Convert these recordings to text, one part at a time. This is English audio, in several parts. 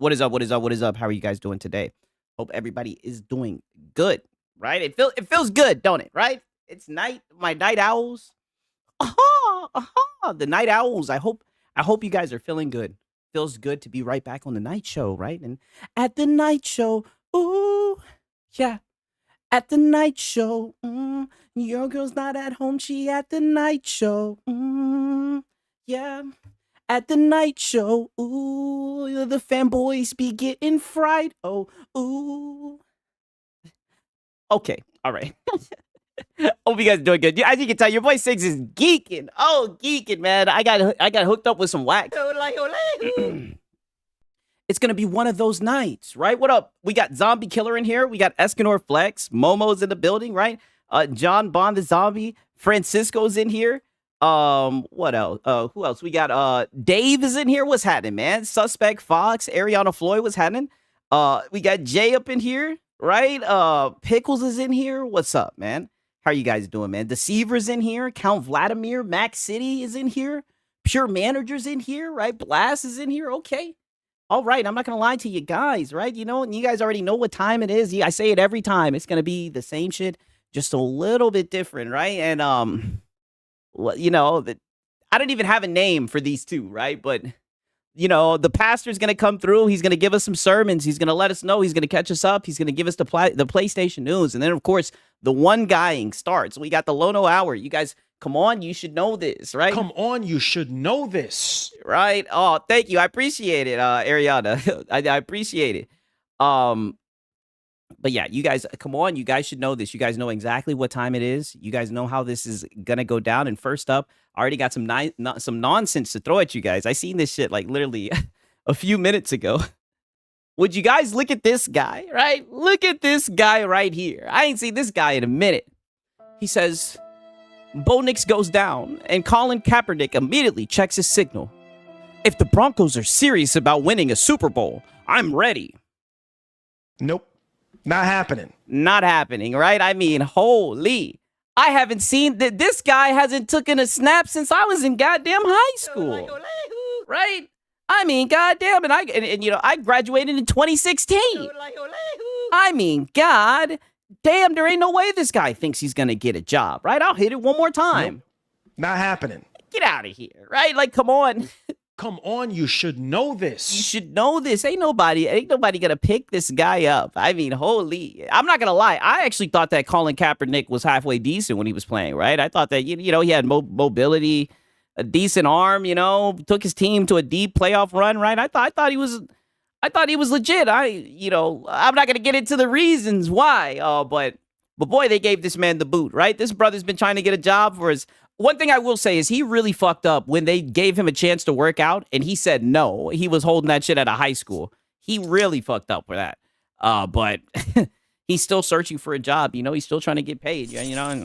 What is up? What is up? What is up? How are you guys doing today? Hope everybody is doing good, right? It feels good, don't it? Right? It's night. My night owls. Aha, aha. The night owls. I hope you guys are feeling good. Feels good to be right back on the night show, right? And at the night show, ooh, yeah. At the night show, your girl's not at home. She at the night show, yeah. At the night show, ooh, the fanboys be getting fried. Oh, ooh. Okay, all right. Hope you guys doing good. As you can tell, your boy Six is geeking. Oh, geeking, man. I got hooked up with some wax. It's gonna be one of those nights, right? What up? We got Zombie Killer in here. We got Escanor Flex. Momo's in the building, right? John Bond the Zombie. Francisco's in here. What else? Who else? We got Dave is in here. What's happening, man? Suspect Fox, Ariana Floyd, what's happening? We got Jay up in here, right? Pickles is in here. What's up, man? How are you guys doing, man? Deceiver's in here. Count Vladimir, Max City is in here. Pure Manager's in here, right? Blast is in here. Okay. All right, I'm not gonna lie to you guys, right? You know, and you guys already know what time it is. I say it every time. It's gonna be the same shit, just a little bit different, right? And well, I don't even have a name for these two, right? But the pastor's gonna come through. He's gonna give us some sermons. He's gonna let us know. He's gonna catch us up. He's gonna give us the PlayStation news, and then of course the one guying starts. We got the Lono Hour. You guys, come on, you should know this, right? Come on, you should know this. Right? Oh, thank you. I appreciate it, Ariana. I appreciate it. But yeah, you guys, come on. You guys should know this. You guys know exactly what time it is. You guys know how this is gonna go down. And first up, I already got some nonsense to throw at you guys. I seen this shit like literally a few minutes ago. Would you guys look at this guy, right? Look at this guy right here. I ain't seen this guy in a minute. He says, Bo Nix goes down, and Colin Kaepernick immediately checks his signal. If the Broncos are serious about winning a Super Bowl, I'm ready. Nope. Not happening. Not happening, right? I mean, holy. I haven't seen that. This guy hasn't taken a snap since I was in goddamn high school. Right? I mean, goddamn, and I graduated in 2016. I mean, god damn, there ain't no way this guy thinks he's gonna get a job, right? I'll hit it one more time. Nope. Not happening. Get out of here, right? Like, come on. Come on, you should know this. You should know this. Ain't nobody gonna pick this guy up. I mean, holy. I'm not gonna lie. I actually thought that Colin Kaepernick was halfway decent when he was playing, right? I thought that he had mobility, a decent arm, took his team to a deep playoff run, right? I thought he was legit. I'm not gonna get into the reasons why. But boy, they gave this man the boot, right? This brother's been trying to get a job for his. One thing I will say is he really fucked up when they gave him a chance to work out and he said no. He was holding that shit out of high school. He really fucked up with that. But he's still searching for a job. He's still trying to get paid. And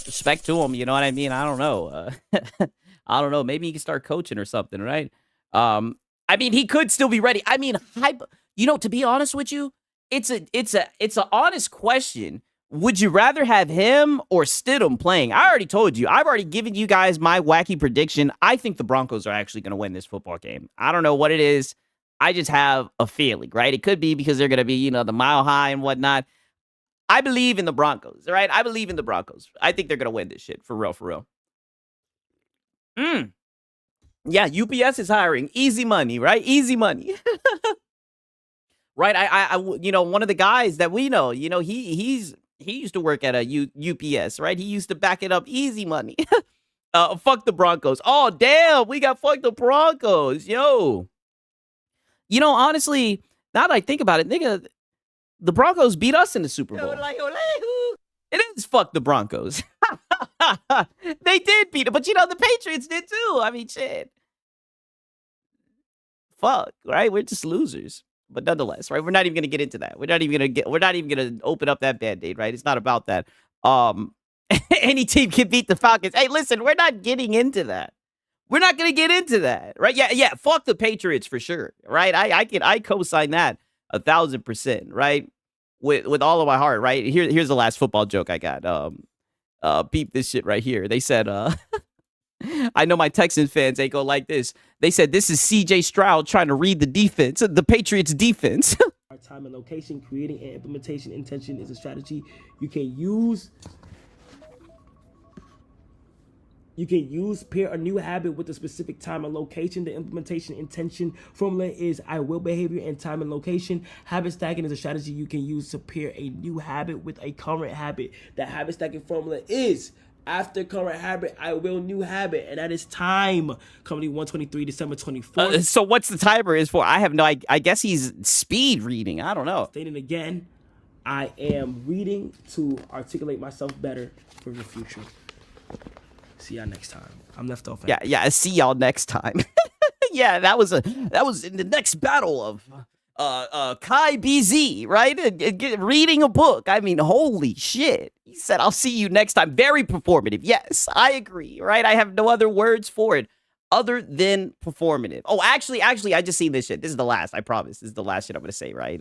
respect to him. You know what I mean? I don't know. I don't know. Maybe he can start coaching or something, right? I mean, he could still be ready. I mean, to be honest with you, it's an honest question. Would you rather have him or Stidham playing? I already told you. I've already given you guys my wacky prediction. I think the Broncos are actually going to win this football game. I don't know what it is. I just have a feeling, right? It could be because they're going to be, the mile high and whatnot. I believe in the Broncos, right? I believe in the Broncos. I think they're going to win this shit. For real, for real. Yeah, UPS is hiring. Easy money, right? Easy money. Right? I one of the guys that we know, he used to work at a UPS, right? He used to back it up. Easy money. Fuck the Broncos. Oh, damn. We got fuck the Broncos. Yo. Honestly, now that I think about it, nigga, the Broncos beat us in the Super Bowl. It is fuck the Broncos. They did beat it, but the Patriots did too. I mean, shit. Fuck, right? We're just losers. But nonetheless, right? We're not even gonna get into that. We're not even gonna open up that Band-Aid, right? It's not about that. Any team can beat the Falcons. Hey, listen, we're not getting into that. We're not gonna get into that, right? Yeah. Fuck the Patriots for sure, right? I co-sign that 1,000%, right? With all of my heart, right? Here's the last football joke I got. Beep this shit right here. They said, I know my Texans fans ain't gonna like this. They said this is CJ Stroud trying to read the defense, the Patriots defense. Our time and location, creating and implementation intention is a strategy you can use. You can use pair a new habit with a specific time and location. The implementation intention formula is I will behavior and time and location. Habit stacking is a strategy you can use to pair a new habit with a current habit. The habit stacking formula is after current habit, I will new habit, and that is time. Comedy 123, December 24th. So what's the timer is for? I have no. I guess he's speed reading. I don't know. Stating again, I am reading to articulate myself better for the future. See y'all next time. I'm left off. Yeah. See y'all next time. Yeah, that was in the next battle of Kai BZ, right? Reading a book. I mean, holy shit. He said, I'll see you next time. Very performative. Yes, I agree, right? I have no other words for it other than performative. Oh, actually, I just seen this shit. This is the last, I promise. This is the last shit I'm going to say, right?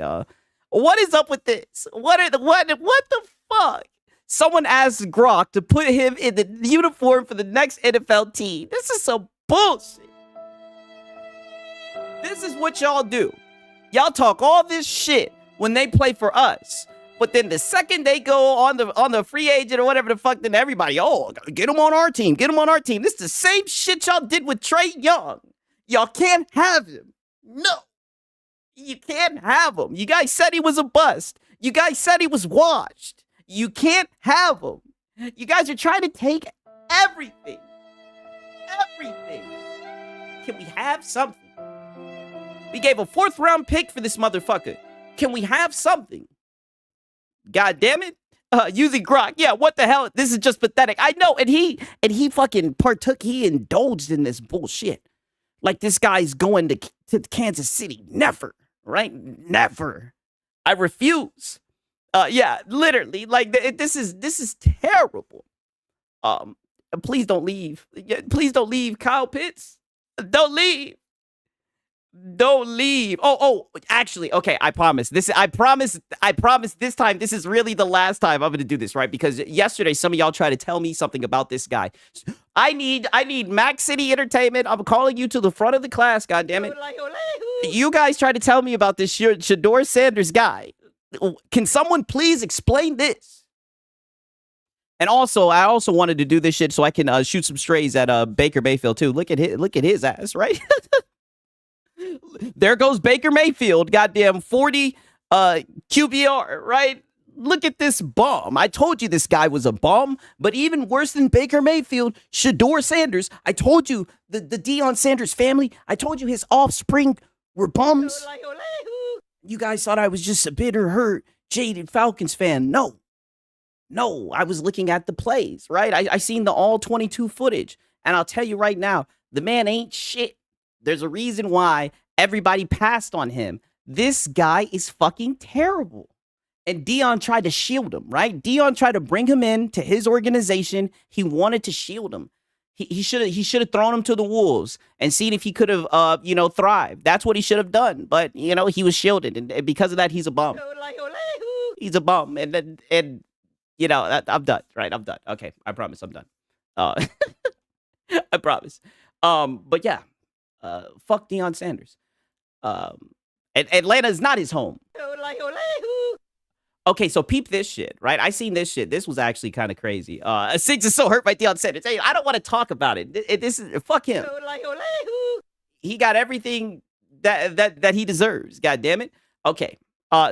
What is up with this? What the fuck? Someone asked Gronk to put him in the uniform for the next NFL team. This is some bullshit. This is what y'all do. Y'all talk all this shit when they play for us. But then the second they go on the free agent or whatever the fuck, then everybody, get him on our team. Get him on our team. This is the same shit y'all did with Trey Young. Y'all can't have him. No. You can't have him. You guys said he was a bust. You guys said he was washed. You can't have him. You guys are trying to take everything. Everything. Can we have something? We gave a 4th round pick for this motherfucker. Can we have something? God damn it. Using Gronk. Yeah, what the hell? This is just pathetic. I know. And he fucking partook. He indulged in this bullshit. Like this guy's going to Kansas City. Never. Right? Never. I refuse. Yeah, literally. Like this is terrible. Please don't leave. Please don't leave, Kyle Pitts. Don't leave. Don't leave. Oh, actually, okay, I promise. I promise this time, this is really the last time I'm going to do this, right? Because yesterday, some of y'all tried to tell me something about this guy. I need Mac City Entertainment. I'm calling you to the front of the class, goddammit. You guys tried to tell me about this Shador Sanders guy. Can someone please explain this? And also, I also wanted to do this shit so I can shoot some strays at Baker Mayfield too. Look at his ass, right? There goes Baker Mayfield, goddamn 40 QBR, right? Look at this bum. I told you this guy was a bum, but even worse than Baker Mayfield, Shador Sanders. I told you the Deion Sanders family. I told you his offspring were bums. You guys thought I was just a bitter, hurt, jaded Falcons fan. No, I was looking at the plays, right? I seen the all 22 footage, and I'll tell you right now, the man ain't shit. There's a reason why everybody passed on him. This guy is fucking terrible. And Deion tried to shield him, right? Deion tried to bring him in to his organization. He wanted to shield him. He should have thrown him to the wolves and seen if he could have, thrived. That's what he should have done. But, he was shielded. And because of that, he's a bum. He's a bum. And I'm done, right? I'm done. Okay, I promise I'm done. I promise. But yeah. Fuck Deion Sanders. Atlanta is not his home. Okay, so peep this shit, right? I seen this shit. This was actually kind of crazy. Six is so hurt by Deion Sanders. Hey, I don't want to talk about it. This is fuck him. He got everything that he deserves. God damn it. Okay.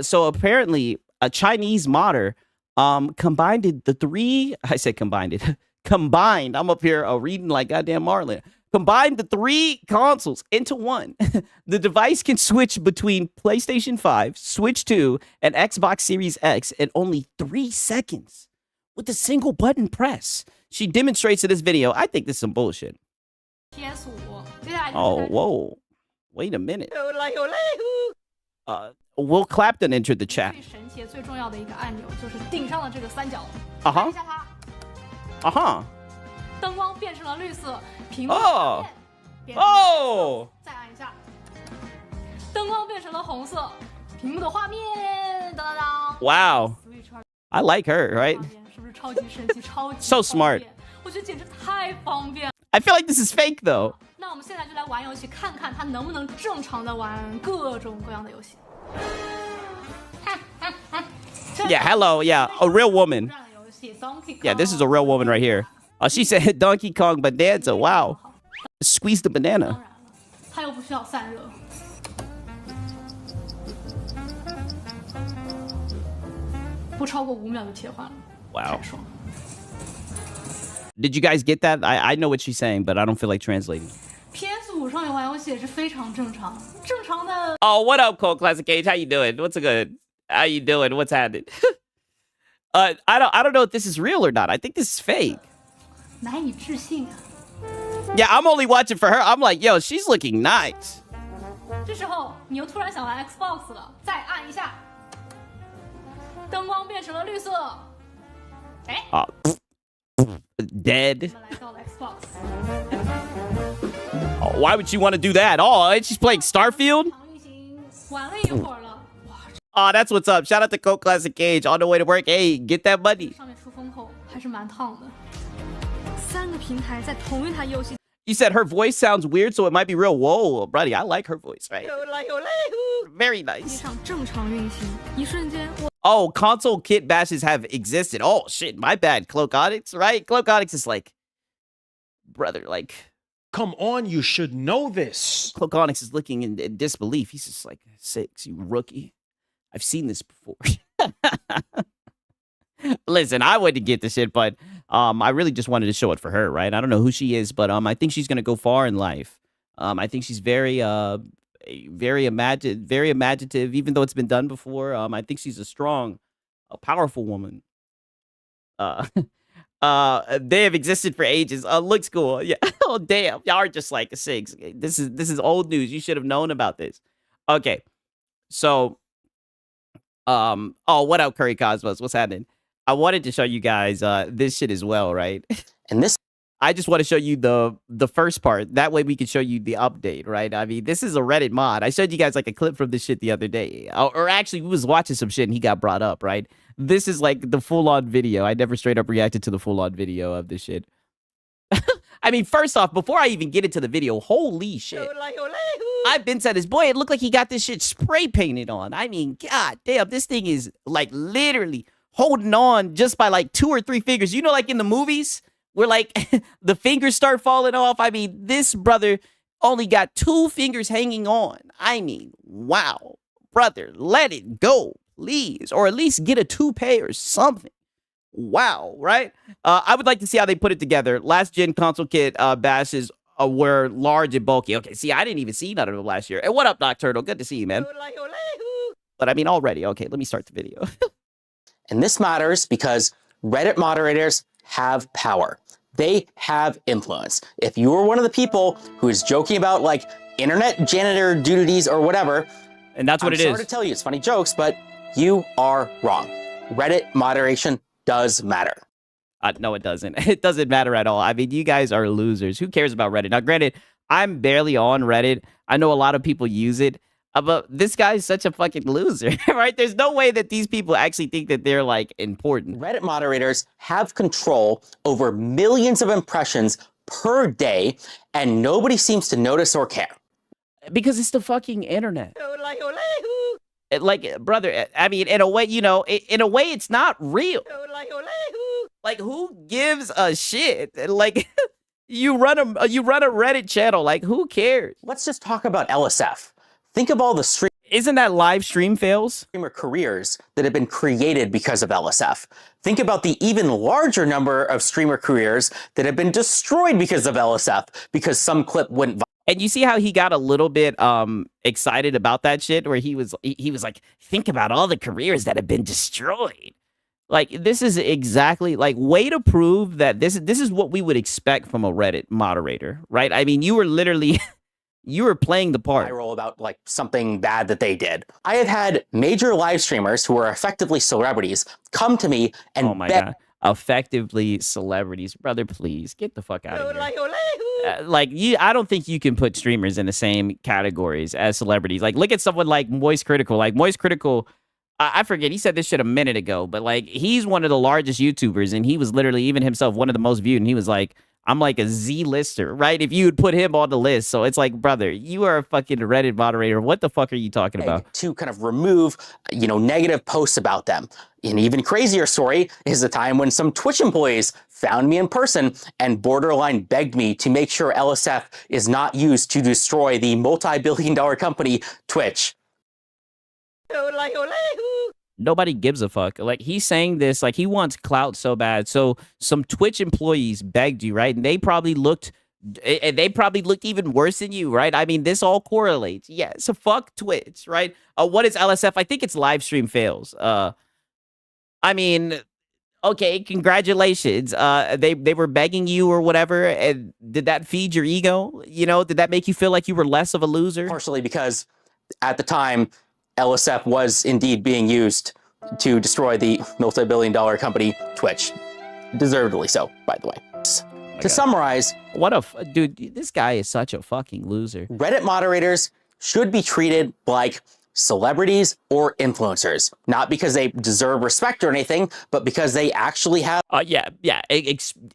So apparently a Chinese modder combined the three. I said combined it. Combined. I'm up here reading like goddamn Marlin. Combine the 3 consoles into one. The device can switch between PlayStation 5, Switch 2, and Xbox Series X in only 3 seconds with a single button press. She demonstrates in this video. I think this is some bullshit. Oh, whoa. Wait a minute. Will Clapton entered the chat. Uh-huh. Uh-huh. Oh! Oh! Wow. I like her, right? So smart. I feel like this is fake though. 那我们现在就来玩游戏，看看他能不能正常的玩各种各样的游戏。Yeah, hello. Yeah, a real woman. 这样的游戏 Donkey Yeah, this is a real woman right here. She said Donkey Kong Bonanza. Wow. Squeeze the 当 banana. 然了，它又不需要散热。不超过5秒就切换了。 Wow. 太爽了。 Did you guys get that? I know what she's saying, but I don't feel like translating. PS5上面玩游戏也是非常正常，正常的。 Oh, what up, Cold Classic Age? How you doing? What's a good? How you doing? What's happening? I don't know if this is real or not. I think this is fake. 难以置信啊！ Yeah, I'm only watching for her. I'm like, yo, she's looking nice. 这时候你又突然想玩 Xbox 了，再按一下，灯光变成了绿色。哎， Dead. 我们来到了 Xbox。 Oh, why would you want to do that? Oh, and she's playing Starfield? 常运行玩了一会儿了，哇， Oh, that's what's up. Shout out to Cold Classic Age on the way to work. Hey, get that money. 上面出风后还是蛮烫的。3个平台在同一台游戏 You said her voice sounds weird, so it might be real. Whoa, buddy, I like her voice, right? Very 机 nice. 上正常运行，一瞬间我 Oh, console kit bashes have existed. Oh, shit, my bad. Cloak Onyx, right? Cloak Onyx is like, brother, like, Come on, you should know this. Cloak Onyx is looking in disbelief. He's just like, 6, you rookie. I've seen this before. Listen, I wouldn't get the shit, but I really just wanted to show it for her, right? I don't know who she is, but I think she's gonna go far in life. I think she's very imaginative, even though it's been done before. I think she's a strong, powerful woman. They have existed for ages. Looks cool. Yeah. Oh damn, y'all are just like 6. This is old news. You should have known about this. Okay, so oh, what up, Curry Cosmos? What's happening? I wanted to show you guys this shit as well, right? And this I just want to show you the first part. That way we can show you the update, right? I mean, this is a Reddit mod. I showed you guys like a clip from this shit the other day. Or actually, we was watching some shit and he got brought up, right? This is like the full-on video. I never straight up reacted to the full-on video of this shit. I mean, first off, before I even get into the video, holy shit. I've been said this, boy, it looked like he got this shit spray painted on. I mean, god damn, this thing is like literally holding on just by like 2 or 3 fingers. You know, like in the movies where like the fingers start falling off. I mean, this brother only got 2 fingers hanging on. I mean, wow, brother, let it go, please. Or at least get a toupee or something. Wow, right? I would like to see how they put it together. Last gen console kit bashes were large and bulky. Okay, see, I didn't even see none of them last year. And what up, Nocturnal? Good to see you, man. But I mean, already. Okay, let me start the video. and this matters because Reddit moderators have power. They have influence. If you are one of the people who is joking about like internet janitor duties or whatever, And that's what I'm it sorry is. to tell you, it's funny jokes, but you are wrong. Reddit moderation does matter. No, it doesn't. It doesn't matter at all. I mean, you guys are losers. Who cares about Reddit? Now, granted, I'm barely on Reddit. I know a lot of people use it. But this guy's such a fucking loser, right? There's no way that these people actually think that they're like important. Reddit moderators have control over millions of impressions per day, and nobody seems to notice or care. Because it's the fucking internet. Like, brother, I mean, in a way, you know, in a way, it's not real. Like, who gives a shit? Like, you run a Reddit channel. Like, who cares? Let's just talk about LSF. Think of all the Isn't that live stream fails? streamer careers that have been created because of LSF. Think about the even larger number of streamer careers that have been destroyed because of LSF, because some clip went viral. And you see how he got a little bit excited about that shit, where he was like, think about all the careers that have been destroyed. Like, this is exactly like way to prove that this is what we would expect from a Reddit moderator, right? I mean, you were literally you were playing the part. Viral about like something bad that they did. I have had major live streamers who are effectively celebrities come to me and Oh my god. Effectively celebrities. Brother, please get the fuck out of here. Like, I don't think you can put streamers in the same categories as celebrities. Like, look at someone like Moist Critical. Like, Moist Critical, I forget, he said this shit a minute ago, but like, he's one of the largest YouTubers, and he was literally even himself one of the most viewed, and he was like, I'm like a Z-lister, right? If you would put him on the list. So it's like, brother, you are a fucking Reddit moderator. What the fuck are you talking about? To kind of remove, negative posts about them. An even crazier story is the time when some Twitch employees found me in person and borderline begged me to make sure LSF is not used to destroy the multi-billion-dollar company Twitch. Nobody gives a fuck. Like, he's saying this, like, he wants clout so bad. So some Twitch employees begged you, right? And they probably looked even worse than you, right? I mean, this all correlates. Yeah, so fuck Twitch, right? What is LSF? I think it's live stream fails. I mean, okay, congratulations. They were begging you or whatever, and did that feed your ego? Did that make you feel like you were less of a loser? Partially because at the time, LSF was indeed being used to destroy the multi-billion-dollar company Twitch. Deservedly so, by the way. To summarize, dude, this guy is such a fucking loser. Reddit moderators should be treated like celebrities or influencers, not because they deserve respect or anything, but because they actually have.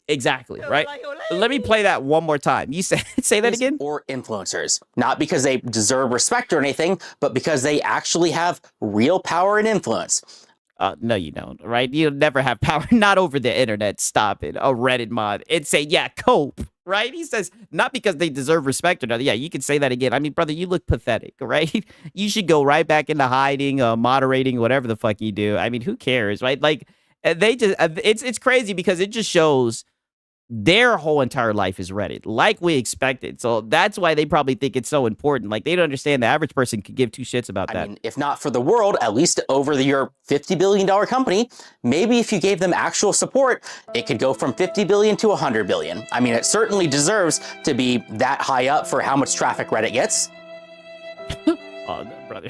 Exactly, right? Let me play that one more time. You say that again? Or influencers, not because they deserve respect or anything, but because they actually have real power and influence. No, you don't, right? You'll never have power, not over the internet. Stop it. A Reddit mod. It'd say, yeah, cope, right? He says, not because they deserve respect or nothing. Yeah, you can say that again. I mean, brother, you look pathetic, right? You should go right back into hiding, moderating, whatever the fuck you do. I mean, who cares, right? Like, they just, it's crazy because it just shows their whole entire life is Reddit, like we expected. So that's why they probably think it's so important. Like, they don't understand the average person could give two shits about that. I mean, if not for the world, at least over your $50 billion company, maybe if you gave them actual support, it could go from 50 billion to 100 billion. I mean, it certainly deserves to be that high up for how much traffic Reddit gets. Oh, no, brother.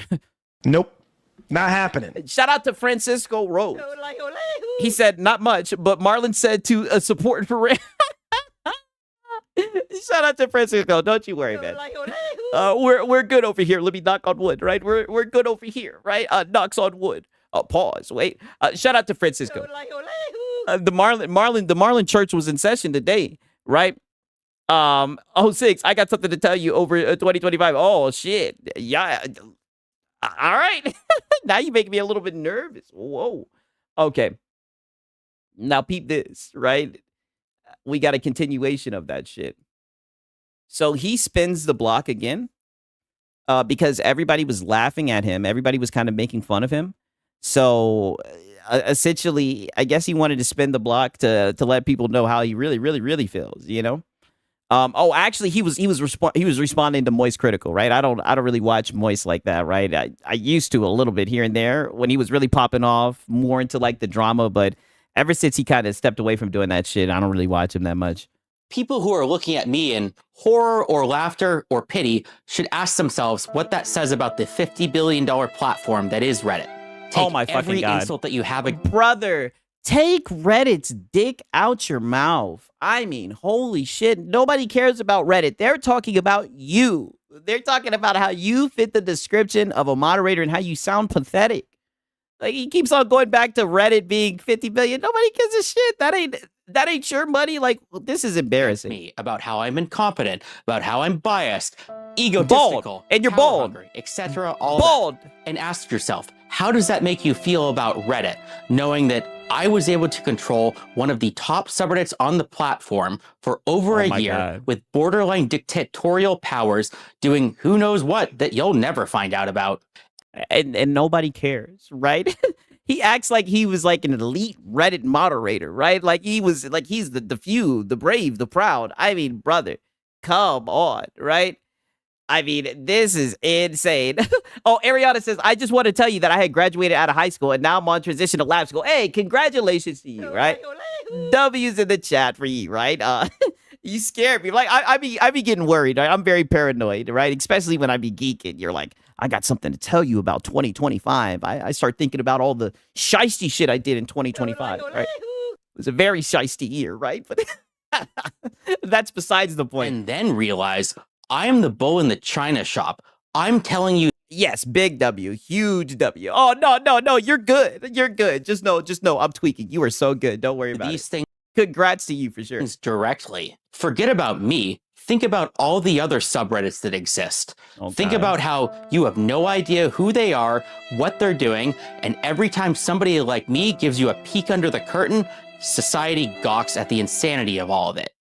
Nope. Not happening. Shout out to Francisco Rose. He said, not much, but Marlon said to support for Shout out to Francisco. Don't you worry, man. We're good over here. Let me knock on wood, right? We're good over here, right? Knocks on wood. Pause. Wait. Shout out to Francisco. The Marlon Church was in session today, right? 06. I got something to tell you over 2025. Oh shit. Yeah. All right. Now you make me a little bit nervous. Whoa. Okay. Now peep this, right? We got a continuation of that shit. So he spins the block again because everybody was laughing at him. Everybody was kind of making fun of him. So essentially, I guess he wanted to spin the block to let people know how he really, really, really feels, actually, he was responding to Moist Critical, right? I don't really watch Moist like that, right? I used to a little bit here and there when he was really popping off more into like the drama, but ever since he kind of stepped away from doing that shit, I don't really watch him that much. People who are looking at me in horror or laughter or pity should ask themselves what that says about the $50 billion platform that is Reddit. Take my fucking every God. insult that you have. Brother, take Reddit's dick out your mouth. I mean, holy shit. Nobody cares about Reddit. They're talking about you. They're talking about how you fit the description of a moderator and how you sound pathetic. Like, he keeps on going back to Reddit being 50 billion. Nobody gives a shit. That ain't your money. Like, this is embarrassing. Me about how I'm incompetent, about how I'm biased, egotistical, bald, and you're bald, etc. All bald. That. And ask yourself, how does that make you feel about Reddit, knowing that I was able to control one of the top subreddits on the platform for over a year with borderline dictatorial powers, doing who knows what that you'll never find out about. And nobody cares, right? He acts like he was like an elite Reddit moderator, right? Like he's the few, the brave, the proud. I mean, brother, come on, right? I mean, this is insane. Oh, Ariana says, I just want to tell you that I had graduated out of high school and now I'm on transition to lab school. Hey, congratulations to you, right? W's in the chat for you, right? You scared me. Like, I be getting worried. Right? I'm very paranoid, right? Especially when I be geeking. You're like, I got something to tell you about 2025. I start thinking about all the shiesty shit I did in 2025, right? It was a very shiesty year, right? But that's besides the point. And then realize I am the bull in the china shop. I'm telling you. Yes, big W, huge W. Oh, no, you're good. You're good. Just know, I'm tweaking. You are so good. Don't worry about these it. Things Congrats to you for sure. Directly. Forget about me. Think about all the other subreddits that exist. Think Okay. about how you have no idea who they are, what they're doing, and every time somebody like me gives you a peek under the curtain, society gawks at the insanity of all of it.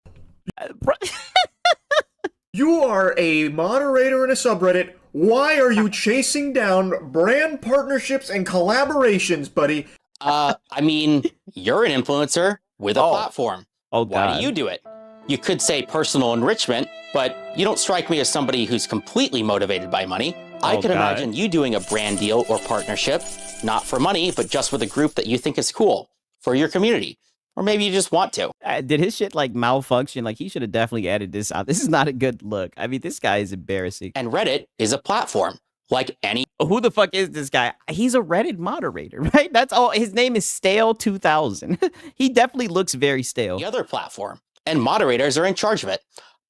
You are a moderator in a subreddit. Why are you chasing down brand partnerships and collaborations, buddy? I mean, you're an influencer with a platform. Oh, Why God. do you do it? You could say personal enrichment, but you don't strike me as somebody who's completely motivated by money. I could imagine you doing a brand deal or partnership, not for money, but just with a group that you think is cool for your community. Or maybe you just want to. Did his shit like malfunction? Like he should have definitely added this out. This is not a good look. I mean, this guy is embarrassing. And Reddit is a platform like any Who the fuck is this guy? He's a Reddit moderator, right? That's all. His name is Stale 2000. He definitely looks very stale. other platform. And moderators are in charge of it.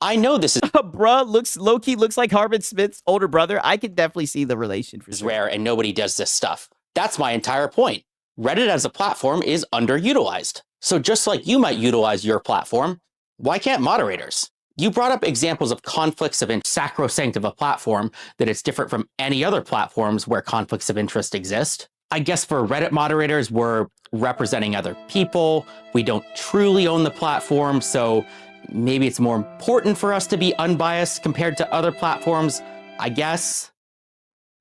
I know this is Bruh, looks low-key looks like Harbin Smith's older brother. I could definitely see the relation for sure. rare and nobody does this stuff. That's my entire point. Reddit as a platform is underutilized. So just like you might utilize your platform, why can't moderators? You brought up examples of conflicts of sacrosanct of a platform that it's different from any other platforms where conflicts of interest exist. I guess for Reddit moderators, we're representing other people. We don't truly own the platform, so maybe it's more important for us to be unbiased compared to other platforms, I guess.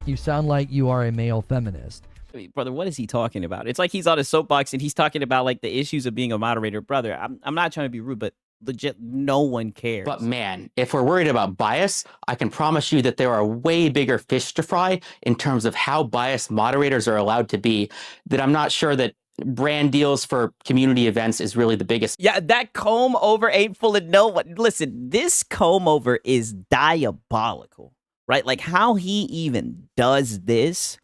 You sound like you are a male feminist. I mean, brother, what is he talking about? It's like he's on a soapbox and he's talking about like the issues of being a moderator. Brother, I'm not trying to be rude, but legit, no one cares. But man, if we're worried about bias, I can promise you that there are way bigger fish to fry in terms of how biased moderators are allowed to be, that I'm not sure that brand deals for community events is really the biggest. Yeah, that comb over ain't full of no one. Listen, this comb over is diabolical, right? Like how he even does this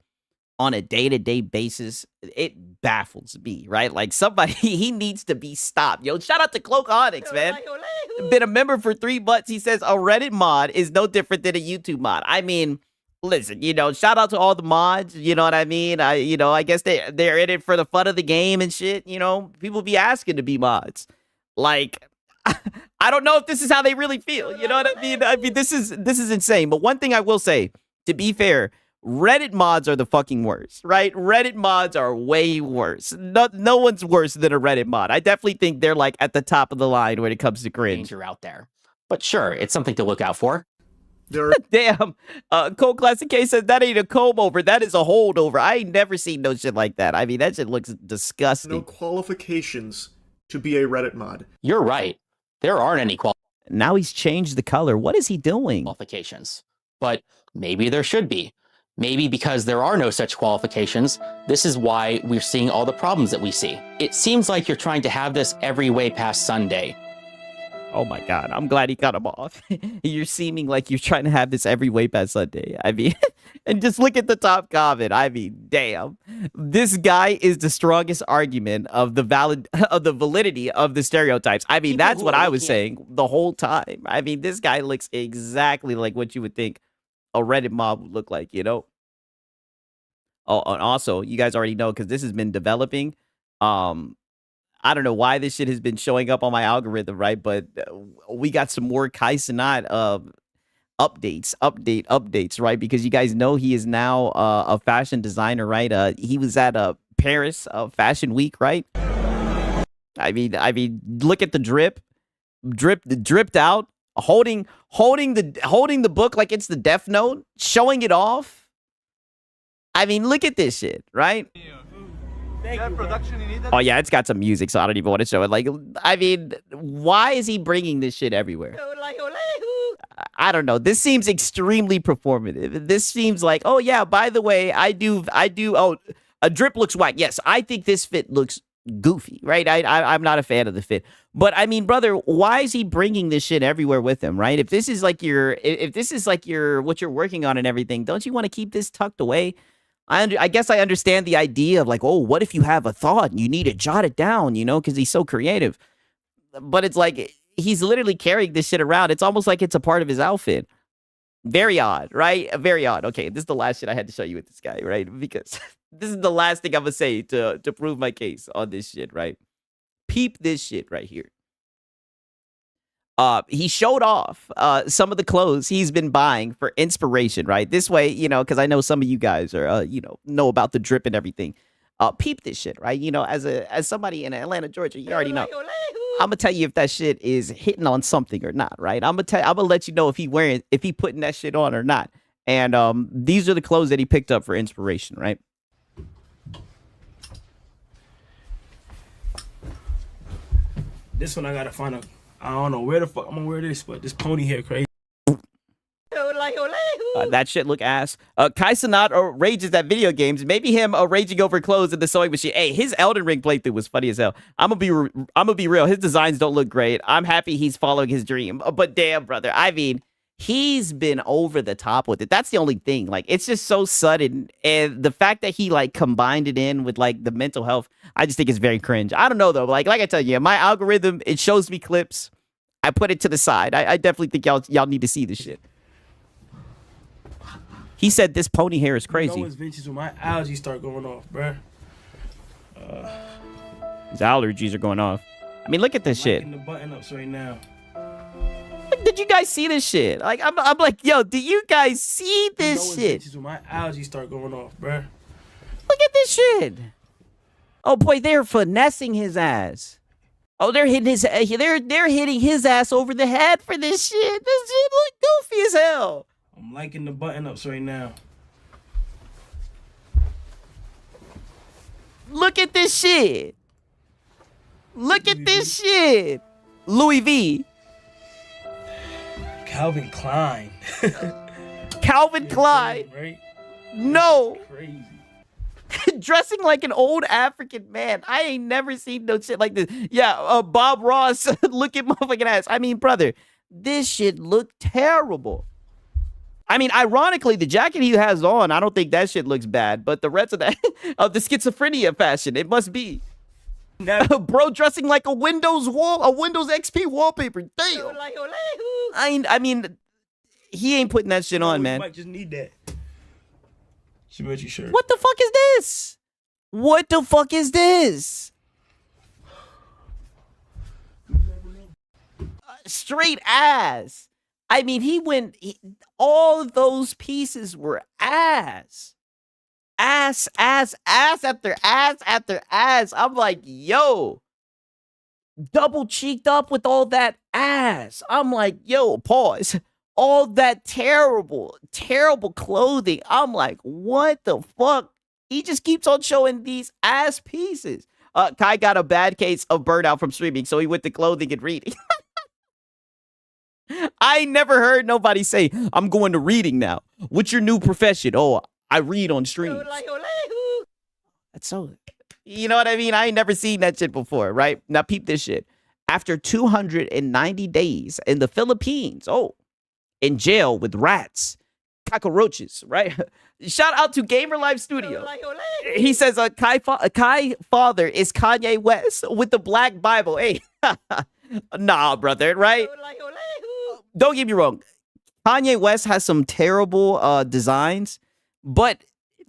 on a day-to-day basis, it baffles me, right? Like somebody, he needs to be stopped. Yo, shout out to Cloak Onyx, man. Been a member for 3 months. He says a Reddit mod is no different than a YouTube mod. I mean, listen, you know, shout out to all the mods, you know what I mean? I guess they're in it for the fun of the game and shit, you know? People be asking to be mods. Like, I don't know if this is how they really feel, you know what I mean? I mean, this is insane. But one thing I will say, to be fair, Reddit mods are the fucking worst, right? Reddit mods are way worse. No one's worse than a Reddit mod. I definitely think they're like at the top of the line when it comes to cringe. Danger out there. But sure, it's something to look out for. There Damn. Cold Classic K says that ain't a comb over. That is a holdover. I ain't never seen no shit like that. I mean, that shit looks disgusting. no qualifications to be a Reddit mod. You're right. There aren't any Now he's changed the color. What is he doing? qualifications. But maybe there should be. Maybe because there are no such qualifications, this is why we're seeing all the problems that we see. It seems like you're trying to have this every way past Sunday. Oh my God. I'm glad he cut him off. You're seeming like you're trying to have this every way past Sunday. I mean, and just look at the top comment. I mean, damn. This guy is the strongest argument of the validity of the stereotypes. I mean, People that's who what are I was looking saying the whole time. I mean, this guy looks exactly like what you would think a Reddit mob would look like, you know? Oh, and also, you guys already know, because this has been developing. I don't know why this shit has been showing up on my algorithm, right? But we got some more Kai Cenat updates, right? Because you guys know he is now a fashion designer, right? He was at Paris Fashion Week, right? I mean, look at the dripped out, holding the book like it's the Death Note, showing it off. I mean, look at this shit, right? Oh yeah, it's got some music, so I don't even want to show it. Like, I mean, why is he bringing this shit everywhere? I don't know. This seems extremely performative. This seems like, oh yeah, by the way, I do. Oh, a drip looks whack. Yes, I think this fit looks goofy, right? I'm not a fan of the fit. But I mean, brother, why is he bringing this shit everywhere with him, right? If this is like what you're working on and everything, don't you want to keep this tucked away? I guess I understand the idea of like, oh, what if you have a thought and you need to jot it down, you know, because he's so creative. But it's like he's literally carrying this shit around. It's almost like it's a part of his outfit. Very odd, right? Very odd. Okay, this is the last shit I had to show you with this guy, right? Because this is the last thing I'm gonna say to prove my case on this shit, right? peep this shit right here. He showed off some of the clothes he's been buying for inspiration, right? This way, you know, because I know some of you guys are, you know about the drip and everything. Peep this shit, right? You know, as somebody in Atlanta, Georgia, you already know. I'm gonna tell you if that shit is hitting on something or not, right? I'm gonna let you know if he putting that shit on or not. And these are the clothes that he picked up for inspiration, right? This one I gotta find I don't know where the fuck I'm gonna wear this, but this pony hair crazy. That shit look ass. Kai Cenat rages at video games. Maybe him raging over clothes in the sewing machine. Hey, his Elden Ring playthrough was funny as hell. I'm gonna be real. His designs don't look great. I'm happy he's following his dream. But damn, brother. I mean, he's been over the top with it. That's the only thing. Like, it's just so sudden. And the fact that he, like, combined it in with, like, the mental health, I just think it's very cringe. I don't know, though. Like I tell you, my algorithm, it shows me clips. I put it to the side. I definitely think y'all need to see this shit. He said this pony hair is crazy. You know it's vintage when my allergies start going off, bruh. His allergies are going off. I mean, look at this shit. The button-ups right now. Did you guys see this shit? Like, I'm like, yo, do you guys see this shit? When my allergies start going off, bruh. Look at this shit. Oh boy, they're finessing his ass. Oh, they're hitting his. They're hitting his ass over the head for this shit. This shit look goofy as hell. I'm liking the button-ups right now. Look at this shit. Look at this shit. Louis V. Calvin Klein. Calvin Klein. Right? No. Crazy. Dressing like an old African man. I ain't never seen no shit like this. Yeah, Bob Ross. Look at motherfucking ass. I mean, brother, this shit looked terrible. I mean, ironically, the jacket he has on, I don't think that shit looks bad, but the rest of that, of the schizophrenia fashion, it must be. Bro dressing like a Windows XP wallpaper. Damn. I mean, he ain't putting that shit on, man. You might just need that. Shirt. Sure. What the fuck is this? What the fuck is this? Straight ass. I mean, all of those pieces were ass. Ass after ass after ass. I'm like, yo, double cheeked up with all that ass. I'm like, yo, pause. All that terrible clothing. I'm like, what the fuck? He just keeps on showing these ass pieces. Kai got a bad case of burnout from streaming, so he went to clothing and reading. I never heard nobody say, I'm going to reading now. What's your new profession? Oh, I read on streams. That's so, you know what I mean? I ain't never seen that shit before, right? Now peep this shit. After 290 days in the Philippines, in jail with rats, cockroaches, right? Shout out to Gamer Life Studio. He says, Kai father is Kanye West with the Black Bible. Hey, nah, brother, right? Don't get me wrong. Kanye West has some terrible designs, but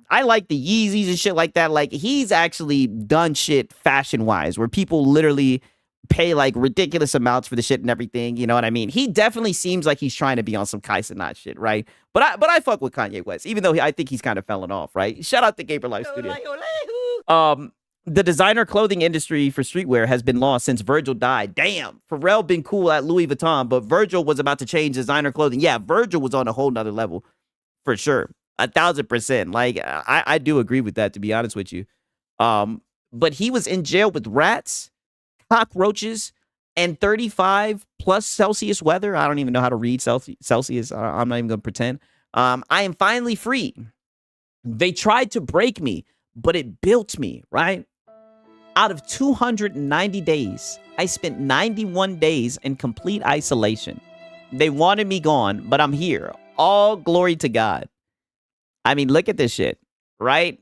I like the Yeezys and shit like that. Like, he's actually done shit fashion-wise where people literally pay like ridiculous amounts for the shit and everything. You know what I mean? He definitely seems like he's trying to be on some Kai Cenat shit, right? But I fuck with Kanye West, even though I think he's kind of fallen off, right? Shout out to Gamer Life Studio. The designer clothing industry for streetwear has been lost since Virgil died. Damn, Pharrell been cool at Louis Vuitton, but Virgil was about to change designer clothing. Yeah, Virgil was on a whole nother level, for sure. 1,000%. Like, I do agree with that, to be honest with you. But he was in jail with rats, cockroaches, and 35 plus Celsius weather. I don't even know how to read Celsius. I'm not even going to pretend. I am finally free. They tried to break me, but it built me, right? Out of 290 days, I spent 91 days in complete isolation. They wanted me gone, but I'm here. All glory to God. I mean, look at this shit, right?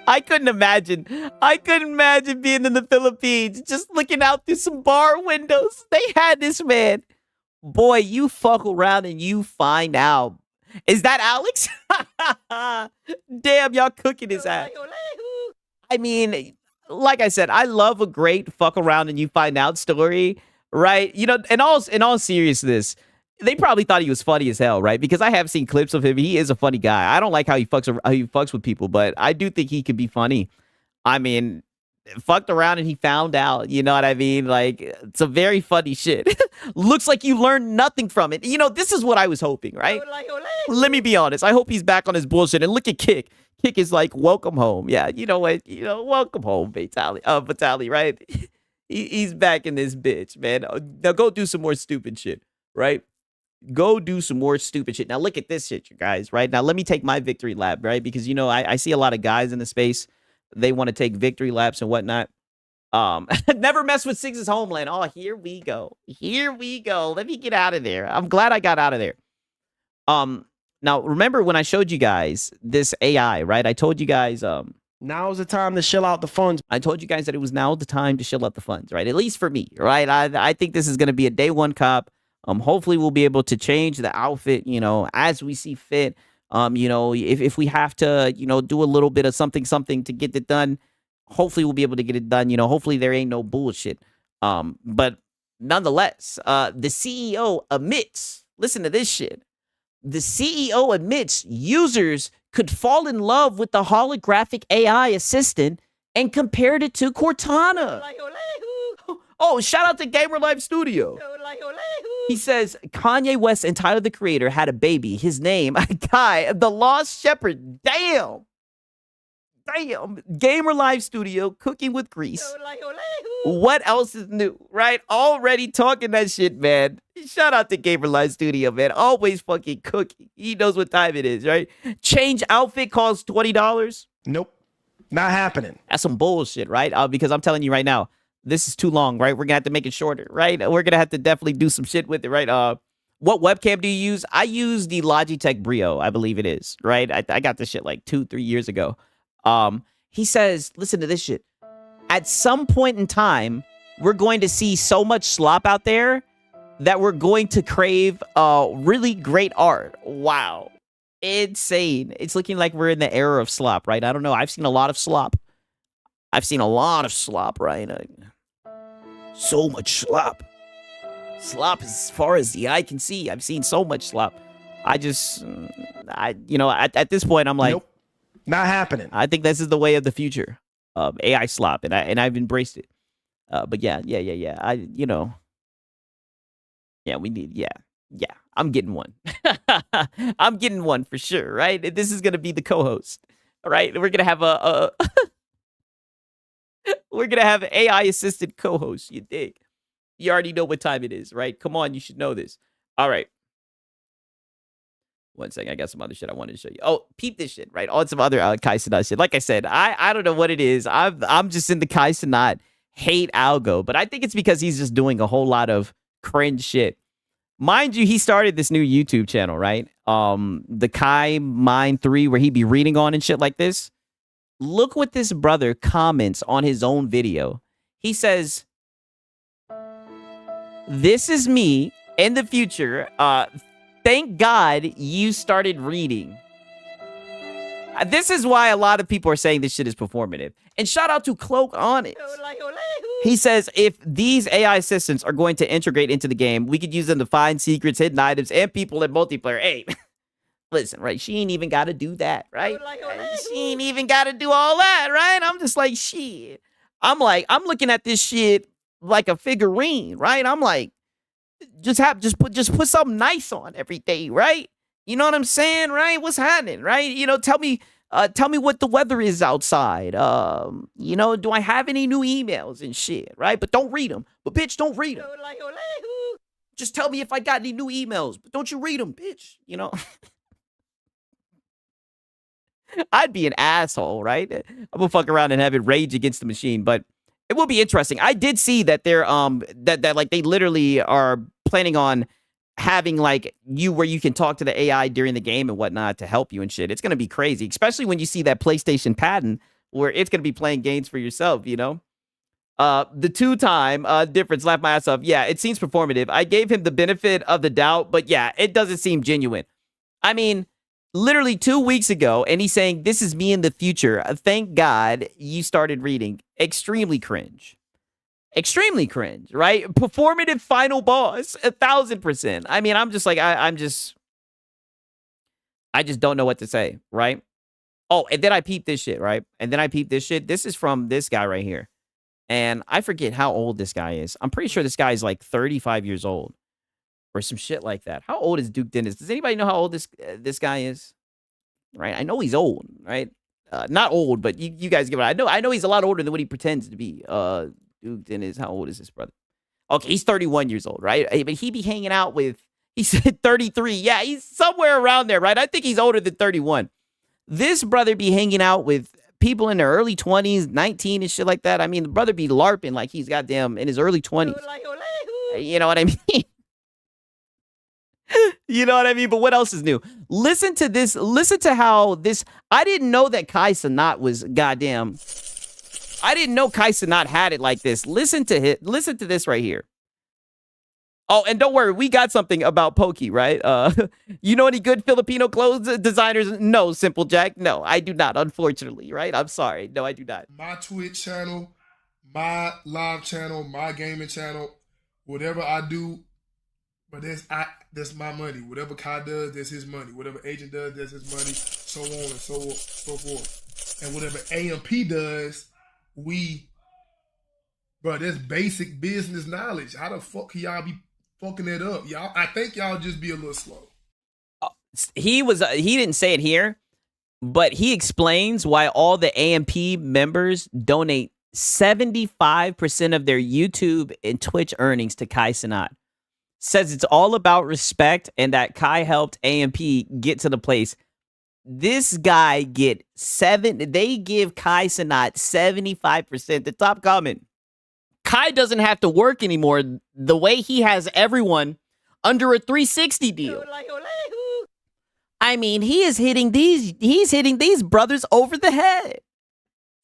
I couldn't imagine being in the Philippines, just looking out through some bar windows. They had this man. Boy, you fuck around and you find out. Is that Alex? Damn, y'all cooking his ass. I mean, like I said, I love a great fuck around and you find out story, right? You know, in all seriousness, they probably thought he was funny as hell, right? Because I have seen clips of him. He is a funny guy. I don't like how he fucks with people, but I do think he could be funny. I mean, fucked around and he found out, you know what I mean? Like, it's a very funny shit. Looks like you learned nothing from it. You know, this is what I was hoping, right? Let me be honest. I hope he's back on his bullshit. And look at Kick. Kick is like, welcome home. Yeah, you know what? You know, welcome home, Vitali, right? He's back in this bitch, man. Now go do some more stupid shit, right? Go do some more stupid shit. Now look at this shit, you guys, right? Now let me take my victory lap, right? Because, you know, I see a lot of guys in the space. They want to take victory laps and whatnot. Never mess with Six's homeland. Oh, here we go. Here we go. Let me get out of there. I'm glad I got out of there. Now, remember when I showed you guys this AI, right? I told you guys, now's the time to shill out the funds. I told you guys that it was now the time to shill out the funds, right? At least for me, right? I think this is going to be a day one cop. Hopefully we'll be able to change the outfit, you know, as we see fit. You know, if we have to, you know, do a little bit of something to get it done, hopefully we'll be able to get it done. You know, hopefully there ain't no bullshit. But nonetheless, the CEO admits, listen to this shit. The CEO admits users could fall in love with the holographic AI assistant and compared it to Cortana. Oh, shout out to Gamer Life Studio. He says Kanye West and Tyler, the Creator, had a baby. His name, Guy, the Lost Shepherd. Damn. Gamer Live Studio, cooking with grease. What else is new, right? Already talking that shit, man. Shout out to Gamer Live Studio, man. Always fucking cooking. He knows what time it is, right? Change outfit costs $20. Nope, not happening. That's some bullshit, right? Because I'm telling you right now, this is too long, right? We're gonna have to make it shorter, right? We're gonna have to definitely do some shit with it, right? What webcam do you use? I use the Logitech Brio, I believe it is, right? I got this shit like 2-3 years ago. He says, listen to this shit. At some point in time, we're going to see so much slop out there that we're going to crave really great art. Wow. Insane. It's looking like we're in the era of slop, right? I don't know. I've seen a lot of slop. Right? So much slop. Slop as far as the eye can see. I've seen so much slop. At this point, I'm like, nope, not happening. I think this is the way of the future of AI slop, and I've embraced it. But yeah. I'm getting one. I'm getting one for sure, right? This is gonna be the co-host. All right, we're gonna have we're gonna have an AI assisted co-host. You dig? You already know what time it is, right? Come on, you should know this. All right. One second, I got some other shit I wanted to show you. Oh, peep this shit, right? On some other Kai Cenat shit. Like I said, I don't know what it is. I'm just in the Kai Cenat hate algo, but I think it's because he's just doing a whole lot of cringe shit. Mind you, he started this new YouTube channel, right? The Kai Mind 3, where he be reading on and shit like this. Look what this brother comments on his own video. He says, "This is me in the future. Thank God you started reading." This is why a lot of people are saying this shit is performative. And shout out to Cloak Onyx. He says, if these AI assistants are going to integrate into the game, we could use them to find secrets, hidden items, and people in multiplayer. Hey, listen, right? She ain't even got to do that, right? She ain't even got to do all that, right? I'm just like, shit. I'm looking at this shit like a figurine, right? I'm like, just put something nice on every day, right? You know what I'm saying, right? What's happening, right? You know, tell me what the weather is outside. You know, do I have any new emails and shit, right? But don't read them. But bitch, don't read them. Just tell me if I got any new emails, but don't you read them, bitch. You know, I'd be an asshole, right? I'm gonna fuck around and have it rage against the machine, but it will be interesting. I did see that they're that like they literally are planning on having like where you can talk to the AI during the game and whatnot to help you and shit. It's gonna be crazy, especially when you see that PlayStation patent where it's gonna be playing games for yourself, you know? The 2-time difference, laugh my ass off. Yeah, it seems performative. I gave him the benefit of the doubt, but yeah, it doesn't seem genuine. I mean, literally 2 weeks ago, and he's saying, this is me in the future. Thank God you started reading. Extremely cringe. Extremely cringe, right? Performative final boss, 1,000%. I mean, I'm just like, I just don't know what to say, right? Oh, and then I peeped this shit, right? And then I peeped this shit. This is from this guy right here. And I forget how old this guy is. I'm pretty sure this guy is like 35 years old or some shit like that. How old is Duke Dennis? Does anybody know how old this guy is? Right? I know he's old, right? Not old, but you guys give it. I know he's a lot older than what he pretends to be. Duke Dennis, how old is this brother? Okay, he's 31 years old, right? But he be hanging out with, he said 33. Yeah, he's somewhere around there, right? I think he's older than 31. This brother be hanging out with people in their early 20s, 19 and shit like that. I mean, the brother be LARPing like he's goddamn in his early 20s. You know what I mean? You know what I mean? But what else is new? Listen to this. Listen to how this. I didn't know that Kai Cenat was goddamn. I didn't know Kai Cenat had it like this. Listen to it. Listen to this right here. Oh, and don't worry, we got something about Pokey, right? You know any good Filipino clothes designers? No, Simple Jack. No, I do not, unfortunately, right? I'm sorry. No, I do not. My Twitch channel, my live channel, my gaming channel, whatever I do, but that's my money. Whatever Kai does, that's his money. Whatever Agent does, that's his money. So on and so forth. And whatever AMP does, bro, that's basic business knowledge. How the fuck can y'all be fucking it up, y'all? I think y'all just be a little slow. He didn't say it here, but he explains why all the AMP members donate 75% of their YouTube and Twitch earnings to Kai Cenat. Says it's all about respect and that Kai helped AMP get to the place. This guy they give Kai Cenat 75%. The top comment. Kai doesn't have to work anymore the way he has everyone under a 360 deal. I mean, he's hitting these brothers over the head.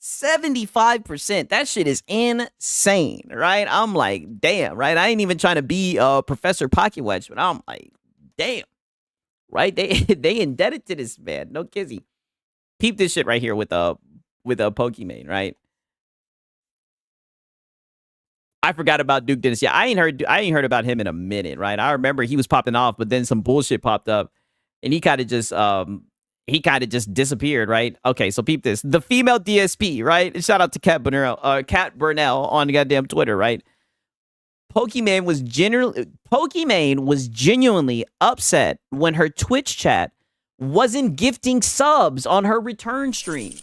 75%. That shit is insane, right? I'm like, damn, right? I ain't even trying to be Professor Pocket Wedge, but I'm like, damn. Right? They indebted to this man. No kizzy. Peep this shit right here with a Pokimane, right? I forgot about Duke Dennis. Yeah, I ain't heard about him in a minute, right? I remember he was popping off, but then some bullshit popped up, and he kind of just disappeared, right? Okay, so peep this. The female DSP, right? And shout out to Kat Burnell on goddamn Twitter, right? Pokimane was genuinely upset when her Twitch chat wasn't gifting subs on her return stream.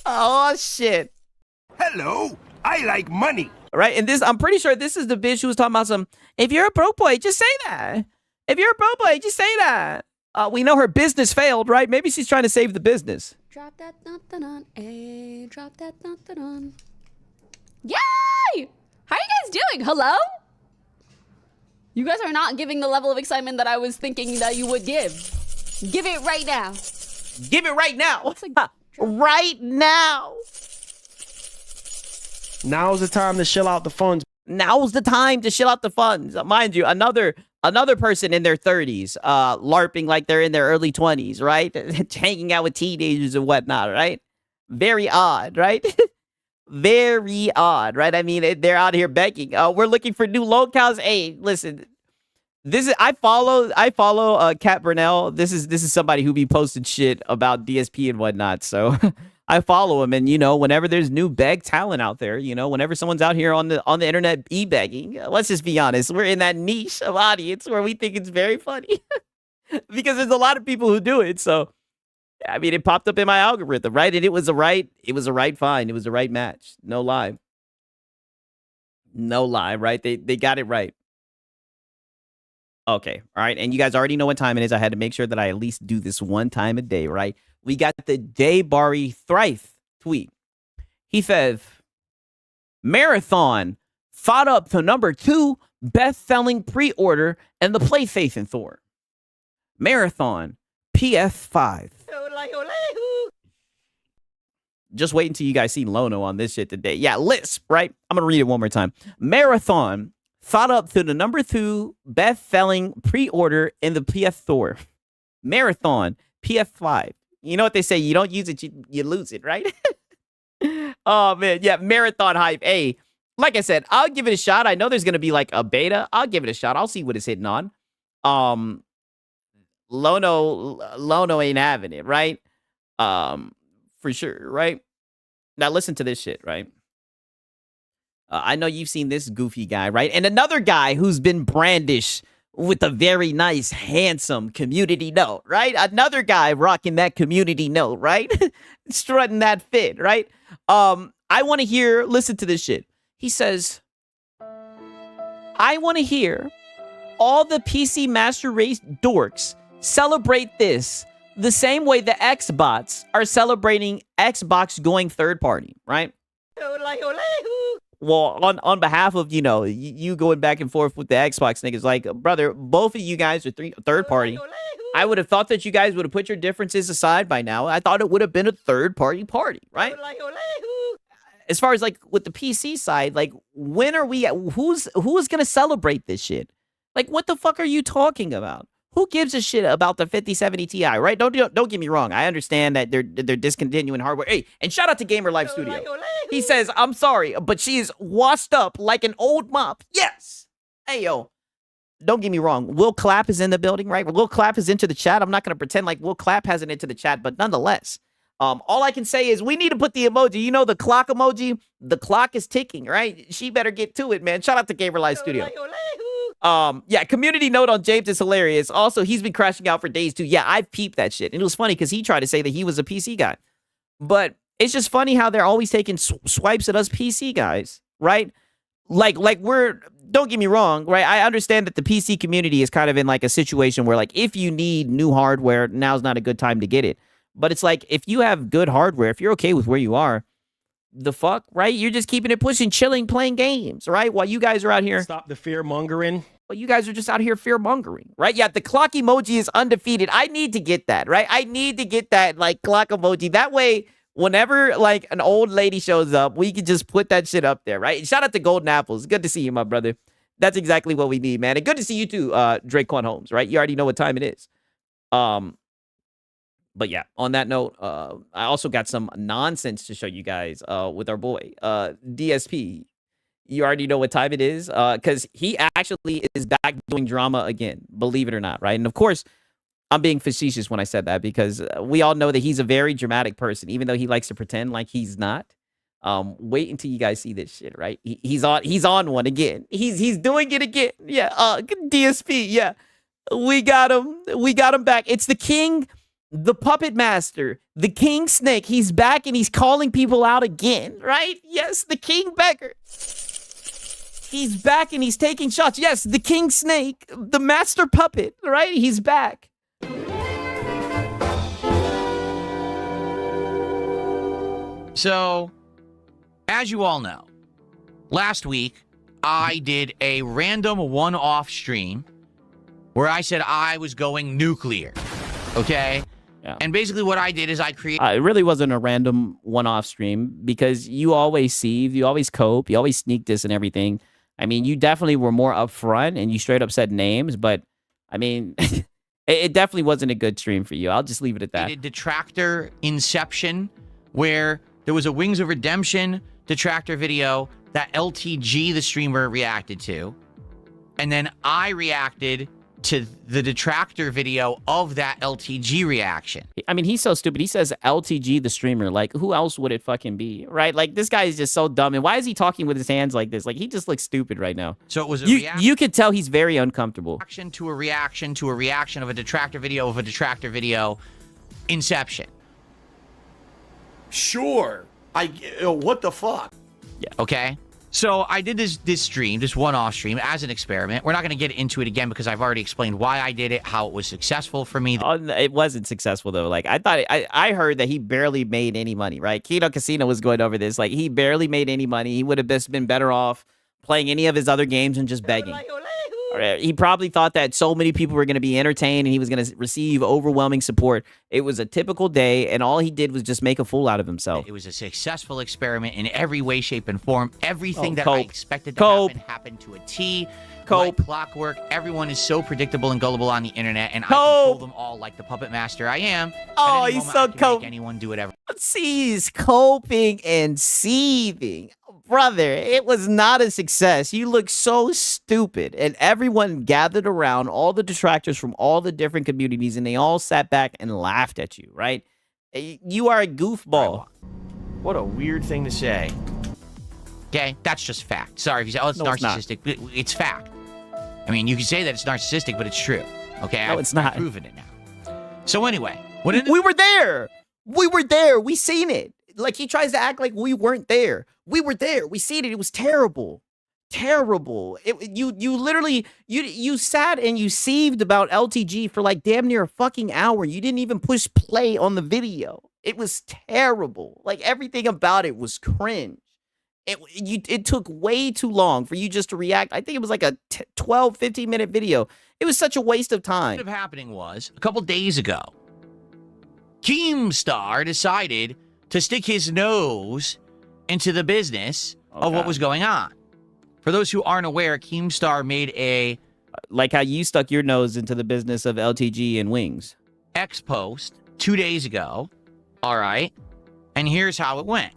Oh shit. Hello, I like money. Right, and I'm pretty sure this is the bitch who was talking about if you're a broke boy, just say that. If you're a broke boy, just say that. We know her business failed, right? Maybe she's trying to save the business. Drop that nothing on, a drop that nothing on. Yay! How are you guys doing? Hello? You guys are not giving the level of excitement that I was thinking that you would give. Give it right now. Give it right now. Right now. Now's the time to shill out the funds. Now's the time to shill out the funds. Mind you, another person in their 30s, LARPing like they're in their early 20s, right? Hanging out with teenagers and whatnot, right? Very odd, right? Very odd, right? I mean, they're out here begging. We're looking for new locales. Hey, listen, I follow Kat Burnell. This is somebody who be posting shit about DSP and whatnot. So I follow him, and whenever there's new beg talent out there, whenever someone's out here on the internet e-begging, let's just be honest, we're in that niche of audience where we think it's very funny because there's a lot of people who do it. So I mean, it popped up in my algorithm, right? And it was a right find. It was the right match. No lie. No lie, right? They got it right. Okay, all right. And you guys already know what time it is. I had to make sure that I at least do this one time a day, right? We got the Daybari Thrife tweet. He says, Marathon thought up the #2 best-selling pre-order in the PlayStation Store. Marathon PS5. Just wait until you guys see Lono on this shit today. Yeah, Lisp, right? I'm going to read it one more time. Marathon thought up to the number 2 best-selling pre-order in the PS Store. Marathon PS5. You know what they say? You don't use it, you lose it, right? Oh, man. Yeah, Marathon hype. Hey, like I said, I'll give it a shot. I know there's going to be like a beta. I'll give it a shot. I'll see what it's hitting on. Lono ain't having it, right? For sure, right? Now listen to this shit, right? I know you've seen this goofy guy, right? And another guy who's been brandished with a very nice, handsome community note, right? Another guy rocking that community note, right? Strutting that fit, right? I want to hear, listen to this shit. He says, I want to hear all the PC Master Race dorks celebrate this the same way the Xbots are celebrating Xbox going third party, right? Well, on behalf of, you know, you going back and forth with the Xbox niggas, like, brother, both of you guys are third party. I would have thought that you guys would have put your differences aside by now. I thought it would have been a third party, right? As far as like with the PC side, like, when are we, who's going to celebrate this shit? Like, what the fuck are you talking about? Who gives a shit about the 5070 Ti, right? Don't get me wrong. I understand that they're discontinuing hardware. Hey, and shout out to Gamer Life Studio. He says, I'm sorry, but she is washed up like an old mop. Yes. Hey, yo. Don't get me wrong. Will Clapp is in the building, right? Will Clapp is into the chat. I'm not going to pretend like Will Clapp hasn't into the chat, but nonetheless, all I can say is we need to put the emoji. You know, the clock emoji? The clock is ticking, right? She better get to it, man. Shout out to Gamer Life Studio. Yeah, community note on James is hilarious. Also, he's been crashing out for days too. Yeah, I've peeped that shit. And it was funny because he tried to say that he was a PC guy. But it's just funny how they're always taking swipes at us PC guys, right? Like we're, don't get me wrong, right? I understand that the PC community is kind of in like a situation where like if you need new hardware, now's not a good time to get it. But it's like if you have good hardware, if you're okay with where you are, the fuck, right? You're just keeping it pushing, chilling, playing games, right? While you guys are out here. Stop the fear mongering. Well, you guys are just out here fear mongering, right? Yeah, the clock emoji is undefeated. I need to get that, right? I need to get that like clock emoji. That way, whenever like an old lady shows up, we can just put that shit up there, right? Shout out to Golden Apples. Good to see you, my brother. That's exactly what we need, man. And good to see you too, Drake Quan Holmes, right? You already know what time it is. But yeah, on that note, I also got some nonsense to show you guys with our boy, DSP. You already know what time it is because he actually is back doing drama again, believe it or not, right? And of course, I'm being facetious when I said that because we all know that he's a very dramatic person, even though he likes to pretend like he's not. Wait until you guys see this shit, right? He's on one again. He's doing it again. Yeah, DSP, yeah. We got him back. It's the king, the puppet master, the king snake. He's back and he's calling people out again, right? Yes, the king beggar. He's back and he's taking shots. Yes, the king snake, the master puppet, right? He's back. So, as you all know, last week I did a random one-off stream where I said I was going nuclear, okay? Yeah. And basically what I did is I created... It really wasn't a random one-off stream because you always sieve, you always cope, you always sneak this and everything. I mean, you definitely were more upfront and you straight up said names, but I mean, it definitely wasn't a good stream for you. I'll just leave it at that. Detractor Inception, where there was a Wings of Redemption detractor video that LTG, the streamer, reacted to. And then I reacted to the detractor video of that LTG reaction. I mean, he's so stupid. He says LTG, the streamer. Like, who else would it fucking be, right? Like, this guy is just so dumb. And why is he talking with his hands like this? Like, he just looks stupid right now. So it was a you could tell he's very uncomfortable. Reaction to a reaction to a reaction of a detractor video of a detractor video. Inception. Sure. What the fuck? Yeah. Okay. So I did this stream, this one-off stream, as an experiment. We're not going to get into it again because I've already explained why I did it, how it was successful for me. It wasn't successful, though. Like, I thought, I heard that he barely made any money, right? Kino Casino was going over this. Like, he barely made any money. He would have been better off playing any of his other games and just begging. He probably thought that so many people were going to be entertained and he was going to receive overwhelming support. It was a typical day, and all he did was just make a fool out of himself. It was a successful experiment in every way, shape, and form. Everything that Cope. I expected to happen happened to a T. Like clockwork. Everyone is so predictable and gullible on the internet, and I control them all like the puppet master I am. Oh, At any he's moment, so I can cope. make anyone do whatever. He's coping and seething. Brother, it was not a success. You look so stupid. And everyone gathered around, all the detractors from all the different communities, and they all sat back and laughed at you, right? You are a goofball. What a weird thing to say. Okay, that's just fact. Sorry if you say, oh, it's No, it's not. narcissistic. It's fact. I mean, you can say that it's narcissistic, but it's true. Okay, No, it's not. I've proven it now. So anyway, we were there. We were there. We seen it. Like, he tries to act like we weren't there. We were there. We seen it. It was terrible. Terrible. You literally, you sat and you seethed about LTG for like damn near a fucking hour. You didn't even push play on the video. It was terrible. Like, everything about it was cringe. It took way too long for you just to react. I think it was like a 12, 15-minute video. It was such a waste of time. What ended up happening was, a couple days ago, Keemstar decided to stick his nose into the business of what was going on. For those who aren't aware, Keemstar made a... Like how you stuck your nose into the business of LTG and wings. X post 2 days ago. All right. And here's how it went.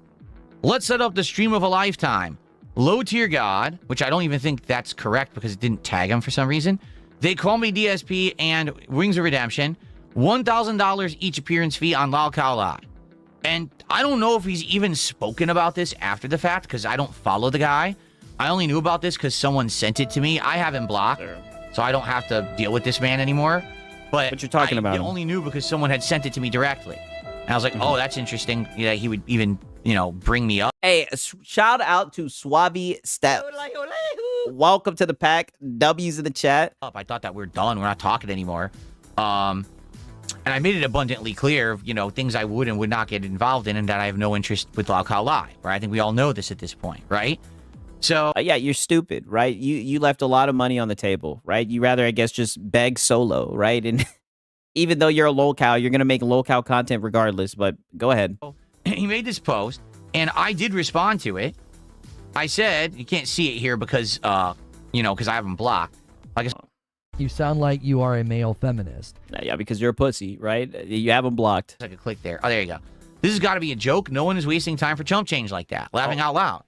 Let's set up the stream of a lifetime. Low tier god, which I don't even think that's correct because it didn't tag him for some reason. They call me DSP and Wings of Redemption. $1,000 each appearance fee on Lao Khao Lai. And I don't know if he's even spoken about this after the fact because I don't follow the guy. I only knew about this because someone sent it to me. I have him blocked, so I don't have to deal with this man anymore. But you're talking about I him. only knew because someone had sent it to me directly. And I was like, oh, that's interesting. Yeah, he would even, bring me up. Hey, shout out to Suave Steps. Welcome to the pack. W's in the chat. I thought that we're done. We're not talking anymore. And I made it abundantly clear, things I would and would not get involved in and that I have no interest with Lao Khao Lai, right? I think we all know this at this point, right? So... yeah, you're stupid, right? You left a lot of money on the table, right? You rather, I guess, just beg solo, right? And even though you're a lolcow, you're going to make lolcow content regardless, but go ahead. He made this post, and I did respond to it. I said, you can't see it here because, because I have him blocked. Like You sound like you are a male feminist. Yeah, because you're a pussy, right? You have him blocked. I could click there. Oh, there you go. This has got to be a joke. No one is wasting time for chump change like that. Laughing out loud.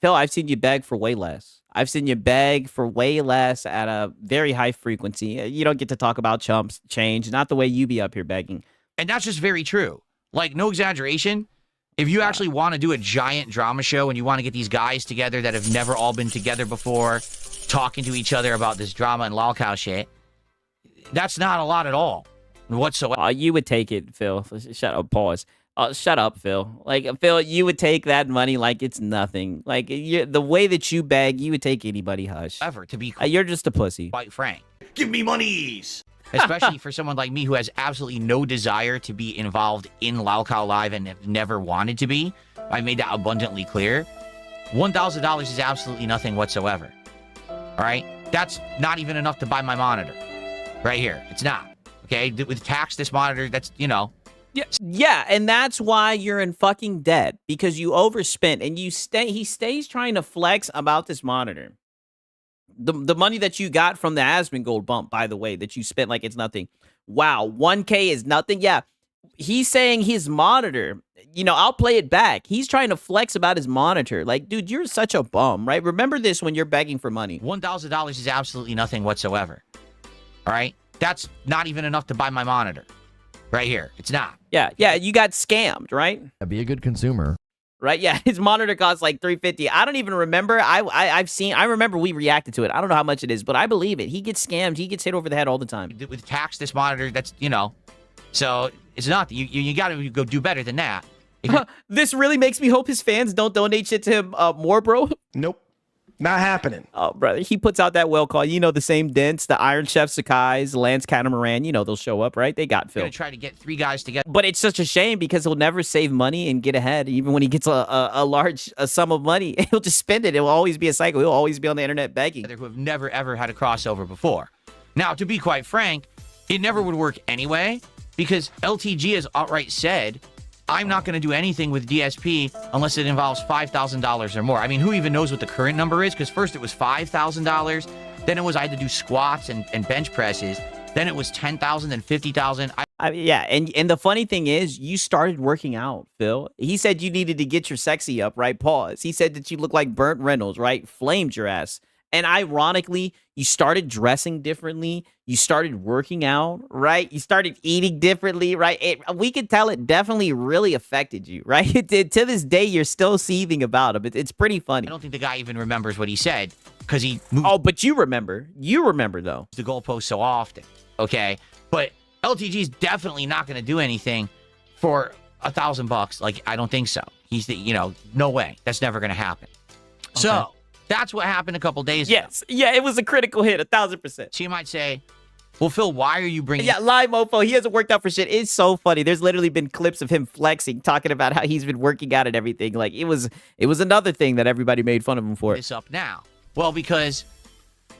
Phil, I've seen you beg for way less. I've seen you beg for way less at a very high frequency. You don't get to talk about chumps change, not the way you be up here begging. And that's just very true. Like, no exaggeration. If you actually want to do a giant drama show and you want to get these guys together that have never all been together before, talking to each other about this drama and lolcow shit, that's not a lot at all whatsoever. You would take it, Phil. Shut up. Pause. Shut up, Phil. Like, Phil, you would take that money like it's nothing. Like, the way that you beg, you would take anybody. Hush. Ever, to be you're just a pussy. Quite frank. Give me monies. Especially for someone like me who has absolutely no desire to be involved in Lao Khao Live and have never wanted to be. I made that abundantly clear. $1,000 is absolutely nothing whatsoever. All right? That's not even enough to buy my monitor. Right here. It's not. Okay? With tax, this monitor, that's, Yeah, and that's why you're in fucking debt. Because you overspent and he stays trying to flex about this monitor. The money that you got from the Asmongold bump, by the way, that you spent like it's nothing. Wow, 1K is nothing? Yeah. He's saying his monitor, I'll play it back. He's trying to flex about his monitor. Like, dude, you're such a bum, right? Remember this when you're begging for money. $1,000 is absolutely nothing whatsoever. All right? That's not even enough to buy my monitor. Right here. It's not. Yeah, you got scammed, right? Be a good consumer. Right? Yeah, his monitor costs like $350. I don't even remember. I remember we reacted to it. I don't know how much it is, but I believe it. He gets scammed. He gets hit over the head all the time. With tax, this monitor, that's, so it's not. You got to go do better than that. This really makes me hope his fans don't donate shit to him more, bro. Nope. Not happening. Oh, brother, he puts out that well call. You know, the same dents, the Iron Chef Sakai's, Lance Catamaran, you know, they'll show up, right? They got Phil. Gonna try to get 3 guys together. But it's such a shame because he'll never save money and get ahead. Even when he gets a large sum of money, he'll just spend it. It will always be a cycle. He'll always be on the internet begging. Who have never, ever had a crossover before. Now, to be quite frank, it never would work anyway because LTG has outright said, I'm not going to do anything with DSP unless it involves $5,000 or more. I mean, who even knows what the current number is? Because first it was $5,000. Then it was I had to do squats and bench presses. Then it was $10,000 and $50,000. Yeah, and the funny thing is, you started working out, Phil. He said you needed to get your sexy up, right? Pause. He said that you look like Burt Reynolds, right? Flamed your ass. And ironically, you started dressing differently. You started working out, right? You started eating differently, right? We could tell it definitely really affected you, right? To this day, you're still seething about him. It's pretty funny. I don't think the guy even remembers what he said because he moved. Oh, but you remember. You remember, though. The goalpost so often, okay? But LTG's definitely not going to do anything for $1,000. Like, I don't think so. He's the, no way. That's never going to happen. Okay. So that's what happened a couple days ago. Yes. Yeah, it was a critical hit, 1,000%. So you might say, well, Phil, why are you bringing... Yeah, live mofo. He hasn't worked out for shit. It's so funny. There's literally been clips of him flexing, talking about how he's been working out and everything. Like, it was another thing that everybody made fun of him for. This up now. Well, because...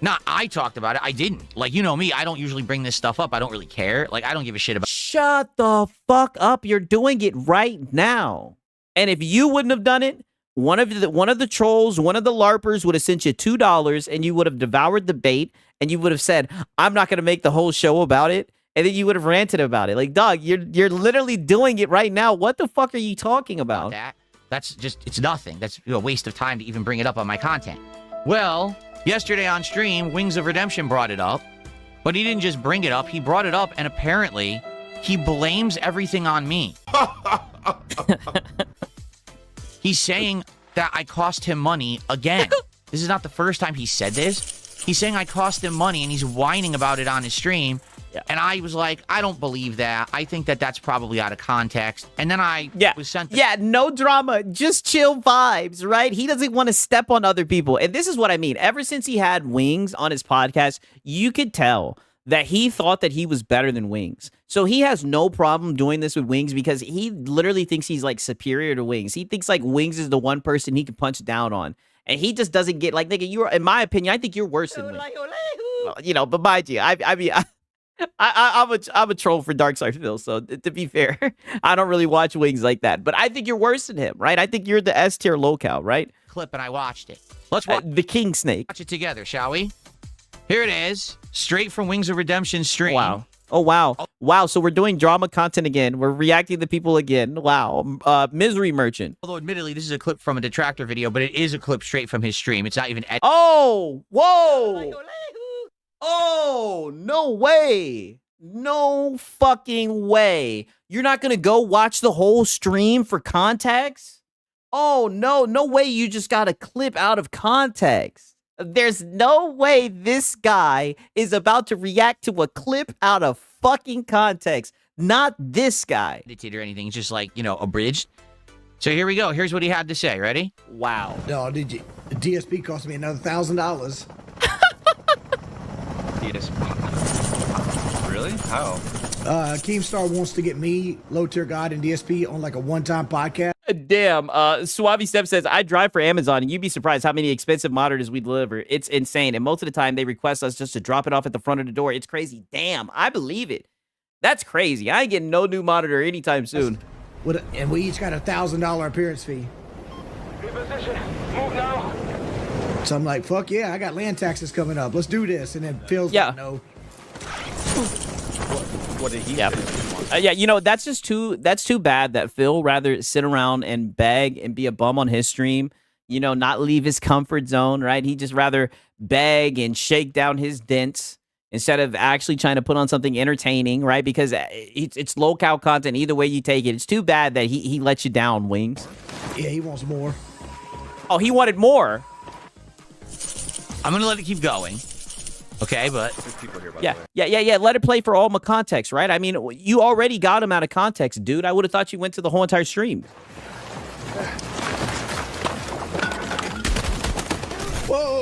Not I talked about it. I didn't. Like, you know me. I don't usually bring this stuff up. I don't really care. Like, I don't give a shit about... Shut the fuck up. You're doing it right now. And if you wouldn't have done it, one of the trolls, one of the LARPers would have sent you $2 and you would have devoured the bait and you would have said, I'm not going to make the whole show about it. And then you would have ranted about it. Like, dog, you're literally doing it right now. What the fuck are you talking about? That's just, it's nothing. That's a waste of time to even bring it up on my content. Well, yesterday on stream, Wings of Redemption brought it up. But he didn't just bring it up. He brought it up and apparently he blames everything on me. He's saying that I cost him money again. This is not the first time he said this. He's saying I cost him money, and he's whining about it on his stream. Yeah. And I was like, I don't believe that. I think that that's probably out of context. And then I was sent... Yeah, no drama. Just chill vibes, right? He doesn't want to step on other people. And this is what I mean. Ever since he had Wings on his podcast, you could tell that he thought that he was better than Wings. So he has no problem doing this with Wings because he literally thinks he's like superior to Wings. He thinks like Wings is the one person he can punch down on. And he just doesn't get like, nigga, you're, in my opinion, I think you're worse than Wings. But mind you, I'm a troll for Darkside Phil, so to be fair, I don't really watch Wings like that. But I think you're worse than him, right? I think you're the S tier locale, right? Clip and I watched it. Let's watch the King Snake. Watch it together, shall we? Here it is, straight from Wings of Redemption stream. Wow. Oh, wow. Wow, so we're doing drama content again. We're reacting to people again. Wow. Misery Merchant. Although, admittedly, this is a clip from a detractor video, but it is a clip straight from his stream. It's not even... Oh! Whoa! Oh, no way. No fucking way. You're not going to go watch the whole stream for context? Oh, no. No way you just got a clip out of context. There's no way this guy is about to react to a clip out of fucking context. Not this guy. Or anything. It's just like, abridged. So here we go. Here's what he had to say. Ready? Wow. No, did you? DSP cost me another $1,000. Really? How? Keemstar wants to get me, Low Tier God, and DSP on like a one-time podcast. Damn. Suave Step says, I drive for Amazon, and you'd be surprised how many expensive monitors we deliver. It's insane. And most of the time, they request us just to drop it off at the front of the door. It's crazy. Damn. I believe it. That's crazy. I ain't getting no new monitor anytime soon. And we each got a $1,000 appearance fee. In position. Move now. So I'm like, fuck yeah, I got land taxes coming up. Let's do this. And then Phil's like, no. What did he say? That's too bad that Phil rather sit around and beg and be a bum on his stream, not leave his comfort zone, right? He just rather beg and shake down his dents instead of actually trying to put on something entertaining, right? Because it's locale content. Either way you take it. It's too bad that he let you down, Wings. Yeah, he wants more. Oh, he wanted more. I'm going to let it keep going. Okay, but... There's people here, by yeah, the way. yeah. Let it play for all my context, right? I mean, you already got him out of context, dude. I would have thought you went to the whole entire stream. Whoa!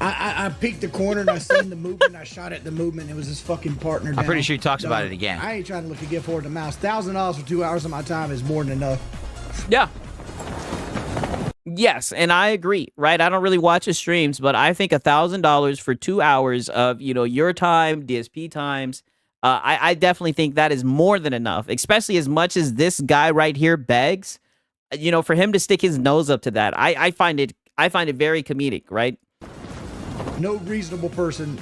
I peeked the corner and I seen the movement. I shot at the movement. It was his fucking partner. I'm down. pretty sure he talks about it again. I ain't trying to look a gift horse to mouse. $1,000 for 2 hours of my time is more than enough. Yeah. Yes, and I agree, right? I don't really watch his streams, but I think $1,000 for 2 hours of, your time, DSP times, I definitely think that is more than enough, especially as much as this guy right here begs, for him to stick his nose up to that. I find it very comedic, right? No reasonable person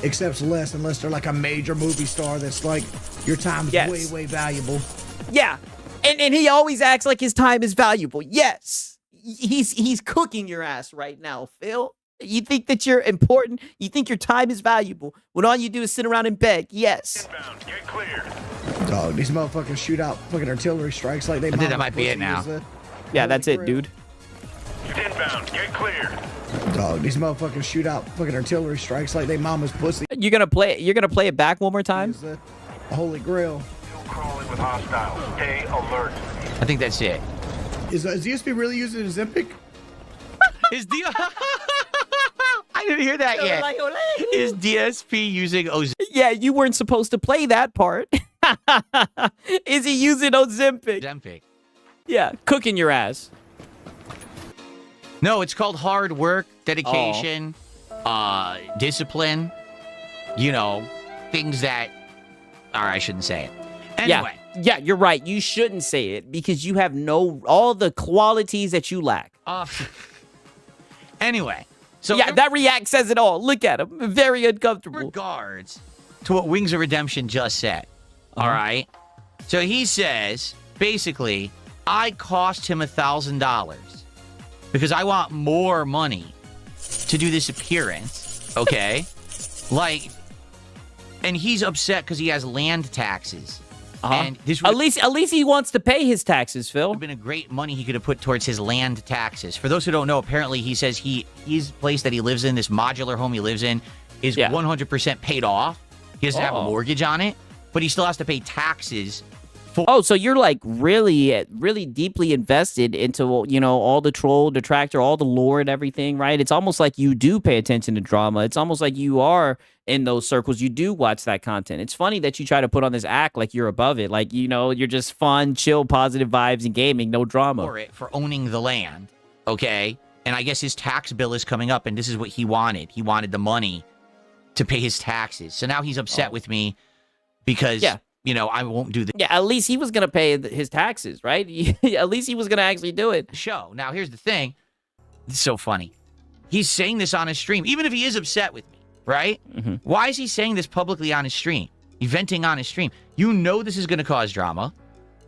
accepts less unless they're like a major movie star that's like, your time is way, way valuable. Yeah, and he always acts like his time is valuable. Yes, he's cooking your ass right now, Phil. You think that you're important? You think your time is valuable when all you do is sit around and beg? Yes. Inbound, get clear. Dog, these motherfuckers shoot out fucking artillery strikes like they. I think that might be it now. Yeah, that's it, dude. Inbound, get clear. Dog, these motherfuckers shoot out fucking artillery strikes like they mama's pussy. You're gonna play it back one more time? The Holy Grail. Still crawling with hostiles. Stay alert. I think that's it. Is DSP really using Ozempic? Is I didn't hear that yet. Is DSP using Ozempic? Yeah, you weren't supposed to play that part. Is he using Ozempic? Yeah, cooking your ass. No, it's called hard work, dedication, discipline. Things that. All right, I shouldn't say it. Anyway. Yeah, you're right. You shouldn't say it because you have all the qualities that you lack. Anyway. So yeah, that react says it all. Look at him. Very uncomfortable. In regards to what Wings of Redemption just said. All right. So he says, basically, I cost him $1,000 because I want more money to do this appearance. Okay. And he's upset because he has land taxes. And this at least he wants to pay his taxes, Phil. Would have been a great money he could have put towards his land taxes. For those who don't know, apparently he says his place that he lives in, this modular home he lives in, is 100% paid off. He doesn't have a mortgage on it, but he still has to pay taxes. So you're like really, really deeply invested into all the troll, detractor, all the lore and everything, right? It's almost like you do pay attention to drama. It's almost like you are in those circles. You do watch that content. It's funny that you try to put on this act like you're above it, like you're just fun, chill, positive vibes and gaming, no drama. For owning the land, okay? And I guess his tax bill is coming up, and this is what he wanted. He wanted the money to pay his taxes. So now he's upset with me because. Yeah. I won't do this. Yeah, at least he was going to pay his taxes, right? At least he was going to actually do it. Show. Now, here's the thing. It's so funny. He's saying this on his stream, even if he is upset with me, right? Mm-hmm. Why is he saying this publicly on his stream? Venting on his stream. You know this is going to cause drama.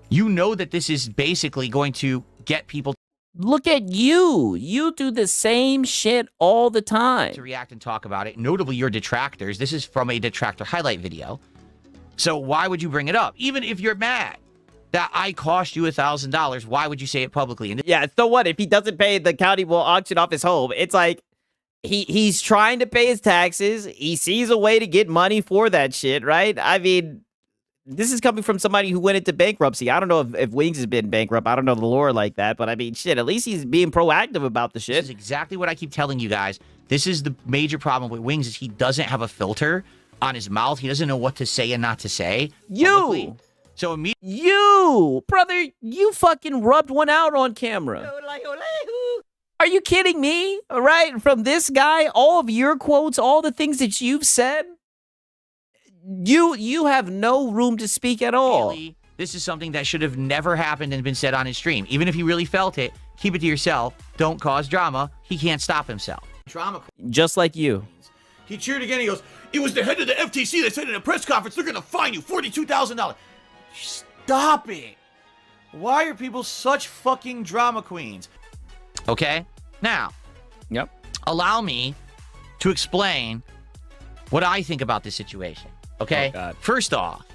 You know that this is basically going to get people. Look at you. You do the same shit all the time. To react and talk about it. Notably, your detractors. This is from a detractor highlight video. So why would you bring it up? Even if you're mad that I cost you $1,000, why would you say it publicly? Yeah, so what? If he doesn't pay, the county will auction off his home. It's like he's trying to pay his taxes. He sees a way to get money for that shit, right? I mean, this is coming from somebody who went into bankruptcy. I don't know if Wings has been bankrupt. I don't know the lore like that. But I mean, shit, at least he's being proactive about the shit. This is exactly what I keep telling you guys. This is the major problem with Wings is he doesn't have a filter on his mouth. He doesn't know what to say and not to say. You! So immediately, you! Brother, you fucking rubbed one out on camera. Are you kidding me? All right, from this guy, all of your quotes, all the things that you've said, you have no room to speak at all. This is something that should have never happened and been said on his stream. Even if he really felt it, keep it to yourself. Don't cause drama. He can't stop himself. Drama. Just like you. He cheered again. He goes, it was the head of the FTC that said in a press conference, they're going to fine you $42,000. Stop it. Why are people such fucking drama queens? Okay. Now. Yep. Allow me to explain what I think about this situation. Okay. Oh, God. First off,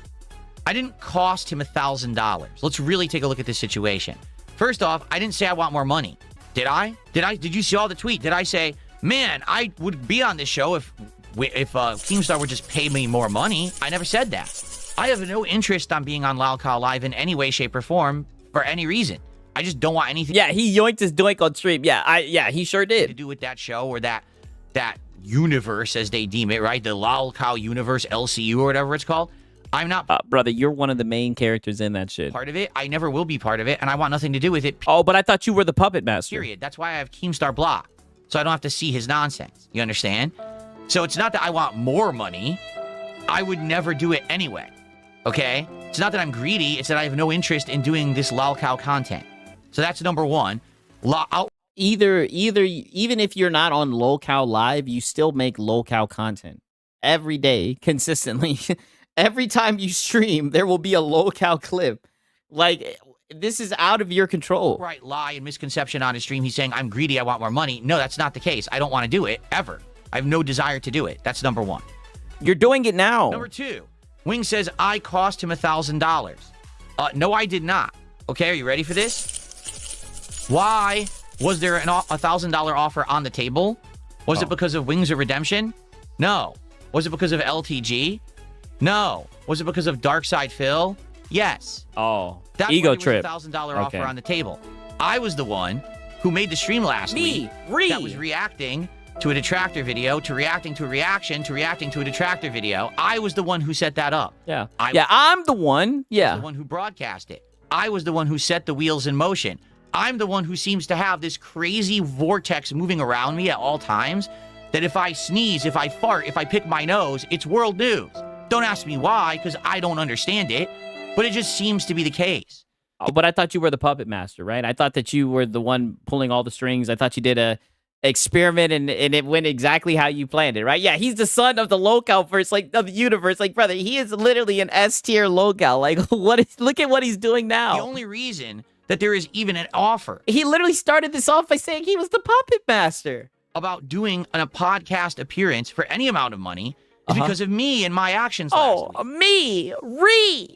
I didn't cost him $1,000. Let's really take a look at this situation. First off, I didn't say I want more money. Did I? Did you see all the tweet? Did I say, man, I would be on this show if Keemstar would just pay me more money? I never said that. I have no interest on being on Lalcow Live in any way, shape, or form for any reason. I just don't want anything. Yeah, he yoinked his doink on stream. Yeah, he sure did. To do with that show or that that universe, as they deem it, right? The Lol Cow universe, LCU or whatever it's called. I'm not brother, you're one of the main characters in that shit. part of it. I never will be part of it, and I want nothing to do with it. Oh, but I thought you were the puppet master. Period. That's why I have Keemstar blocked, so I don't have to see his nonsense. You understand? So it's not that I want more money. I would never do it anyway. Okay? It's not that I'm greedy. It's that I have no interest in doing this Lol Cow content. So that's number one. Either even if you're not on LolCow Live, you still make LolCow content every day consistently. Every time you stream, there will be a LolCow clip. Like, this is out of your control. Right, lie and misconception on his stream. He's saying, I'm greedy, I want more money. No, that's not the case. I don't want to do it, ever. I have no desire to do it. That's number one. You're doing it now. Number two, Wing says, I cost him $1,000. No, I did not. Okay, are you ready for this? Why was there a $1,000 offer on the table? Was it because of Wings of Redemption? No. Was it because of LTG? No. Was it because of Darkside Phil? Yes. Oh, that's ego why trip. There was a $1,000 offer on the table. I was the one who made the stream last week that was reacting to a detractor video, to reacting to a reaction, to reacting to a detractor video. I was the one who set that up. Yeah. I'm the one. Yeah. I was the one who broadcast it. I was the one who set the wheels in motion. I'm the one who seems to have this crazy vortex moving around me at all times that if I sneeze, if I fart, if I pick my nose, it's world news. Don't ask me why, because I don't understand it, but it just seems to be the case. Oh, but I thought you were the puppet master, right? I thought that you were the one pulling all the strings. I thought you did a experiment and it went exactly how you planned it, right? Yeah, he's the son of the LolCow first, like of the universe. Like, brother, he is literally an S-tier LolCow. Like, look at what he's doing now. The only reason that there is even an offer. He literally started this off by saying he was the puppet master. About doing a podcast appearance for any amount of money is because of me and my actions last week. Me.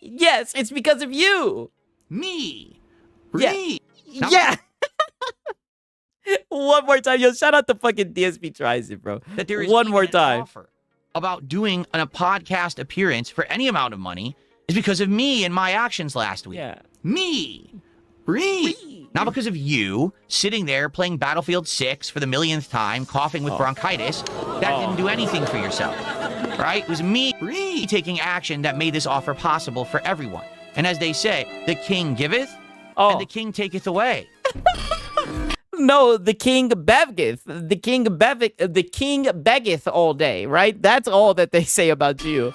Yes, it's because of you. Me. Yeah. One more time. Yo, shout out to fucking DSP tries it, bro. That there is one more time. Offer about doing a podcast appearance for any amount of money is because of me and my actions last week. Yeah. Me. Not because of you sitting there playing Battlefield 6 for the millionth time, coughing with bronchitis. That didn't do anything for yourself, right? It was me taking action that made this offer possible for everyone. And as they say, the king giveth, and the king taketh away. No, the king beggeth. The king beggeth all day, right? That's all that they say about you.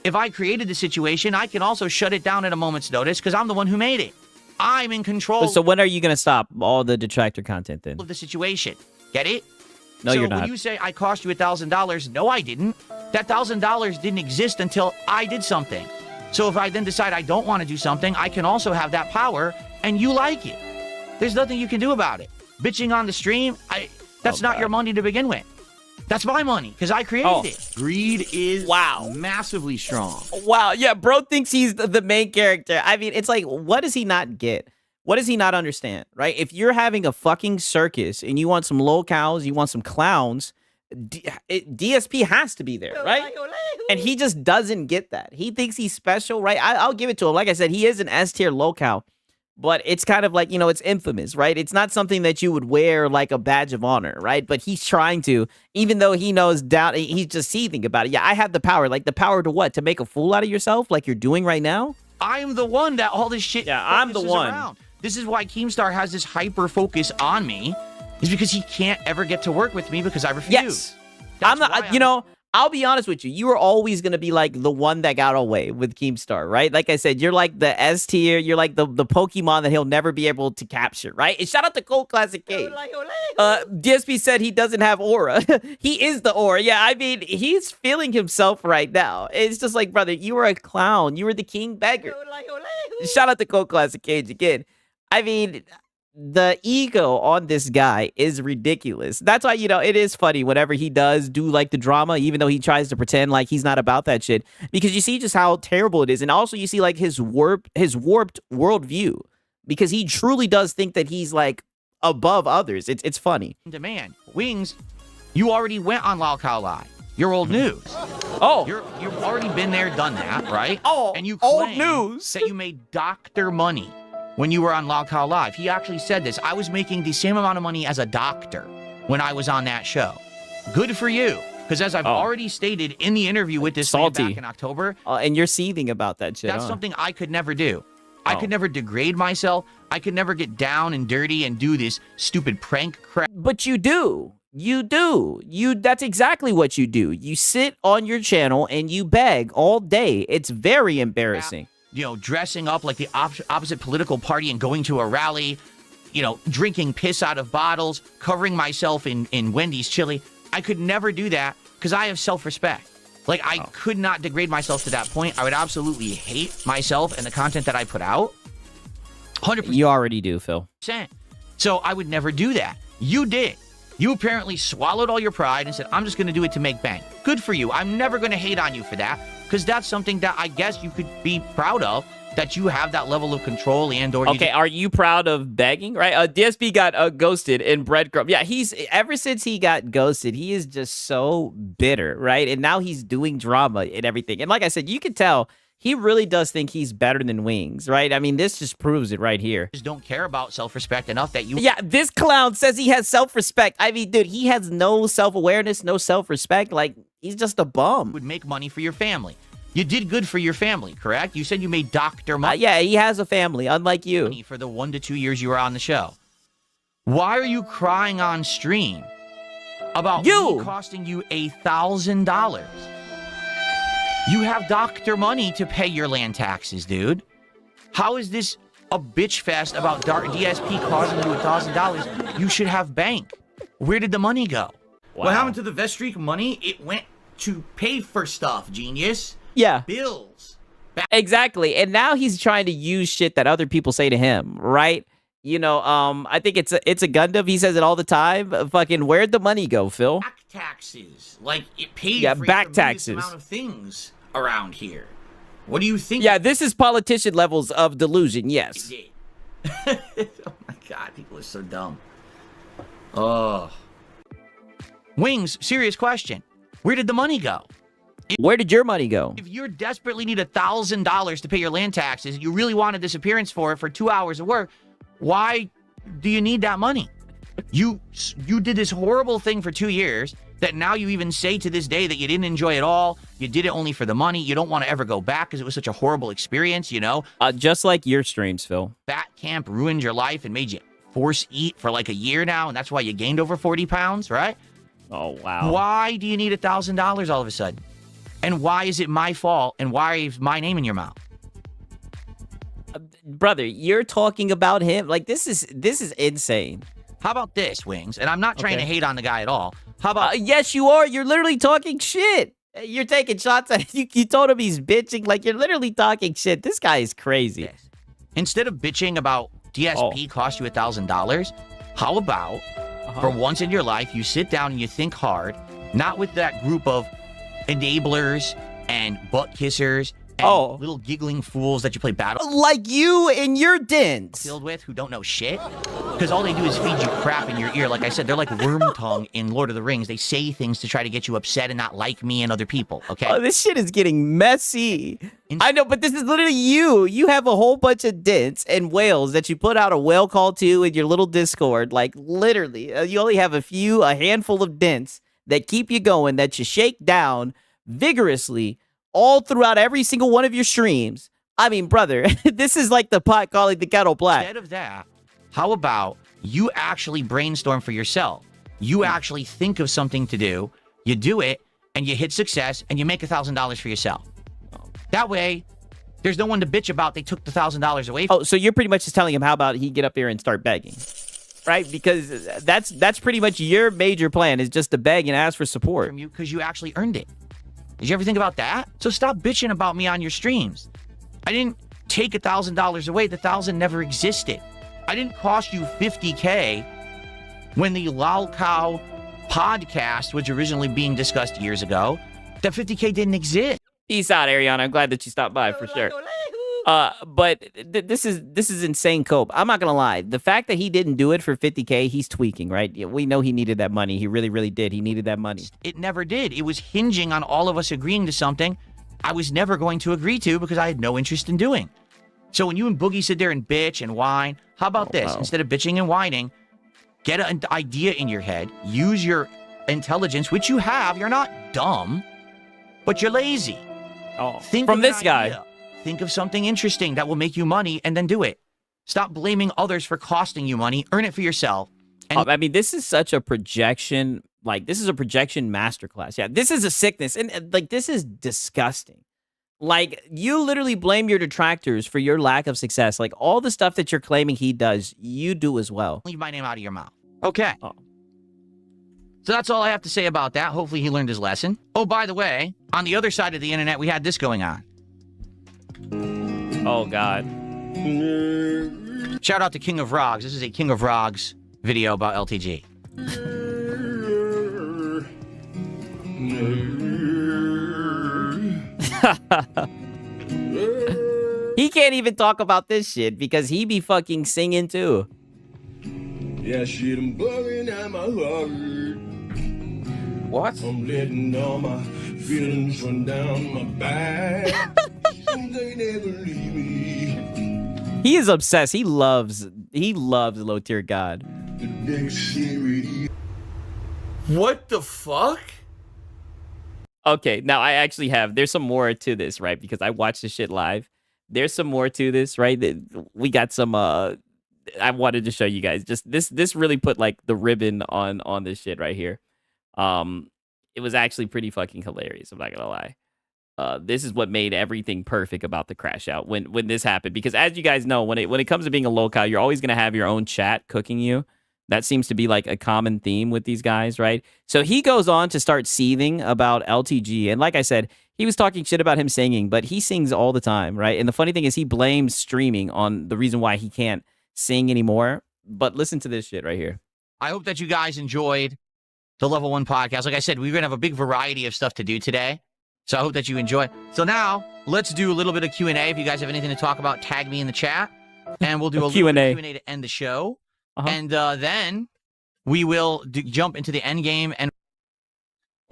If I created the situation, I can also shut it down at a moment's notice because I'm the one who made it. I'm in control. So when are you going to stop all the detractor content then? Of the situation. Get it? No, you're not. So when you say I cost you $1,000, no, I didn't. That $1,000 didn't exist until I did something. So if I then decide I don't want to do something, I can also have that power and you like it. There's nothing you can do about it. Bitching on the stream, that's not your money to begin with. That's my money because I created it. Greed is massively strong. Wow. Yeah, bro thinks he's the main character. I mean, it's like, what does he not get? What does he not understand, right? If you're having a fucking circus and you want some LolCows, you want some clowns, DSP has to be there, right? And he just doesn't get that. He thinks he's special, right? I'll give it to him. Like I said, he is an S-tier LolCow. But it's kind of like, it's infamous, right? It's not something that you would wear like a badge of honor, right? But he's trying to, even though he knows doubt, he's just seething about it. Yeah, I have the power. Like the power to what? To make a fool out of yourself like you're doing right now? I'm the one that all this shit I'm the one. Around. This is why Keemstar has this hyper focus on me, is because he can't ever get to work with me because I refuse. Yes. I'm not, I'll be honest with you. You were always going to be like the one that got away with Keemstar, right? Like I said, you're like the S tier. You're like the Pokemon that he'll never be able to capture, right? And shout out to Cold Classic Cage. DSP said he doesn't have aura. He is the aura. Yeah, I mean, he's feeling himself right now. It's just like, brother, you were a clown. You were the king beggar. Shout out to Cold Classic Cage again. I mean, the ego on this guy is ridiculous. That's why, it is funny whenever he does do like the drama, even though he tries to pretend like he's not about that shit, because you see just how terrible it is. And also you see like his warped worldview, because he truly does think that he's like above others. It's funny. Demand. Wings, you already went on LolCow Live. You're old news. You've already been there, done that, right? And you old claim news that you made doctor money. when you were on Log Cow Live. He actually said this. I was making the same amount of money as a doctor when I was on that show. Good for you. Because as I've already stated in the interview with this man back in October. And you're seething about that shit. That's something I could never do. I could never degrade myself. I could never get down and dirty and do this stupid prank crap. But you do. You do. That's exactly what you do. You sit on your channel and you beg all day. It's very embarrassing. You know, dressing up like the opposite political party and going to a rally, you know, drinking piss out of bottles, covering myself in Wendy's chili. I could never do that because I have self-respect. Like, I could not degrade myself to that point. I would absolutely hate myself and the content that I put out. 100%. You already do, Phil. So I would never do that. You did. You apparently swallowed all your pride and said, I'm just going to do it to make bank. Good for you. I'm never going to hate on you for that because that's something that I guess you could be proud of, that you have that level of control and or... Okay, are you proud of begging, right? DSP got ghosted in Breadcrumb. Yeah, ever since he got ghosted, he is just so bitter, right? And now he's doing drama and everything. And like I said, you can tell he really does think he's better than Wings, right? I mean, this just proves it right here. Just don't care about self-respect enough that you... Yeah, this clown says he has self-respect. I mean, dude, he has no self-awareness, no self-respect. Like, he's just a bum. ...would make money for your family. You did good for your family, correct? You said you made doctor money. Yeah, he has a family, unlike you. For the 1 to 2 years you were on the show. Why are you crying on stream about me costing you $1,000? You have doctor money to pay your land taxes, dude. How is this a bitch fest about DSP costing you $1,000? You should have bank. Where did the money go? Wow. What happened to the Vestreak money? It went to pay for stuff, genius. Yeah. Bills. Exactly. And now he's trying to use shit that other people say to him, right? You know, I think it's a Gundam. He says it all the time. Fucking, where'd the money go, Phil? Back taxes. Like, it paid for back a taxes. amount of things around here. What do you think? Yeah, this is politician levels of delusion, yes. Oh my God, people are so dumb. Oh. Wings, serious question. Where did the money go? Where did your money go? If you desperately need $1,000 to pay your land taxes, and you really want a disappearance for it for 2 hours of work, why do you need that money? You did this horrible thing for 2 years that now you even say to this day that you didn't enjoy it all. You did it only for the money. You don't want to ever go back because it was such a horrible experience, you know? Just like your streams, Phil. Fat camp ruined your life and made you force eat for like a year now, and that's why you gained over 40 pounds, right? Oh, wow. Why do you need $1,000 all of a sudden? And why is it my fault? And why is my name in your mouth? Brother, you're talking about him. Like, this is insane. How about this, Wings? And I'm not trying to hate on the guy at all. How about... yes, you are. You're literally talking shit. You're taking shots at you. You told him he's bitching. Like, you're literally talking shit. This guy is crazy. Yes. Instead of bitching about DSP cost you $1,000, how about for once in your life, you sit down and you think hard, not with that group of enablers and butt kissers and little giggling fools that you play battle like you and your dents filled with who don't know shit, because all they do is feed you crap in your ear. Like I said, they're like worm tongue in Lord of the Rings. They say things to try to get you upset and not like me and other people. Okay, this shit is getting messy. I know, but this is literally you have a whole bunch of dents and whales that you put out a whale call to in your little Discord. Like, literally, you only have a handful of dents that keep you going, that you shake down vigorously all throughout every single one of your streams. I mean, brother, this is like the pot calling the kettle black. Instead of that, how about you actually brainstorm for yourself? You actually think of something to do, you do it, and you hit success, and you make $1,000 for yourself. That way, there's no one to bitch about they took the $1,000 away from. Oh, so you're pretty much just telling him how about he get up here and start begging, right? Because that's pretty much your major plan, is just to beg and ask for support. From you, because you actually earned it. Did you ever think about that? So stop bitching about me on your streams. I didn't take $1,000 away. The 1,000 never existed. I didn't cost you $50K when the Lol Cow podcast was originally being discussed years ago. That $50K didn't exist. Peace out, Ariana. I'm glad that you stopped by for sure. But this is insane cope. I'm not gonna lie. The fact that he didn't do it for $50K, he's tweaking, right? We know he needed that money. He really, really did. He needed that money. It never did. It was hinging on all of us agreeing to something I was never going to agree to because I had no interest in doing. So when you and Boogie sit there and bitch and whine, how about this? wow. Instead of bitching and whining, get an idea in your head. Use your intelligence, which you have. You're not dumb, but you're lazy. Oh, Think from of an this guy. idea. Think of something interesting that will make you money and then do it. Stop blaming others for costing you money. Earn it for yourself. And I mean, this is such a projection. Like, this is a projection masterclass. Yeah, this is a sickness. And like, this is disgusting. Like, you literally blame your detractors for your lack of success. Like, all the stuff that you're claiming he does, you do as well. leave my name out of your mouth. Okay. Oh. So that's all I have to say about that. Hopefully he learned his lesson. Oh, by the way, on the other side of the internet, we had this going on. Oh, God. Shout out to King of Rogs. This is a King of Rogs video about LTG. He can't even talk about this shit because he be fucking singing too. Yeah, shit, I'm bugging at my heart. What? I'm letting all my feelings run down my back. They never leave me. He is obsessed. He loves low tier God. What the fuck? Okay, now I actually have. There's some more to this, right? Because I watched this shit live. There's some more to this, right? We got some. I wanted to show you guys. Just this really put like the ribbon on this shit right here. It was actually pretty fucking hilarious. I'm not gonna lie. This is what made everything perfect about the crash out when this happened. Because as you guys know, when it comes to being a locale, you're always gonna have your own chat cooking you. That seems to be like a common theme with these guys, right? So he goes on to start seething about LTG. And like I said, he was talking shit about him singing, but he sings all the time, right? And the funny thing is he blames streaming on the reason why he can't sing anymore. But listen to this shit right here. I hope that you guys enjoyed the Level 1 podcast. Like I said, we're going to have a big variety of stuff to do today. So I hope that you enjoy. So now let's do a little bit of Q&A. If you guys have anything to talk about, tag me in the chat. And we'll do a little Q&A. bit of Q&A to end the show. And then we will jump into the end game. And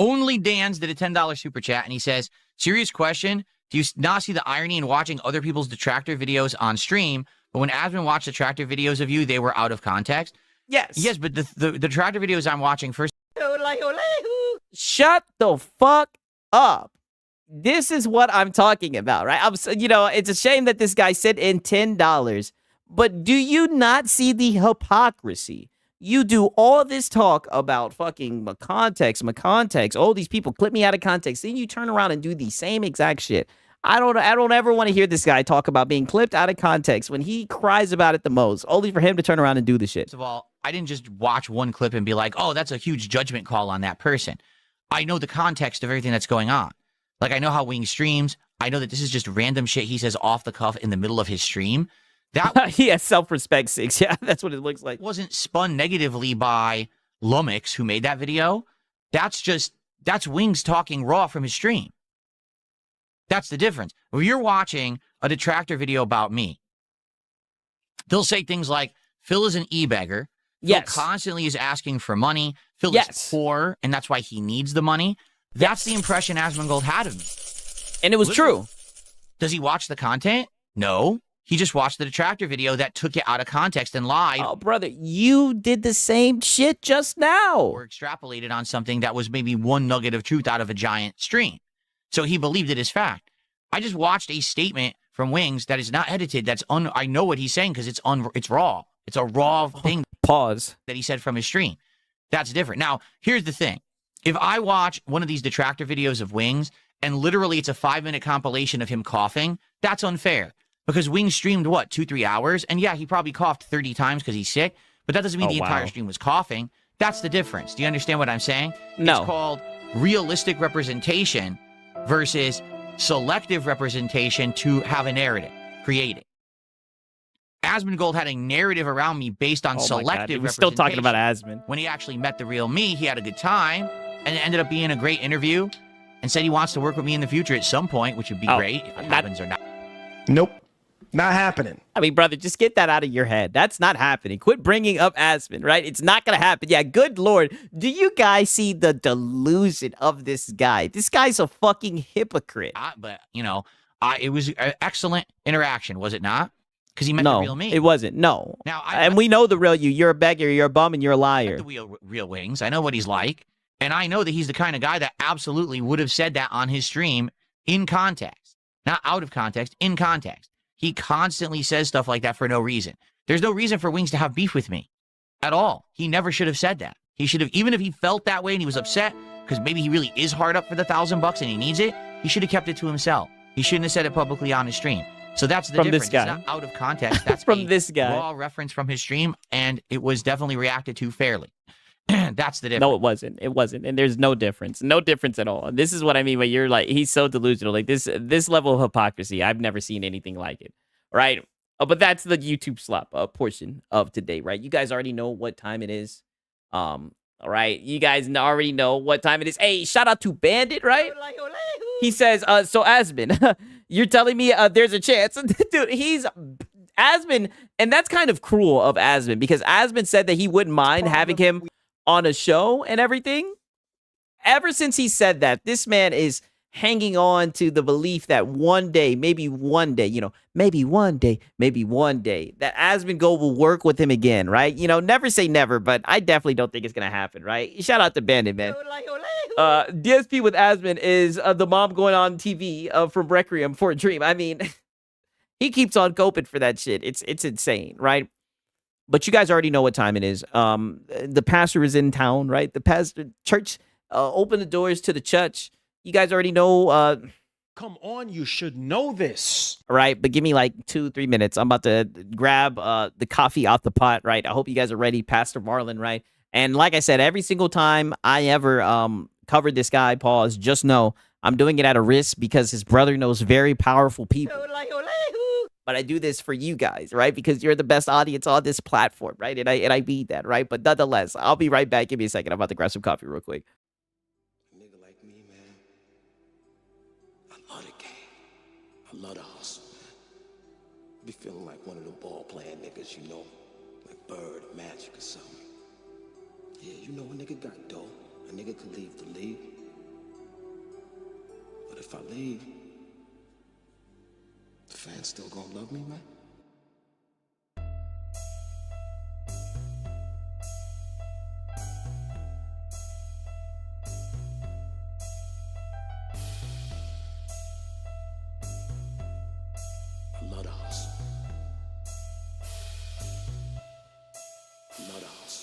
only Dan's did a $10 super chat. And he says, serious question. Do you not see the irony in watching other people's detractor videos on stream? But when Asmon watched detractor videos of you, they were out of context. Yes. Yes, but the detractor videos I'm watching first. Shut the fuck up. This is what I'm talking about, right? It's a shame that this guy sent in $10. But do you not see the hypocrisy? You do all this talk about fucking my context. Oh, these people clip me out of context. Then you turn around and do the same exact shit. I don't ever want to hear this guy talk about being clipped out of context when he cries about it the most, only for him to turn around and do the shit. First of all, I didn't just watch one clip and be like, oh, that's a huge judgment call on that person. I know the context of everything that's going on. Like, I know how Wing streams. I know that this is just random shit he says off the cuff in the middle of his stream. That he has self-respect 6. Yeah, that's what it looks like. Wasn't spun negatively by Lumix, who made that video. That's Wings talking raw from his stream. That's the difference. If you're watching a detractor video about me, they'll say things like, Phil is an e-beggar. Yes. Phil constantly is asking for money. Phil is poor, and that's why he needs the money. That's the impression Asmongold had of me. And it was true. Does he watch the content? No. He just watched the detractor video that took it out of context and lied. Oh, brother, you did the same shit just now. Or extrapolated on something that was maybe one nugget of truth out of a giant stream. So he believed it as fact. I just watched a statement from Wings that is not edited. I know what he's saying because it's raw. It's a raw thing. Pause. That he said from his stream. That's different. Now, here's the thing. If I watch one of these detractor videos of Wings and literally it's a 5-minute compilation of him coughing, that's unfair. Because Wings streamed, 2-3 hours? And yeah, he probably coughed 30 times because he's sick, but that doesn't mean the entire stream was coughing. That's the difference. Do you understand what I'm saying? No. It's called realistic representation versus selective representation to have a narrative created. Asmongold had a narrative around me based on selective representation. We're still talking about Asmon. When he actually met the real me, he had a good time, and it ended up being a great interview, and said he wants to work with me in the future at some point, which would be great if it happens or not. Nope. Not happening. I mean, brother, just get that out of your head. That's not happening. Quit bringing up Asmon, right? It's not going to happen. Yeah, good Lord. Do you guys see the delusion of this guy? This guy's a fucking hypocrite. But, It was an excellent interaction, was it not? Because he met the real me. It wasn't. No. Now, and we know the real you. You're a beggar. You're a bum, and you're a liar. The real Wings. I know what he's like, and I know that he's the kind of guy that absolutely would have said that on his stream in context, not out of context, in context. He constantly says stuff like that for no reason. There's no reason for Wings to have beef with me at all. He never should have said that. He should have, even if he felt that way and he was upset, because maybe he really is hard up for the $1,000 and he needs it, he should have kept it to himself. He shouldn't have said it publicly on his stream. So that's the From difference. this guy. It's not out of context. That's From a this guy. raw reference from his stream, and it was definitely reacted to fairly. That's the difference. No, it wasn't. It wasn't. And there's no difference. No difference at all. This is what I mean when you're like, he's so delusional. Like this level of hypocrisy, I've never seen anything like it. Right? But that's the YouTube slop portion of today, right? You guys already know what time it is. All right. You guys already know what time it is. Hey, shout out to Bandit, right? He says, so Asmin, you're telling me there's a chance. Dude, he's Asmin, and that's kind of cruel of Asmin, because Asmin said that he wouldn't mind having him on a show and everything. Ever since he said that, this man is hanging on to the belief that one day, maybe one day, maybe one day, that Asmin Gold will work with him again, right? Never say never, but I definitely don't think it's going to happen, right? Shout out to Bandit, man. DSP with Asmin is the mom going on TV from Requiem for a Dream. I mean, he keeps on coping for that shit. It's insane, right? But you guys already know what time it is. The pastor is in town, right? The pastor, church, open the doors to the church. You guys already know. Come on, you should know this. All right, but give me like 2-3 minutes. I'm about to grab the coffee out the pot, right? I hope you guys are ready, Pastor Marlon, right? And like I said, every single time I ever covered this guy, pause, just know I'm doing it at a risk because his brother knows very powerful people. But I do this for you guys, right? Because you're the best audience on this platform, right? And I need that, right? But nonetheless, I'll be right back. Give me a second. I'm about to grab some coffee real quick. I love the hustle, man. Be feeling like one of the ball-playing niggas, like Bird, Magic, or something. Yeah, a nigga got dough. A nigga could leave the league. But if I leave, the fans still gonna love me, man? I love the hustle. I love the hustle.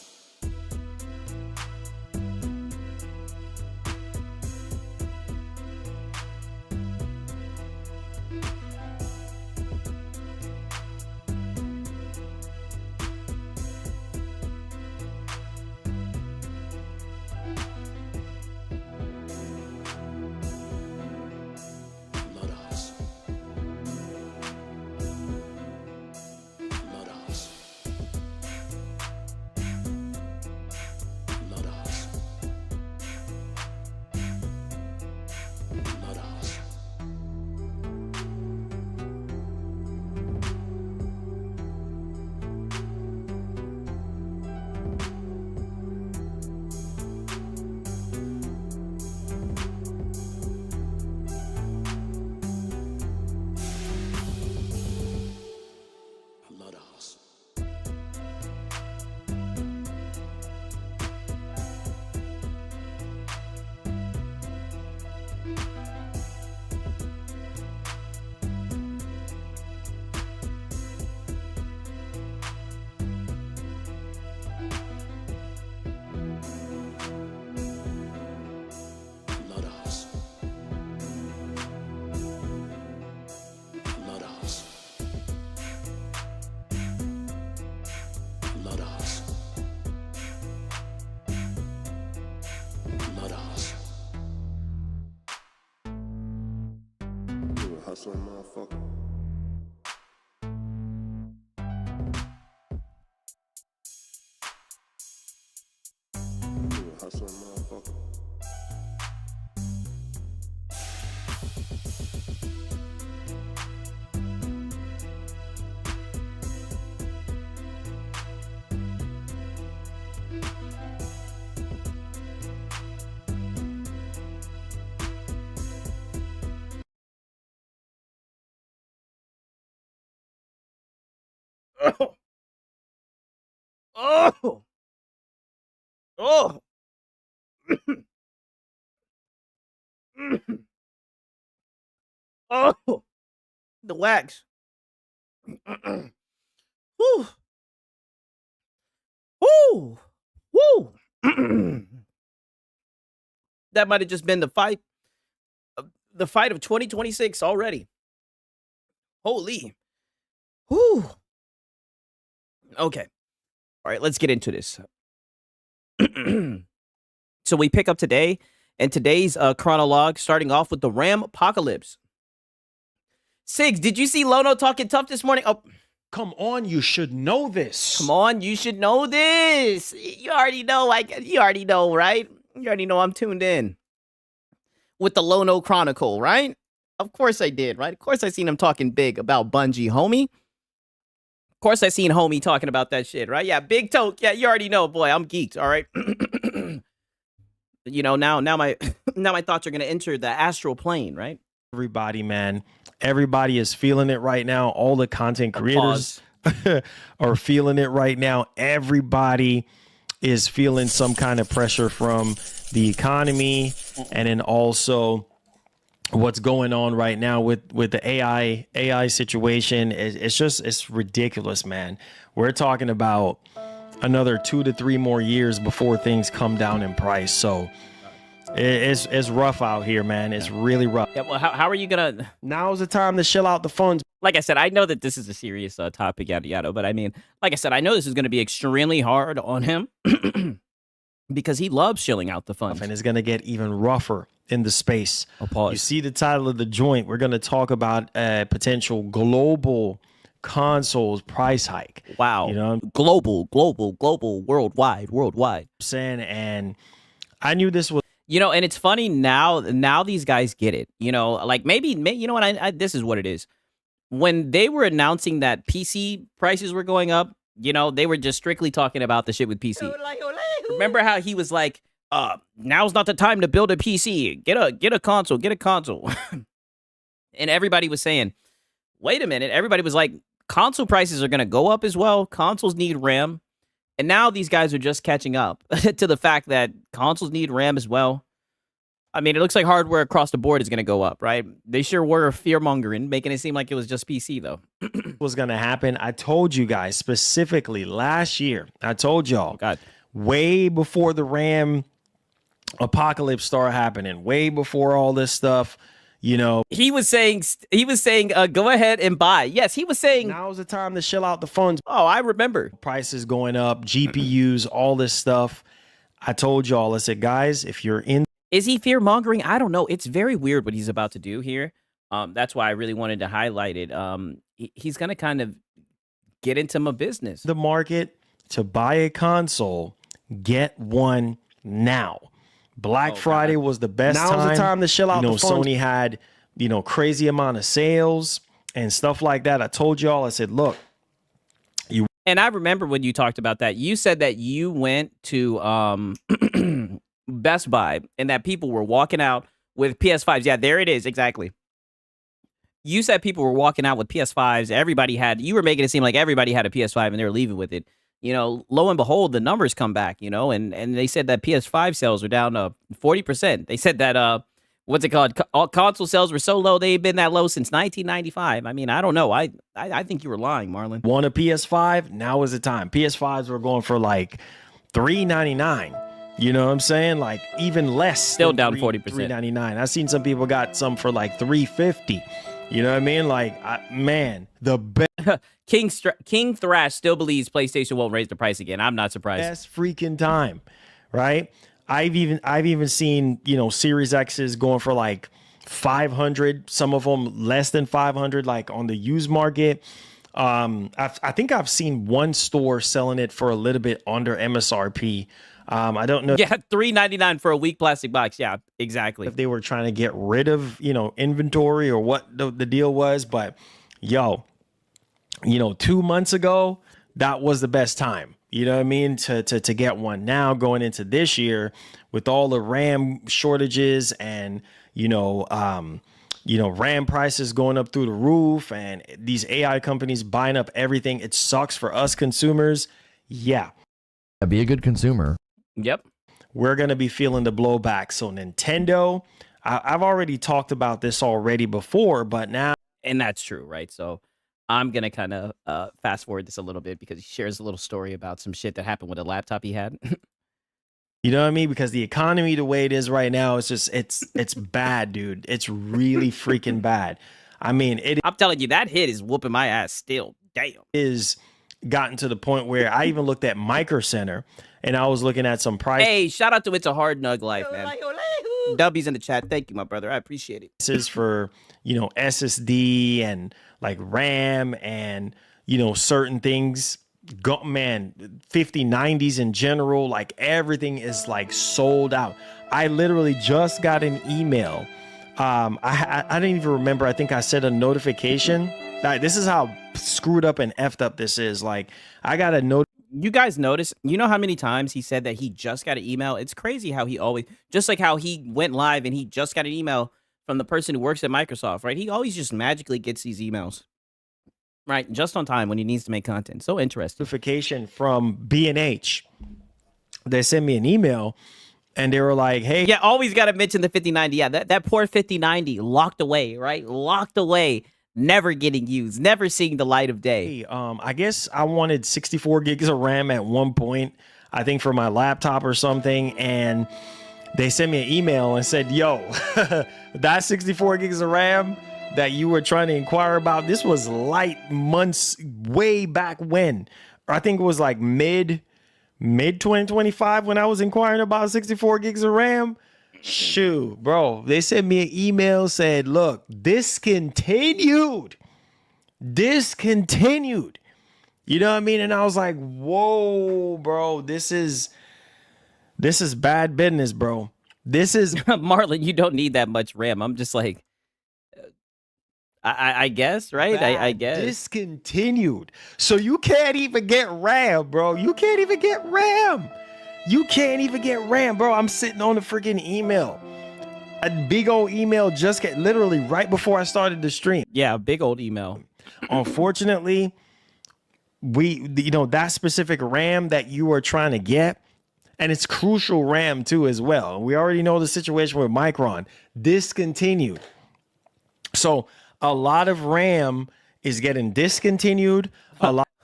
Hustling motherfucker. Hustling motherfucker. Oh. Oh. Oh. Oh. The wax. Woo. Woo. Woo. That might have just been the fight of 2026 already. Holy. Whew. Okay. All right, let's get into this. So we pick up today, and today's chronologue, starting off with the Ram apocalypse. Sigs, did you see Lono talking tough this morning? Oh, Come on, you should know this. come on, you should know this. You already know, you already know, right? You already know I'm tuned in with the Lono Chronicle, right? Of course I did, right? Of course I seen him talking big about Bungie, homie. Of course I seen homie talking about that shit, right? Yeah, big toke. Yeah, you already know, boy. I'm geeked, all right? You know, now my now my thoughts are gonna enter the astral plane, right? Everybody, man. Everybody is feeling it right now. All the content creators are feeling it right now. Everybody is feeling some kind of pressure from the economy, and then also what's going on right now with the AI situation. It's ridiculous, man. We're talking about another 2 to 3 more years before things come down in price. So it's rough out here, man. It's really rough. Yeah, well, how are you gonna? Now's the time to shell out the funds. Like I said, I know that this is a serious topic, yada yada. But I mean, like I said, I know this is gonna be extremely hard on him because he loves shilling out the funds, and it's gonna get even rougher in the space. Oh, pause. You see the title of the joint. We're gonna talk about a potential global consoles price hike. Wow. You know, global, worldwide. Saying, and I knew this was. You know, and it's funny now these guys get it. You know, like maybe you know what? I this is what it is. When they were announcing that PC prices were going up, you know, they were just strictly talking about the shit with PC. Remember how he was like, now's not the time to build a PC. Get a console. And everybody was saying, wait a minute. Everybody was like, console prices are going to go up as well. Consoles need RAM. And now these guys are just catching up to the fact that consoles need RAM as well. I mean, it looks like hardware across the board is going to go up, right? They sure were fear-mongering, making it seem like it was just PC, though. Was going to happen. I told you guys specifically last year. I told y'all, way before the RAM apocalypse started happening, way before all this stuff, you know. He was saying, go ahead and buy. Yes, he was saying. Now's the time to shell out the funds. Oh, I remember. Prices going up, GPUs, all this stuff. I told y'all, I said, guys, if you're in. Is he fear mongering? I don't know. It's very weird what he's about to do here. That's why I really wanted to highlight it. He's going to kind of get into my business. The market to buy a console, get one now. Black Friday was the best time. Now's the time to shell out the funds. Sony had, crazy amount of sales and stuff like that. I told y'all, I said, look. And I remember when you talked about that, you said that you went to Best Buy and that people were walking out with PS5s. Yeah, there it is. Exactly. You said people were walking out with PS5s. You were making it seem like everybody had a PS5 and they were leaving with it. You know, lo and behold, the numbers come back, and they said that PS5 sales are down 40%. They said that, what's it called? Console sales were so low, they've been that low since 1995. I mean, I don't know. I think you were lying, Marlon. Want a PS5? Now is the time. PS5s were going for like $399. You know what I'm saying? Like even less. Still down 40%. $399. I've seen some people got some for like $350. You know what I mean? Like, the best. King Thrash still believes PlayStation won't raise the price again. I'm not surprised. Best freaking time, right? I've even seen, Series X's going for like 500, some of them less than 500, like on the used market. I think I've seen one store selling it for a little bit under MSRP. I don't know. Yeah, $3.99 for a weak plastic box. Yeah, exactly. If they were trying to get rid of, inventory or what the deal was, but 2 months ago, that was the best time. You know what I mean? To get one. Now going into this year with all the RAM shortages and, RAM prices going up through the roof and these AI companies buying up everything. It sucks for us consumers. Yeah. Be a good consumer. Yep. We're going to be feeling the blowback. So Nintendo, I've already talked about this already before, but now. And that's true, right? So I'm going to kind of fast forward this a little bit because he shares a little story about some shit that happened with a laptop he had. You know what I mean? Because the economy, the way it is right now, it's bad, dude. It's really freaking bad. I mean, I'm telling you, that hit is whooping my ass still. Damn. Is gotten to the point where I even looked at Micro Center and I was looking at some price. Hey, shout out to It's a Hard Nug Life, man. W's in the chat. Thank you, my brother. I appreciate it. This is for, SSD and like RAM and, certain things. Man, 5090s in general, like everything is like sold out. I literally just got an email. I didn't even remember. I think I said a notification. This is how screwed up and effed up this is. Like, I got a note. You guys notice, how many times he said that he just got an email? It's crazy how he always, just like how he went live and he just got an email from the person who works at Microsoft, right? He always just magically gets these emails. Right, just on time when he needs to make content. So interesting. Notification from B&H. They sent me an email, and they were like, "Hey, yeah, always got to mention the 5090. Yeah, that poor 5090 locked away, right? Locked away, never getting used, never seeing the light of day." I guess I wanted 64 gigs of RAM at one point. I think for my laptop or something, and they sent me an email and said, "Yo, that 64 gigs of RAM that you were trying to inquire about, this was light months way back when." I think it was like mid 2025 when I was inquiring about 64 gigs of RAM. Shoot, bro. They sent me an email, said, "Look, discontinued. Discontinued." You know what I mean? And I was like, whoa, bro, this is bad business, bro. This is Marlon, you don't need that much RAM. I'm just like, I guess, right? I guess. Discontinued. So you can't even get RAM, bro. You can't even get RAM. You can't even get RAM, bro. I'm sitting on the freaking email. A big old email just get literally right before I started the stream. Yeah, a big old email. Unfortunately, that specific RAM that you are trying to get, and it's crucial RAM too as well. We already know the situation with Micron. Discontinued. So a lot of RAM is getting discontinued.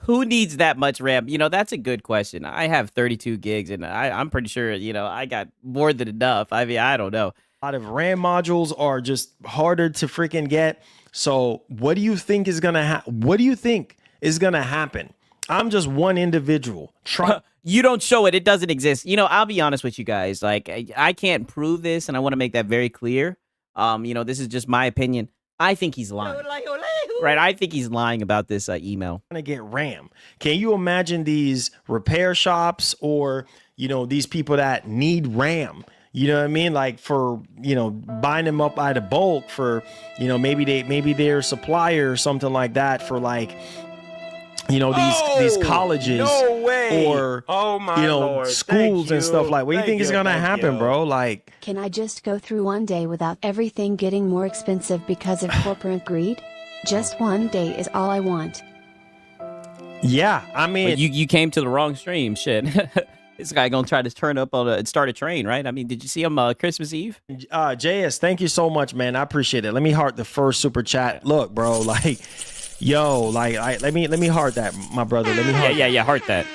Who needs that much RAM? That's a good question. I have 32 gigs, and I'm pretty sure, I got more than enough. I mean, I don't know. A lot of RAM modules are just harder to freaking get. So what do you think is going to What do you think is going to happen? I'm just one individual. You don't show it. It doesn't exist. I'll be honest with you guys. Like, I can't prove this, and I want to make that very clear. This is just my opinion. I think he's lying. Right, I think he's lying about this email. To get RAM. Can you imagine these repair shops or, these people that need RAM? You know what I mean? Like for, buying them up by the bulk for, maybe their supplier or something like that for like, these colleges or Lord, schools and stuff like. What do you think is gonna happen, bro? Like, can I just go through one day without everything getting more expensive because of corporate greed? Just one day is all I want. Yeah, I mean, well, you came to the wrong stream. Shit. This guy gonna try to turn up and start a train, right? I mean, did you see him Christmas Eve? JS, thank you so much, man. I appreciate it. Let me heart the first super chat. Look, bro, like. Yo, like let me heart that, my brother. Let me heart. Yeah, heart that.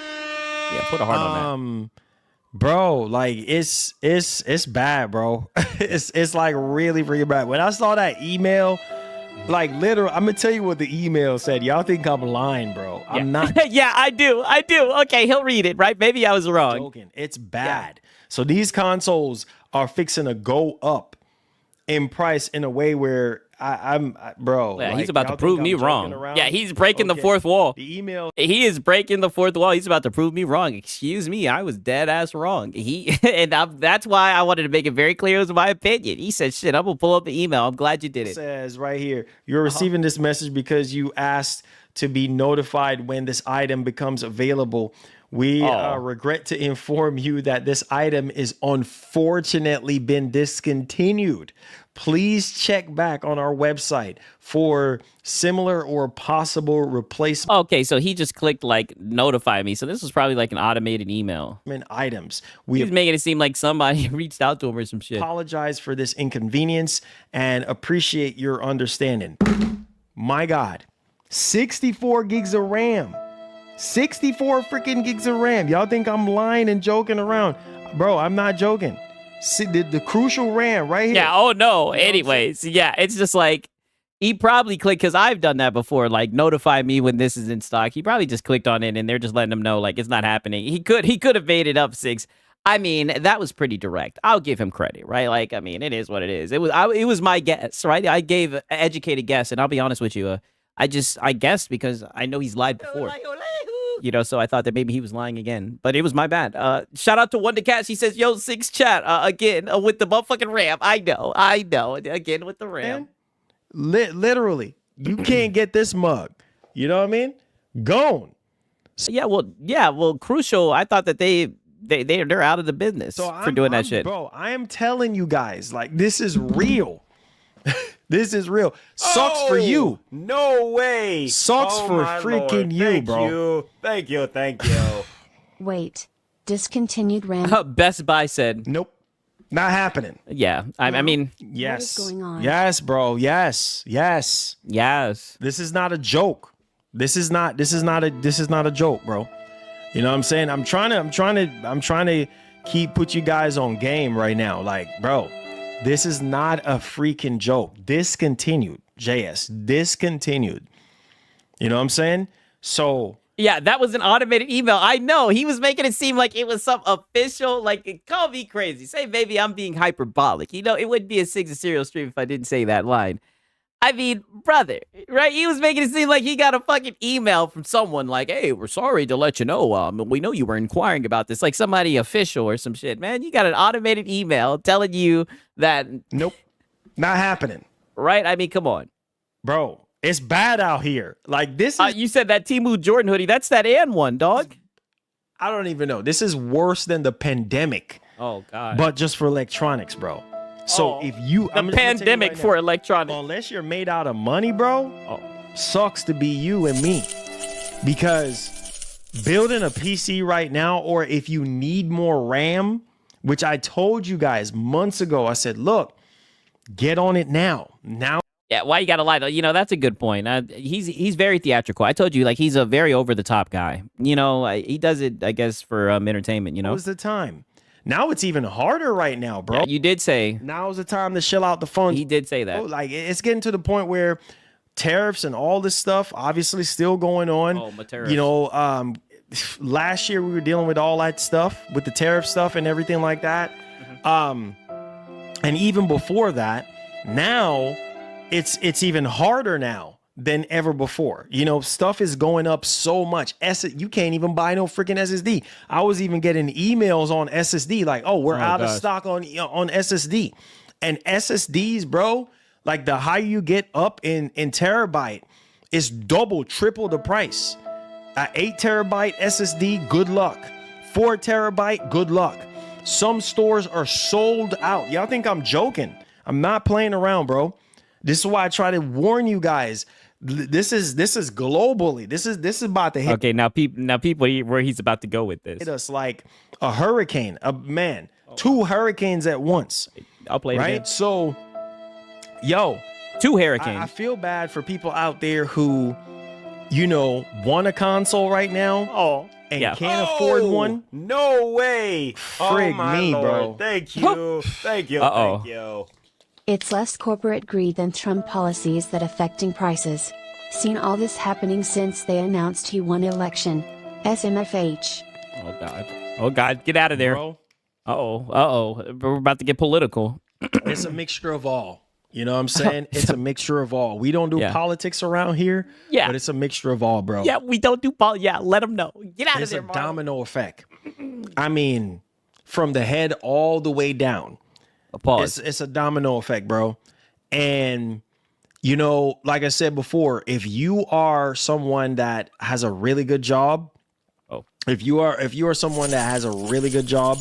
Yeah, put a heart on that. Bro, like it's bad, bro. it's like really, really bad. When I saw that email, like literally, I'm gonna tell you what the email said. Y'all think I'm lying, bro. I'm not. Yeah, I do. Okay, he'll read it, right? Maybe I was wrong. Joking. It's bad. Yeah. So these consoles are fixing to go up in price in a way where bro. Yeah, like, he's about to prove me wrong. Yeah, he's breaking the fourth wall. The email. He is breaking the fourth wall. He's about to prove me wrong. Excuse me, I was dead ass wrong. That's why I wanted to make it very clear it was my opinion. He said, "Shit, I'm gonna pull up the email. I'm glad you did it." It says right here, you're receiving this message because you asked to be notified when this item becomes available. We regret to inform you that this item is unfortunately been discontinued. Please check back on our website for similar or possible replacement. Okay, so he just clicked like notify me. So this was probably like an automated email. Items. He was making it seem like somebody reached out to him or some shit. Apologize for this inconvenience and appreciate your understanding. My God, 64 gigs of RAM. 64 freaking gigs of RAM. Y'all think I'm lying and joking around? Bro, I'm not joking. See, the crucial RAM right here. Yeah, oh no. Anyways, yeah, it's just like he probably clicked, because I've done that before, like notify me when this is in stock. He probably just clicked on it and they're just letting him know like it's not happening. He could have made it up 6. I mean, that was pretty direct. I'll give him credit, right? Like, I mean, it is what it is. It was my guess, right? I gave an educated guess, and I'll be honest with you. I guessed because I know he's lied before. You know, so I thought that maybe he was lying again, but it was my bad. Shout out to Wonder Cat. She says, "Yo, 6 chat again with the motherfucking RAM." I know, again with the RAM. Literally, you can't get this mug. You know what I mean? Gone. Yeah, well, Crucial. I thought that they're out of the business for doing that shit. Bro, I am telling you guys, like, this is real. This is real. Sucks for you. No way. Sucks for freaking you, bro. Thank you. Wait. Discontinued RAM. Best Buy said, nope. Not happening. Yeah. I mean, yes. What is going on? Yes, bro. Yes. This is not a joke. This is not a joke, bro. You know what I'm saying? I'm trying to put you guys on game right now. Like, bro, this is not a freaking joke. Discontinued, JS. Discontinued. You know what I'm saying? So yeah, that was an automated email. I know. He was making it seem like it was some official, like, call me crazy. Say maybe I'm being hyperbolic. You know, it wouldn't be a 6 of Serial stream if I didn't say that line. I mean, brother, right? He was making it seem like he got a fucking email from someone like, hey, we're sorry to let you know. We know you were inquiring about this. Like somebody official or some shit. Man, you got an automated email telling you that. Nope. Not happening. Right? I mean, come on. Bro, it's bad out here. Like this is... you said that Temu Jordan hoodie. That's that and one, dog. I don't even know. This is worse than the pandemic. Oh, God. But just for electronics, bro. So if you the pandemic right for electronics, unless you're made out of money, bro, sucks to be you and me. Because building a PC right now, or if you need more RAM, which I told you guys months ago, I said, look, get on it now. Yeah, why you gotta lie? You know, that's a good point. He's very theatrical. I told you, like, he's a very over the top guy. You know, he does it, I guess, for entertainment. You know, what was the time? Now it's even harder right now, bro. Yeah, you did say now's the time to chill out the funds. He did say that. Bro, like, it's getting to the point where tariffs and all this stuff obviously still going on. Oh, my tariffs. You know, last year we were dealing with all that stuff with the tariff stuff and everything like that. And even before that, now it's even harder now than ever before. You know, stuff is going up so much. You can't even buy no freaking SSD. I was even getting emails on SSD like, oh, we're out of stock on SSD. And SSDs, bro, like the higher you get up in terabyte, it's double, triple the price. 8 terabyte SSD, good luck. 4 terabyte, good luck. Some stores are sold out. Y'all think I'm joking? I'm not playing around, bro. This is why I try to warn you guys. This is globally. This is about to hit. Okay, now people, where he's about to go with this. Hit us like a hurricane. Man, 2 hurricanes at once. I'll play it right. Again. So, yo, 2 hurricanes. I feel bad for people out there who, you know, want a console right now. And can't afford one. No way. Frig me, Lord. bro. Thank you. Thank you. It's less corporate greed than Trump policies that affecting prices. Seen all this happening since they announced he won election. SMFH. Oh God, get out of there. Bro. We're about to get political. It's a mixture of all. You know what I'm saying? It's a mixture of all. We don't do politics around here. Yeah. But it's a mixture of all, bro. Yeah, we don't do politics. Yeah, let them know. Get out of there, It's a domino effect. I mean, from the head all the way down. It's a domino effect, bro. And, you know, like I said before, if you are someone that has a really good job if you are someone that has a really good job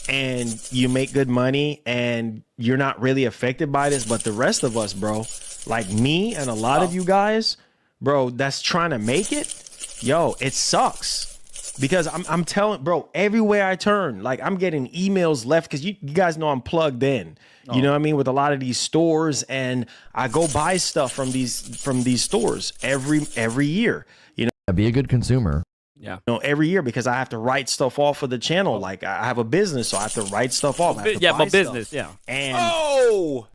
and you make good money and you're not really affected by this, but the rest of us, bro, like me and a lot of you guys, bro, that's trying to make it, yo, it sucks. Because I'm telling, bro, everywhere I turn, like I'm getting emails left because you guys know I'm plugged in. You know what I mean, with a lot of these stores, and I go buy stuff from these stores every year. You know, be a good consumer. Yeah. You know, every year, because I have to write stuff off for the channel. Like I have a business, so I have to write stuff off. I have to buy my business. stuff. Yeah. And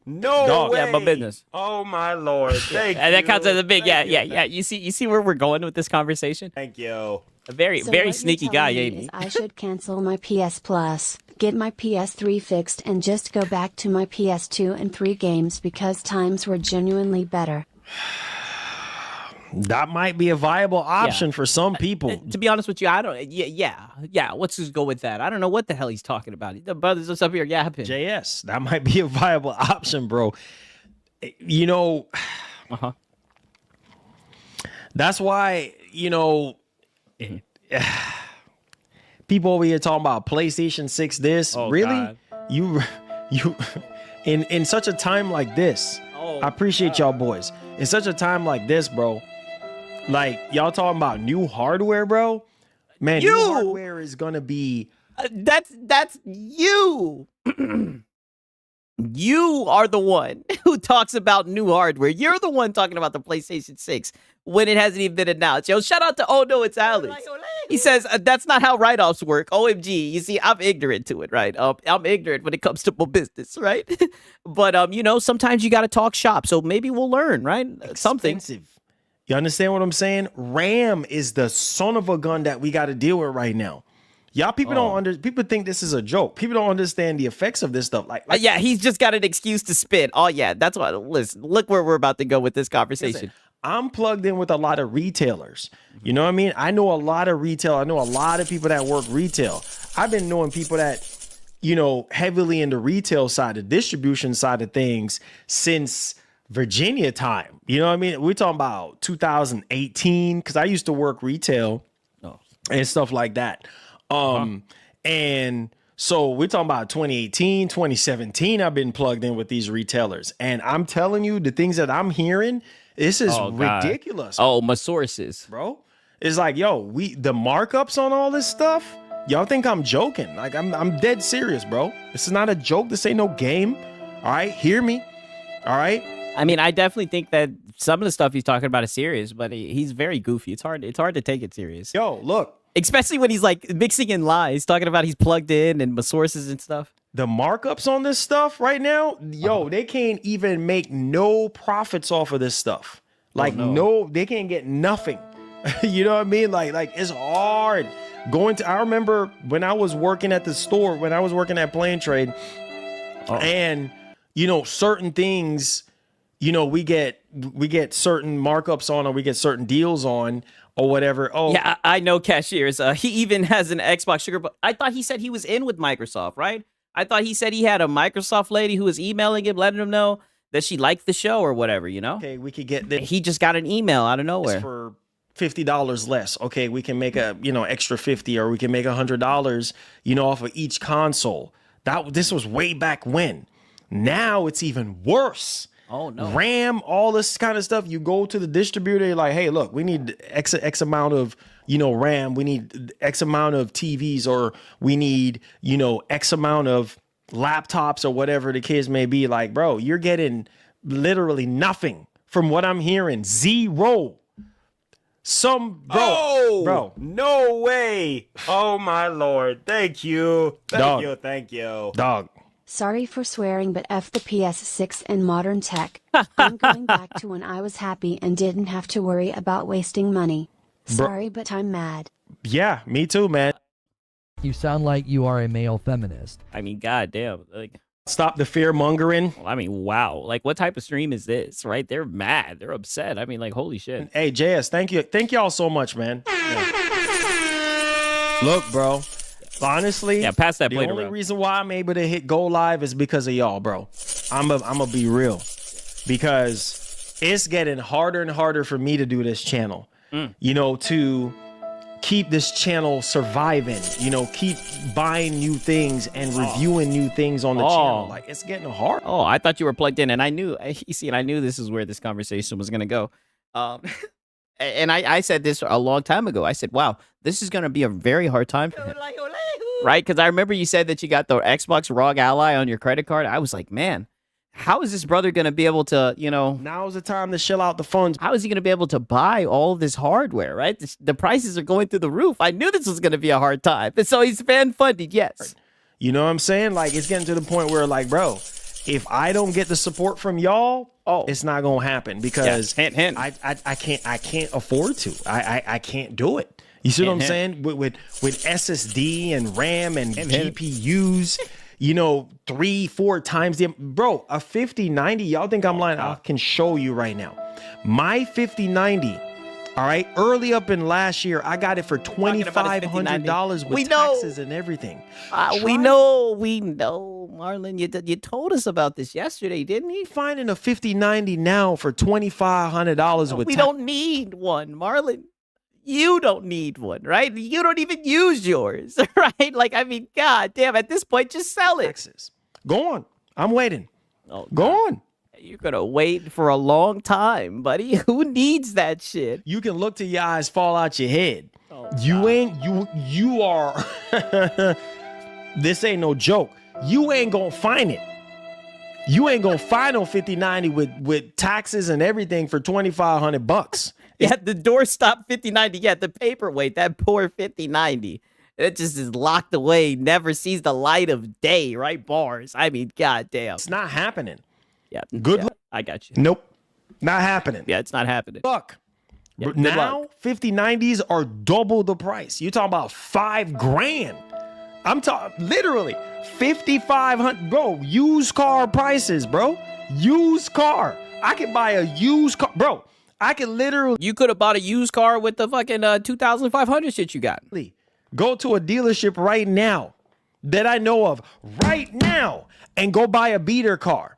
no way. Yeah, my business. Oh my lord. Thank you. And that counts as a big. Yeah. You see where we're going with this conversation? Thank you. A very So very what sneaky you're guy, telling me ain't he? is I should cancel my PS Plus, get my PS3 fixed, and just go back to my PS2 and 3 games because times were genuinely better. that might be a viable option for some people. To be honest with you, I don't. Yeah. Let's just go with that. I don't know what the hell he's talking about. The brothers just up here yapping. JS, that might be a viable option, bro. You know, that's why, you know, people over here talking about PlayStation 6 this. Really? God. You in such a time like this, I appreciate y'all boys. In such a time like this, bro, like y'all talking about new hardware, bro. Man, new hardware is gonna be that's you. You are the one who talks about new hardware. You're the one talking about the PlayStation 6 when it hasn't even been announced. Yo, shout out to Oh No, It's Alex. He says, that's not how write-offs work. OMG. You see, I'm ignorant to it, right? I'm ignorant when it comes to my business, right? But, you know, sometimes you got to talk shop. So maybe we'll learn, right? Something. You understand what I'm saying? RAM is the son of a gun that we got to deal with right now. Y'all people people think this is a joke. People don't understand the effects of this stuff. Like yeah, he's just got an excuse to spit. Oh yeah, that's why. Listen, look where we're about to go with this conversation. Listen, I'm plugged in with a lot of retailers. You know what I mean? I know a lot of retail. I know a lot of people that work retail. I've been knowing people that, you know, heavily in the retail side, the distribution side of things since Virginia time. You know what I mean? We're talking about 2018 because I used to work retail and stuff like that. And so we're talking about 2018, 2017. I've been plugged in with these retailers, and I'm telling you, the things that I'm hearing, this is ridiculous. Oh, my sources, bro. It's like, yo, the markups on all this stuff. Y'all think I'm joking? Like I'm dead serious, bro. This is not a joke. This ain't no game. All right, hear me. All right. I mean, I definitely think that some of the stuff he's talking about is serious, but he's very goofy. It's hard to take it serious. Yo, look. Especially when he's like mixing in lies, talking about he's plugged in and my sources and stuff. The markups on this stuff right now, yo, they can't even make no profits off of this stuff. Like, no, they can't get nothing. You know what I mean? Like it's hard I remember when I was working at the store, when I was working at Plane Trade, and, you know, certain things, you know, we get certain markups on, or we get certain deals on, or whatever. Oh, yeah, I know cashiers. He even has an Xbox Sugar, but I thought he said he was in with Microsoft, right? I thought he said he had a Microsoft lady who was emailing him, letting him know that she liked the show or whatever, you know? Okay, we could get this. He just got an email out of nowhere. For $50 less. Okay, we can make a, you know, extra 50, or we can make $100, you know, off of each console. This was way back when. Now it's even worse. Oh no. RAM, all this kind of stuff. You go to the distributor, you're like, hey, look, we need X amount of, you know, RAM. We need X amount of TVs, or we need, you know, X amount of laptops, or whatever the case may be. Like, bro, you're getting literally nothing from what I'm hearing. Zero. Bro. No way. Oh my lord. Thank you. Thank you. Dog. Sorry for swearing, but F the PS6 and modern tech. I'm going back to when I was happy and didn't have to worry about wasting money. Sorry, but I'm mad. Yeah, me too, man. You sound like you are a male feminist. I mean, goddamn. Like, stop the fear mongering. I mean, wow. Like, what type of stream is this, right? They're mad. They're upset. I mean, like, holy shit. Hey, JS, thank you. Thank y'all so much, man. Yeah. Look, bro. Honestly, pass that the plate only around. reason why I'm able to hit go live is because of y'all, bro. I'm gonna be real, because it's getting harder and harder for me to do this channel. You know, to keep this channel surviving, you know, keep buying new things and reviewing new things on the channel. Like, it's getting hard. Oh, I thought you were plugged in, and I knew, you see, and I knew this is where this conversation was going to go. And I said this a long time ago. I said, wow, this is going to be a very hard time for him. Right? Because I remember you said that you got the Xbox ROG Ally on your credit card. I was like, man, how is this brother going to be able to, you know? Now's the time to shell out the funds. How is he going to be able to buy all this hardware, right? The prices are going through the roof. I knew this was going to be a hard time. And so he's fan funded, yes. You know what I'm saying? Like, it's getting to the point where, like, bro, if I don't get the support from y'all, it's not going to happen because hint, hint. I can't afford to. I can't do it. You see what I'm saying? With SSD and RAM and GPUs, you know, 3-4 times the bro, a 5090. Y'all think I'm lying? I can show you right now. My 5090, all right, early up in last year, I got it for $2,500 with taxes and everything. We know, Marlon. You told us about this yesterday, didn't you? Finding a 5090 now for $2,500 with we don't need one, Marlon. You don't need one, right? You don't even use yours, right? Like, I mean, God damn, at this point, just sell it. Taxes. Go on. I'm waiting. Oh, go on. You're going to wait for a long time, buddy. Who needs that shit? You can look till your eyes fall out your head. Oh, you are, this ain't no joke. You ain't going to find it. You ain't going to find no 5090 with taxes and everything for $2,500. Yeah, the doorstop 5090. Yeah, the paperweight, that poor 5090. It just is locked away, never sees the light of day, right? Bars. I mean, goddamn. It's not happening. Yeah. Good luck. I got you. Nope. Not happening. Yeah, it's not happening. Fuck. Yeah, now, 5090s are double the price. You're talking about $5,000. I'm talking literally 5,500, bro. Used car prices, bro. Used car. I could buy a used car, bro. I could literally. You could have bought a used car with the fucking 2,500 shit you got. Go to a dealership right now that I know of right now and go buy a beater car.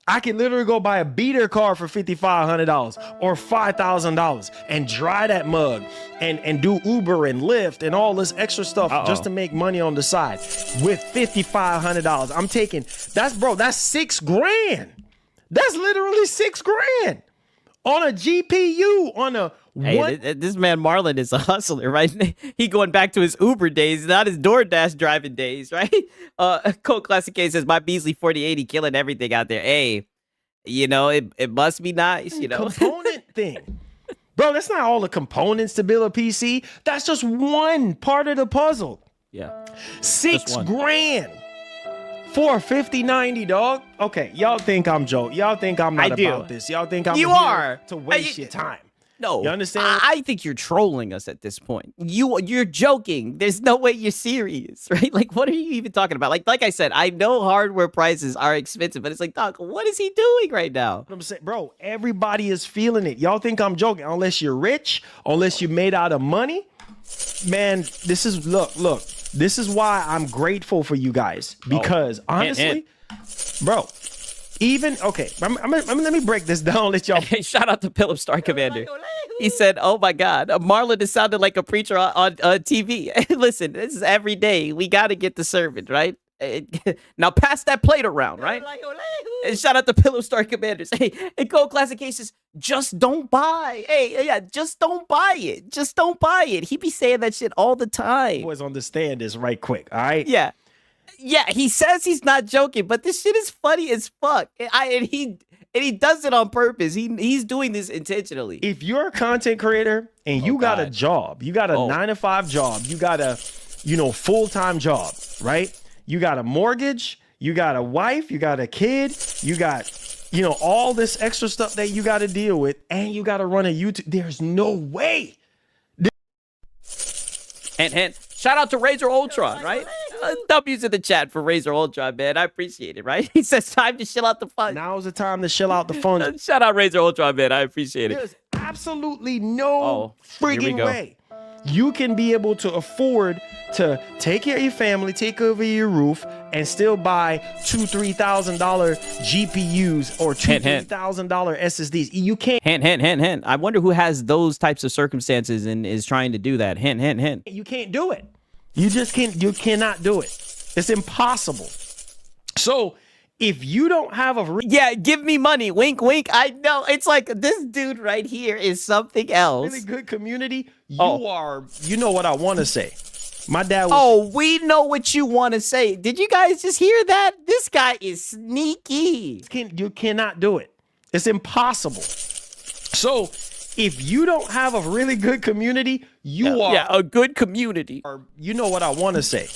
I can literally go buy a beater car for $5,500 or $5,000 and dry that mug and do Uber and Lyft and all this extra stuff just to make money on the side with $5,500. I'm taking that's $6,000. That's literally $6,000 on a GPU on a. Hey, this man Marlon is a hustler, right? He going back to his Uber days, not his DoorDash driving days, right? Cold Classic K says, my Beasley 4080 killing everything out there. Hey, you know, it must be nice, you know. Component thing. Bro, that's not all the components to build a PC. That's just one part of the puzzle. Yeah. $6,000 for a 5090, dog. Okay, y'all think I'm joking. Y'all think I'm not about this. Y'all think I'm here to waste your time. No, you understand? I think you're trolling us at this point. You're joking. There's no way you're serious, right? Like, what are you even talking about? Like I said, I know hardware prices are expensive, but it's like, Doc, what is he doing right now? I'm saying, bro, everybody is feeling it. Y'all think I'm joking? Unless you're rich, unless you're made out of money, man. This is look. This is why I'm grateful for you guys because honestly, bro. Even let me break this down. Let y'all. Hey, shout out to Philip Star Commander. He said, "Oh my God, Marlon is sounded like a preacher on TV." Listen, this is every day. We got to get the servant right. Now pass that plate around, right? And shout out to Pillow Star Commanders. Hey, in Cold Classic cases, just don't buy. Hey, yeah, just don't buy it. Just don't buy it. He be saying that shit all the time. Boys, understand this right quick, all right? Yeah. Yeah, he says he's not joking, but this shit is funny as fuck. And he does it on purpose. He's doing this intentionally. If you're a content creator and you got a job, you got a 9-to-5 job, you got a, full-time job, right? You got a mortgage, you got a wife, you got a kid, you got, all this extra stuff that you got to deal with, and you got to run a YouTube. There's no way. And shout out to Razor Ultron, right? W's in the chat for Razor Ultron, man. I appreciate it, right? He says time to chill out the funds. Now is the time to chill out the funds. Shout out Razor Ultron, man. I appreciate it. There's absolutely no friggin' way you can be able to afford to take care of your family, take over your roof, and still buy $2,000-$3,000 GPUs or $2,000-$3,000 SSDs. You can't. Hint. I wonder who has those types of circumstances and is trying to do that. Hint. You can't do it. You just can't. You cannot do it. It's impossible. So if you don't have yeah, give me money. Wink, wink. I know. It's like this dude right here is something else. Really good community. You are. You know what I want to say. My dad was. Oh, we know what you want to say. Did you guys just hear that? This guy is sneaky. You cannot do it. It's impossible. So if you don't have a really good community, you are. Yeah, a good community. You know what I want to say.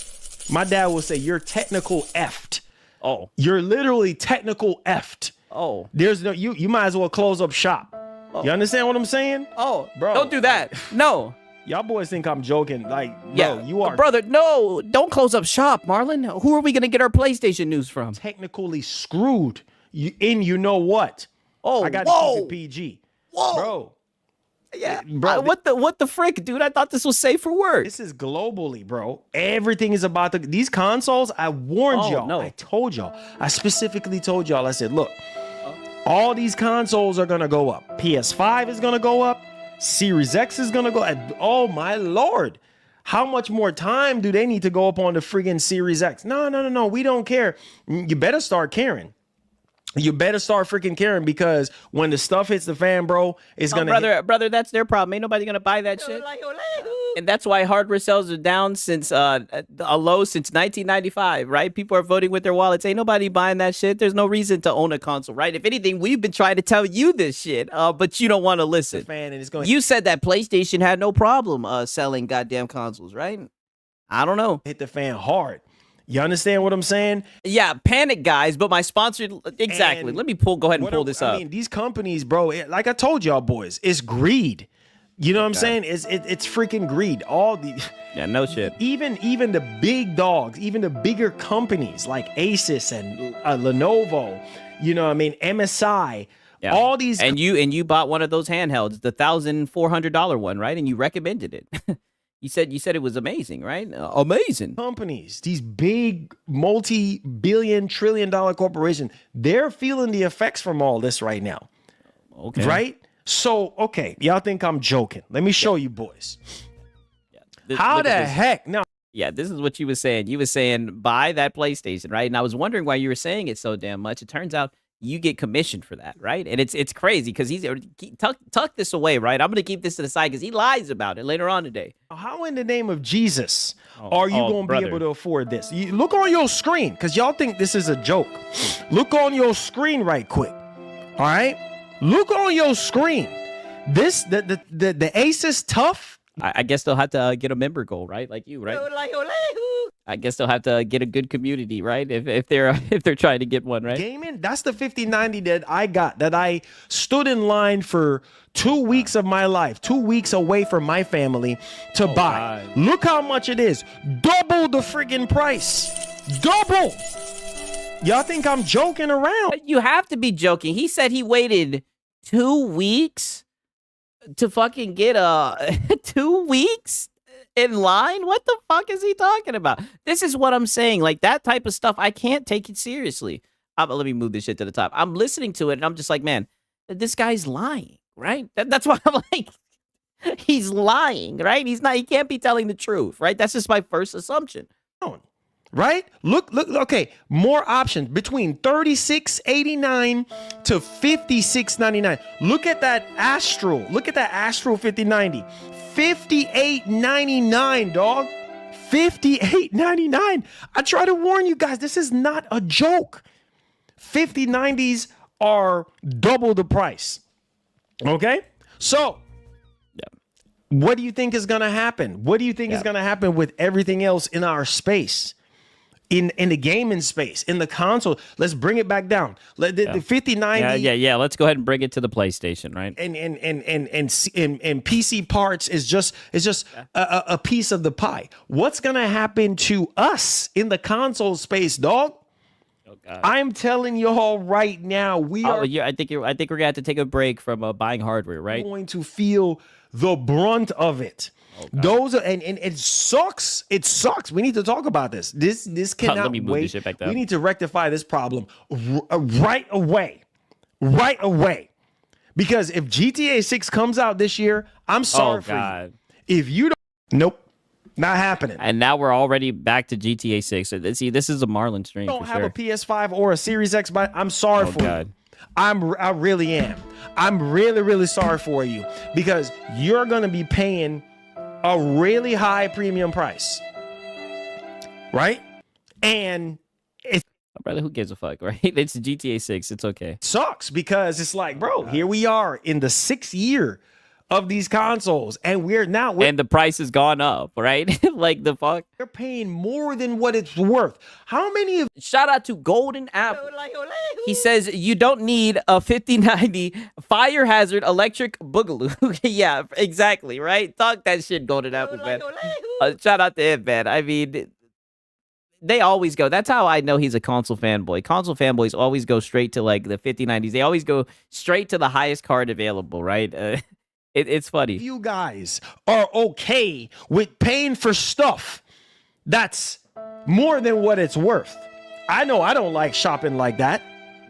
My dad will say, you're technical effed. Oh. You're literally technical effed. Oh. There's no, you might as well close up shop. Oh. You understand what I'm saying? Oh, bro. Don't do that. No. Y'all boys think I'm joking. Like, yeah, you are. Brother, no, don't close up shop, Marlon. Who are we going to get our PlayStation news from? Technically screwed. You know what? Oh, I got to keep it PG. Whoa. Bro. Yeah, bro. What the frick, dude? I thought this was safe for work. This is globally, bro. Everything is about these consoles. I warned y'all. No. I told y'all. I specifically told y'all. I said, look, all these consoles are gonna go up. PS5 is gonna go up. Series X is gonna go up. Oh my lord. How much more time do they need to go up on the friggin' Series X? No. We don't care. You better start caring. You better start freaking caring, because when the stuff hits the fan, bro, it's gonna brother, that's their problem. Ain't nobody gonna buy that shit. And that's why hardware sales are down since a low since 1995, right? People are voting with their wallets. Ain't nobody buying that shit. There's no reason to own a console, right? If anything, we've been trying to tell you this shit, but you don't want to listen. You said that PlayStation had no problem selling goddamn consoles, right? I don't know. Hit the fan hard. You understand what I'm saying? Yeah, panic, guys. But my sponsor, exactly. Let me go ahead and pull this up. I mean, these companies, bro. Like I told y'all, boys, it's greed. You know what I'm saying? It's freaking greed. All the no shit. Even the big dogs, even the bigger companies like Asus and Lenovo. You know what I mean? MSI. Yeah. All these. And you bought one of those handhelds, the $1,400 one, right? And you recommended it. You said it was amazing, right? Amazing. Companies, these big multi-billion, trillion-dollar corporations, they're feeling the effects from all this right now. Okay. Right? So, okay, y'all think I'm joking. Let me show you boys. How the heck? No. Yeah, this is what you were saying. You were saying buy that PlayStation, right? And I was wondering why you were saying it so damn much. It turns out you get commissioned for that, right? And it's crazy because he's tuck this away, right? I'm gonna keep this to the side because he lies about it later on today. How in the name of Jesus are you gonna be able to afford this? You look on your screen, because y'all think this is a joke. Look on your screen right quick. All right, look on your screen. This the Asus Tough. I guess they'll have to get a member goal, right? Like you, right? I guess they'll have to get a good community, right? If they're trying to get one, right? Gaming, that's the 5090 that I got, that I stood in line for 2 weeks of my life, 2 weeks away from my family to buy. God. Look how much it is. Double the friggin' price. Double. Y'all think I'm joking around? You have to be joking. He said he waited 2 weeks to fucking get 2 weeks in line? What the fuck is he talking about? This is what I'm saying. Like, that type of stuff, I can't take it seriously. Let me move this shit to the top. I'm listening to it, and I'm just like, man, this guy's lying, right? That's why I'm like, he's lying, right? He can't be telling the truth, right? That's just my first assumption. Right? Look, okay, more options between $36.89 to $56.99. Look at that Astro. Look at that Astro 5090. $58.99, dog. $58.99. I try to warn you guys, this is not a joke. 5090s are double the price. Okay? So, what do you think is going to happen? What do you think is going to happen with everything else in our space? In the gaming space, in the console, let's bring it back down. The 5090. Yeah. Let's go ahead and bring it to the PlayStation, right? And PC parts is just a piece of the pie. What's gonna happen to us in the console space, dog? I'm telling y'all right now, I think we're gonna have to take a break from buying hardware, right? Going to feel the brunt of it. Those are and it sucks. It sucks. We need to talk about this. This cannot Let me move wait. this shit back down. We need to rectify this problem right away. Right away. Because if GTA 6 comes out this year, I'm sorry for you. If you don't, nope. Not happening. And now we're already back to GTA 6. So see, this is a Marlon stream. Don't for have sure. a PS5 or a Series X, but I'm sorry for you. I really am. I'm really, really sorry for you because you're gonna be paying a really high premium price, right? And it's brother, who gives a fuck, right? It's GTA 6. It's okay. Sucks because it's like, bro, here we are in the 6th year of these consoles, and and the price has gone up, right? Like the fuck, they're paying more than what it's worth. How many of shout out to Golden Apple. He says you don't need a 5090 fire hazard electric boogaloo. Yeah, exactly, right? Talk that shit, Golden Apple, man. Shout out to him, man. I mean, they always go. That's how I know he's a console fanboy. Console fanboys always go straight to like the 5090s. They always go straight to the highest card available, right? It's funny. You guys are okay with paying for stuff that's more than what it's worth. I know I don't like shopping like that.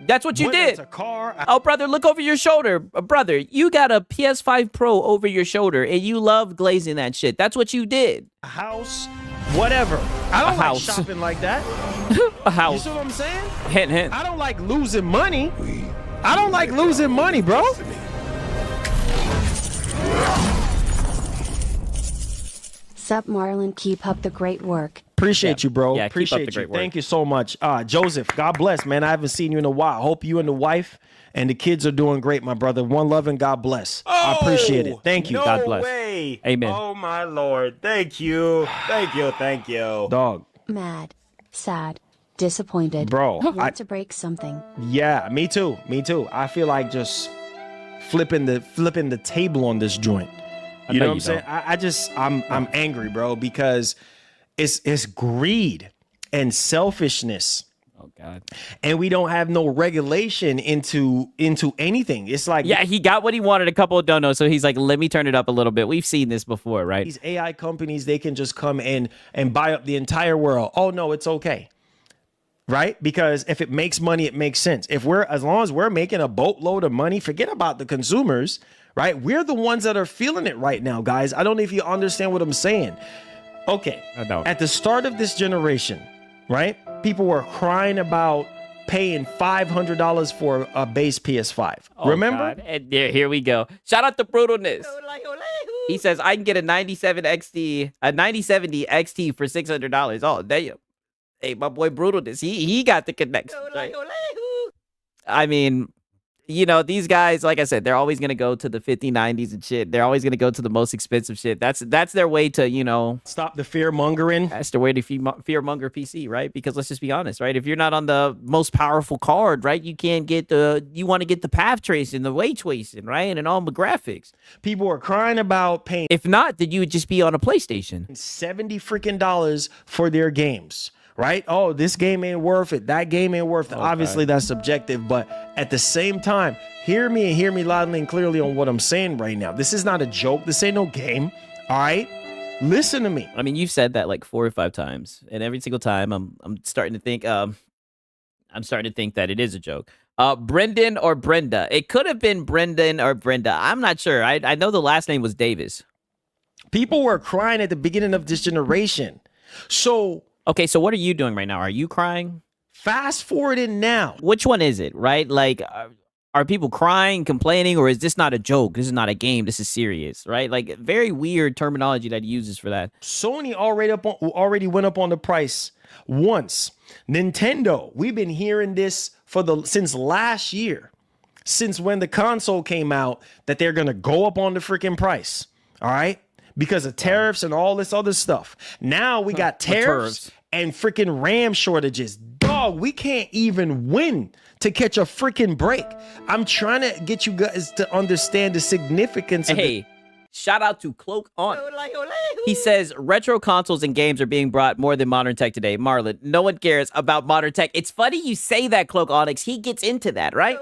That's what you Whether did. It's a car. Oh, brother, look over your shoulder. Brother, you got a PS5 Pro over your shoulder, and you love glazing that shit. That's what you did. A house, whatever. I don't like shopping like that. A house. You see what I'm saying? Hint, hint. I don't like losing money. I don't like losing money, bro. Sup Marlon, keep up the great work. Appreciate you, bro. Yeah, keep up the Appreciate great you. work. Thank you so much. Joseph, God bless, man. I haven't seen you in a while. Hope you and the wife and the kids are doing great, my brother. One love and God bless. I appreciate it. Thank you. No God bless. way. Amen. Oh my Lord. Thank you. Thank you. Thank you. Dog. Mad, sad, disappointed. Bro, Want to break something. Yeah, me too. Me too. I feel like just flipping the table on this joint. You know what I'm saying? I'm angry, bro, because it's greed and selfishness. Oh God. And we don't have no regulation into anything. It's like, yeah, he got what he wanted, a couple of donuts, so he's like, let me turn it up a little bit. We've seen this before, right? These AI companies, they can just come in and buy up the entire world. Oh no, it's okay. Right? Because if it makes money, it makes sense. As long as we're making a boatload of money, forget about the consumers, right? We're the ones that are feeling it right now, guys. I don't know if you understand what I'm saying. Okay. I don't. At the start of this generation, right? People were crying about paying $500 for a base PS5. Oh, Remember? God. And here we go. Shout out to Brutalness. He says, I can get a 9070 XT for $600. Oh, damn. Hey, my boy Brutalness, he got the connection. Right? I mean, you know, these guys, like I said, they're always going to go to the 5090s and shit. They're always going to go to the most expensive shit. That's their way to, you know, stop the fear mongering. That's their way to fear monger PC, right? Because let's just be honest, right? If you're not on the most powerful card, right, you can't get you want to get the path tracing, the ray tracing, right? And all the graphics. People are crying about paying. If not, then you would just be on a PlayStation. $70 freaking dollars for their games. Right? Oh, this game ain't worth it. That game ain't worth it. Okay. Obviously, that's subjective. But at the same time, hear me and hear me loudly and clearly on what I'm saying right now. This is not a joke. This ain't no game. All right? Listen to me. I mean, you've said that like 4 or 5 times. And every single time I'm starting to think that it is a joke. Brendan or Brenda. It could have been Brendan or Brenda. I'm not sure. I know the last name was Davis. People were crying at the beginning of this generation. Okay, so what are you doing right now? Are you crying? Fast forward in now. Which one is it, right? Like, are people crying, complaining, or is this not a joke? This is not a game. This is serious, right? Like, very weird terminology that he uses for that. Sony already went up on the price once. Nintendo, we've been hearing this since last year, since when the console came out, that they're going to go up on the freaking price, all right? Because of tariffs and all this other stuff. Now we got tariffs and freaking RAM shortages. Dog, we can't even win to catch a freaking break. I'm trying to get you guys to understand the significance of Shout out to Cloak On. He says retro consoles and games are being brought more than modern tech today. Marlon, no one cares about modern tech. It's funny you say that, Cloak Onyx. He gets into that, right?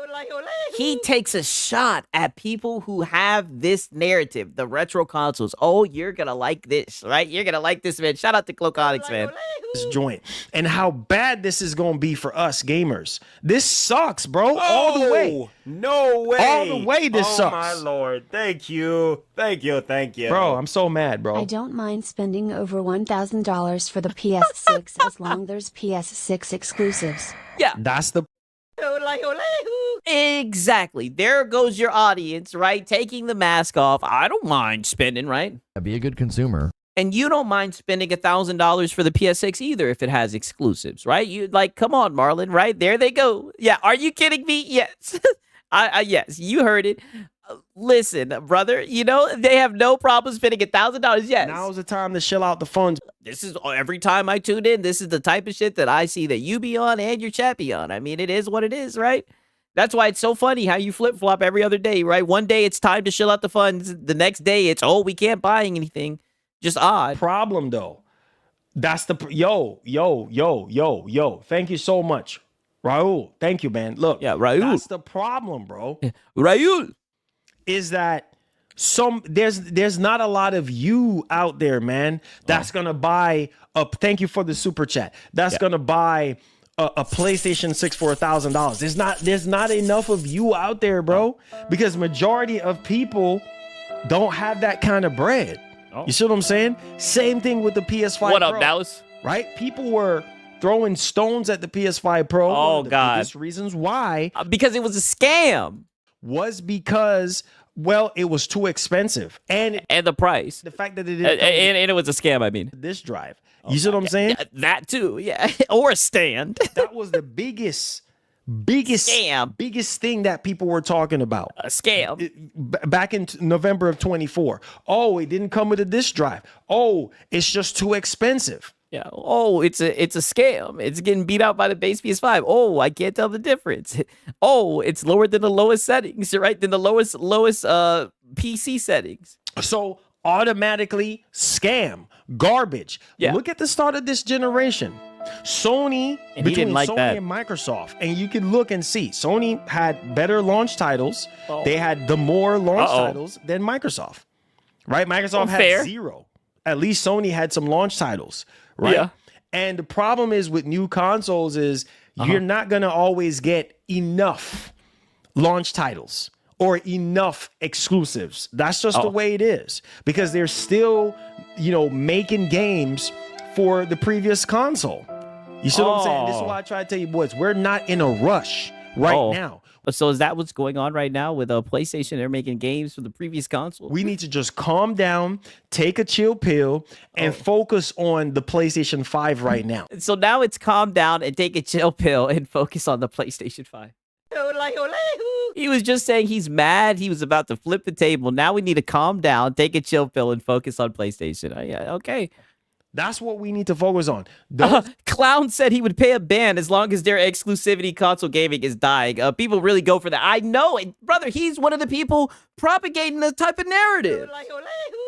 He takes a shot at people who have this narrative, the retro consoles. Oh, you're gonna like this, right? You're gonna like this, man. Shout out to Cloak Onyx, man. This joint and how bad this is gonna be for us gamers. This sucks, bro. All the way. No way. All the way this sucks. Oh my lord. Thank you. Thank you. Thank you. Bro, I'm so mad, bro. I don't mind spending over $1,000 for the PS6 as long there's PS6 exclusives. Yeah. That's the Exactly. There goes your audience, right? Taking the mask off. I don't mind spending, right? Be a good consumer. And you don't mind spending $1,000 for the PS6 either if it has exclusives, right? You like, come on, Marlon, right? There they go. Yeah, are you kidding me? Yes. Yes, you heard it. Listen, brother, you know, they have no problem spending $1,000. Yes. Now's the time to shell out the funds. This is every time I tune in, this is the type of shit that I see that you be on and your chat be on. I mean, it is what it is, right? That's why it's so funny how you flip-flop every other day, right? One day it's time to shill out the funds. The next day it's, oh, we can't buy anything. Just odd. Problem, though. That's the... Yo. Thank you so much. Raul, thank you, man. Look. Yeah, Raul. That's the problem, bro. Raul. Is that there's not a lot of you out there, man, that's gonna buy a... Thank you for the super chat. That's gonna buy... A PlayStation 6 for $1,000. There's not enough of you out there, bro, because majority of people don't have that kind of bread. You see what I'm saying? Same thing with the PS5 What Pro, up, Dallas? right? People were throwing stones at the PS5 Pro. Oh, One of the God. biggest reasons why because it was a scam. Was because, well, it was too expensive. And the price. The fact that it didn't and it was a scam, I mean. This drive. You see what I'm saying? Yeah, that too, yeah. Or a stand. That was the biggest scam. Biggest thing that people were talking about. A scam. Back in November of 24. Oh, it didn't come with a disk drive. Oh, it's just too expensive. Yeah. Oh, it's a scam. It's getting beat out by the base PS5. Oh, I can't tell the difference. Oh, it's lower than the lowest settings, right? Than the lowest PC settings. So automatically scam, garbage. Yeah. Look at the start of this generation. Sony, And he between didn't like Sony that. and Microsoft, and you can look and see Sony had better launch titles. They had the more launch titles than Microsoft, right? Microsoft had fair. 0. At least Sony had some launch titles, right? Yeah. And the problem is with new consoles is you're not gonna always get enough launch titles or enough exclusives. That's just the way it is, because they're still, making games for the previous console. You see what I'm saying? This is why I try to tell you, boys, we're not in a rush right now. So is that what's going on right now with PlayStation? They're making games for the previous console. We need to just calm down, take a chill pill, and focus on the PlayStation 5 right now. So now it's calm down and take a chill pill and focus on the PlayStation 5. He was just saying he's mad. He was about to flip the table. Now we need to calm down, take a chill pill, and focus on PlayStation. Yeah, okay. That's what we need to focus on. Clown said he would pay a ban as long as their exclusivity console gaming is dying. People really go for that. I know it, brother. He's one of the people propagating the type of narrative.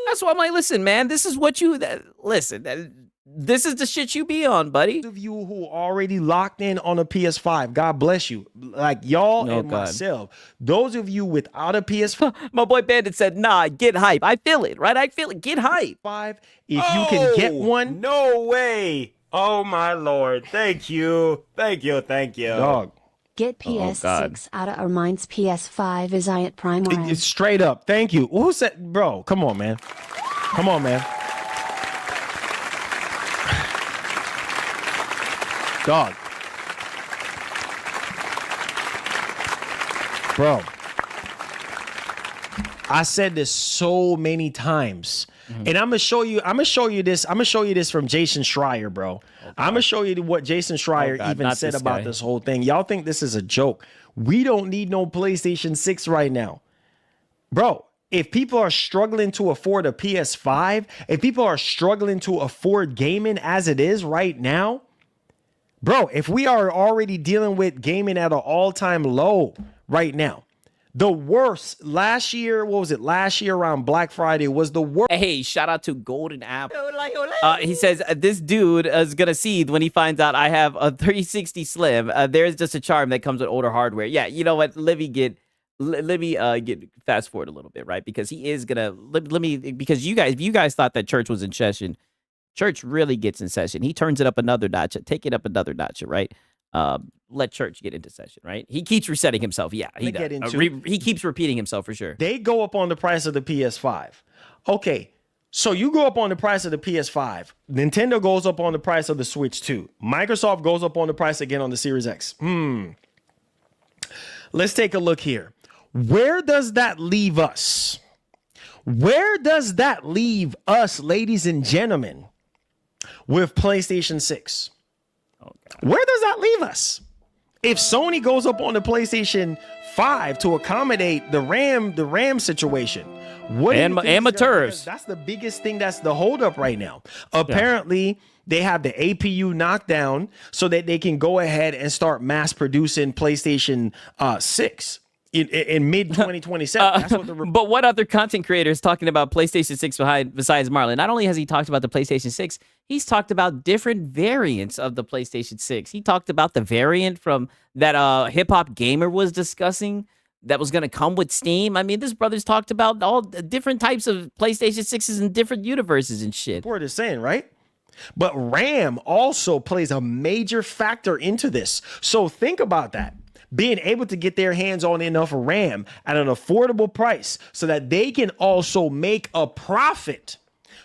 That's why I'm like, listen, man, this is what you listen. This is the shit you be on, buddy. Those of you who already locked in on a PS5, God bless you. Like y'all and myself. Those of you without a PS5, my boy Bandit said, "Nah, get hype. I feel it, right? I feel it. Get hype." If you can get one, no way. Oh my lord. Thank you. Dog. Get PS6 out of our minds. PS5 is I at Prime Line. It's straight up. Thank you. Who said, bro? Come on, man. Dog. Bro. I said this so many times. And I'm gonna show you this from Jason Schreier, bro. I'm gonna show you what Jason Schreier even said about this whole thing. Y'all think this is a joke. We don't need no PlayStation 6 right now. Bro, if people are struggling to afford a PS5, if people are struggling to afford gaming as it is right now, bro, if we are already dealing with gaming at an all-time low right now, The worst last year, what was it? Last year around Black Friday was the worst. Hey, shout out to Golden Apple. He says, this dude is going to seethe when he finds out I have a 360 Slim. There's just a charm that comes with older hardware. Yeah, you know what? Let me get fast forward a little bit, right? Because he is going to, because you guys thought that church was in session. Church really gets in session. He turns it up another notch, take it up another notch, right? Let church get into session, right? He keeps resetting himself. Yeah, he does. He keeps repeating himself for sure. They go up on the price of the PS5. Okay, so you go up on the price of the PS5. Nintendo goes up on the price of the Switch 2. Microsoft goes up on the price again on the Series X. Let's take a look here. Where does that leave us? Where does that leave us, ladies and gentlemen, with PlayStation 6? Where does that leave us? If Sony goes up on the PlayStation 5 to accommodate the RAM situation, what amateurs? That's the biggest thing. That's the holdup right now. Apparently, they have the APU knocked down so that they can go ahead and start mass producing PlayStation 6 in mid 2027. But what other content creator is talking about PlayStation 6 besides Marlon? Not only has he talked about the PlayStation 6, he's talked about different variants of the PlayStation 6. He talked about the variant from that Hip Hop Gamer was discussing that was going to come with Steam. I mean, this brother's talked about all different types of PlayStation 6s in different universes and shit. What is saying, right? But RAM also plays a major factor into this. So think about that. Being able to get their hands on enough RAM at an affordable price so that they can also make a profit.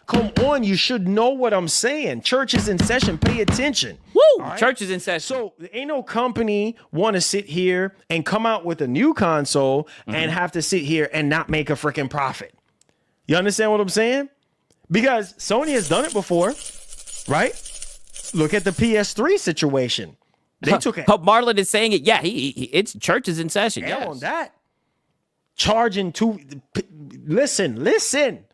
Come on, you should know what I'm saying. Church is in session. Pay attention. Woo! Right? Church is in session. So ain't no company want to sit here and come out with a new console and have to sit here and not make a freaking profit. You understand what I'm saying? Because Sony has done it before, right? Look at the PS3 situation. They took it. Marlon is saying it. Yeah, it's church is in session. Yeah, on that. Charging listen.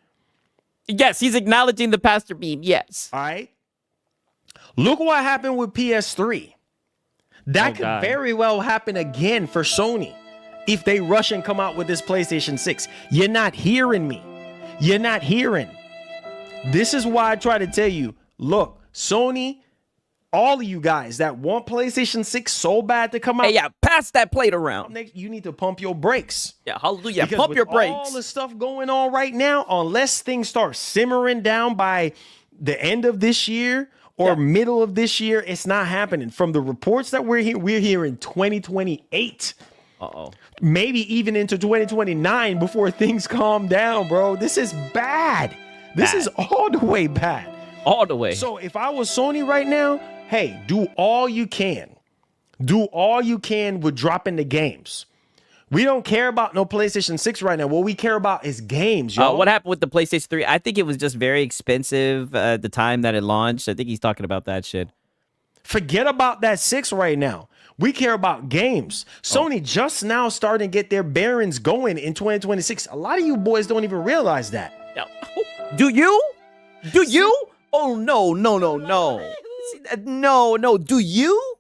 Yes, he's acknowledging the pastor beam. Yes. All right. Look what happened with PS3. That could very well happen again for Sony if they rush and come out with this PlayStation 6. You're not hearing me. You're not hearing. This is why I try to tell you, look, Sony, all of you guys that want PlayStation 6 so bad to come out. Hey, yeah, pass that plate around. You need to pump your brakes. Yeah, hallelujah. Because pump your brakes. All the stuff going on right now, unless things start simmering down by the end of this year or middle of this year, it's not happening. From the reports that we're hearing 2028. Uh-oh. Maybe even into 2029 before things calm down, bro. This is bad. This is all the way bad. All the way. So if I was Sony right now, hey, do all you can. Do all you can with dropping the games. We don't care about no PlayStation 6 right now. What we care about is games, yo. What happened with the PlayStation 3? I think it was just very expensive at the time that it launched. I think he's talking about that shit. Forget about that 6 right now. We care about games. Sony just now starting to get their bearings going in 2026. A lot of you boys don't even realize that. Do you? Do you? Oh, no. No. Do you?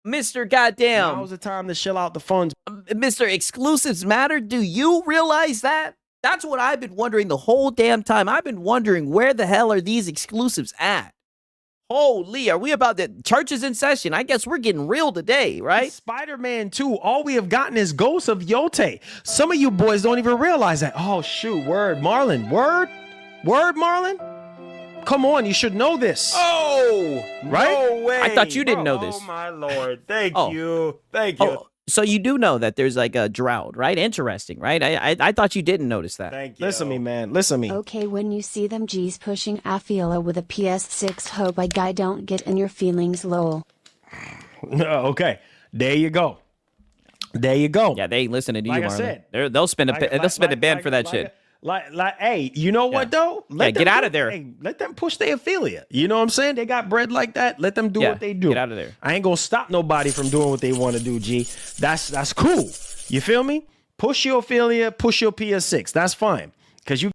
Mr. Goddamn. Now's the time to shell out the funds. Mr. Exclusives Matter. Do you realize that? That's what I've been wondering the whole damn time. I've been wondering where the hell are these exclusives at? Holy, are we about the church is in session? I guess we're getting real today, right? Spider-Man 2, all we have gotten is Ghosts of Yote. Some of you boys don't even realize that. Oh, shoot, word, Marlon. Word, Marlon? Come on, you should know this. Oh, right? No way. I thought you didn't know this. Oh, my Lord. Thank you. Thank you. Oh, so you do know that there's like a drought, right? Interesting, right? I thought you didn't notice that. Thank you. Listen to me, man. Listen to me. Okay, when you see them G's pushing Afila with a PS6, hope a guy don't get in your feelings, lol. Okay, there you go. There you go. Yeah, they ain't listening to like you, I Marlon. said, They'll spend a ban for that shit. Hey, you know what though? Get out of there. Hey, let them push their affiliate. You know what I'm saying? They got bread like that. Let them do what they do. Get out of there. I ain't gonna stop nobody from doing what they want to do. G, that's cool. You feel me? Push your affiliate. Push your PS6. That's fine. Cause you,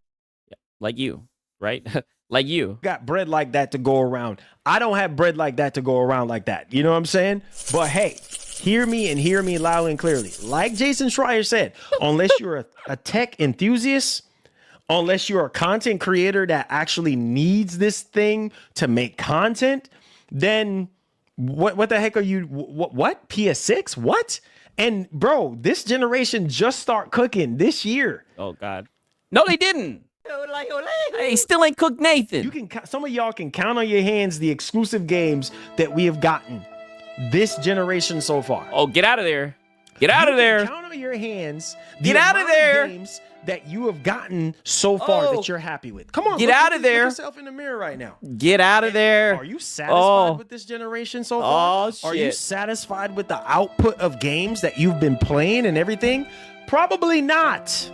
like you, right? Like you got bread like that to go around. I don't have bread like that to go around like that. You know what I'm saying? But hey, hear me and hear me loud and clearly. Like Jason Schreier said, unless you're a tech enthusiast, unless you're a content creator that actually needs this thing to make content, then what the heck are you? What? PS6? What? And bro, this generation just start cooking this year. Oh God, no, they didn't. They still ain't cooked Nathan. You can. Some of y'all can count on your hands the exclusive games that we have gotten this generation so far. Oh, get out of there! Get out of there! Count on your hands. Get out of there! Games that you have gotten so far that you're happy with. Come on, get out of there! Look yourself in the mirror right now. Get out of there! Are you satisfied with this generation so far? Oh shit! Are you satisfied with the output of games that you've been playing and everything? Probably not.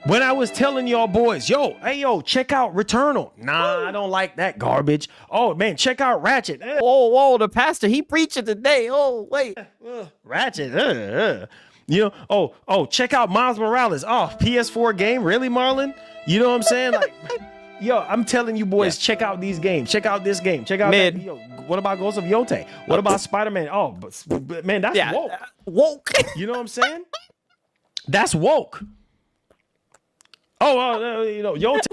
When I was telling y'all boys, yo, check out Returnal. Nah, I don't like that garbage. Oh, man, check out Ratchet. Whoa, the pastor, he preaching today. Oh, wait. Ratchet. You know, check out Miles Morales. Oh, PS4 game? Really, Marlon? You know what I'm saying? Like, yo, I'm telling you boys, check out these games. Check out this game. Check out that. Yo, what about Ghost of Yote? What about Spider-Man? Oh, but man, that's woke. Woke. You know what I'm saying? That's woke. Oh, you know, Yote.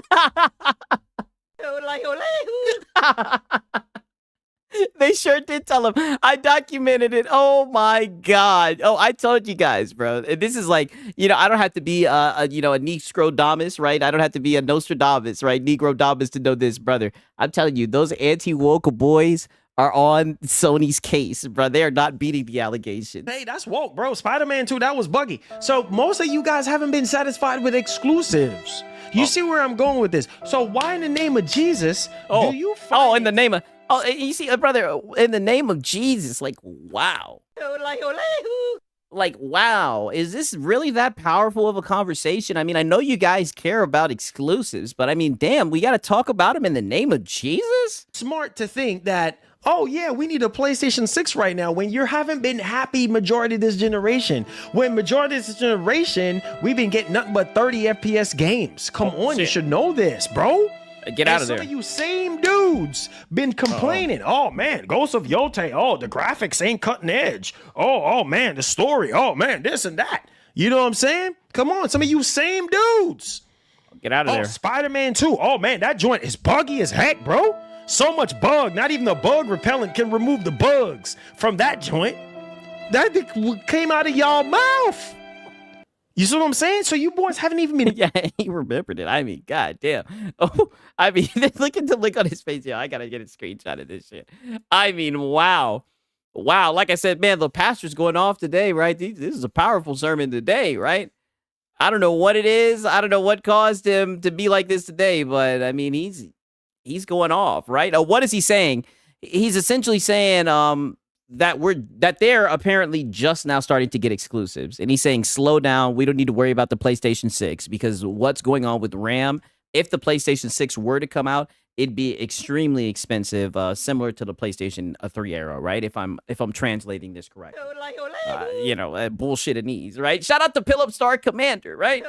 They sure did tell him. I documented it. Oh my God. Oh, I told you guys, bro. This is like, you know, I don't have to be a Negro-damus, right? I don't have to be a Nostradamus, right? Negro-damus to know this, brother. I'm telling you, those anti-woke boys are on Sony's case, bro. They are not beating the allegations. Hey, that's woke, bro. Spider-Man 2, that was buggy. So most of you guys haven't been satisfied with exclusives. You see where I'm going with this. So why in the name of Jesus do you find... in the name of... Oh, you see, brother, in the name of Jesus, like, wow. Like, wow. Is this really that powerful of a conversation? I mean, I know you guys care about exclusives, but I mean, damn, we got to talk about them in the name of Jesus? Smart to think that, oh yeah, we need a PlayStation 6 right now when you haven't been happy majority of this generation. When majority of this generation, we've been getting nothing but 30 FPS games. Come on, you should know this, bro. Get out of there. Some of you same dudes been complaining. Oh man, Ghost of Yote. Oh, the graphics ain't cutting edge. Oh man, the story. Oh man, this and that. You know what I'm saying? Come on, some of you same dudes. Get out of there. Spider-Man 2. Oh man, that joint is buggy as heck, bro. So much bug. Not even the bug repellent can remove the bugs from that joint. That came out of y'all mouth. You see what I'm saying? So you boys haven't even been... Yeah, he remembered it. I mean, god damn. Oh, I mean, look at the look on his face. Yeah, I gotta get a screenshot of this shit. I mean, wow. Wow, like I said, man, the pastor's going off today, right? This is a powerful sermon today, right? I don't know what it is. I don't know what caused him to be like this today, but I mean, he's going off, right? What is he saying? He's essentially saying that they're apparently just now starting to get exclusives. And he's saying, slow down. We don't need to worry about the PlayStation 6 because what's going on with RAM, if the PlayStation 6 were to come out, it'd be extremely expensive, similar to the PlayStation 3 era, right? If I'm translating this correctly. Bullshit and ease, right? Shout out to Philip Star Commander, right?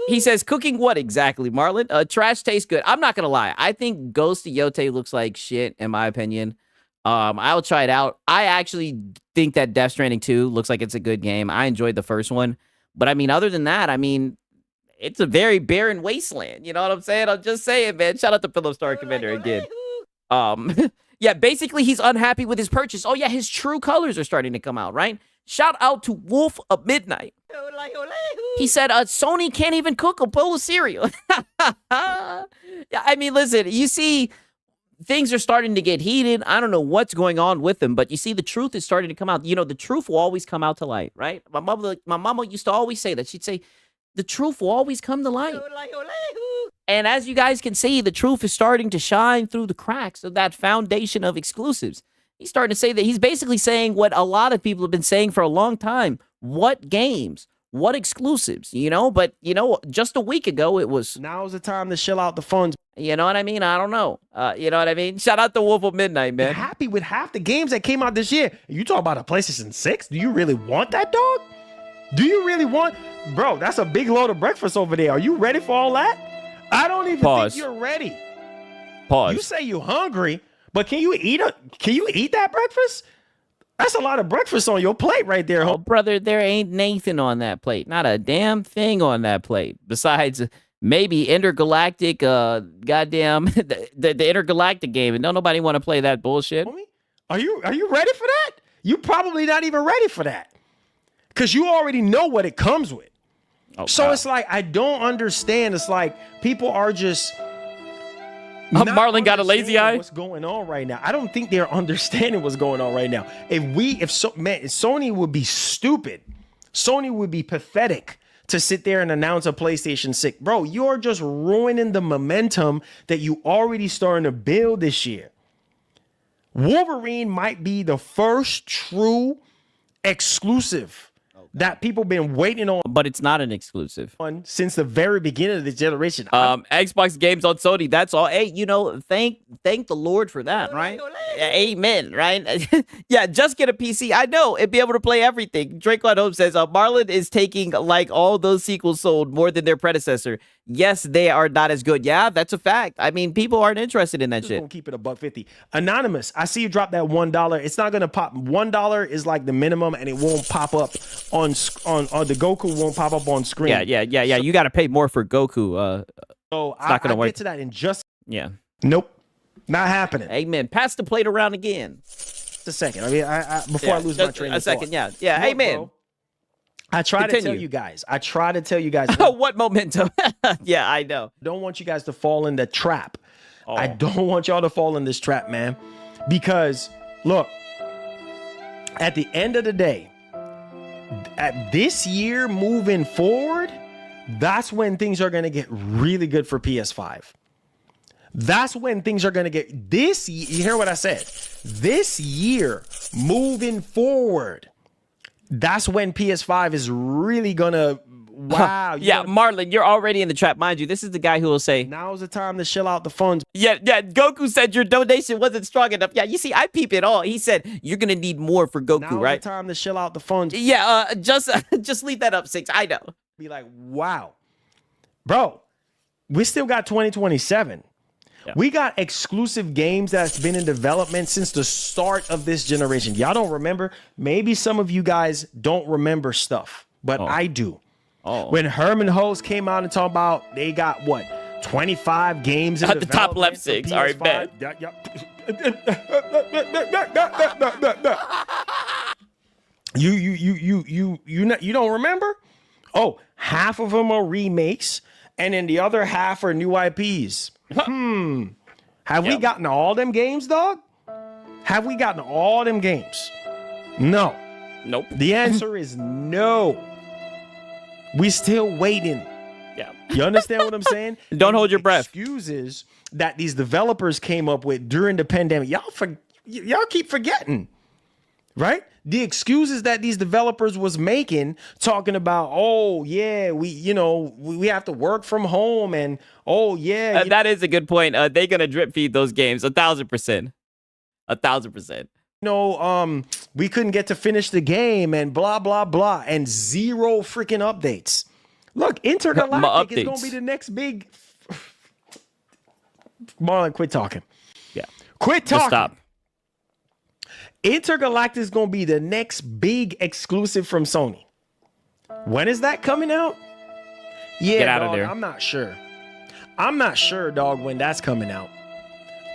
He says, cooking what exactly, Marlon? Trash tastes good. I'm not going to lie. I think Ghost of Yote looks like shit, in my opinion. I'll try it out. I actually think that Death Stranding 2 looks like it's a good game. I enjoyed the first one. But, I mean, other than that, I mean, it's a very barren wasteland. You know what I'm saying? I'm just saying, man. Shout out to Philip Star Commander again. Yeah, basically, he's unhappy with his purchase. Oh, yeah, his true colors are starting to come out, right? Shout out to Wolf of Midnight. He said, Sony can't even cook a bowl of cereal. Yeah, I mean, listen, you see... Things are starting to get heated. I don't know what's going on with them, but you see, the truth is starting to come out. You know, the truth will always come out to light, right? My mama used to always say that. She'd say, the truth will always come to light. And as you guys can see, the truth is starting to shine through the cracks of that foundation of exclusives. He's starting to say that. He's basically saying what a lot of people have been saying for a long time. What games? What exclusives? You know, but, you know, just a week ago, it was... Now's the time to shell out the funds. You know what I mean? I don't know. You know what I mean? Shout out to Wolf of Midnight, man. Happy with half the games that came out this year. You talk about a PlayStation 6? Do you really want that, dog? Do you really want... Bro, that's a big load of breakfast over there. Are you ready for all that? I don't even think you're ready. Pause. You say you're hungry, but can you eat that breakfast? That's a lot of breakfast on your plate right there, Oh, brother, there ain't Nathan on that plate. Not a damn thing on that plate. Besides maybe intergalactic, goddamn the intergalactic game, and don't nobody want to play that bullshit. Are you ready for that? You probably not even ready for that, because you already know what it comes with. Oh, so God. it's like I don't understand. It's like people are just. Marlon got a lazy eye. What's going on right now? I don't think they're understanding what's going on right now. Sony would be stupid. Sony would be pathetic to sit there and announce a PlayStation 6. Bro, you're just ruining the momentum that you already starting to build this year. Wolverine might be the first true exclusive that people been waiting on. But it's not an exclusive. Since the very beginning of the generation. Xbox games on Sony, that's all. Hey, thank the Lord for that, right? Amen, right? Yeah, just get a PC. I know, and be able to play everything. Drake on Hope says, Marlon is taking like all those sequels sold more than their predecessor. Yes, they are not as good. Yeah, that's a fact. I mean, people aren't interested in that shit. Gonna keep it $1.50. Anonymous, I see you drop that $1. It's not gonna pop. $1 is like the minimum, and it won't pop up on the Goku won't pop up on screen. Yeah. You got to pay more for Goku. So it's not gonna work. Get to that in just. Yeah. Nope. Not happening. Amen. Pass the plate around again. Just a second. I mean, before I lose my train of thought. A second. Yeah. Look, amen. Bro, I try to tell you guys. What momentum? Yeah, I know. Don't want you guys to fall in the trap. I don't want y'all to fall in this trap, man. Because look, at the end of the day, at this year moving forward, that's when things are going to get really good for PS5. That's when things are going to get this. You hear what I said? This year moving forward, that's when PS5 is really going to. Wow. Yeah, Marlon, you're already in the trap. Mind you, this is the guy who will say, now's the time to shell out the funds. Yeah, Goku said your donation wasn't strong enough. Yeah, you see, I peep it all. He said, you're going to need more for Goku, now's right? The time to shell out the funds. Yeah, just leave that up, Six. I know. Be like, wow. Bro, we still got 2027. Yeah. We got exclusive games that's been in development since the start of this generation. Y'all don't remember? Maybe some of you guys don't remember stuff, but I do. When Herman Host came out and talked about they got what 25 games in at the top left, Six. All right, bet. You don't remember? Oh, half of them are remakes, and then the other half are new IPs. Have we gotten all them games, dog? Have we gotten all them games? No. Nope. The answer is no. We still waiting. Yeah. You understand what I'm saying? Don't hold your breath. Excuses that these developers came up with during the pandemic. Y'all keep forgetting. Right? The excuses that these developers was making, talking about, oh yeah, we have to work from home, and oh yeah. That is a good point. They're gonna drip feed those games 1,000%. 1,000%. We couldn't get to finish the game and blah, blah, blah, and zero freaking updates. Look, Intergalactic is going to be the next big. Marlon, quit talking. Yeah. Quit talking. Just stop. Intergalactic is going to be the next big exclusive from Sony. When is that coming out? Yeah, get out dog, of there. I'm not sure. I'm not sure, dog, when that's coming out.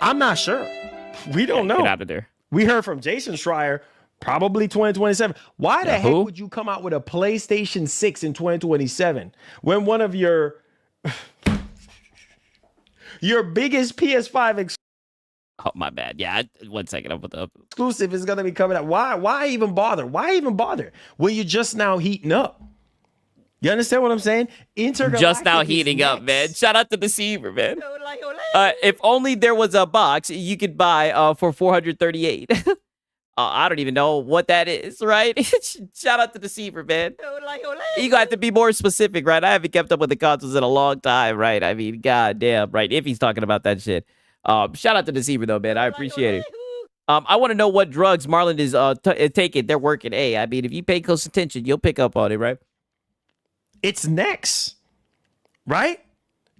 I'm not sure. We don't know. Get out of there. We heard from Jason Schreier, probably 2027. Why the heck would you come out with a PlayStation 6 in 2027 when one of your biggest PS5 Oh, my bad. Yeah, 1 second. I'll put the exclusive is going to be coming out? Why even bother? Why even bother when you're just now heating up? You understand what I'm saying? Just now heating up, man. Shout out to Deceiver, man. If only there was a box you could buy for $438. I don't even know what that is, right? Shout out to Deceiver, man. You got to be more specific, right? I haven't kept up with the consoles in a long time, right? I mean, goddamn, right? If he's talking about that shit. Shout out to Deceiver, though, man. I appreciate it. I want to know what drugs Marlon is taking. They're working. Hey, I mean, if you pay close attention, you'll pick up on it, right? It's next, right?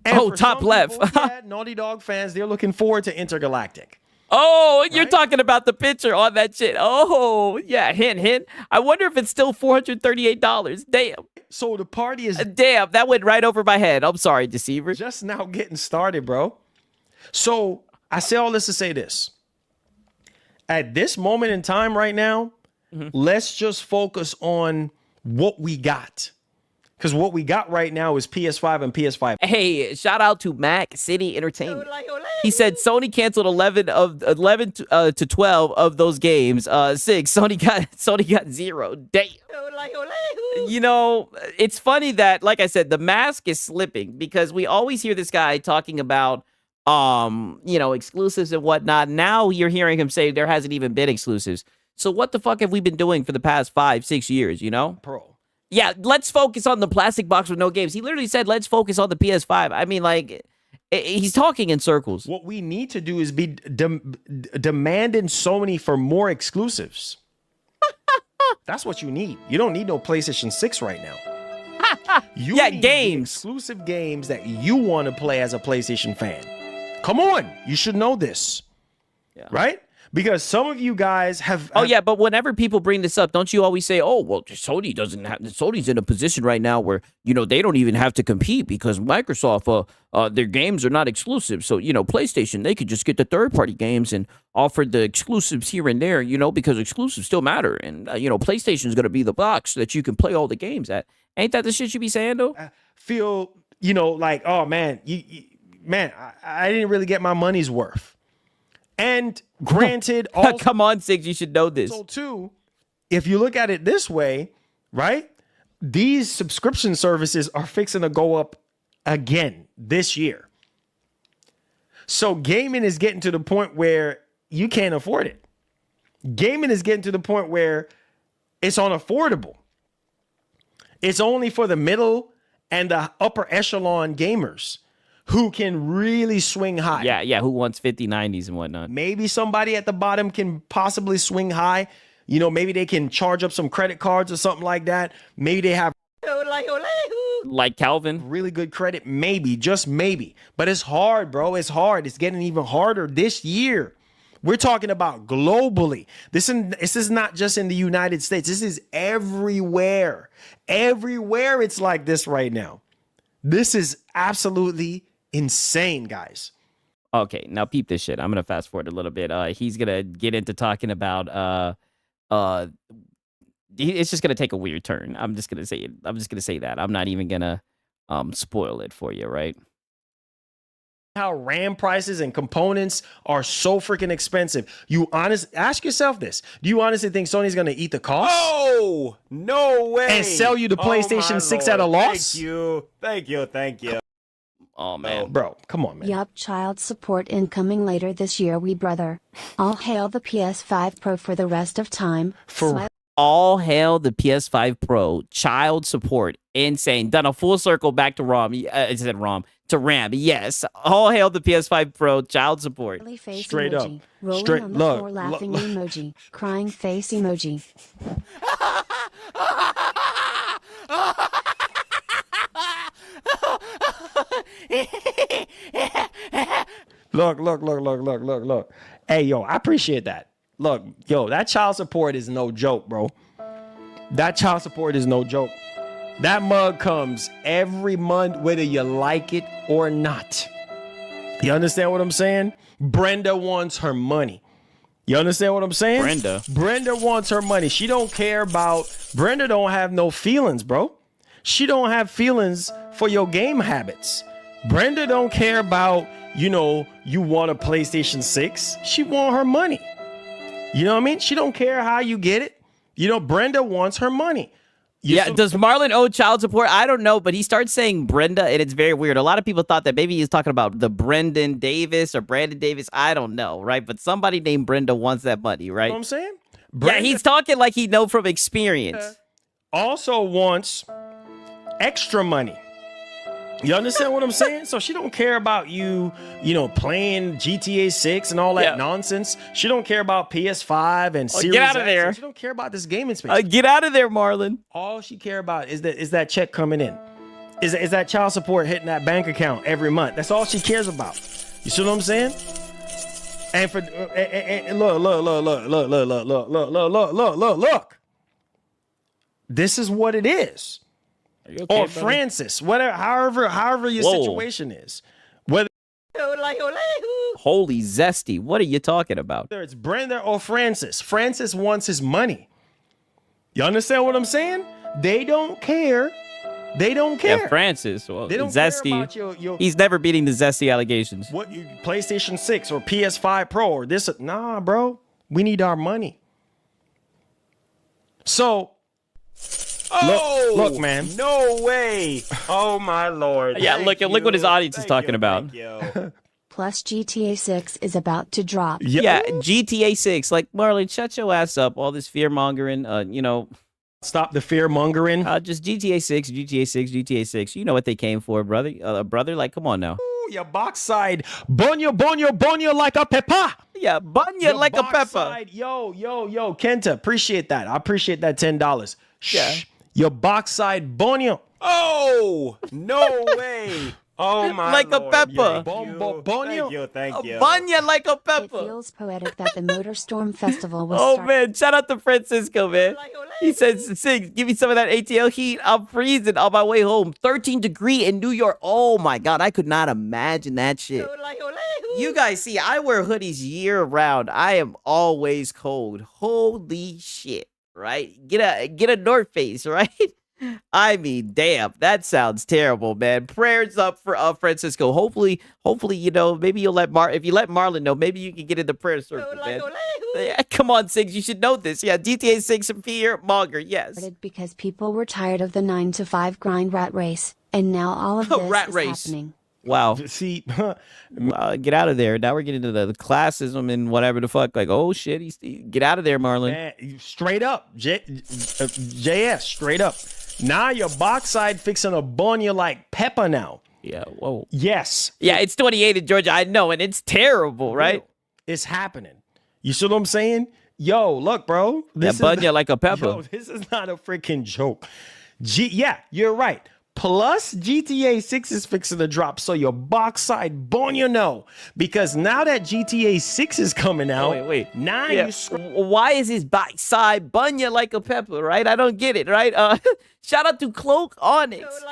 And top left. Naughty Dog fans, they're looking forward to Intergalactic. Oh, you're talking about the picture on that shit. Oh, yeah. Hint. I wonder if it's still $438. Damn. So the party is damn. That went right over my head. I'm sorry, Deceiver. Just now getting started, bro. So I say all this to say this. At this moment in time right now, let's just focus on what we got. Because what we got right now is PS5 and PS5. Hey, shout out to Mac City Entertainment. He said Sony canceled 11 to 12 of those games. 6. Sony got 0. Damn. You know, it's funny that, like I said, the mask is slipping because we always hear this guy talking about exclusives and whatnot. Now you're hearing him say there hasn't even been exclusives. So what the fuck have we been doing for the past 5-6 years, you know? Bro. Yeah, let's focus on the plastic box with no games. He literally said, let's focus on the PS5. I mean, like, he's talking in circles. What we need to do is be demanding Sony for more exclusives. That's what you need. You don't need no PlayStation 6 right now. You need games. Exclusive games that you want to play as a PlayStation fan. Come on. You should know this. Yeah. Right? Because some of you guys have... Oh, yeah, but whenever people bring this up, don't you always say, oh, well, Sony's in a position right now where, they don't even have to compete because Microsoft, their games are not exclusive. So, PlayStation, they could just get the third-party games and offer the exclusives here and there, because exclusives still matter. And, PlayStation's going to be the box that you can play all the games at. Ain't that the shit you be saying, though? I feel, like, oh, man, I didn't really get my money's worth. And granted, come on, Siggs, you should know this. So too, if you look at it this way, right? These subscription services are fixing to go up again this year. So gaming is getting to the point where you can't afford it. Gaming is getting to the point where it's unaffordable. It's only for the middle and the upper echelon gamers who can really swing high. Yeah, who wants 5090s and whatnot. Maybe somebody at the bottom can possibly swing high. Maybe they can charge up some credit cards or something like that. Maybe they have... Like Calvin? Really good credit. Maybe, just maybe. But it's hard, bro. It's hard. It's getting even harder this year. We're talking about globally. This is not just in the United States. This is everywhere. Everywhere it's like this right now. This is absolutely insane, guys. Okay, now peep this shit. I'm gonna fast forward a little bit. He's gonna get into talking about it's just gonna take a weird turn. I'm just gonna say that. I'm not even gonna spoil it for you, right? How RAM prices and components are so freaking expensive. Ask yourself this. Do you honestly think Sony's gonna eat the cost? Oh, no way. And sell you the PlayStation 6 at a loss? Thank you. Oh, man. Bro, come on, man. Yup, child support incoming later this year, we brother. All hail the PS5 Pro for the rest of time. All hail the PS5 Pro. Child support. Insane. Done a full circle back to ROM. I said ROM. To RAM. Yes. All hail the PS5 Pro. Child support. Face Straight emoji. up. Rolling Straight on the look. floor laughing emoji. Crying face emoji. Look. Hey, yo, I appreciate that. Look, yo, that child support is no joke, bro. That child support is no joke. That mug comes every month, whether you like it or not. You understand what I'm saying? Brenda wants her money. You understand what I'm saying? Brenda wants her money. She don't care about... Brenda don't have no feelings, bro. She don't have feelings for your game habits. Brenda don't care about, you want a PlayStation 6. She want her money. You know what I mean? She don't care how you get it. Brenda wants her money. Does Marlon owe child support? I don't know, but he starts saying Brenda, and it's very weird. A lot of people thought that maybe he's talking about the Brendan Davis or Brandon Davis. I don't know, right? But somebody named Brenda wants that money, right? You know what I'm saying? Brenda, he's talking like he know from experience. Also wants extra money. You understand what I'm saying? So she don't care about you, playing GTA 6 and all that nonsense. She don't care about PS5 and Series Get out of X. there. She don't care about this gaming space. Get out of there, Marlon. All she care about is that check coming in. Is that child support hitting that bank account every month. That's all she cares about. You see what I'm saying? And for look. This is what it is. Okay, or brother? Francis, whatever, however your situation is. Whether Holy zesty. What are you talking about? it's Brenda or Francis, Francis wants his money. You understand what I'm saying? They don't care. They don't care. Yeah, Francis. Well, They don't care zesty. about your He's never beating the zesty allegations. what you PlayStation 6 or PS5 Pro or this. Nah, bro. We need our money. So look, man. No way. Oh my lord. Yeah, Thank look what his you. audience is Thank talking you. about. Thank you. Plus, GTA 6 is about to drop. Yeah, GTA 6. Like, Marlon, shut your ass up. All this fear mongering. Stop the fear mongering. Just GTA 6, GTA 6, GTA 6. You know what they came for, brother. Brother, like, come on now. Ooh, your box side. Bonyo like a pepper. Yeah, bunya like a pepper. Side. Yo, Kenta, appreciate that. I appreciate that $10. Yeah. Your box side bonyo. Oh, no way. Oh my Like a lord. pepper. Thank you. Bunya like a It pepper. feels poetic that the Motorstorm Festival was Oh, started. man. Shout out to Francisco, man. He says, Sig, give me some of that ATL heat. I'm freezing on my way home. 13 degree in New York. Oh, my God. I could not imagine that shit. You guys see, I wear hoodies year round. I am always cold. Holy shit, right? Get a North Face, right? I mean, damn, that sounds terrible, man. Prayers up for Francisco. Hopefully, maybe you'll if you let Marlon know, maybe you can get in the prayer circle, man. Yeah, come on, Sigs, you should know this. Yeah, GTA 6 fear monger, yes. Because people were tired of the 9-to-5 grind rat race, and now all of this Rat is race. happening. Wow. See, get out of there. Now we're getting into the classism and whatever the fuck. Like, oh shit, get out of there, Marlon. Man, straight up, JS, straight up. Now your box side fixing a bonyo like pepper now. Yeah, whoa. Yes. Yeah, it's 28 in Georgia. I know, and it's terrible, right? It's happening. You see what I'm saying? Yo, look, bro. That bunya like a pepper. Yo, this is not a freaking joke. Yeah, you're right. Plus, GTA 6 is fixing to drop, so your box side bonyo know. Because now that GTA 6 is coming out, wait. now Yeah, why is his box side bunya like a pepper, right? I don't get it, right? Shout out to Cloak Onyx.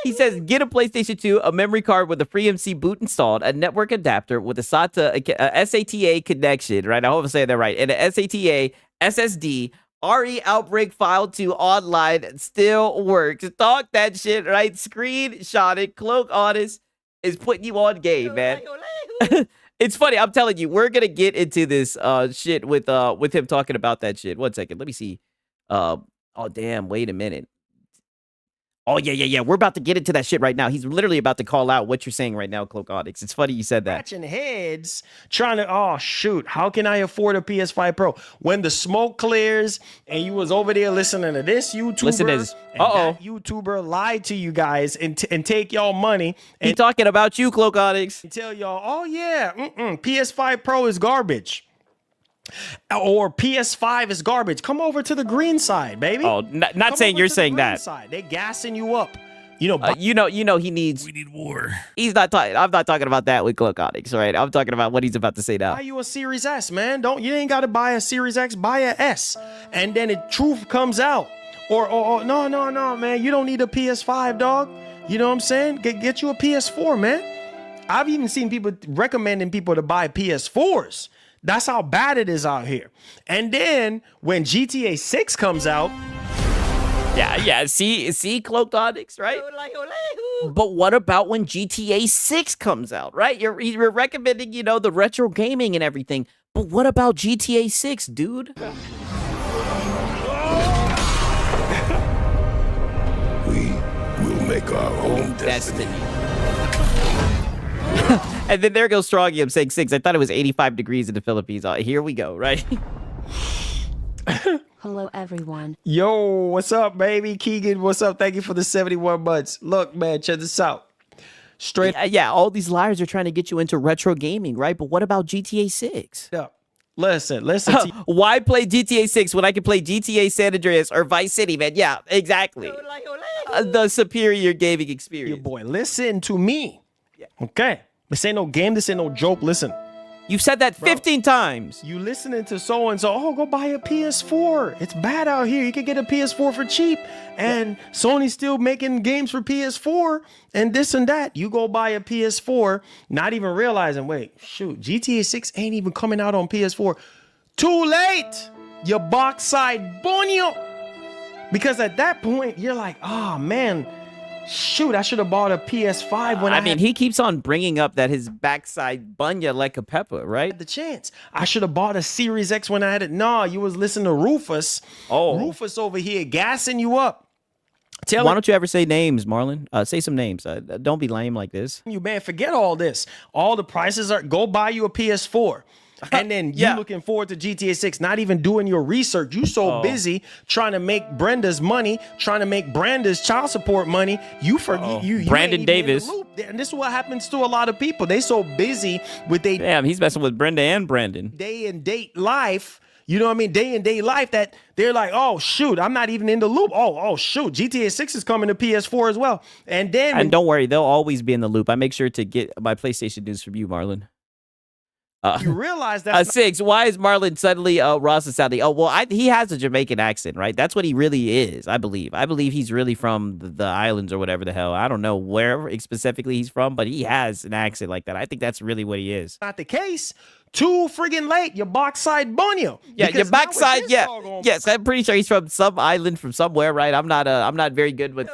He says, get a PlayStation 2, a memory card with a FreeMC boot installed, a network adapter with a SATA connection, right? I hope I'm saying that right. And a SATA SSD, RE Outbreak File 2 online still works. Talk that shit, right? Screenshot it. Cloak Honest is putting you on game, man. It's funny. I'm telling you, we're gonna get into this shit with him talking about that shit. 1 second. Let me see. Oh damn. Wait a minute. Oh yeah. We're about to get into that shit right now. He's literally about to call out what you're saying right now, Cloak Onyx. It's funny you said that. Scratching heads, trying to, oh shoot, how can I afford a PS5 Pro? When the smoke clears and you was over there listening to this YouTuber, Listen to this. and that YouTuber lied to you guys and take y'all money. He talking about you, Cloak Onyx. And tell y'all, oh yeah, PS5 Pro is garbage. Or PS5 is garbage. Come over to the green side, baby. Oh, not saying you're saying that. Side. They gassing you up. He needs. We need war. He's not talking. I'm not talking about that with Cloak Onyx, right? I'm talking about what he's about to say now. Buy you a Series S, man. You ain't got to buy a Series X. Buy a S, and then the truth comes out. Or no, man. You don't need a PS5, dog. You know what I'm saying? Get you a PS4, man. I've even seen people recommending people to buy PS4s. That's how bad it is out here. And then when GTA 6 comes out, yeah. See, Cloaked Onyx, right? But what about when GTA 6 comes out, right? You're recommending, the retro gaming and everything. But what about GTA 6, dude? We will make our own destiny. And then there goes Strongium saying 6. I thought it was 85 degrees in the Philippines. Here we go, right? Hello, everyone. Yo, what's up, baby? Keegan, what's up? Thank you for the 71 months. Look, man, check this out. Straight. Yeah, all these liars are trying to get you into retro gaming, right? But what about GTA 6? Yeah. Listen. Why play GTA 6 when I can play GTA San Andreas or Vice City, man? Yeah, exactly. The superior gaming experience. Your boy, listen to me. Yeah. Okay. This ain't no game. This ain't no joke. Listen. You've said that 15 times. You listening to so-and-so, oh, go buy a PS4. It's bad out here. You can get a PS4 for cheap. And Sony's still making games for PS4 and this and that. You go buy a PS4, not even realizing, wait, shoot, GTA 6 ain't even coming out on PS4. Too late. You box side bonio. Because at that point, you're like, oh, man, shoot, I should have bought a PS5 when I mean, he keeps on bringing up that his backside bunya like a pepper, right? The chance. I should have bought a Series X when I had it. No, you was listening to Rufus. Oh. Rufus over here gassing you up. Why don't you ever say names, Marlon? Say some names. Don't be lame like this. You, man, forget all this. All the prices are, go buy you a PS4. And then you looking forward to GTA 6, not even doing your research. You so busy trying to make Brenda's money, trying to make Branda's child support money. You forget you Brandon Davis. And this is what happens to a lot of people. They so busy with they damn, he's messing with Brenda and Brandon. Day and date life. You know what I mean? Day and day life that they're like, oh shoot, I'm not even in the loop. Oh shoot, GTA 6 is coming to PS4 as well. And don't worry, they'll always be in the loop. I make sure to get my PlayStation news from you, Marlon. You realize that Six. Why is Marlon suddenly Ross is sounding? Oh well, he has a Jamaican accent, right? That's what he really is. I believe he's really from the islands or whatever the hell. I don't know where specifically he's from, but he has an accent like that. I think that's really what he is. Not the case. Too friggin' late. Your backside bonio. Yeah, your backside. Yeah, yes. I'm pretty sure he's from some island from somewhere, right? I'm not very good with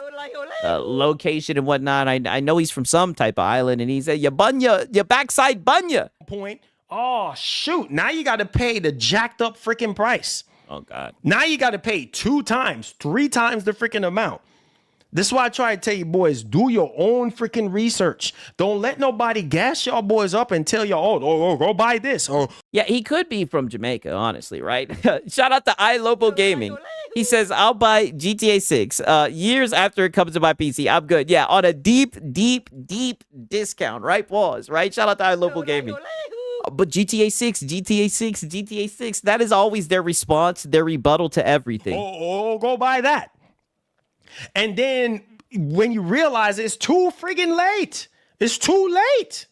location and whatnot. I know he's from some type of island, and he said your bunya, your backside bunya. Point. Oh, shoot. Now you got to pay the jacked up freaking price. Oh, God. Now you got to pay 2 times, 3 times the freaking amount. This is why I try to tell you boys, do your own freaking research. Don't let nobody gas y'all boys up and tell y'all, oh, go buy this. Or yeah, he could be from Jamaica, honestly, right? Shout out to iLobo Gaming. He says, I'll buy GTA 6 years after it comes to my PC. I'm good. Yeah, on a deep discount, right? Pause, right? Shout out to iLobo Gaming. But GTA 6, that is always their response, their rebuttal to everything. Oh, go buy that. And then when you realize it's too friggin' late, it's too late.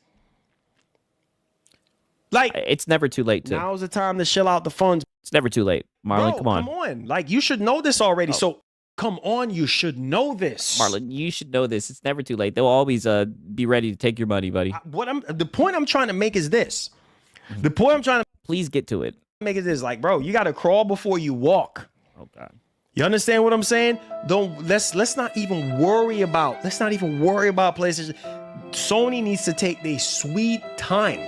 Like, it's never too late to. Now's the time to shell out the funds. It's never too late. Marlon, Bro, come on. Like, you should know this already. So come on, you should know this. Make you should know this. It's never too late. They'll always be ready to take your money, buddy. The point I'm trying to make is this. The point I'm trying to please get to it. Make it is like, bro, you got to crawl before you walk. Oh God. You understand what I'm saying? Let's not even worry about PlayStation. Sony needs to take their sweet time.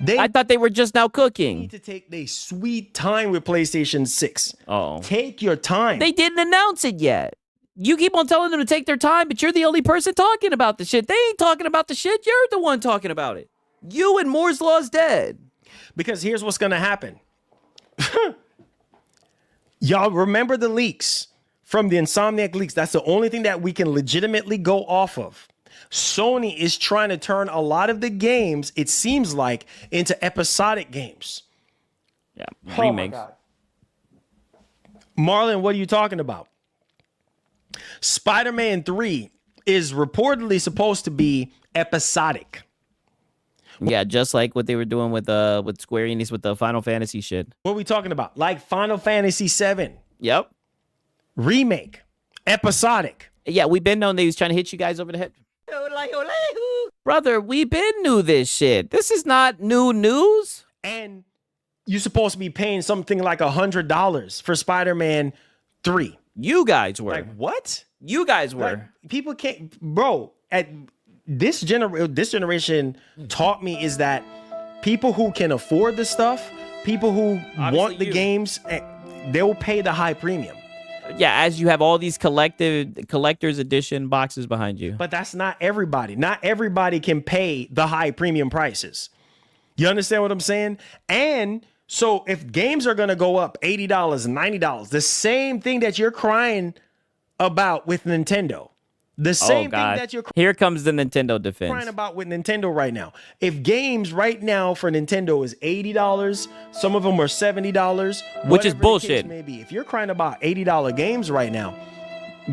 I thought they were just now cooking. Need to take their sweet time with PlayStation 6. Oh. Take your time. They didn't announce it yet. You keep on telling them to take their time, but you're the only person talking about the shit. They ain't talking about the shit. You're the one talking about it. You and Moore's Law's dead. Because here's what's going to happen. Y'all remember the leaks from the Insomniac leaks. That's the only thing that we can legitimately go off of. Sony is trying to turn a lot of the games, it seems like, into episodic games. Yeah, remakes. Oh Marlon, what are you talking about? Spider-Man 3 is reportedly supposed to be episodic. Yeah, just like what they were doing with Square Enix with the Final Fantasy shit. What are we talking about? Like Final Fantasy 7. Yep. Remake. Episodic. Yeah, we've been known they was trying to hit you guys over the head. Brother, we been knew this shit. This is not new news. And you're supposed to be paying something like $100 for Spider-Man 3. You guys were. Like, what? You guys were. Like, people can't... Bro, at... This generation taught me is that people who can afford the stuff, people who want the games, they'll pay the high premium. Yeah, as you have all these collector's edition boxes behind you. But that's not everybody. Not everybody can pay the high premium prices. You understand what I'm saying? And so if games are going to go up $80, $90, the same thing that you're crying about with Nintendo. The same thing that you're here comes the Nintendo defense. Crying about with Nintendo right now. If games right now for Nintendo is $80, some of them are $70, which is bullshit. Maybe if you're crying about $80 games right now,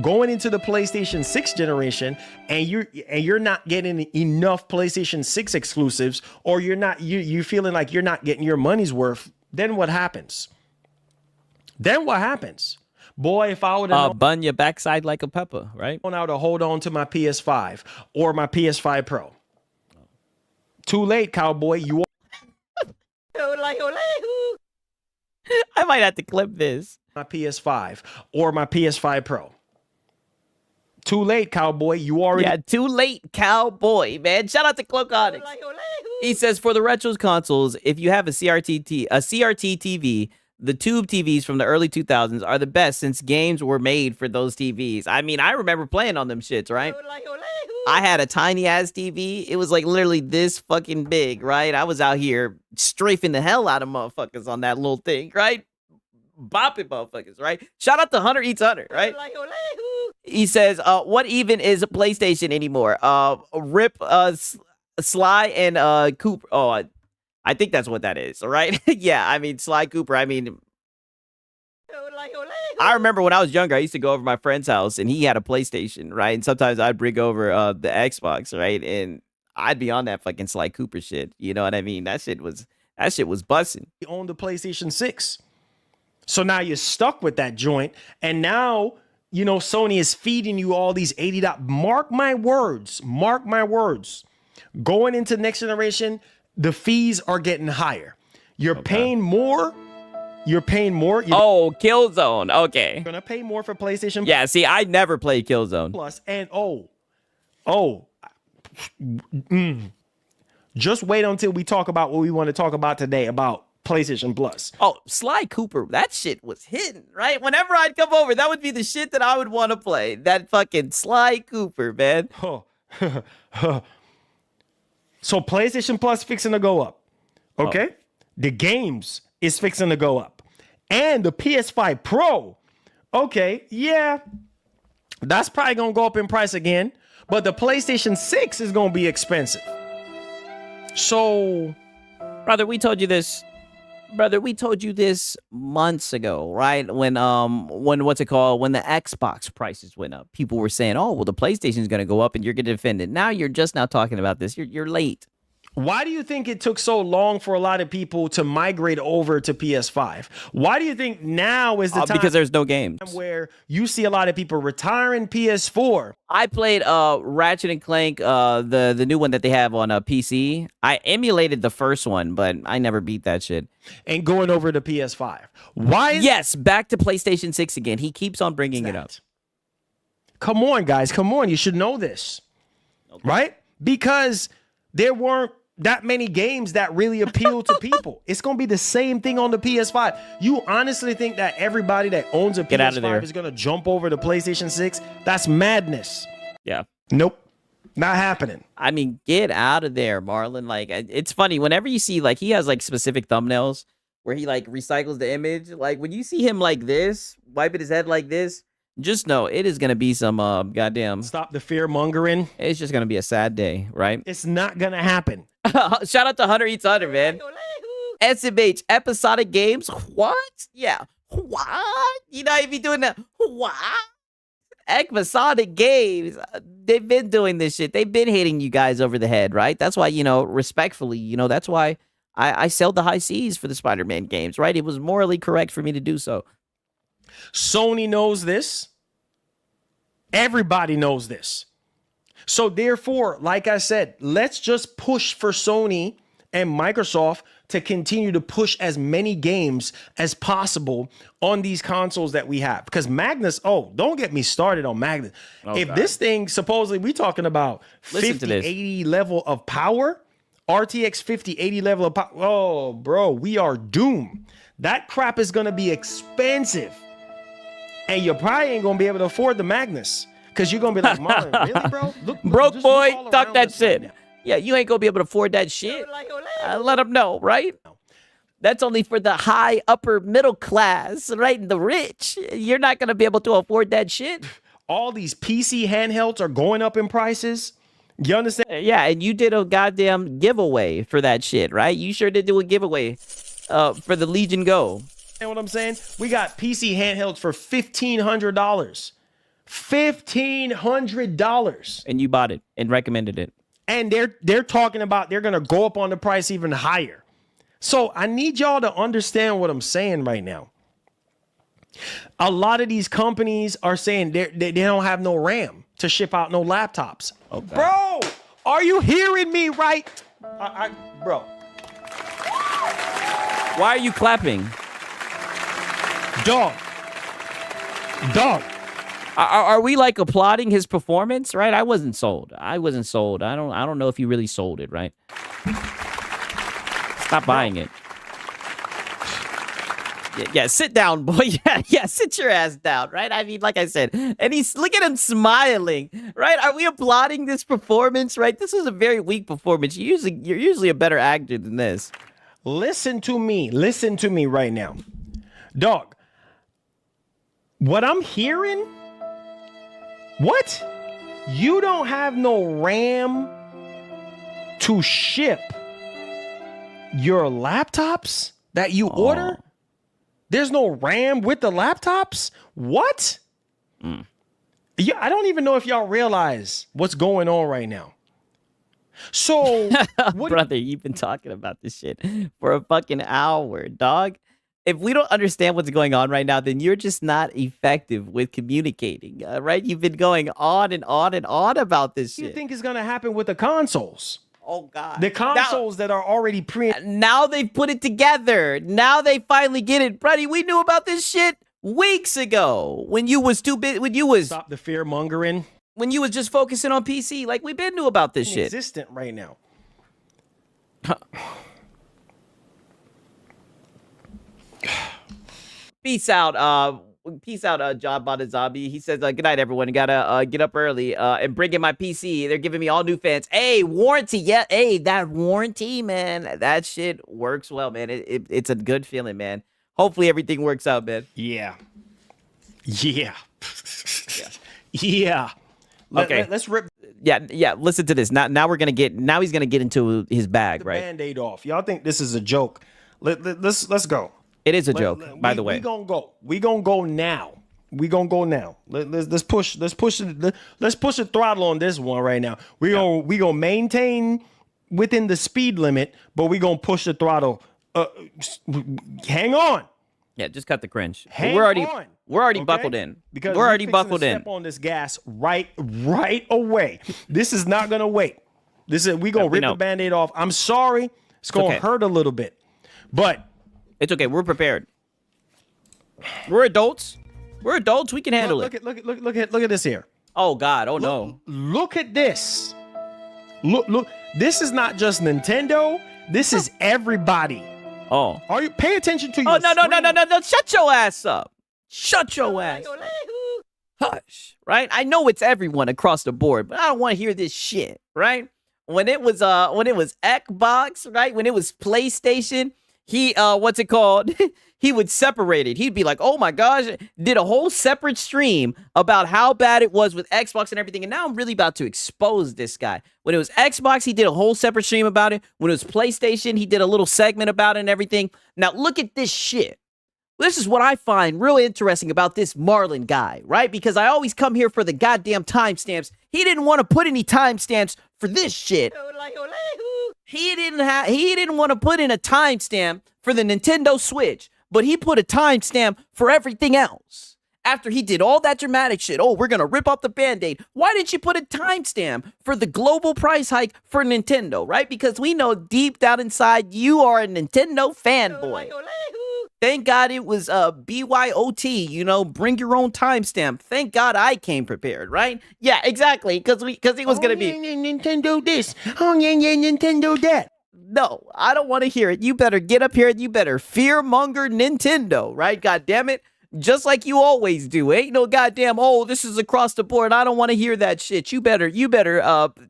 going into the PlayStation 6 generation, and you're not getting enough PlayStation 6 exclusives, or you're feeling like you're not getting your money's worth, then what happens? Boy, if I would have bun your backside like a pepper, right? Known how to hold on to my PS5 or my PS5 Pro. Too late, cowboy. You I might have to clip this. My PS5 or my PS5 Pro. Too late, cowboy. You already. Yeah, too late, cowboy, man. Shout out to Cloconix. He says, for the retros consoles, if you have a CRT TV, the tube TVs from the early 2000s are the best since games were made for those TVs. I mean, I remember playing on them shits, right? I had a tiny ass TV. It was like literally this fucking big, right? I was out here strafing the hell out of motherfuckers on that little thing, right? Bopping motherfuckers, right? Shout out to Hunter Eats Hunter, right? He says, what even is a PlayStation anymore? Rip Sly and Cooper. Oh, I think that's what that is, all right? Yeah, I mean, Sly Cooper, I mean, I remember when I was younger, I used to go over to my friend's house, and he had a PlayStation, right? And sometimes I'd bring over the Xbox, right? And I'd be on that fucking Sly Cooper shit. You know what I mean? That shit was busting. You own the PlayStation 6. So now you're stuck with that joint, and now, you know, Sony is feeding you all these $80. Mark my words. Going into next generation, the fees are getting higher. You're paying more. Oh, Killzone. Okay. You're gonna pay more for PlayStation. Yeah, see, I never played Killzone. Plus, and just wait until we talk about what we want to talk about today about PlayStation Plus. Oh, Sly Cooper, that shit was hidden, right? Whenever I'd come over, that would be the shit that I would want to play. That fucking Sly Cooper, man. So PlayStation Plus fixing to go up. Okay? The games is fixing to go up. And the PS5 Pro, okay, yeah, that's probably going to go up in price again. But the PlayStation 6 is going to be expensive. So, brother, we told you this months ago, right? When what's it called? When the Xbox prices went up, people were saying, "Oh, well, the PlayStation is going to go up, and you're going to defend it." Now you're just now talking about this. You're late. Why do you think it took so long for a lot of people to migrate over to PS5? Why do you think now is the time? Because there's no games. Where you see a lot of people retiring PS4. I played Ratchet and Clank, the new one that they have on a PC. I emulated the first one, but I never beat that shit. And going over to PS5. Why? Yes, back to PlayStation 6 again. He keeps on bringing it up. Come on, guys. Come on. You should know this. Okay. Right? Because there weren't that many games that really appeal to people. It's going to be the same thing on the PS5. You honestly think that everybody that owns a PS5 is going to jump over to PlayStation 6? That's madness. Yeah. Nope. Not happening. I mean, get out of there, Marlon. Like, it's funny. Whenever you see, like, he has, like, specific thumbnails where he, like, recycles the image. Like, when you see him like this, wiping his head like this, just know it is going to be some goddamn... Stop the fear mongering. It's just going to be a sad day, right? It's not going to happen. Shout out to Hunter Eats Hunter, man. SMH, episodic games. What? Yeah. What? You know, if you doing that. What? Episodic games. They've been doing this shit. They've been hitting you guys over the head, right? That's why, you know, respectfully, you know, that's why I sold the high seas for the Spider-Man games, right? It was morally correct for me to do so. Sony knows this. Everybody knows this. So therefore, like I said, let's just push for Sony and Microsoft to continue to push as many games as possible on these consoles that we have. Because Magnus, don't get me started on Magnus. If this thing, supposedly we talking about 50, 80 level of power, RTX 50, 80 level of power. Oh, bro, we are doomed. That crap is going to be expensive. And you probably ain't going to be able to afford the Magnus. Because you're going to be like, Marlon, really, bro? Look, broke boy, talk that shit. Right, yeah, you ain't going to be able to afford that shit. Let them know, right? That's only for the high upper middle class, right? The rich. You're not going to be able to afford that shit. All these PC handhelds are going up in prices. You understand? Yeah, and you did a goddamn giveaway for that shit, right? You sure did do a giveaway for the Legion Go. You know what I'm saying? We got PC handhelds for $1,500. $1,500. And you bought it and recommended it. And they're talking about they're gonna go up on the price even higher. So I need y'all to understand what I'm saying right now. A lot of these companies are saying they don't have no RAM to ship out no laptops. Okay. Bro, are you hearing me right? Bro. Why are you clapping? Dog. Are we like applauding his performance? Right? I wasn't sold. I don't know if he really sold it, right? Stop buying it. Yeah, sit down, boy. Yeah, sit your ass down, right? I mean, like I said, and look at him smiling, right? Are we applauding this performance, right? This is a very weak performance. You're usually a better actor than this. Listen to me right now. Dog, what I'm hearing, what? You don't have no RAM to ship your laptops that you order? There's no RAM with the laptops? What? Yeah, I don't even know if y'all realize what's going on right now. So, brother, you've been talking about this shit for a fucking hour, dog. If we don't understand what's going on right now, then you're just not effective with communicating, right? You've been going on and on and on about this shit. What do you think is going to happen with the consoles? Oh, God. The consoles that are already Now they've put it together. Now they finally get it. Buddy, we knew about this shit weeks ago when you was too big, when you was... Stop the fear mongering. When you was just focusing on PC. Like, we been knew about this shit. Existent right now. Peace out, John Bada Zombie. He says, good night, everyone. Gotta get up early and bring in my PC. They're giving me all new fans. Hey, warranty. Yeah, hey, that warranty, man. That shit works well, man. It's a good feeling, man. Hopefully everything works out, man. Yeah. Okay. Let's rip. Yeah. Listen to this. Now he's gonna get into his bag, right? Band-Aid off. Y'all think this is a joke? Let's go. It is a joke, by the way. We gonna go. We gonna go now. Let's push the throttle on this one right now. We gonna maintain within the speed limit, but we gonna push the throttle. Hang on. Yeah, just cut the cringe. We're already okay? buckled in. Because we're already buckled in. Step on this gas right away. This is not gonna wait. We gonna rip the Band-Aid off. I'm sorry. It's gonna hurt a little bit, but it's okay. We're prepared. We're adults. We can handle it. Look at this here. Oh God. Oh no. Look at this. Look. This is not just Nintendo. This is everybody. Oh. Are you pay attention to your no. Shut your ass up. Shut your ass up. Hush. Right? I know it's everyone across the board, but I don't want to hear this shit. Right? When it was Xbox, right? When it was PlayStation, he he would separate it. He'd be like, oh my gosh, did a whole separate stream about how bad it was with Xbox and everything. And now I'm really about to expose this guy. When it was Xbox, he did a whole separate stream about it. When it was PlayStation, he did a little segment about it and everything. Now look at this shit. This is what I find real interesting about this Marlon guy, right? Because I always come here for the goddamn timestamps. He didn't want to put any timestamps for this shit. He didn't want to put in a timestamp for the Nintendo Switch, but he put a timestamp for everything else. After he did all that dramatic shit, oh, we're going to rip off the Band-Aid. Why didn't you put a timestamp for the global price hike for Nintendo, right? Because we know deep down inside you are a Nintendo fanboy. Thank God it was BYOT, bring your own timestamp. Thank God I came prepared, right? Yeah, exactly, because it was going to be Nintendo this. Oh, yeah, Nintendo that. No, I don't want to hear it. You better get up here and you better fear-monger Nintendo, right? God damn it. Just like you always do. Ain't no goddamn, oh, this is across the board. I don't want to hear that shit. You better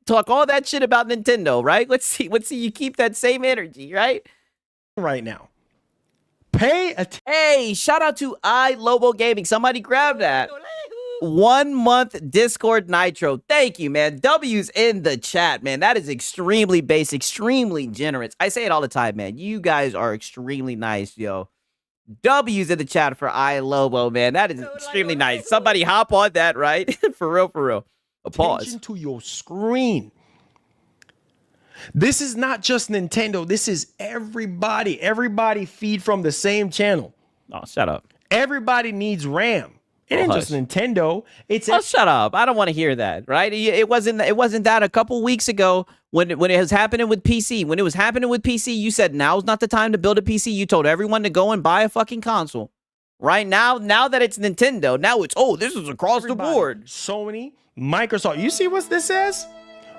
talk all that shit about Nintendo, right? Let's see you keep that same energy, right? Right now. Pay attention. Hey, shout out to iLobo Gaming. Somebody grab that. 1 month Discord Nitro. Thank you, man. W's in the chat, man. That is extremely base, extremely generous. I say it all the time, man. You guys are extremely nice, yo. W's in the chat for iLobo, man. That is extremely nice. Somebody hop on that, right? For real, for real. A pause. Attention to your screen. This is not just Nintendo. This is everybody. Everybody feed from the same channel. Oh, shut up. Everybody needs RAM. It ain't just Nintendo. It's shut up. I don't want to hear that, right? It wasn't that a couple weeks ago when it was happening with PC. When it was happening with PC, you said now's not the time to build a PC. You told everyone to go and buy a fucking console. Right now that it's Nintendo, now it's this is across the board. Sony, Microsoft. You see what this says?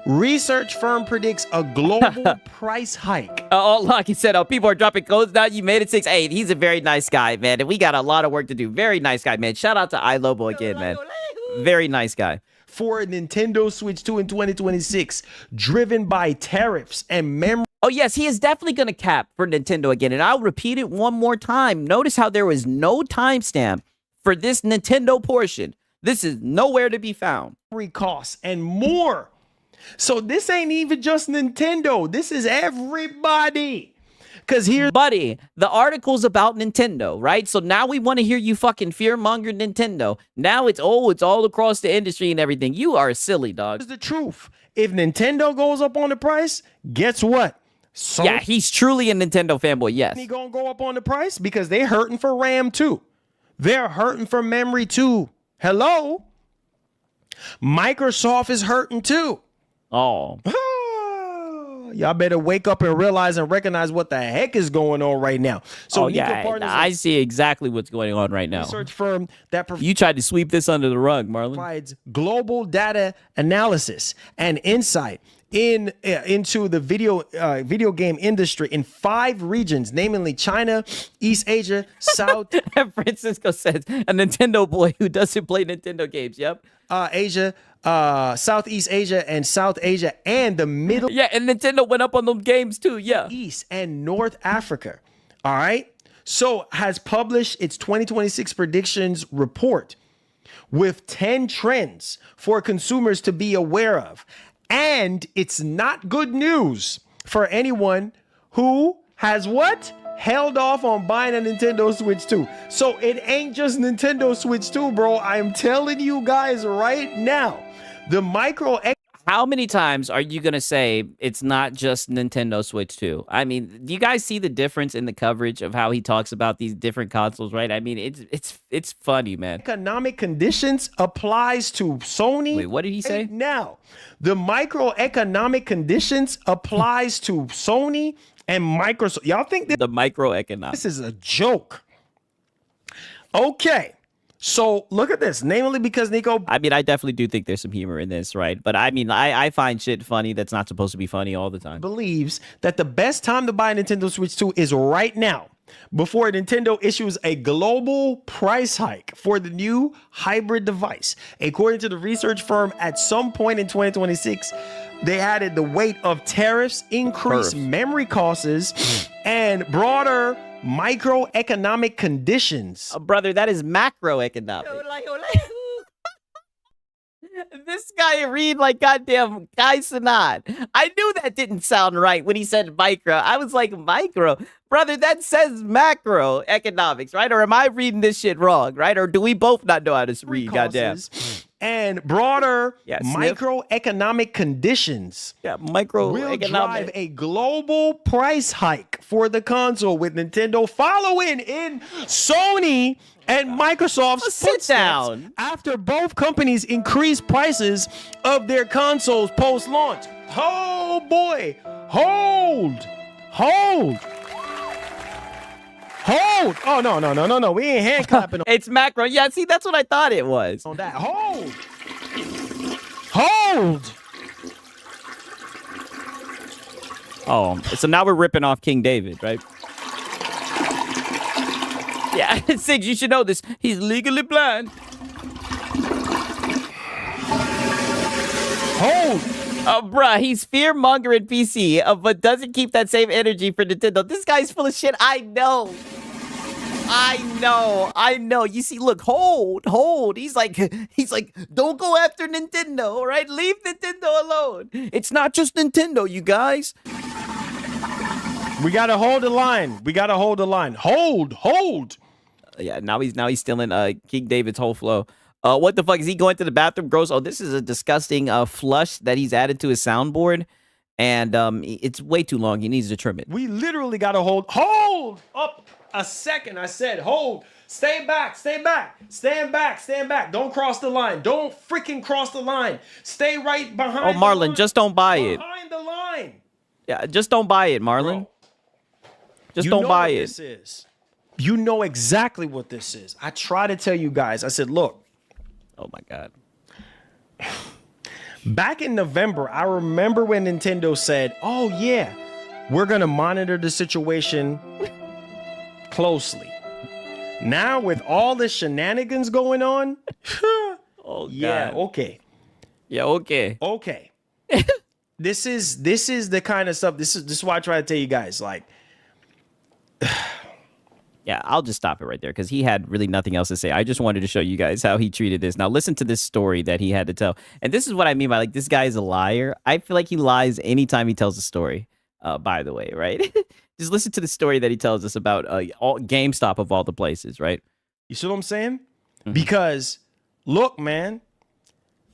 Research firm predicts a global price hike. Look, he said, people are dropping codes now. You made it 6. Hey, he's a very nice guy, man. And we got a lot of work to do. Very nice guy, man. Shout out to iLobo again, man. Very nice guy. For a Nintendo Switch 2 in 2026, driven by tariffs and memory. Oh, yes, he is definitely going to cap for Nintendo again. And I'll repeat it one more time. Notice how there was no timestamp for this Nintendo portion. This is nowhere to be found. Costs and more. So this ain't even just Nintendo. This is everybody. Because here, buddy, the article's about Nintendo, right? So now we want to hear you fucking fearmonger Nintendo. Now it's all across the industry and everything. You are silly, dog. Here's the truth. If Nintendo goes up on the price, guess what? Yeah, he's truly a Nintendo fanboy, yes. He gonna go up on the price because they're hurting for RAM too. They're hurting for memory too. Hello? Microsoft is hurting too. Oh. Y'all better wake up and realize and recognize what the heck is going on right now. So I see exactly what's going on right now. Research firm that you tried to sweep this under the rug, Marlon. Provides global data analysis and insight into the video game industry in 5 regions, namely China, East Asia, South. Francisco says a Nintendo boy who doesn't play Nintendo games. Yep. Asia, Southeast Asia, and South Asia, and the Middle. Yeah, and Nintendo went up on those games too. Yeah. East and North Africa. All right. So has published its 2026 predictions report with 10 trends for consumers to be aware of. And it's not good news for anyone who has what? Held off on buying a Nintendo Switch 2. So it ain't just Nintendo Switch 2, bro. I'm telling you guys right now. The How many times are you going to say it's not just Nintendo Switch 2? I mean, do you guys see the difference in the coverage of how he talks about these different consoles, right? I mean, it's funny, man. Economic conditions applies to Sony. Wait, what did he say? Now, the microeconomic conditions applies to Sony and Microsoft. Y'all think the microeconomic? This is a joke. Okay. So look at this, namely because Nico. I mean, I definitely do think there's some humor in this, right? But I mean, I find shit funny that's not supposed to be funny all the time. Believes that the best time to buy a Nintendo Switch 2 is right now, before Nintendo issues a global price hike for the new hybrid device. According to the research firm, at some point in 2026, they added the weight of tariffs, increased memory costs, and broader microeconomic conditions. Brother, that is macroeconomic. This guy read like goddamn Guy Sinat. I knew that didn't sound right when he said micro. I was like, micro? Brother, that says macroeconomics, right? Or am I reading this shit wrong, right? Or do we both not know how to read, goddamn? And broader microeconomic conditions will drive a global price hike for the console, with Nintendo following in Sony and Microsoft's footsteps after both companies increased prices of their consoles post-launch. Oh boy, hold. Oh, no. We ain't hand clapping. It's macro. Yeah, see, that's what I thought it was. On that. Hold. Oh, so now we're ripping off King David, right? Yeah, Sig, you should know this. He's legally blind. Hold. Bruh, he's fear-mongering PC, but doesn't keep that same energy for Nintendo. This guy's full of shit. I know. You see, look, hold. He's like, don't go after Nintendo, all right? Leave Nintendo alone. It's not just Nintendo, you guys. We gotta hold the line. We gotta hold the line. Hold. Yeah, now he's stealing King David's whole flow. What the fuck is he going to the bathroom? Gross. Oh, this is a disgusting flush that he's added to his soundboard, and it's way too long. He needs to trim it. We literally gotta hold up a second. I said hold. Stay back. Stand back. Don't cross the line. Don't freaking cross the line. Stay right behind. Oh, Marlon, just don't buy it. Behind the line. Yeah, just don't buy it, Marlon. Just don't buy it. This is. You know exactly what this is. I try to tell you guys. I said, look. Oh my God. Back in November, I remember when Nintendo said, oh yeah, we're going to monitor the situation closely. Now with all the shenanigans going on, oh yeah, God. okay. Yeah, okay. Okay. This is the kind of stuff. This is why I try to tell you guys, like, yeah, I'll just stop it right there because he had really nothing else to say. I just wanted to show you guys how he treated this. Now, listen to this story that he had to tell. And this is what I mean by, like, this guy is a liar. I feel like he lies anytime he tells a story, by the way, right? Just listen to the story that he tells us about GameStop of all the places, right? You see what I'm saying? Mm-hmm. Because, look, man,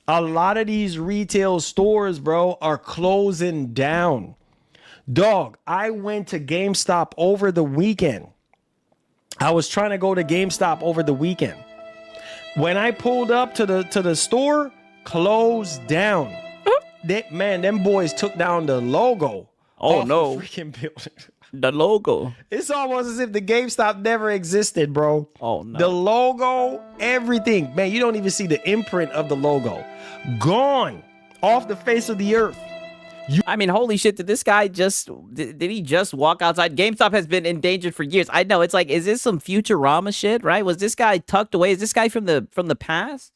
a lot of these retail stores, bro, are closing down. Dog, I went to GameStop over the weekend. I was trying to go to GameStop over the weekend. When I pulled up to the store, closed down. Them boys took down the logo. Oh no! The freaking building. The logo. It's almost as if the GameStop never existed, bro. Oh no! The logo, everything, man. You don't even see the imprint of the logo. Gone off the face of the earth. I mean, holy shit, did this guy did he just walk outside? GameStop has been endangered for years. I know, it's like, is this some Futurama shit, right? Was this guy tucked away? Is this guy from the past?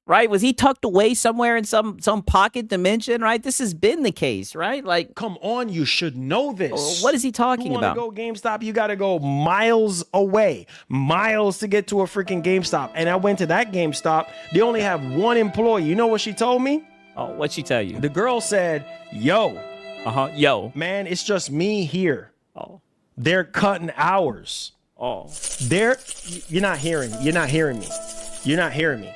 Right? Was he tucked away somewhere in some pocket dimension, right? This has been the case, right? Like, come on, you should know this. What is he talking about? You want to go GameStop, you got to go miles away, miles to get to a freaking GameStop. And I went to that GameStop. They only have one employee. You know what she told me? Oh, what'd she tell you? The girl said, yo. Yo. Man, it's just me here. Oh. They're cutting hours. Oh. You're not hearing me. You're not hearing me.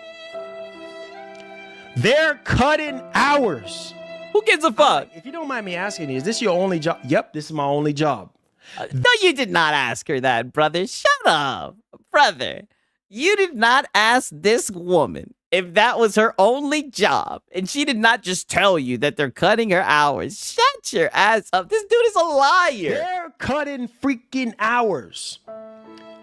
They're cutting hours. Who gives a fuck? If you don't mind me asking you, is this your only job? Yep, this is my only job. No, you did not ask her that, brother. Shut up. Brother, you did not ask this woman if that was her only job, and she did not just tell you that they're cutting her hours. Shut your ass up. This dude is a liar. They're cutting freaking hours.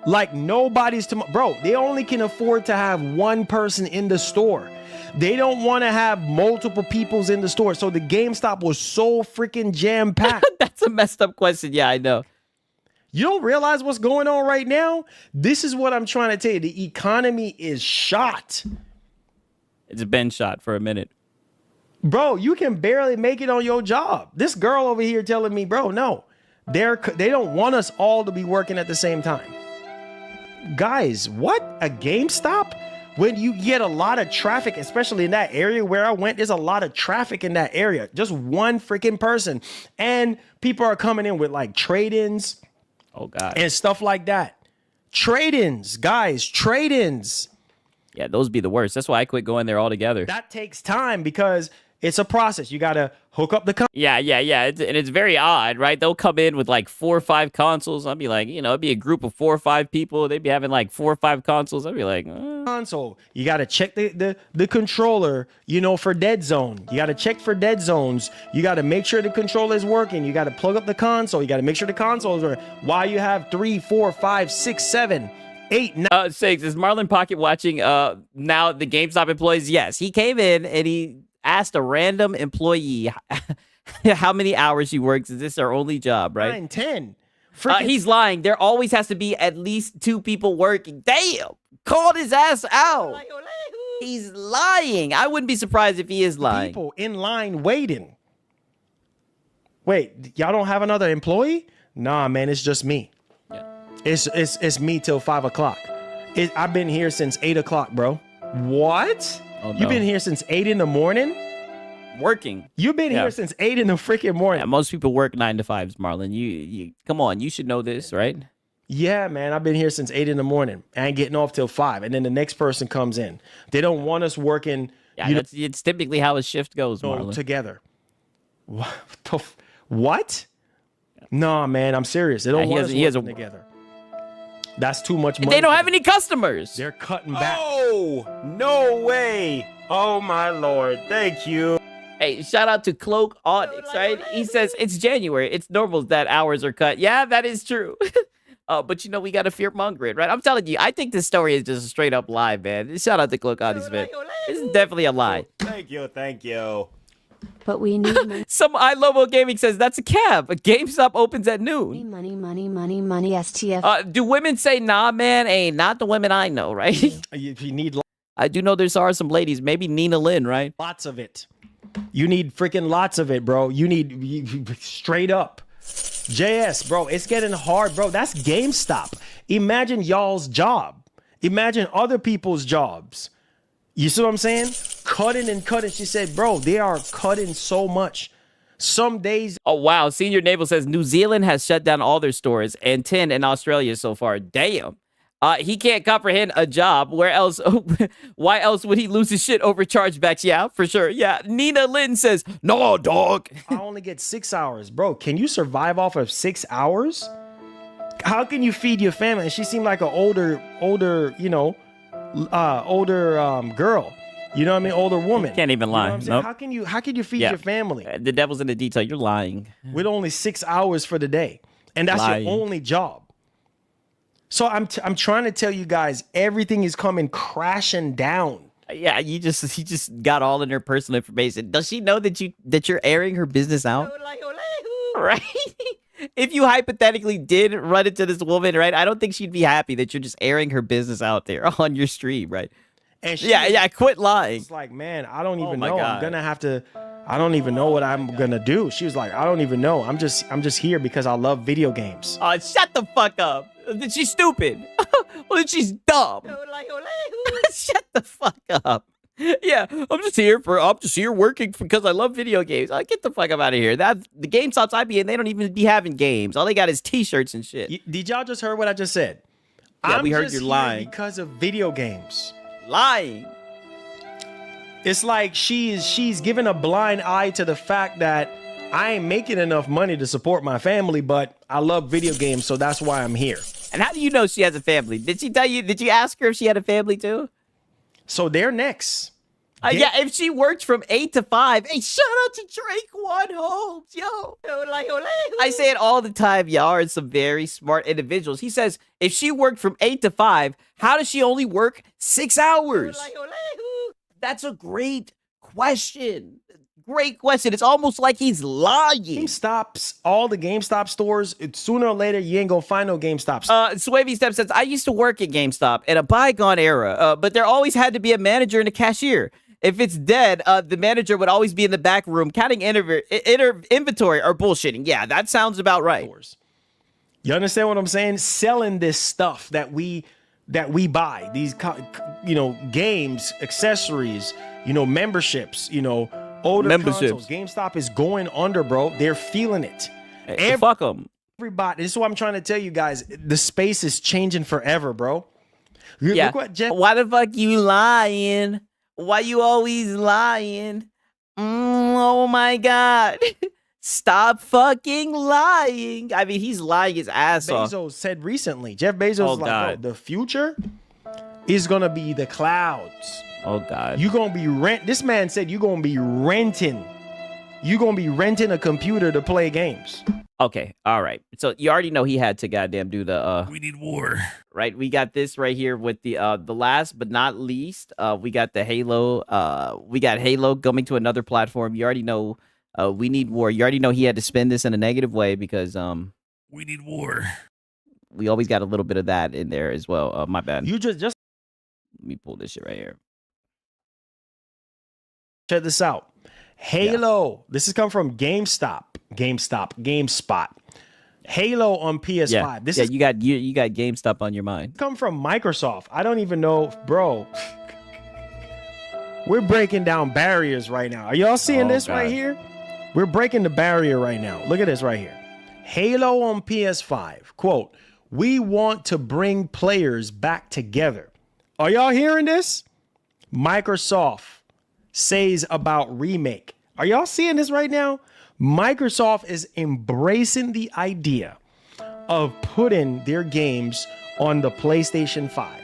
Like nobody's tomorrow. Bro, they only can afford to have one person in the store. They don't want to have multiple peoples in the store. So the GameStop was so freaking jam-packed. That's a messed up question. Yeah, I know. You don't realize what's going on right now? This is what I'm trying to tell you. The economy is shot. It's been shot for a minute. Bro, you can barely make it on your job. This girl over here telling me, bro, no. They don't want us all to be working at the same time. Guys, what? A GameStop? When you get a lot of traffic, especially in that area where I went, there's a lot of traffic in that area. Just one freaking person. And people are coming in with like trade-ins. Oh, God. And stuff like that. Trade-ins, guys, trade-ins. Yeah, those be the worst. That's why I quit going there altogether. That takes time because it's a process. You got to hook up the Yeah. And it's very odd, right? They'll come in with like 4 or 5 consoles. I'll be like, it'd be a group of 4 or 5 people. They'd be having like 4 or 5 consoles. I'd be like, console. You got to check the controller, for dead zone. You got to check for dead zones. You got to make sure the controller is working. You got to plug up the console. You got to make sure the console is working. While you have 3, 4, 5, 6, 7, 8, 9. 6. Is Marlon Pocket watching now the GameStop employees? Yes. He came in and he asked a random employee how many hours she works. Is this her only job, right? 9, 10. He's lying. There always has to be at least 2 people working. Damn! Called his ass out. He's lying. I wouldn't be surprised if he is lying. People in line waiting. Wait, y'all don't have another employee? Nah, man, it's just me. Yeah. It's me till 5 o'clock. I've been here since 8 o'clock, bro. What? Oh, no. You've been here since 8 in the morning? working. You've been here since 8 in the freaking morning. Yeah, most people work 9 to 5s, Marlon. You come on, you should know this, right? Yeah, man, I've been here since 8 in the morning. I ain't getting off till 5, and then the next person comes in. They don't want us working. Yeah, it's typically how a shift goes, Marlon. Together. What? No, man, I'm serious. They don't want us working together. That's too much money. They don't have any customers. They're cutting back. Oh, no way. Oh, my Lord. Thank you. Hey, shout out to Cloak Onyx, right? He says, it's January. It's normal that hours are cut. Yeah, that is true. But, we got to fear monger it, right? I'm telling you, I think this story is just a straight up lie, man. Shout out to Cloak Onyx, man. This is definitely a lie. Thank you. But we need money. Some iLobo Gaming says, that's a cab. A GameStop opens at noon. Money, STF. Do women say, nah, man? Hey, not the women I know, right? You need I do know there are some ladies, maybe Nina Lynn, right? lots of it. You need freaking lots of it, bro. You need straight up. JS, bro, it's getting hard, bro. That's GameStop. Imagine y'all's job. Imagine other people's jobs. You see what I'm saying? Cutting and cutting. She said, bro, they are cutting so much. Some days. Oh, wow. Senior Naval says New Zealand has shut down all their stores and 10 in Australia so far. Damn. He can't comprehend a job. Where else? Why else would he lose his shit over chargebacks? Yeah, for sure. Yeah. Nina Lynn says, no, dog. I only get 6 hours. Bro, can you survive off of 6 hours? How can you feed your family? And she seemed like an older, girl. You know what I mean? Older woman. Can't even lie. You know what I'm saying? How can you feed your family? The devil's in the detail. You're lying. With only 6 hours for the day. And that's your only job. So I'm trying to tell you guys, everything is coming crashing down. Yeah, he just got all in her personal information. Does she know that you're airing her business out? Right? If you hypothetically did run into this woman, right? I don't think she'd be happy that you're just airing her business out there on your stream, right? And quit lying. It's like, man, I don't even know. I'm gonna have to. I don't even know what I'm gonna do. She was like, I don't even know. I'm just here because I love video games. Oh, shut the fuck up. She's stupid. Well, then she's dumb. Shut the fuck up. Yeah, I'm just here working because I love video games. Get the fuck up out of here. The GameStops I be in, they don't even be having games. All they got is t-shirts and shit. Did y'all just heard what I just said? Yeah, we heard you're lying. Because of video games. Lying. It's like she's giving a blind eye to the fact that I ain't making enough money to support my family, but I love video games, so that's why I'm here. And how do you know she has a family? Did she tell you? Did you ask her if she had a family too? So they're next. Yeah, if she worked from 8 to 5. Hey, shout out to Drake One Holmes, yo. I say it all the time. Y'all are some very smart individuals. He says if she worked from 8 to 5, how does she only work 6 hours? That's a great question. Great question. It's almost like he's lying. All the GameStop stores, sooner or later, you ain't gonna find no GameStop. Swavy Step says, I used to work at GameStop in a bygone era, but there always had to be a manager and a cashier. If it's dead, the manager would always be in the back room counting inventory or bullshitting. Yeah, that sounds about right. You understand what I'm saying? Selling this stuff that we buy, these games, accessories, memberships, older consoles. GameStop is going under, bro. They're feeling it. Fuck them. Everybody. This is what I'm trying to tell you guys. The space is changing forever, bro. Yeah. Look what Jeff. Why the fuck you lying? Why you always lying? Oh my God. Stop fucking lying. I mean, he's lying his ass off. Bezos said recently. Jeff Bezos was like, bro, the future is going to be the clouds. Oh, God. You're going to be This man said you're going to be renting. You're going to be renting a computer to play games. Okay. All right. So you already know he had to goddamn do the we need war. Right. We got this right here with the last but not least. We got the Halo. We got Halo coming to another platform. You already know we need war. You already know he had to spin this in a negative way because we need war. We always got a little bit of that in there as well. My bad. You just let me pull this shit right here. Check this out. Halo. This has come from GameSpot. Halo on PS5. You got GameStop on your mind. Come from Microsoft. I don't even know, bro. We're breaking down barriers right now. Are y'all seeing this right here? We're breaking the barrier right now. Look at this right here. Halo on PS5. Quote, we want to bring players back together. Are y'all hearing this? Microsoft says about remake. Are y'all seeing this right now? Microsoft is embracing the idea of putting their games on the PlayStation 5.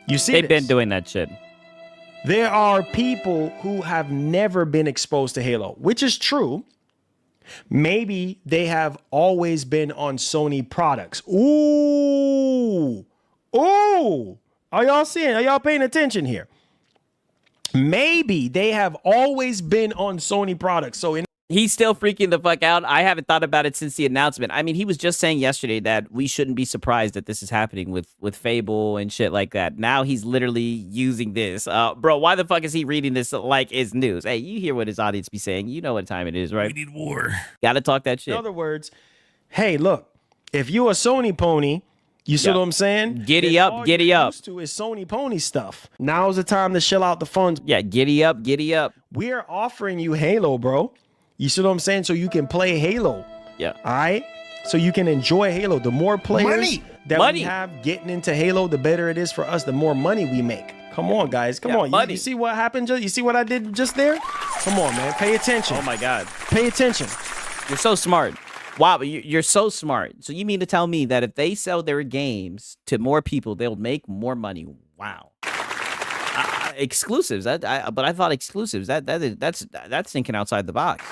You see, they've been doing that shit. There are people who have never been exposed to Halo, which is true. Maybe they have always been on Sony products. Ooh. Are y'all seeing? Are y'all paying attention here? Maybe they have always been on Sony products. So he's still freaking the fuck out. I haven't thought about it since the announcement. I mean, he was just saying yesterday that we shouldn't be surprised that this is happening with Fable and shit like that. Now he's literally using this. Bro, why the fuck is he reading this like it's news? Hey, you hear what his audience be saying. You know what time it is, right? We need war. Gotta talk that shit. In other words, hey, look, if you a Sony pony, you see what I'm saying? Giddy up, giddy up. Used to is Sony pony stuff. Now's the time to shell out the funds. Yeah, giddy up, giddy up. We're offering you Halo, bro. You see what I'm saying? So you can play Halo. Yeah. All right? So you can enjoy Halo. The more players that we have getting into Halo, the better it is for us, the more money we make. Come on, guys. Come on. You see what happened? You see what I did just there? Come on, man. Pay attention. Oh, my God. Pay attention. You're so smart. Wow, you're so smart. So you mean to tell me that if they sell their games to more people, they'll make more money? Wow. Exclusives. But I thought exclusives. That's thinking outside the box.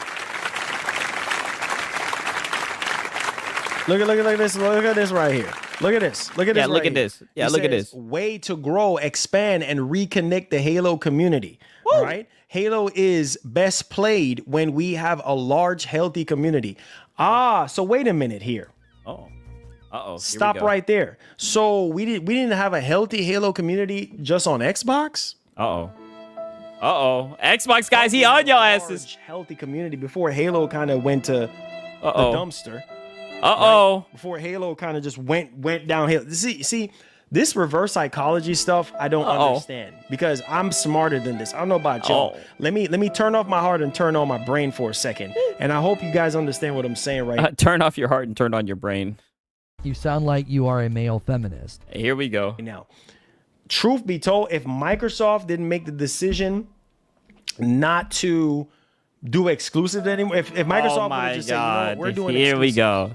Look at this. Look at this right here. Look at this. Look at this. Yeah, look at this. Yeah, look at this. Way to grow, expand, and reconnect the Halo community. Woo! Right? Halo is best played when we have a large, healthy community. So wait a minit here. Stop right there. So we didn't have a healthy Halo community just on Xbox? Xbox guys, he on your asses. Healthy community before Halo kind of went to the dumpster. Right? Before Halo kind of just went downhill. See, this reverse psychology stuff, I don't understand because I'm smarter than this. I don't know about y'all. Let me turn off my heart and turn on my brain for a second. And I hope you guys understand what I'm saying right now. Turn off your heart and turn on your brain. You sound like you are a male feminist. Here we go. Now, truth be told, if Microsoft didn't make the decision not to do exclusive anymore, if Microsoft would just say, you know what, we're doing Here exclusive. we go.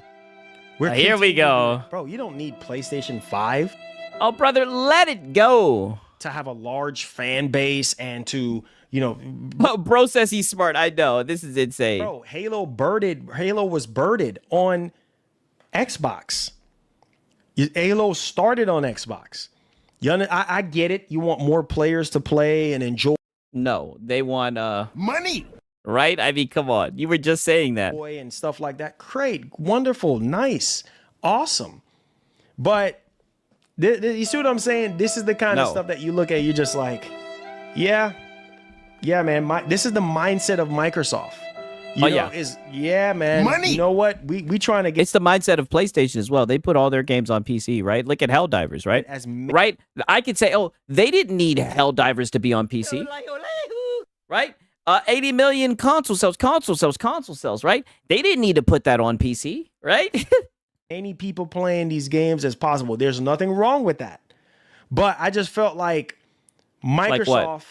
Here we go. Bro, you don't need PlayStation 5. Oh, brother, let it go. To have a large fan base and to, Bro says he's smart. I know. This is insane. Bro, Halo was birded on Xbox. Halo started on Xbox. I get it. You want more players to play and enjoy. No, they want money. Right? I mean, come on. You were just saying that. Boy and stuff like that. Great, wonderful, nice, awesome. But you see what I'm saying? This is the kind of stuff that you look at, you're just like, yeah, man. This is the mindset of Microsoft. Man. Money. You know what? We trying to get. It's the mindset of PlayStation as well. They put all their games on PC, right? Look at Helldivers, right? Right? I could say, they didn't need Helldivers to be on PC, right? 80 million console sales, right? They didn't need to put that on PC, right? Any people playing these games as possible. There's nothing wrong with that. But I just felt like Microsoft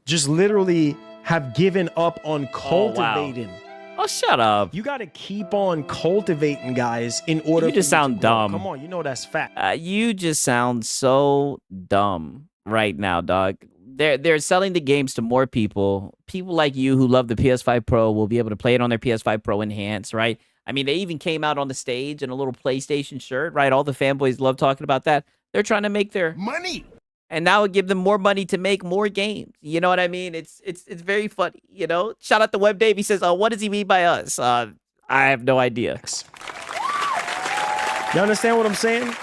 just literally have given up on cultivating. Oh, shut up. You got to keep on cultivating, guys, in order. You just sound dumb. Come on, that's fact. You just sound so dumb right now, dog. They're selling the games to more people. People like you who love the PS5 Pro will be able to play it on their PS5 Pro Enhanced, right? I mean, they even came out on the stage in a little PlayStation shirt, right? All the fanboys love talking about that. They're trying to make their money. And now it give them more money to make more games. You know what I mean? It's very funny, Shout out to Web Dave. He says, what does he mean by us? I have no idea. You understand what I'm saying?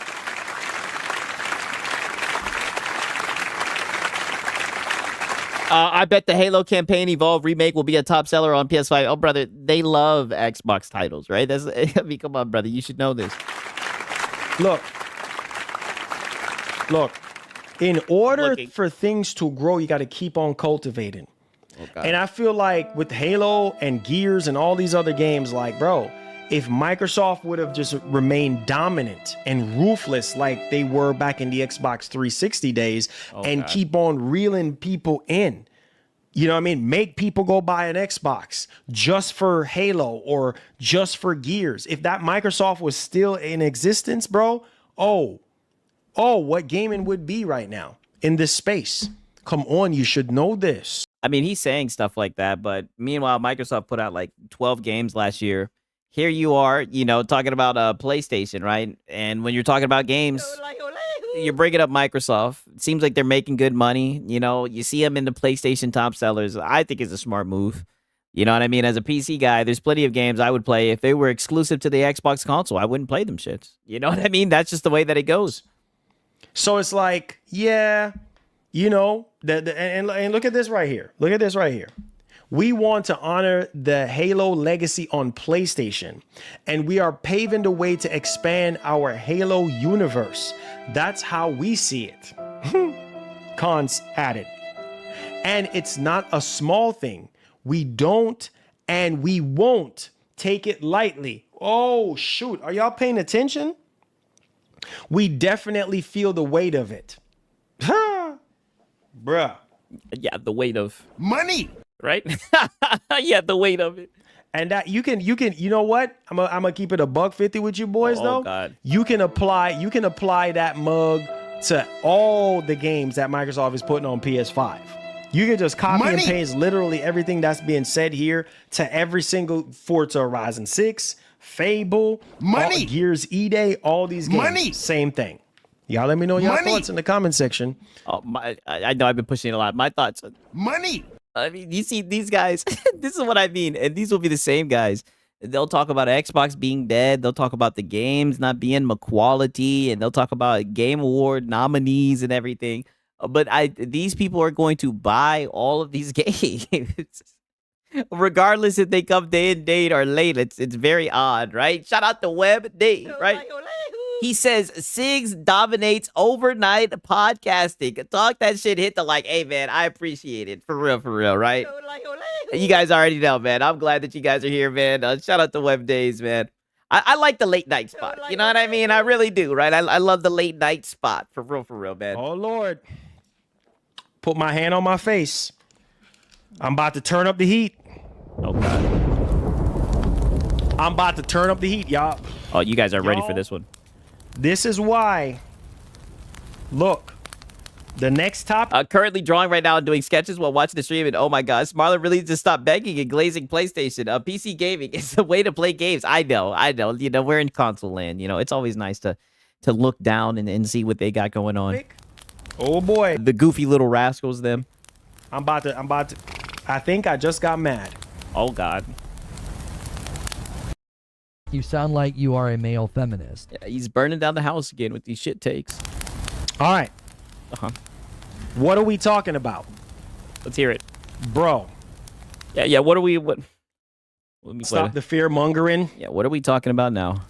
I bet the Halo campaign Evolve remake will be a top seller on PS5. Oh, brother, they love Xbox titles, right? I mean, come on, brother. You should know this. Look. In order for things to grow, you got to keep on cultivating. And I feel like with Halo and Gears and all these other games, like, bro, if Microsoft would have just remained dominant and ruthless like they were back in the Xbox 360 days and keep on reeling people in, you know what I mean? Make people go buy an Xbox just for Halo or just for Gears. If that Microsoft was still in existence, bro, what gaming would be right now in this space. Come on, you should know this. I mean, he's saying stuff like that, but meanwhile, Microsoft put out like 12 games last year. Here you are, you know, talking about PlayStation, right? And when you're talking about games, you're bringing up Microsoft. It seems like they're making good money. You know, you see them in the PlayStation top sellers. I think it's a smart move. You know what I mean? As a PC guy, there's plenty of games I would play. If they were exclusive to the Xbox console, I wouldn't play them shits. You know what I mean? That's just the way that it goes. So it's like, yeah, you know, and look at this right here. Look at this right here. We want to honor the Halo legacy on PlayStation, and we are paving the way to expand our Halo universe. That's how we see it. Cons added. And it's not a small thing. We don't and we won't take it lightly. Oh, shoot. Are y'all paying attention? We definitely feel the weight of it. Bruh. Yeah, the weight of money. Right? Yeah, the weight of it. And that you can, you know what? I'm gonna keep it $150 with you boys though. God. You can apply that mug to all the games that Microsoft is putting on PS5. You can just copy and paste literally everything that's being said here to every single Forza Horizon 6, Fable, Gears E-Day, all these games. Same thing. Y'all let me know your thoughts in the comment section. I know I've been pushing a lot. My thoughts. I mean, you see these guys, this is what I mean. And these will be the same guys. They'll talk about Xbox being dead. They'll talk about the games not being quality. And they'll talk about Game Award nominees and everything. But these people are going to buy all of these games. Regardless if they come day and date or late. It's very odd, right? Shout out to Web Dave, right? He says Sigs dominates overnight podcasting. Talk that shit, hit the like. Hey, man, I appreciate it. For real, right? You guys already know, man. I'm glad that you guys are here, man. Shout out to Web Days, man. I like the late night spot. You know what I mean? I really do, right? I love the late night spot. For real, man. Oh, Lord. Put my hand on my face. I'm about to turn up the heat. Oh, God. I'm about to turn up the heat, y'all. Oh, you guys are ready for this one. This is why. Look, the next topic. Currently drawing right now and doing sketches while watching the stream. And oh my gosh, Marlon really just stopped begging and glazing PlayStation. PC gaming is the way to play games. I know. You know, we're in console land. You know, it's always nice to look down and see what they got going on. Oh boy, the goofy little rascals. Them. I'm about to. I think I just got mad. Oh God. You sound like you are a male feminist. Yeah, he's burning down the house again with these shit takes. All right. What are we talking about? Let's hear it. Bro. Yeah, what are we... Stop the fear mongering. Yeah, what are we talking about now?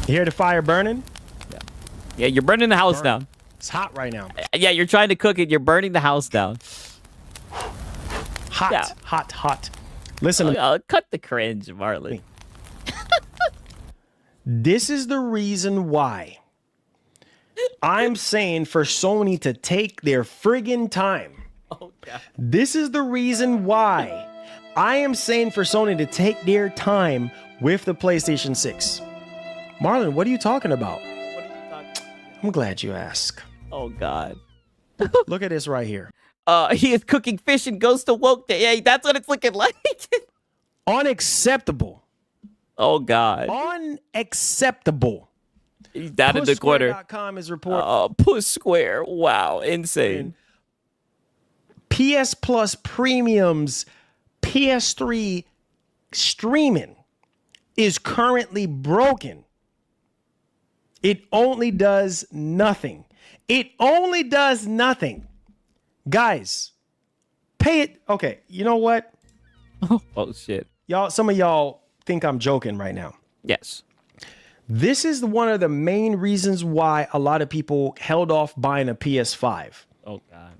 You hear the fire burning? Yeah, you're burning the house down. It's hot right now. Yeah, you're trying to cook it. You're burning the house down. Hot, hot. Listen, cut the cringe, Marley. This is the reason why I'm saying for Sony to take their friggin' time. Oh, God. This is the reason why I am saying for Sony to take their time with the PlayStation 6. Marlon, what are you talking about? I'm glad you asked. Oh, God. Look at this right here. He is cooking fish and goes to woke day. Yeah, that's what it's looking like. Unacceptable. Oh, God. Unacceptable. He's down in the corner. PushSquare.com is reporting. Push Square. Wow. Insane. PS Plus Premium's PS3 streaming is currently broken. It only does nothing. Guys, pay it. Okay, you know what? Oh, shit. Some of y'all think I'm joking right now. Yes. This is one of the main reasons why a lot of people held off buying a PS5. Oh God.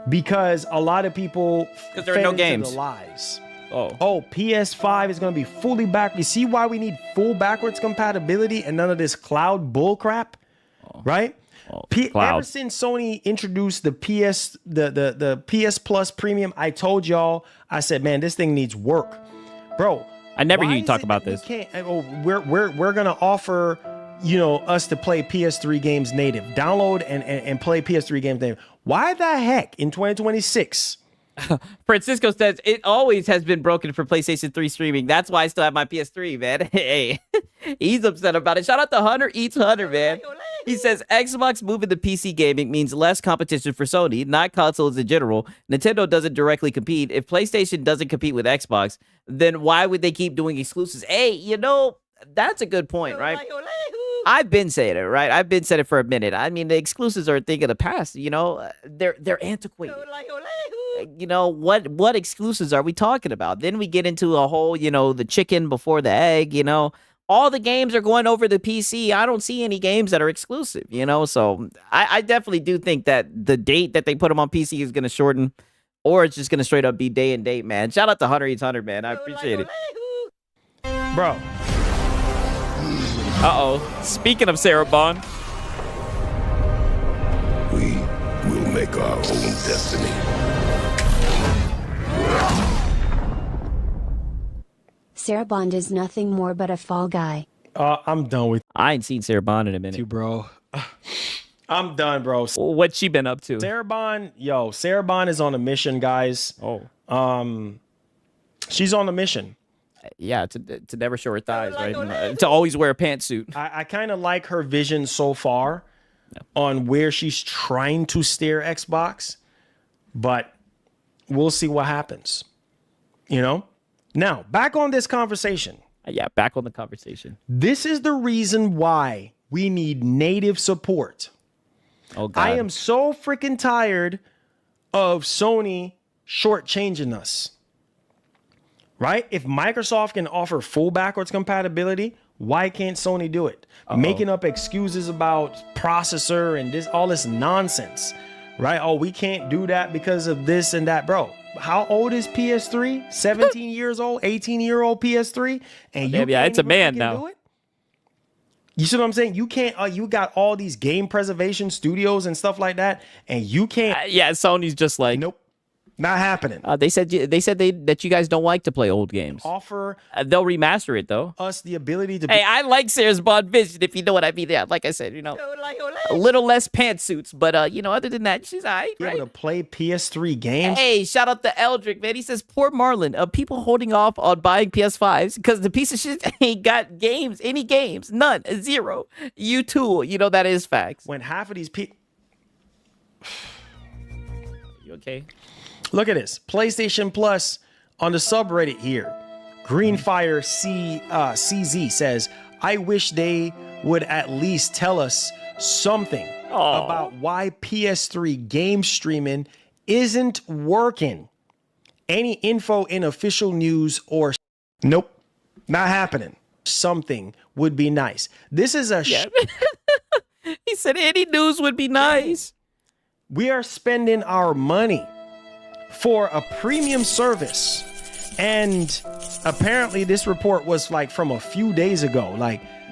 Because a lot of people because there are no fed into games. The lies. Oh, PS5 is going to be fully back. You see why we need full backwards compatibility and none of this cloud bull crap, right? Ever since Sony introduced the PS Plus Premium, I told y'all, I said, man, this thing needs work, bro. I never hear you talk about this. We're gonna offer, us to play PS3 games native, download and play PS3 games native. Why the heck in 2026? Francisco says it always has been broken for PlayStation 3 streaming. That's why I still have my PS3, man. Hey, he's upset about it. Shout out to Hunter Eats Hunter, man. He says Xbox moving to PC gaming means less competition for Sony, not consoles in general. Nintendo doesn't directly compete. If PlayStation doesn't compete with Xbox, then why would they keep doing exclusives? Hey, that's a good point, right? I've been saying it, right? I've been saying it for a minute. I mean, the exclusives are a thing of the past, they're antiquated. What exclusives are we talking about? Then we get into a whole, the chicken before the egg, all the games are going over the PC. I don't see any games that are exclusive, so I definitely do think that the date that they put them on PC is going to shorten, or it's just going to straight up be day and date, man. Shout out to Hunter Eats Hunter, man. I appreciate it. Bro. Uh-oh. Speaking of Sarah Bond. We will make our own destiny. Sarah Bond is nothing more but a fall guy. I'm done with I ain't seen Sarah Bond in a minute. you, bro. I'm done, bro. What's she been up to? Sarah Bond is on a mission, guys. She's on a mission. Yeah, to never show her thighs, right? To always wear a pantsuit. I kind of like her vision so far on where she's trying to steer Xbox, but we'll see what happens. Now, back on this conversation. Yeah, back on the conversation. This is the reason why we need native support. Oh, God. I am so freaking tired of Sony shortchanging us. Right? If Microsoft can offer full backwards compatibility, why can't Sony do it? Making up excuses about processor and all this nonsense. Right? Oh, we can't do that because of this and that, bro. How old is PS3? 17 years old, 18-year-old PS3, and it's a man now. Do it? You see what I'm saying? You can't. You got all these game preservation studios and stuff like that, and you can't. Sony's just like, nope, not happening. They said that you guys don't like to play old games. Offer they'll remaster it though. Us the ability to. Hey, I like Sarah's Bond vision, if you know what I mean. Yeah, like I said, a little less pantsuits, but other than that, she's alright. Be able to play PS3 games. Hey, shout out to Eldrick, man. He says, poor Marlon. People holding off on buying PS5s because the piece of shit ain't got games, any games, none, zero. You too, that is facts. When half of these people. You okay? Look at this. PlayStation Plus on the subreddit here. Greenfire CZ says, I wish they would at least tell us something about why PS3 game streaming isn't working. Any info in official news or... Nope. Not happening. Something would be nice. This is a... He said any news would be nice. We are spending our money for a premium service, and apparently this report was like from a few days ago.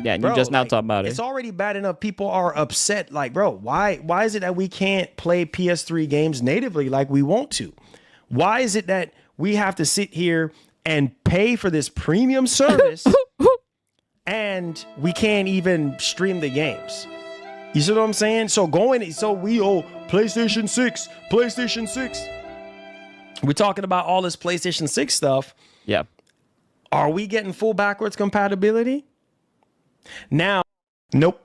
And you just now talking about it. It's already bad enough people are upset. Bro, why is it that we can't play PS3 games natively like we want to? Why is it that we have to sit here and pay for this premium service and we can't even stream the games? You see what I'm saying? So PlayStation 6. We're talking about all this PlayStation 6 stuff. Yeah. Are we getting full backwards compatibility? Now, nope.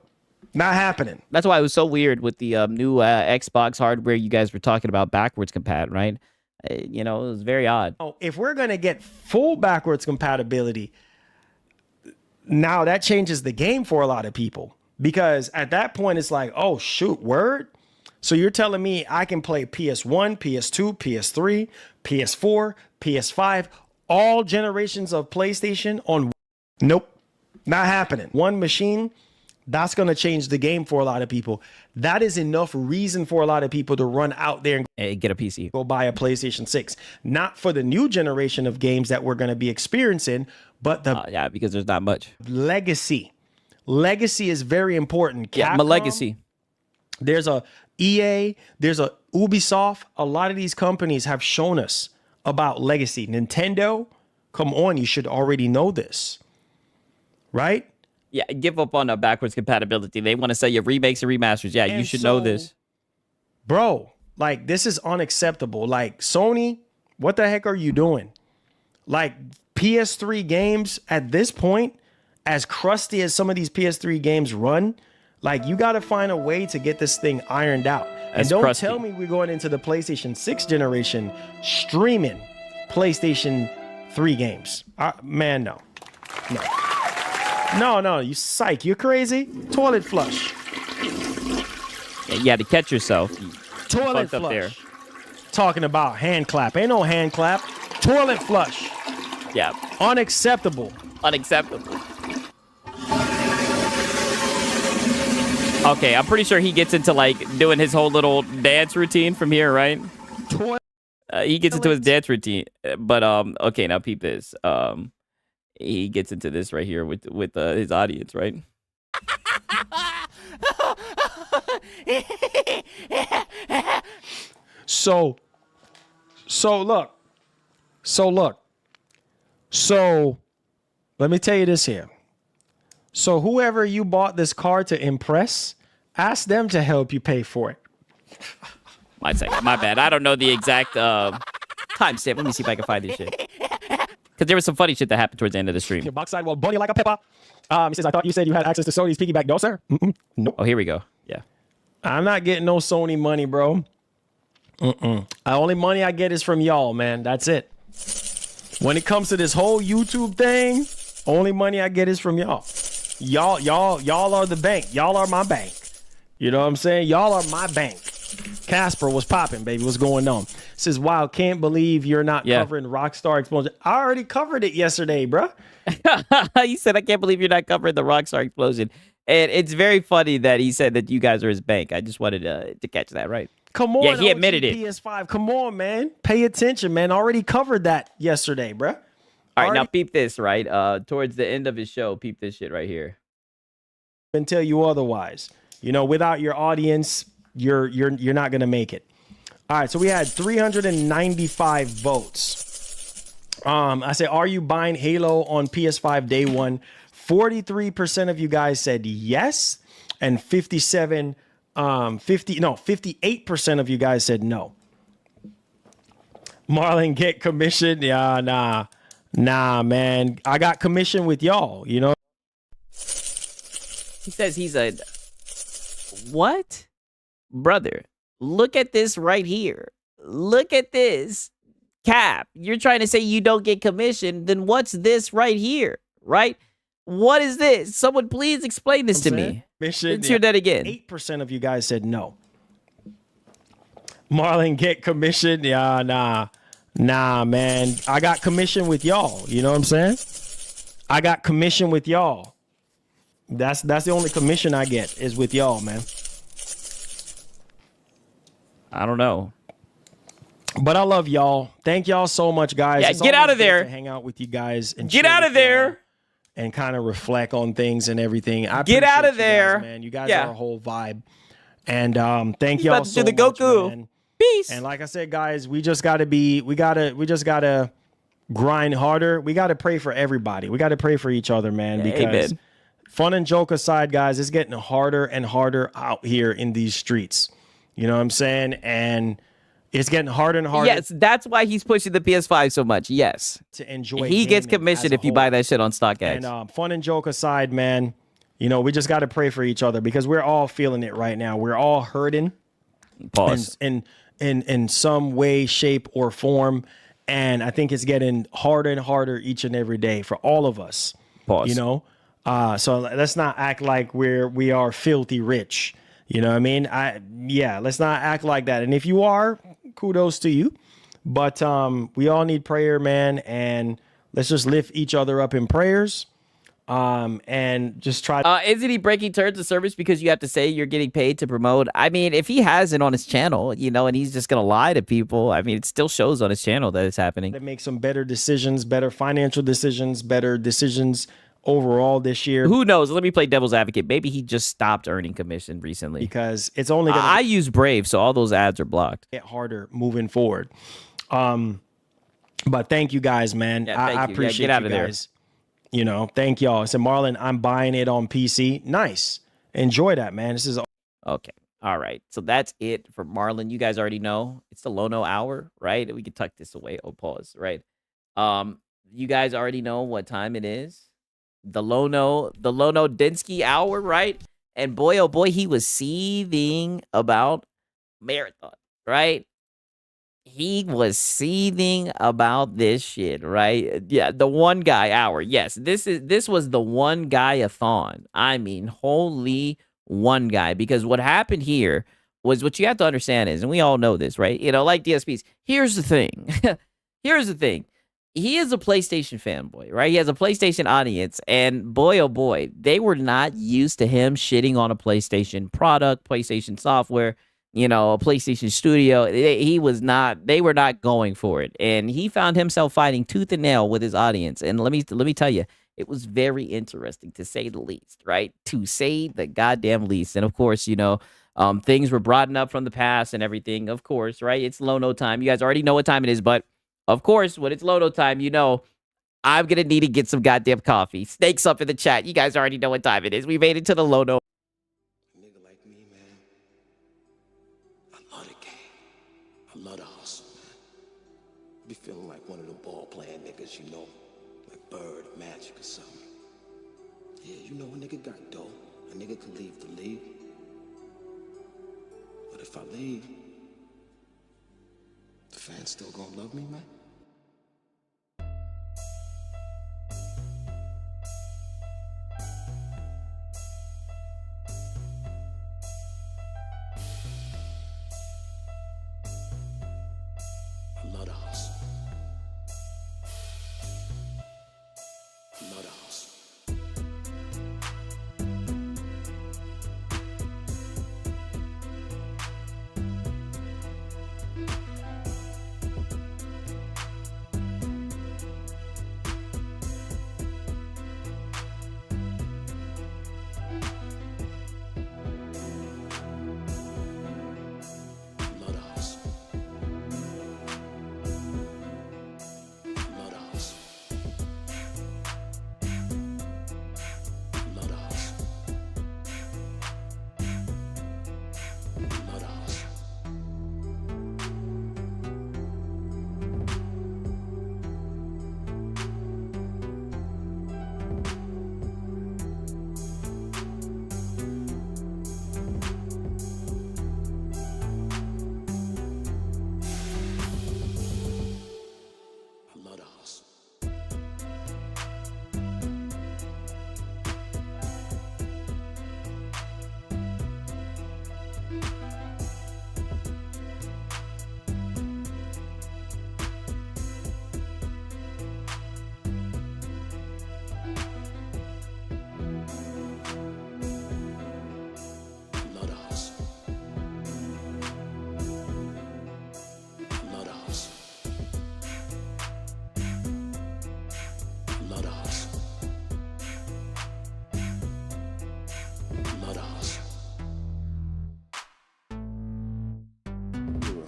Not happening. That's why it was so weird with the new Xbox hardware you guys were talking about backwards compat, right? It was very odd. If we're going to get full backwards compatibility, now that changes the game for a lot of people. Because at that point, it's like, oh, shoot, word? So you're telling me I can play PS1, PS2, PS3, PS4, PS5, all generations of PlayStation on... Nope. Not happening. One machine, that's going to change the game for a lot of people. That is enough reason for a lot of people to run out there and get a PC. Go buy a PlayStation 6. Not for the new generation of games that we're going to be experiencing, but the because there's not much. Legacy. Legacy is very important. Yeah, my legacy. There's a EA, there's a Ubisoft. A lot of these companies have shown us about legacy. Nintendo, come on, you should already know this. Right? Yeah, give up on the backwards compatibility. They want to sell you remakes and remasters. Yeah, you should know this. Bro, like, this is unacceptable. Like, Sony, what the heck are you doing? Like, PS3 games at this point, as crusty as some of these PS3 games run, like, you got to find a way to get this thing ironed out. And don't tell me we're going into the PlayStation 6 generation streaming PlayStation 3 games. Man, no. No, you psych. You're crazy. Toilet flush. Yeah, you had to catch yourself. Toilet flush. Up there. Talking about hand clap. Ain't no hand clap. Toilet flush. Yeah. Unacceptable. Unacceptable. Okay, I'm pretty sure he gets into, like, doing his whole little dance routine from here, right? He gets into his dance routine. But, okay, now peep this. He gets into this right here with his audience, right? So look. Let me tell you this here. So whoever you bought this car to impress, ask them to help you pay for it. My bad. I don't know the exact timestamp. Let me see if I can find this shit. Because there was some funny shit that happened towards the end of the stream. Your box side will burn you like a pepper. He says, I thought you said you had access to Sony's piggyback. No, sir. Nope. Oh, here we go. Yeah. I'm not getting no Sony money, bro. The only money I get is from y'all, man. That's it. When it comes to this whole YouTube thing, only money I get is from y'all. Y'all are the bank. Y'all are my bank. You know what I'm saying? Y'all are my bank. Casper was popping, baby. What's going on? Says, wow, can't believe you're not covering Rockstar Explosion. I already covered it yesterday, bro. He said, I can't believe you're not covering the Rockstar Explosion. And it's very funny that he said that you guys are his bank. I just wanted to catch that, right? Come on. Yeah, he admitted it. PS5. Come on, man. Pay attention, man. Already covered that yesterday, bro. All right, now peep this, right? Towards the end of his show, peep this shit right here. And tell you otherwise. You know, without your audience, you're not gonna make it. All right, so we had 395 votes. I said, are you buying Halo on PS5 day one? 43% of you guys said yes, and 58% of you guys said no. Marlon, get commission? Yeah, nah, man. I got commission with y'all, you know? He says he's a... What? Brother, look at this right here. Look at this. Cap, you're trying to say you don't get commission, then what's this right here, right? What is this? Someone please explain this to me. Let's hear that again. 8% of you guys said no. Marlon, get commission? Yeah, nah, man. I got commission with y'all. You know what I'm saying? I got commission with y'all. That's the only commission I get is with y'all, man. I don't know. But I love y'all. Thank y'all so much, guys. Yeah, get out of there. To hang out with you guys and get out of there and kind of reflect on things and everything. I get out of there, guys, man. You guys are a whole vibe. And thank y'all so much, Goku. Man. Peace. And like I said, guys, we just gotta grind harder. We gotta pray for everybody. We gotta pray for each other, man. Because fun and joke aside, guys, it's getting harder and harder out here in these streets. You know what I'm saying? And it's getting harder and harder. Yes, that's why he's pushing the PS5 so much. Yes. To enjoy He gets commission if you buy that shit on StockX. And fun and joke aside, man, you know, we just got to pray for each other because we're all feeling it right now. We're all hurting. Pause. In some way, shape, or form. And I think it's getting harder and harder each and every day for all of us. Pause. You know? So let's not act like we are filthy rich. You know what I mean? Let's not act like that. And if you are, kudos to you. But we all need prayer, man. And let's just lift each other up in prayers. and just try. Isn't he breaking terms of service because you have to say you're getting paid to promote? I mean, if he has it on his channel, you know, and he's just gonna lie to people, I mean, it still shows on his channel that it's happening. To make some better decisions, better financial decisions, better decisions overall this year. Who knows? Let me play devil's advocate. Maybe he just stopped earning commission recently because it's only gonna I use Brave, so all those ads are blocked. Get harder moving forward. But thank you guys, man. Yeah, thank I you. appreciate Get out you of there. guys. You know, thank y'all. I said, Marlon, I'm buying it on PC. Nice. Enjoy that, man. This is okay. All right. So that's it for Marlon. You guys already know it's the Lono hour, right? We can tuck this away. Oh, pause. Right. You guys already know what time it is. The Lono Dinsky hour, right? And boy, oh boy, he was seething about Marathon, right? He was seething about this shit, right? Yeah, the one guy hour. Yes, this was the one guy-a-thon. I mean, holy one guy. Because what happened here was, what you have to understand is, and we all know this, right? You know, like DSPs. Here's the thing. Here's the thing. He is a PlayStation fanboy, right? He has a PlayStation audience, and boy, oh boy, they were not used to him shitting on a PlayStation product, PlayStation software, you know, a PlayStation Studio. They were not going for it. And he found himself fighting tooth and nail with his audience. And let me tell you, it was very interesting, to say the least, right? To say the goddamn least. And of course, you know, things were brought up from the past and everything, of course, right? It's Lono time. You guys already know what time it is, but of course, when it's Lono time, you know, I'm going to need to get some goddamn coffee. Snakes up in the chat. You guys already know what time it is. We made it to the Lono. I love the hustle, man. Be feeling like one of them ball playing niggas, you know, like Bird, Magic, or something. Yeah, you know, a nigga got dough. A nigga can leave the league. But if I leave, the fans still gonna love me, man? I love the hustle. I love the hustle.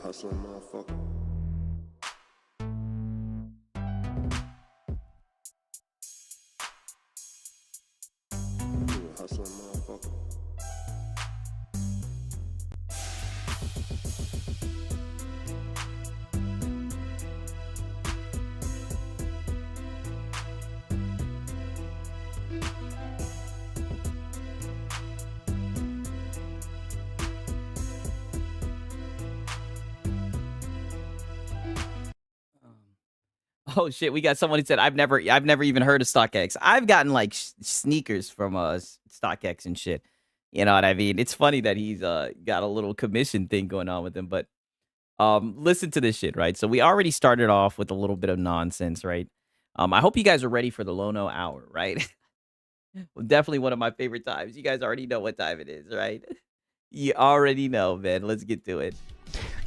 Hustling motherfucker. You a hustling motherfucker. Oh shit, we got someone who said I've never even heard of StockX. I've gotten like sneakers from StockX and shit. You know what I mean? It's funny that he's got a little commission thing going on with him, but listen to this shit, right? So we already started off with a little bit of nonsense, right? I hope you guys are ready for the Lono hour, right? Definitely one of my favorite times. You guys already know what time it is, right? You already know, man. Let's get to it.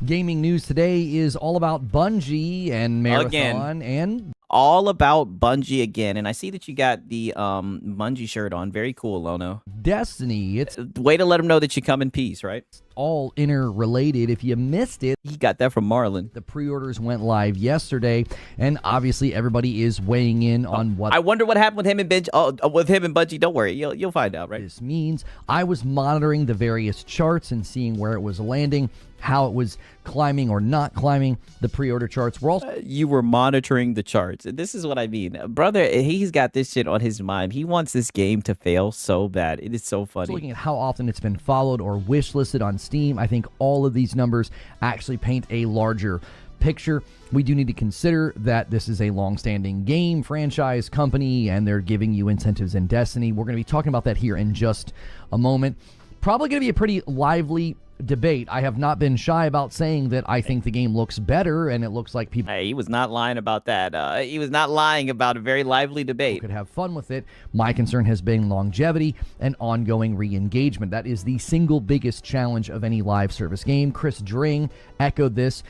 Gaming news today is all about Bungie and Marathon and all about Bungie again. And I see that you got the Bungie shirt on. Very cool, Lono. Destiny. It's way to let them know that you come in peace, right? All interrelated. If you missed it, he got that from Marlon. The pre-orders went live yesterday, and obviously everybody is weighing in on what. I wonder what happened with him and Bungie. Don't worry, you'll find out, right? This means I was monitoring the various charts and seeing where it was landing, how it was climbing or not climbing. The pre-order charts were also. You were monitoring the charts. This is what I mean, brother. He's got this shit on his mind. He wants this game to fail so bad. It is so funny. Looking at how often it's been followed or wish listed on Steam, I think all of these numbers actually paint a larger picture. We do need to consider that this is a long-standing game franchise company, and they're giving you incentives in Destiny. We're going to be talking about that here in just a moment. Probably going to be a pretty lively debate. I have not been shy about saying that I think the game looks better, and it looks like people. Hey, he was not lying about that. He was not lying about a very lively debate. Could have fun with it. My concern has been longevity and ongoing re-engagement. That is the single biggest challenge of any live service game. Chris Dring echoed this.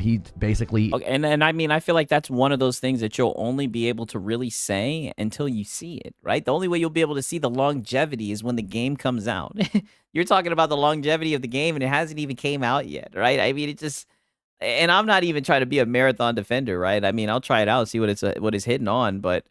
He basically. Okay, and I mean, I feel like that's one of those things that you'll only be able to really say until you see it, right? The only way you'll be able to see the longevity is when the game comes out. You're talking about the longevity of the game, and it hasn't even came out yet, right? I mean, it just, and I'm not even trying to be a marathon defender, right? I mean, I'll try it out, see what it's hitting on, but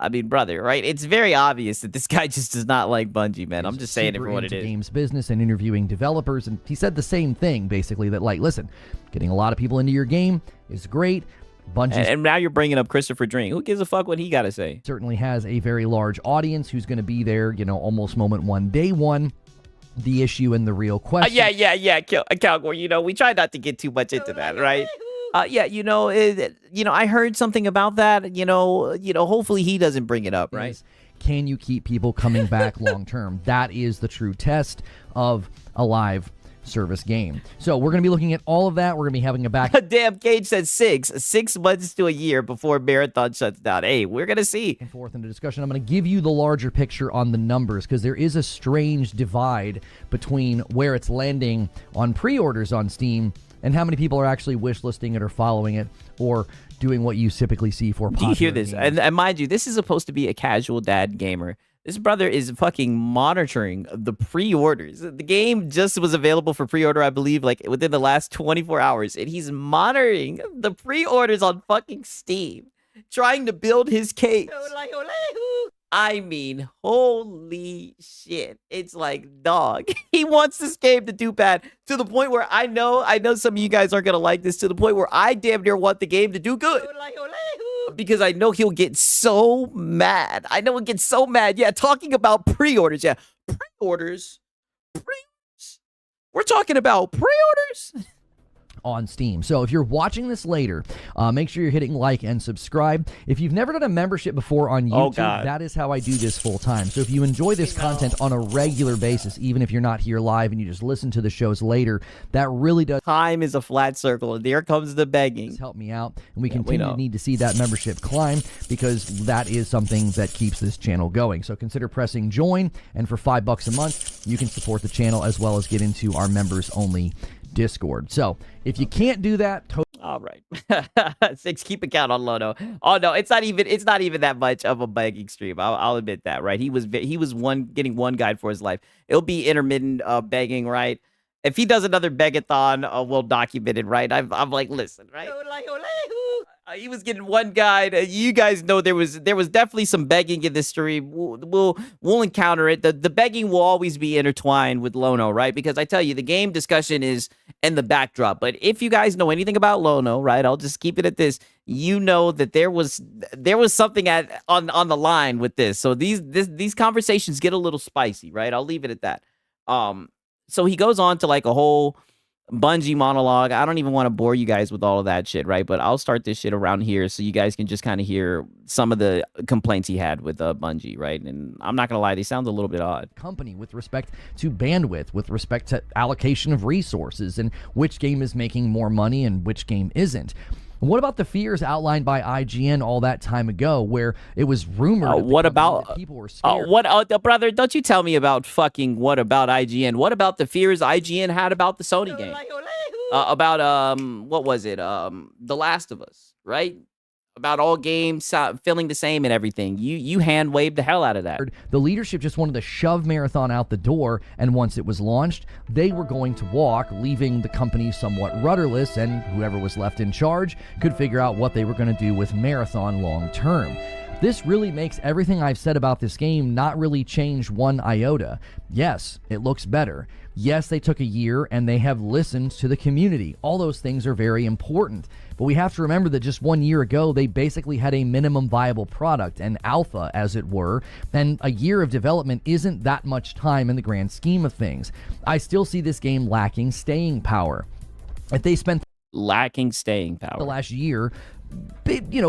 I mean, brother, right? It's very obvious that this guy just does not like Bungie, man. I'm just saying it for what it is. Games business and interviewing developers, and he said the same thing, basically, that like, listen, getting a lot of people into your game is great. Bungie, and now you're bringing up Christopher Dring. Who gives a fuck what he got to say? Certainly has a very large audience who's going to be there, almost moment one, day one. The issue and the real question. Yeah, Calgore. We try not to get too much into that, right? I heard something about that. Hopefully he doesn't bring it up, right? Can you keep people coming back long term? That is the true test of a live service game. So we're going to be looking at all of that. We're going to be having a back. Damn, Cage said 6 months to a year before Marathon shuts down. Hey, we're going to see. And forth into discussion. I'm going to give you the larger picture on the numbers because there is a strange divide between where it's landing on pre-orders on Steam and how many people are actually wish listing it or following it or doing what you typically see for popular. Do you hear this? And mind you, this is supposed to be a casual dad gamer. This brother is fucking monitoring the pre-orders. The game just was available for pre-order, I believe, like within the last 24 hours. And he's monitoring the pre-orders on fucking Steam, trying to build his case. I mean, holy shit. It's like, dog. He wants this game to do bad to the point where I know some of you guys aren't going to like this, to the point where I damn near want the game to do good. Because I know he'll get so mad. Yeah, talking about pre-orders. Yeah, pre-orders. We're talking about pre-orders on Steam. So if you're watching this later, make sure you're hitting like and subscribe. If you've never done a membership before on YouTube, that is how I do this full time. So if you enjoy this content on a regular basis, even if you're not here live and you just listen to the shows later, that really does. Time is a flat circle, and there comes the begging. Help me out, and we continue to need to see that membership climb because that is something that keeps this channel going. So consider pressing join, and for $5 a month, you can support the channel as well as get into our members only Discord. So if you can't do that, all right. 6, keep a count on Lono. Oh no, it's not even that much of a begging stream. I'll admit that, right? He was getting one guide for his life. It'll be intermittent begging, right? If he does another begathon, we'll document it, right? I'm like, listen, right? He was getting one guide. You guys know there was definitely some begging in this stream. We'll encounter it. The begging will always be intertwined with Lono, right? Because I tell you, the game discussion is in the backdrop. But if you guys know anything about Lono, right, I'll just keep it at this. You know that there was something on the line with this. So these conversations get a little spicy, right? I'll leave it at that. So he goes on to like a whole Bungie monologue. I don't even want to bore you guys with all of that shit, right? But I'll start this shit around here so you guys can just kind of hear some of the complaints he had with Bungie, right? And I'm not gonna lie, they sound a little bit odd. Company with respect to bandwidth, with respect to allocation of resources, and which game is making more money and which game isn't. What about the fears outlined by IGN all that time ago, where it was rumored? What about people were scared? brother? Don't you tell me about fucking what about IGN? What about the fears IGN had about the Sony game? About what was it? The Last of Us, right? About all games feeling the same and everything. You hand waved the hell out of that. The leadership just wanted to shove Marathon out the door, and once it was launched, they were going to walk, leaving the company somewhat rudderless, and whoever was left in charge could figure out what they were going to do with Marathon long term. This really makes everything I've said about this game not really change one iota. Yes, it looks better. Yes, they took a year and they have listened to the community. All those things are very important. But we have to remember that just 1 year ago, they basically had a minimum viable product, an alpha, as it were, and a year of development isn't that much time in the grand scheme of things. I still see this game lacking staying power. If they spent lacking staying power the last year,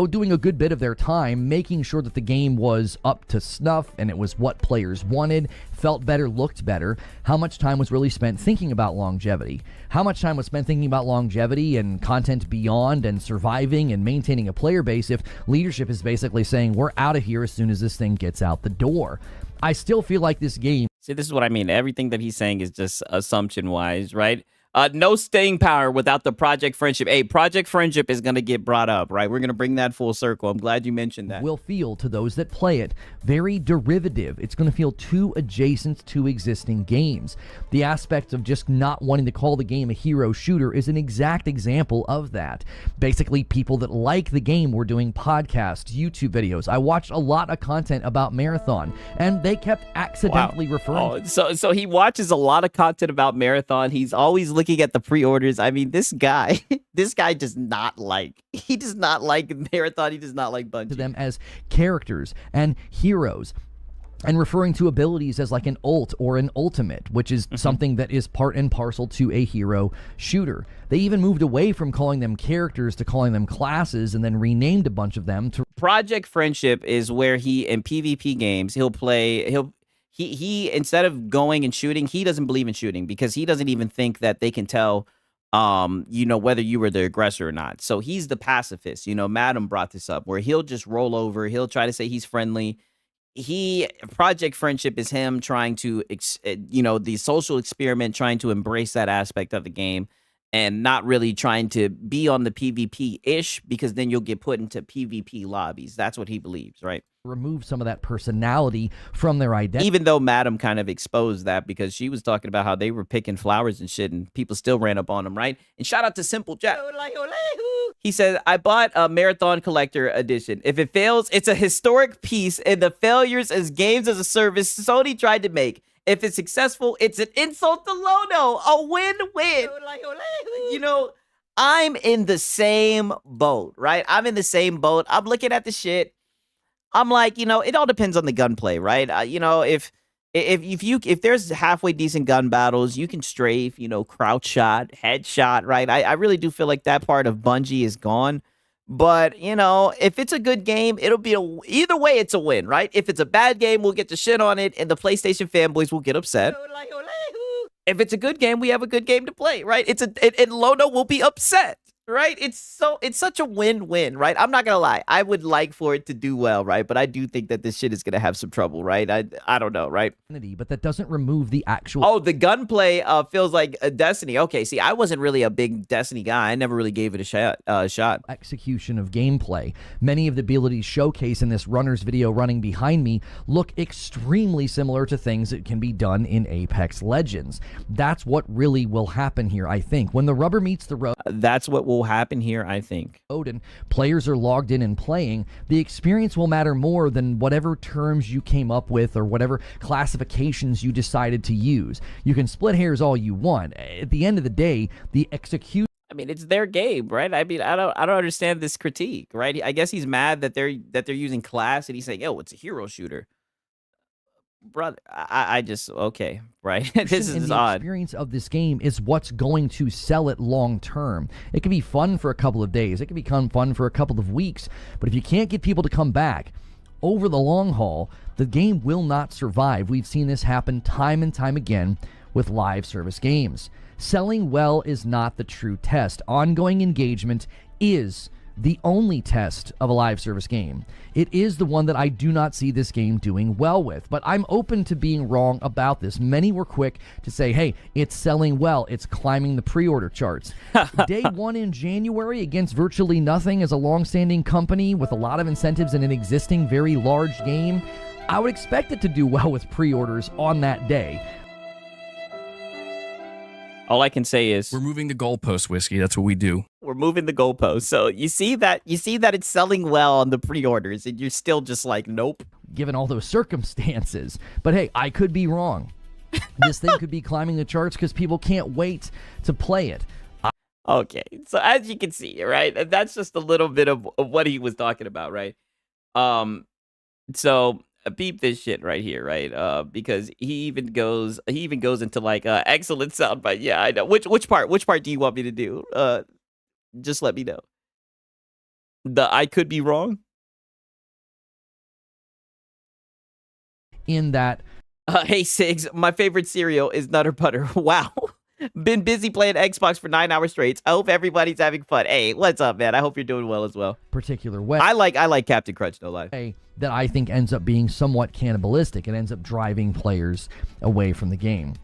doing a good bit of their time making sure that the game was up to snuff and it was what players wanted, felt better, looked better, how much time was really spent thinking about longevity? How much time was spent thinking about longevity and content beyond and surviving and maintaining a player base if leadership is basically saying, we're out of here as soon as this thing gets out the door? I still feel like this game... See, this is what I mean. Everything that he's saying is just assumption-wise, right? No staying power without the Project Friendship. Hey, Project Friendship is going to get brought up, right? We're going to bring that full circle. I'm glad you mentioned that. Will feel to those that play it very derivative. It's going to feel too adjacent to existing games. The aspect of just not wanting to call the game a hero shooter is an exact example of that. Basically, people that like the game were doing podcasts, YouTube videos. I watched a lot of content about Marathon, and they kept accidentally referring. So he watches a lot of content about Marathon. He's always looking at the pre-orders. I mean, this guy does not like Marathon. He does not like Bungie. To them as characters and heroes, and referring to abilities as like an ult or an ultimate, which is something that is part and parcel to a hero shooter. They even moved away from calling them characters to calling them classes, and then renamed a bunch of them to Project Friendship. Is where he, in PvP games, he instead of going and shooting, he doesn't believe in shooting because he doesn't even think that they can tell whether you were the aggressor or not. So he's the pacifist. Madam brought this up, where he'll just roll over, he'll try to say he's friendly. Project Friendship is him trying to the social experiment, trying to embrace that aspect of the game and not really trying to be on the PvP-ish, because then you'll get put into PvP lobbies. That's what he believes, right? Remove some of that personality from their identity. Even though Madam kind of exposed that, because she was talking about how they were picking flowers and shit, and people still ran up on them, right? And shout out to Simple Jack. He said, I bought a Marathon Collector Edition. If it fails, it's a historic piece in the failures as games as a service Sony tried to make. If it's successful, it's an insult to Lono. A win-win. I'm in the same boat, right? I'm in the same boat. I'm looking at the shit. I'm like, it all depends on the gunplay, right? If there's halfway decent gun battles, you can strafe, crouch shot, headshot, right? I really do feel like that part of Bungie is gone. But, if it's a good game, it'll be either way, it's a win, right? If it's a bad game, we'll get the shit on it, and the PlayStation fanboys will get upset. If it's a good game, we have a good game to play, right? And Lono will be upset, right? It's such a win-win, right? I'm not gonna lie. I would like for it to do well, right? But I do think that this shit is gonna have some trouble, right? I don't know, right? But that doesn't remove the actual... Oh, the gunplay feels like a Destiny. Okay, see, I wasn't really a big Destiny guy. I never really gave it a shot. Execution of gameplay. Many of the abilities showcased in this runner's video running behind me look extremely similar to things that can be done in Apex Legends. That's what really will happen here, I think. When the rubber meets the road... That's what will happen here, I think. And players are logged in and playing, the experience will matter more than whatever terms you came up with or whatever classifications you decided to use. You can split hairs all you want. At the end of the day, the execution... I mean, it's their game, right? I mean, I don't understand this critique, right? I guess he's mad that they're using class, and he's saying, "Oh, it's a hero shooter." Brother, I just, okay, right? This is the odd. Experience of this game is what's going to sell it long term. It can be fun for a couple of days. It can become fun for a couple of weeks. But if you can't get people to come back over the long haul, the game will not survive. We've seen this happen time and time again with live service games. Selling well is not the true test. Ongoing engagement is the only test of a live service game. It is the one that I do not see this game doing well with, but I'm open to being wrong about this. Many were quick to say, hey, it's selling well, it's climbing the pre-order charts. Day one in January against virtually nothing as a long-standing company with a lot of incentives in an existing very large game, I would expect it to do well with pre-orders on that day. All I can say is we're moving the goalpost, Whiskey. That's what we do. We're moving the goalpost. So you see that it's selling well on the pre-orders, and you're still just like, nope. Given all those circumstances. But hey, I could be wrong. This thing could be climbing the charts because people can't wait to play it. Okay, so as you can see, right, that's just a little bit of what he was talking about, right? So beep this shit right here, right? Because he even goes into like excellent soundbite. Yeah, I know. Which part do you want me to do? Just let me know. I could be wrong. In that, hey Sigs, my favorite cereal is Nutter Butter. Wow. Been busy playing Xbox for 9 hours straight. I hope everybody's having fun. Hey, what's up, man? I hope you're doing well as well. Particular way. I like Captain Crunch, no lie. That I think ends up being somewhat cannibalistic. It ends up driving players away from the game.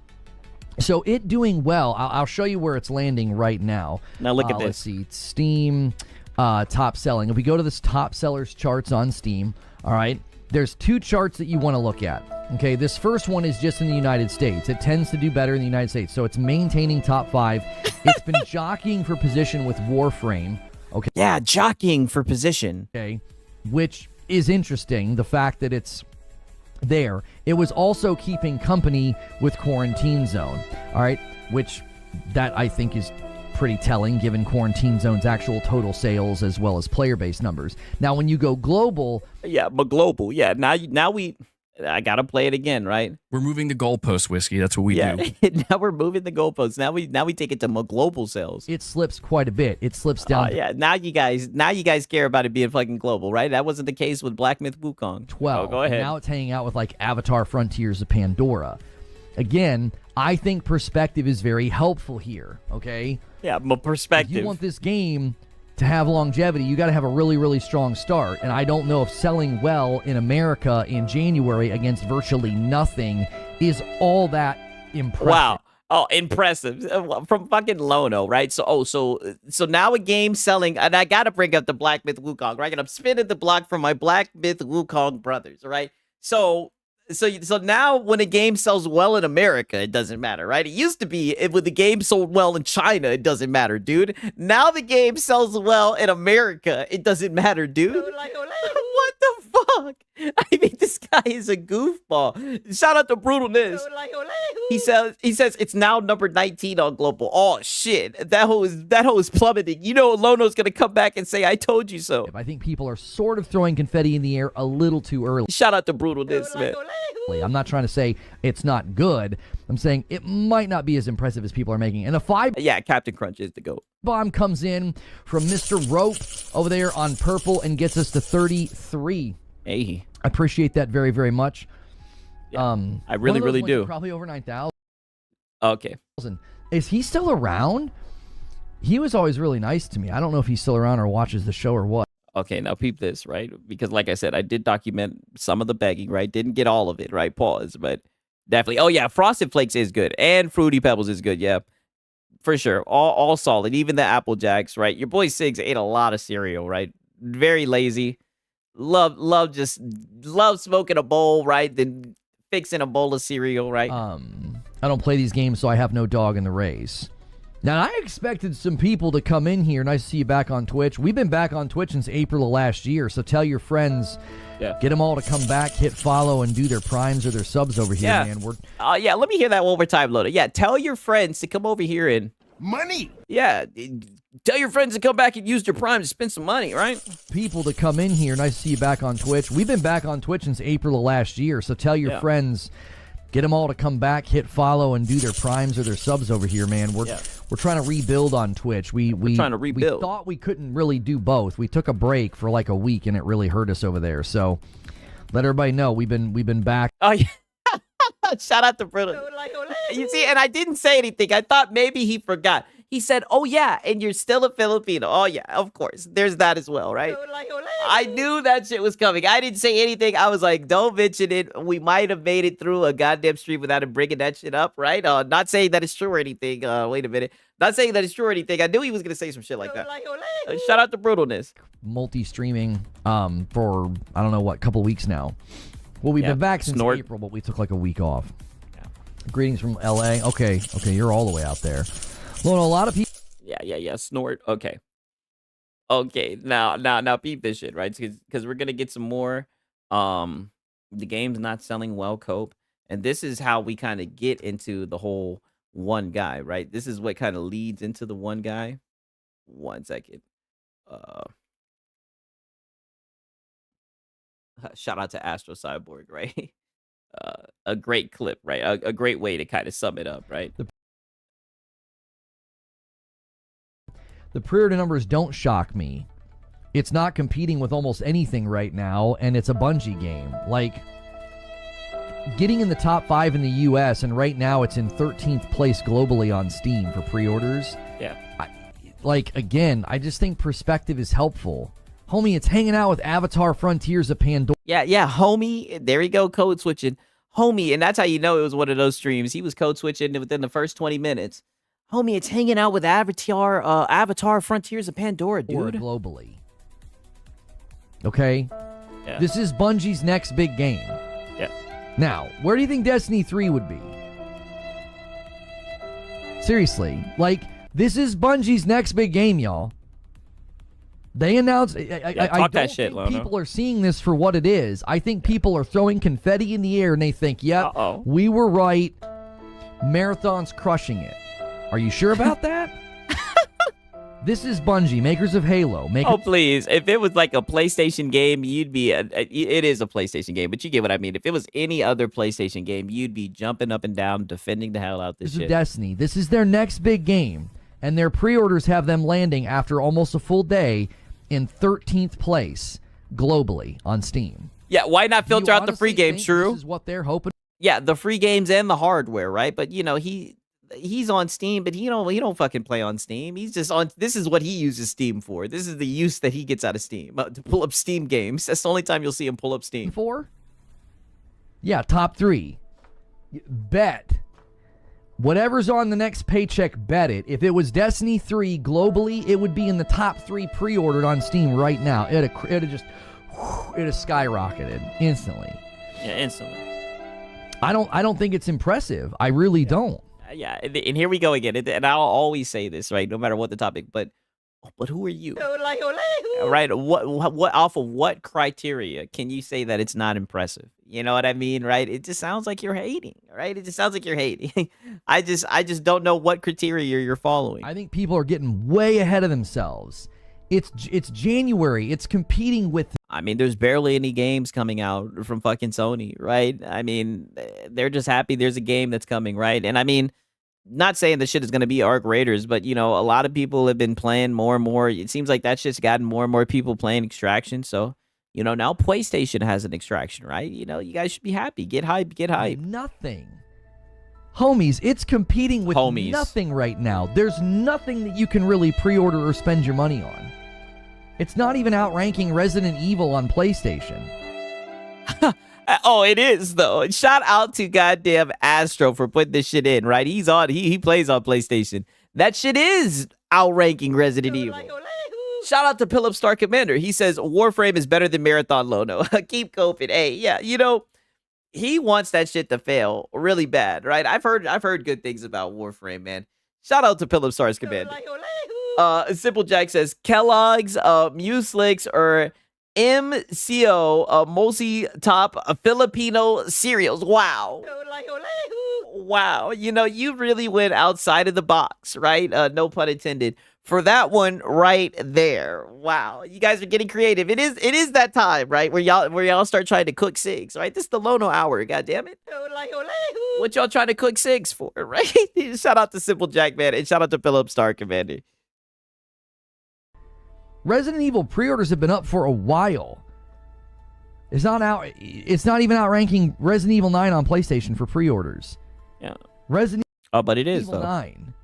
So it doing well. I'll show you where it's landing right now. Now look at this. Let's see. Steam top selling. If we go to this top sellers charts on Steam, all right, there's two charts that you want to look at. Okay, this first one is just in the United States. It tends to do better in the United States, so it's maintaining top 5. It's been jockeying for position with Warframe. Okay. Yeah, jockeying for position. Okay, which is interesting, the fact that it's there. It was also keeping company with Quarantine Zone, all right, which that I think is pretty telling given Quarantine Zone's actual total sales as well as player-based numbers. Now, when you go global... Yeah, but global, yeah, now I gotta play it again, right? We're moving the goalpost, Whiskey. That's what we do. Now we're moving the goalposts. Now we take it to global sales. It slips quite a bit. It slips down. Yeah. Now you guys care about it being fucking global, right? That wasn't the case with Black Myth Wukong. 12. Oh, go ahead. Now it's hanging out with like Avatar: Frontiers of Pandora. Again, I think perspective is very helpful here. Okay. Yeah, but perspective. If you want this game to have longevity, you got to have a really, really strong start. And I don't know if selling well in America in January against virtually nothing is all that impressive. Wow. Oh, impressive. From fucking Lono, right? So now a game selling, and I got to bring up the Black Myth Wukong, right? And I'm spinning the block for my Black Myth Wukong brothers, right? So now when a game sells well in America, it doesn't matter, right? It used to be when the game sold well in China, it doesn't matter, dude. Now the game sells well in America, it doesn't matter, dude. What the fuck? I mean, this guy is a goofball. Shout out to Brutalness. He says it's now number 19 on global. Oh shit, that hoe is plummeting. You know, Lono's gonna come back and say, "I told you so." I think people are sort of throwing confetti in the air a little too early. Shout out to Brutalness, man. I'm not trying to say it's not good. I'm saying it might not be as impressive as people are making. And a 5. Yeah, Captain Crunch is the GOAT. Bomb comes in from Mr. Rope over there on purple and gets us to 33. Hey, I appreciate that very, very much. Yeah, I really do. Probably over 9,000. Okay. Is he still around? He was always really nice to me. I don't know if he's still around or watches the show or what. Okay, now peep this, right? Because like I said, I did document some of the begging, right? Didn't get all of it, right? Pause, but definitely. Oh yeah, Frosted Flakes is good, and Fruity Pebbles is good. Yeah, for sure. All solid. Even the Apple Jacks, right? Your boy Sigs ate a lot of cereal, right? Very lazy. Love smoking a bowl, right? Then fixing a bowl of cereal, right? I don't play these games, so I have no dog in the race. Now, I expected some people to come in here. Nice to see you back on Twitch. We've been back on Twitch since April of last year, so tell your friends, get them all to come back, hit follow, and do their primes or their subs over here, man. Yeah, let me hear that one more time, Loda. Yeah, tell your friends to come over here and... Money! Yeah, tell your friends to come back and use their prime to spend some money, right? People to come in here. Nice to see you back on Twitch. We've been back on Twitch since April of last year, so tell your friends... Get them all to come back, hit follow, and do their primes or their subs over here, man. We're trying to rebuild on Twitch. We're trying to rebuild. We thought we couldn't really do both. We took a break for like a week, and it really hurt us over there. So let everybody know we've been back. Oh yeah. Shout out to Bruno. You see, and I didn't say anything. I thought maybe he forgot. He said, oh, yeah, and you're still a Filipino. Oh, yeah, of course. There's that as well, right? I knew that shit was coming. I didn't say anything. I was like, don't mention it. We might have made it through a goddamn stream without him bringing that shit up, right? Not saying that it's true or anything. Wait a minute. Not saying that it's true or anything. I knew he was going to say some shit like that. Shout out to Brutalness. Multi-streaming for, I don't know what, couple weeks now. Well, we've been back since April, but we took like a week off. Yeah. Greetings from LA. Okay, you're all the way out there. Well, a lot of people. Yeah. Snort. Okay. Now, peep this shit, right? Because we're gonna get some more. The game's not selling well, Cope, and this is how we kind of get into the whole one guy, right? This is what kind of leads into the one guy. 1 second. Shout out to Astro Cyborg, right? A great clip, right? A great way to kind of sum it up, right? The pre-order numbers don't shock me. It's not competing with almost anything right now, and it's a Bungie game. Like, getting in the top 5 in the U.S., and right now it's in 13th place globally on Steam for pre-orders. Yeah. Again, I just think perspective is helpful. Homie, it's hanging out with Avatar Frontiers of Pandora. Yeah, homie. There we go, code switching. Homie, and that's how you know it was one of those streams. He was code switching within the first 20 minutes. Homie, it's hanging out with Avatar Frontiers of Pandora, dude. Or globally. Okay? Yeah. This is Bungie's next big game. Yeah. Now, where do you think Destiny 3 would be? Seriously. This is Bungie's next big game, y'all. They announced. I don't think people are seeing this for what it is. I think people are throwing confetti in the air and they think, yep, we were right. Marathon's crushing it. Are you sure about that? This is Bungie, makers of Halo. Oh, please. If it was like a PlayStation game, you'd be... it is a PlayStation game, but you get what I mean. If it was any other PlayStation game, you'd be jumping up and down, defending the hell out this shit. This is Destiny. This is their next big game. And their pre-orders have them landing after almost a full day in 13th place globally on Steam. Yeah, why not filter out the free games, True? This is what they're hoping. Yeah, the free games and the hardware, right? But he's on Steam, but he don't fucking play on Steam. He's just on. This is what he uses Steam for. This is the use that he gets out of Steam to pull up Steam games. That's the only time you'll see him pull up Steam. Yeah, top 3. Bet. Whatever's on the next paycheck, bet it. If it was Destiny 3 globally, it would be in the top 3 pre-ordered on Steam right now. It'd have skyrocketed instantly. Yeah, instantly. I don't think it's impressive. I really don't. Yeah, and here we go again. And I'll always say this, right? No matter what the topic, but who are you? Right? What off of what criteria can you say that it's not impressive? You know what I mean, right? It just sounds like you're hating, right? It just sounds like you're hating. I just don't know what criteria you're following. I think people are getting way ahead of themselves. It's January. It's competing with. I mean, there's barely any games coming out from fucking Sony, right? I mean, they're just happy there's a game that's coming, right? And I mean, not saying the shit is going to be Arc Raiders, but, a lot of people have been playing more and more. It seems like that shit's gotten more and more people playing Extraction. So, now PlayStation has an Extraction, right? You guys should be happy. Get hype, get hype. Nothing. Homies, it's competing with nothing right now. There's nothing that you can really pre-order or spend your money on. It's not even outranking Resident Evil on PlayStation. Oh, it is, though. Shout out to goddamn Astro for putting this shit in, right? He plays on PlayStation. That shit is outranking Resident Evil. Shout out to Philip Star Commander. He says Warframe is better than Marathon Lono. Keep coping. Hey, yeah, he wants that shit to fail really bad, right? I've heard good things about Warframe, man. Shout out to Philip Star's Commander. Simple Jack says Kellogg's, Muslix, or MCO, Mosi Top Filipino cereals. Wow. Wow. You really went outside of the box, right? No pun intended. For that one right there. Wow. You guys are getting creative. It is that time, right? Where y'all start trying to cook SIGs, right? This is the Lono hour, goddammit. What y'all trying to cook SIGs for, right? Shout out to Simple Jack, man, and shout out to Philip Star Commander. Resident Evil pre-orders have been up for a while. It's not even outranking Resident Evil 9 on PlayStation for pre-orders. Yeah. Resident but it is Evil though. 9.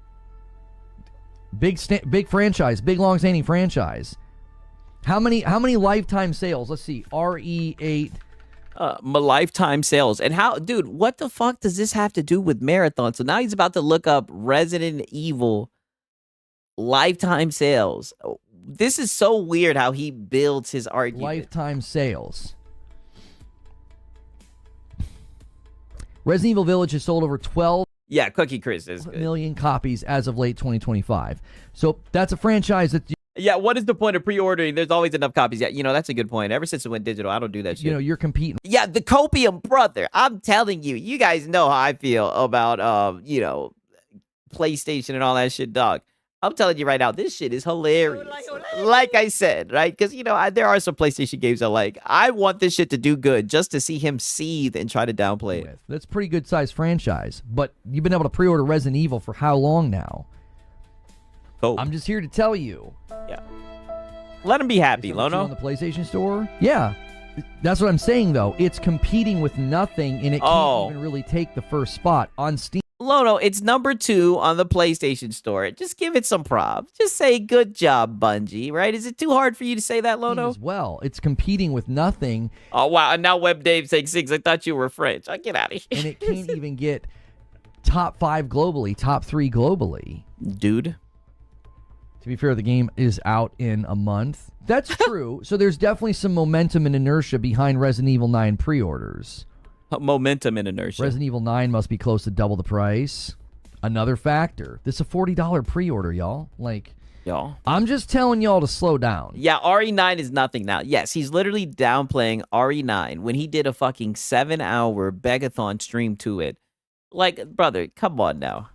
Big franchise, big long-standing franchise. How many lifetime sales? Let's see. RE8. My lifetime sales. And how, dude, what the fuck does this have to do with Marathon? So now he's about to look up Resident Evil lifetime sales. This is so weird how he builds his argument. Lifetime sales. Resident Evil Village has sold over 12 Cookie Chris is good. million copies as of late 2025. So that's a franchise that what is the point of pre-ordering? There's always enough copies. Yeah, that's a good point. Ever since it went digital, I don't do that shit. you're competing. Yeah, the copium, brother. I'm telling you, you guys know how I feel about PlayStation and all that shit, dog. I'm telling you right now, this shit is hilarious. Like I said, right? Because, there are some PlayStation games I like. I want this shit to do good just to see him seethe and try to downplay it. That's a pretty good sized franchise. But you've been able to pre-order Resident Evil for how long now? Oh. I'm just here to tell you. Yeah. Let him be happy, Lono. On the PlayStation Store? Yeah. That's what I'm saying, though. It's competing with nothing, and it can't even really take the first spot on Steam. Lono, it's number 2 on the PlayStation Store. Just give it some props. Just say, good job, Bungie, right? Is it too hard for you to say that, Lono? As well. It's competing with nothing. Oh, wow. And now Web Dave saying 6. I thought you were French. I'll get out of here. And it can't even get top 5 globally, top 3 globally. Dude. To be fair, the game is out in a month. That's true. So there's definitely some momentum and inertia behind Resident Evil 9 pre-orders. Momentum and inertia. Resident Evil 9 must be close to double the price. Another factor. This is a $40 pre-order, y'all. Y'all. I'm just telling y'all to slow down. Yeah, RE9 is nothing now. Yes, he's literally downplaying RE9 when he did a fucking 7-hour Begathon stream to it. Brother, come on now.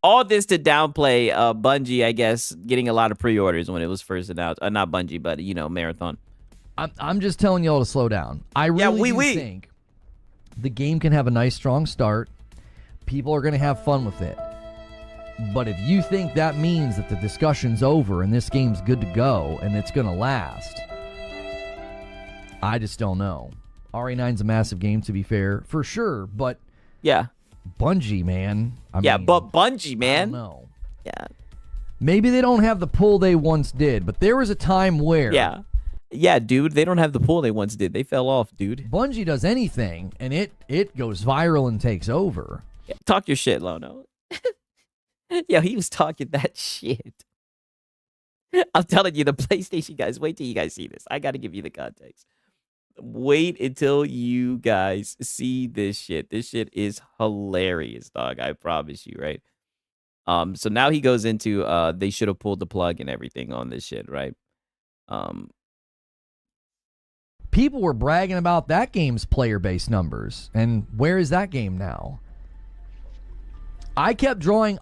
All this to downplay Bungie, I guess, getting a lot of pre-orders when it was first announced. Not Bungie, but, Marathon. I'm just telling y'all to slow down. I really do think the game can have a nice, strong start. People are going to have fun with it. But if you think that means that the discussion's over and this game's good to go and it's going to last, I just don't know. RE9's a massive game, to be fair, for sure. But yeah, Bungie, man. But Bungie, man. I don't know. Yeah. Maybe they don't have the pull they once did, but there was a time where... Yeah, dude, they don't have the pull they once did. They fell off, dude. Bungie does anything, and it goes viral and takes over. Yeah, talk your shit, Lono. Yo, he was talking that shit. I'm telling you, the PlayStation guys, wait till you guys see this. I got to give you the context. Wait until you guys see this shit. This shit is hilarious, dog. I promise you, right? So now he goes into they should have pulled the plug and everything on this shit, right? People were bragging about that game's player-based numbers, and where is that game now? I kept drawing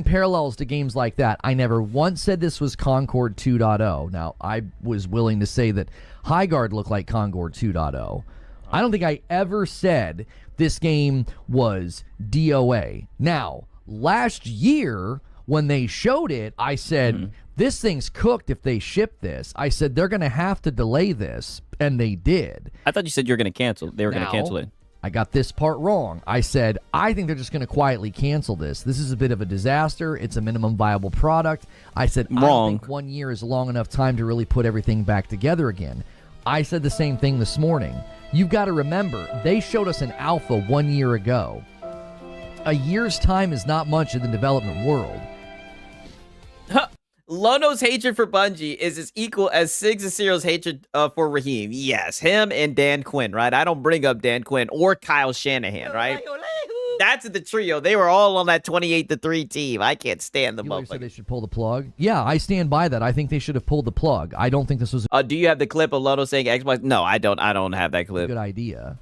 parallels to games like that. I never once said this was Concord 2.0. Now, I was willing to say that Highguard looked like Concord 2.0. I don't think I ever said this game was DOA. Now, last year, when they showed it, I said, this thing's cooked if they ship this. I said, they're going to have to delay this, and they did. I thought you said you were going to cancel. They were going to cancel it. I got this part wrong. I said, I think they're just going to quietly cancel this. This is a bit of a disaster. It's a minimum viable product. I said, I don't think 1 year is long enough time to really put everything back together again. I said the same thing this morning. You've got to remember, they showed us an alpha 1 year ago. A year's time is not much in the development world. Lono's hatred for Bungie is as equal as Siggs and Cyril's hatred for Raheem. Yes, him and Dan Quinn, right? I don't bring up Dan Quinn or Kyle Shanahan, right? That's the trio. They were all on that 28-3 team. I can't stand them. You said they should pull the plug. Yeah, I stand by that. I think they should have pulled the plug. I don't think this was. Do you have the clip of Lono saying Xbox? No, I don't. I don't have that clip. Good idea.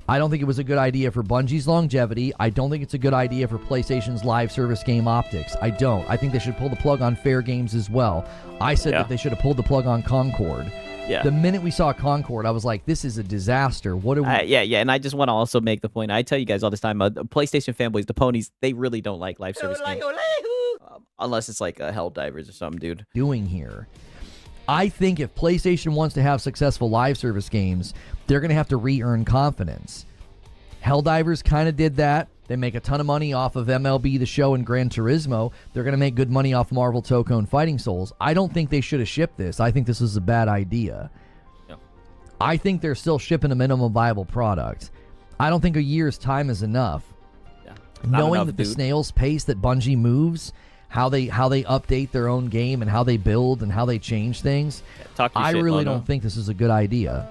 I don't think it was a good idea for Bungie's longevity. I don't think it's a good idea for PlayStation's live service game optics. I don't. I think they should pull the plug on Fair Games as well. I said that they should have pulled the plug on Concord. Yeah. The minute we saw Concord, I was like, this is a disaster. What are we... yeah, and I just want to also make the point. I tell you guys all this time, PlayStation fanboys, the ponies, they really don't like live service games. Unless it's like Helldivers or something, dude. Doing here. I think if PlayStation wants to have successful live service games, they're going to have to re-earn confidence. Helldivers kind of did that. They make a ton of money off of MLB The Show and Gran Turismo. They're going to make good money off Marvel, Toko, and Fighting Souls. I don't think they should have shipped this. I think this is a bad idea. Yeah. I think they're still shipping a minimum viable product. I don't think a year's time is enough. Yeah. Knowing enough, that the dude. snail's pace that Bungie moves, how they update their own game and how they build and how they change things, talk your I shit, really Mono. don't think this is a good idea.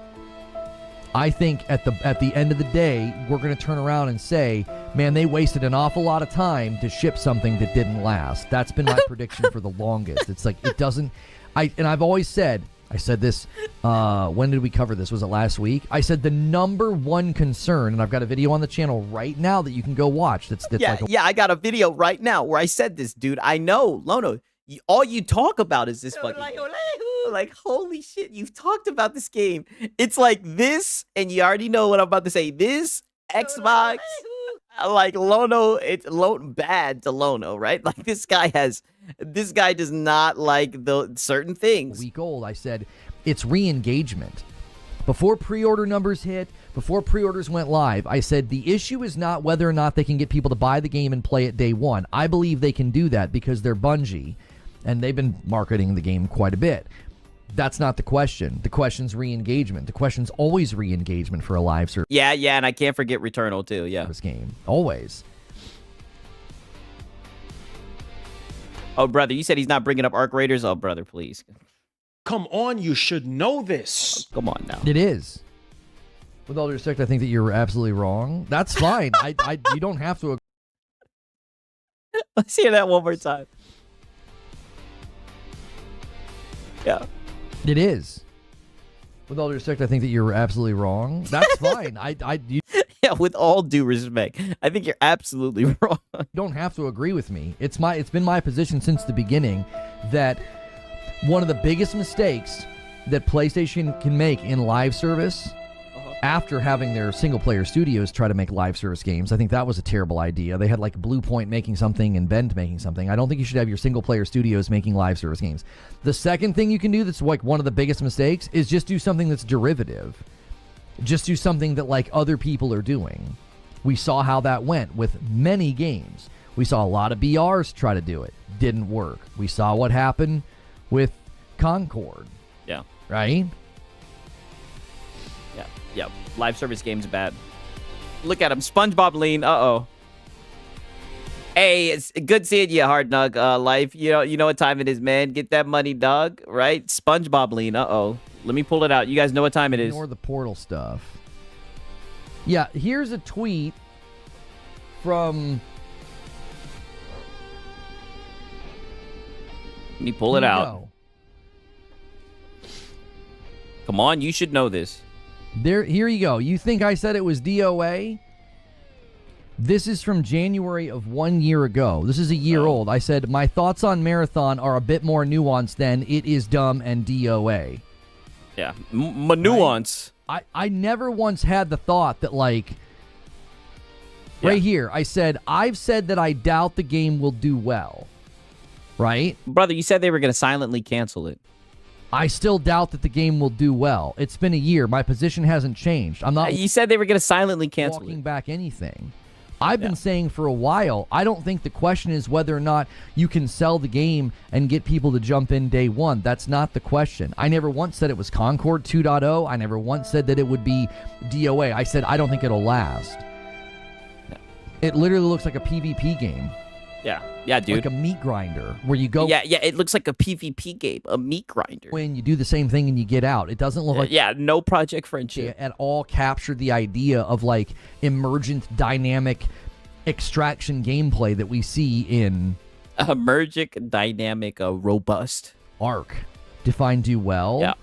I think at the end of the day, we're going to turn around and say, man, they wasted an awful lot of time to ship something that didn't last. That's been my prediction for the longest. It's like, it doesn't, and I've always said, I said this, when did we cover this? Was it last week? I said the number one concern, and I've got a video on the channel right now that you can go watch. That's Yeah, like yeah, I got a video right now where I said this, dude. I know, Lono, all you talk about is this fucking game. Like, holy shit, you've talked about this game. It's like this, and you already know what I'm about to say. This, Xbox, like Lono, it's bad to Lono, right? Like, this guy does not like the certain things. Week old, I said, it's re-engagement. Before pre-order numbers hit, before pre-orders went live, I said the issue is not whether or not they can get people to buy the game and play it day one. I believe they can do that because they're Bungie, and they've been marketing the game quite a bit. That's not the question. The question's re-engagement. The question's always re-engagement for a live service. Yeah, and I can't forget Returnal too. Yeah, this game always. Oh, brother, you said he's not bringing up Arc Raiders. Oh, brother, please. Come on, you should know this. Come on now. It is. With all due respect, I think that you're absolutely wrong. That's fine. You don't have to. Let's hear that one more time. Yeah. It is. With all due respect, I think that you're absolutely wrong. That's fine. Yeah, with all due respect, I think you're absolutely wrong. You don't have to agree with me. It's been my position since the beginning that one of the biggest mistakes that PlayStation can make in live service after having their single-player studios try to make live service games, I think that was a terrible idea. They had like Blue Point making something and Bend making something. I don't think you should have your single-player studios making live service games. The second thing you can do that's like one of the biggest mistakes is just do something that's derivative. Just do something that like other people are doing. We saw how that went with many games. We saw a lot of BRs try to do it. Didn't work. We saw what happened with Concord. Yeah. Right? Yeah, live service games bad. Look at him, SpongeBob lean. Uh-oh. Hey, it's good seeing you, Hard Nug. Life, you know what time it is, man. Get that money, dog. Right? SpongeBob lean. Uh-oh. Let me pull it out. You guys know what time it is. Ignore the portal stuff. Yeah, here's a tweet from. Let me pull it out. Come on, you should know this. Here you go. You think I said it was DOA? This is from January of 1 year ago. This is a year old. I said, my thoughts on Marathon are a bit more nuanced than it is dumb and DOA. Yeah, nuance. I never once had the thought that, like, right here, I said, I've said that I doubt the game will do well. Right? Brother, you said they were going to silently cancel it. I still doubt that the game will do well. It's been a year. My position hasn't changed. I'm not. You said they were going to silently cancel walking back anything. I've been saying for a while, I don't think the question is whether or not you can sell the game and get people to jump in day one. That's not the question. I never once said it was Concord 2.0. I never once said that it would be DOA. I said I don't think it'll last. It literally looks like a PvP game. Yeah, dude. Like a meat grinder where you go. Yeah, it looks like a PvP game, a meat grinder. When you do the same thing and you get out, it doesn't look like. Yeah, no Project Friendship. At all captured the idea of like emergent dynamic extraction gameplay that we see in. Emergent, dynamic, robust. Arc. Define do well. Yeah.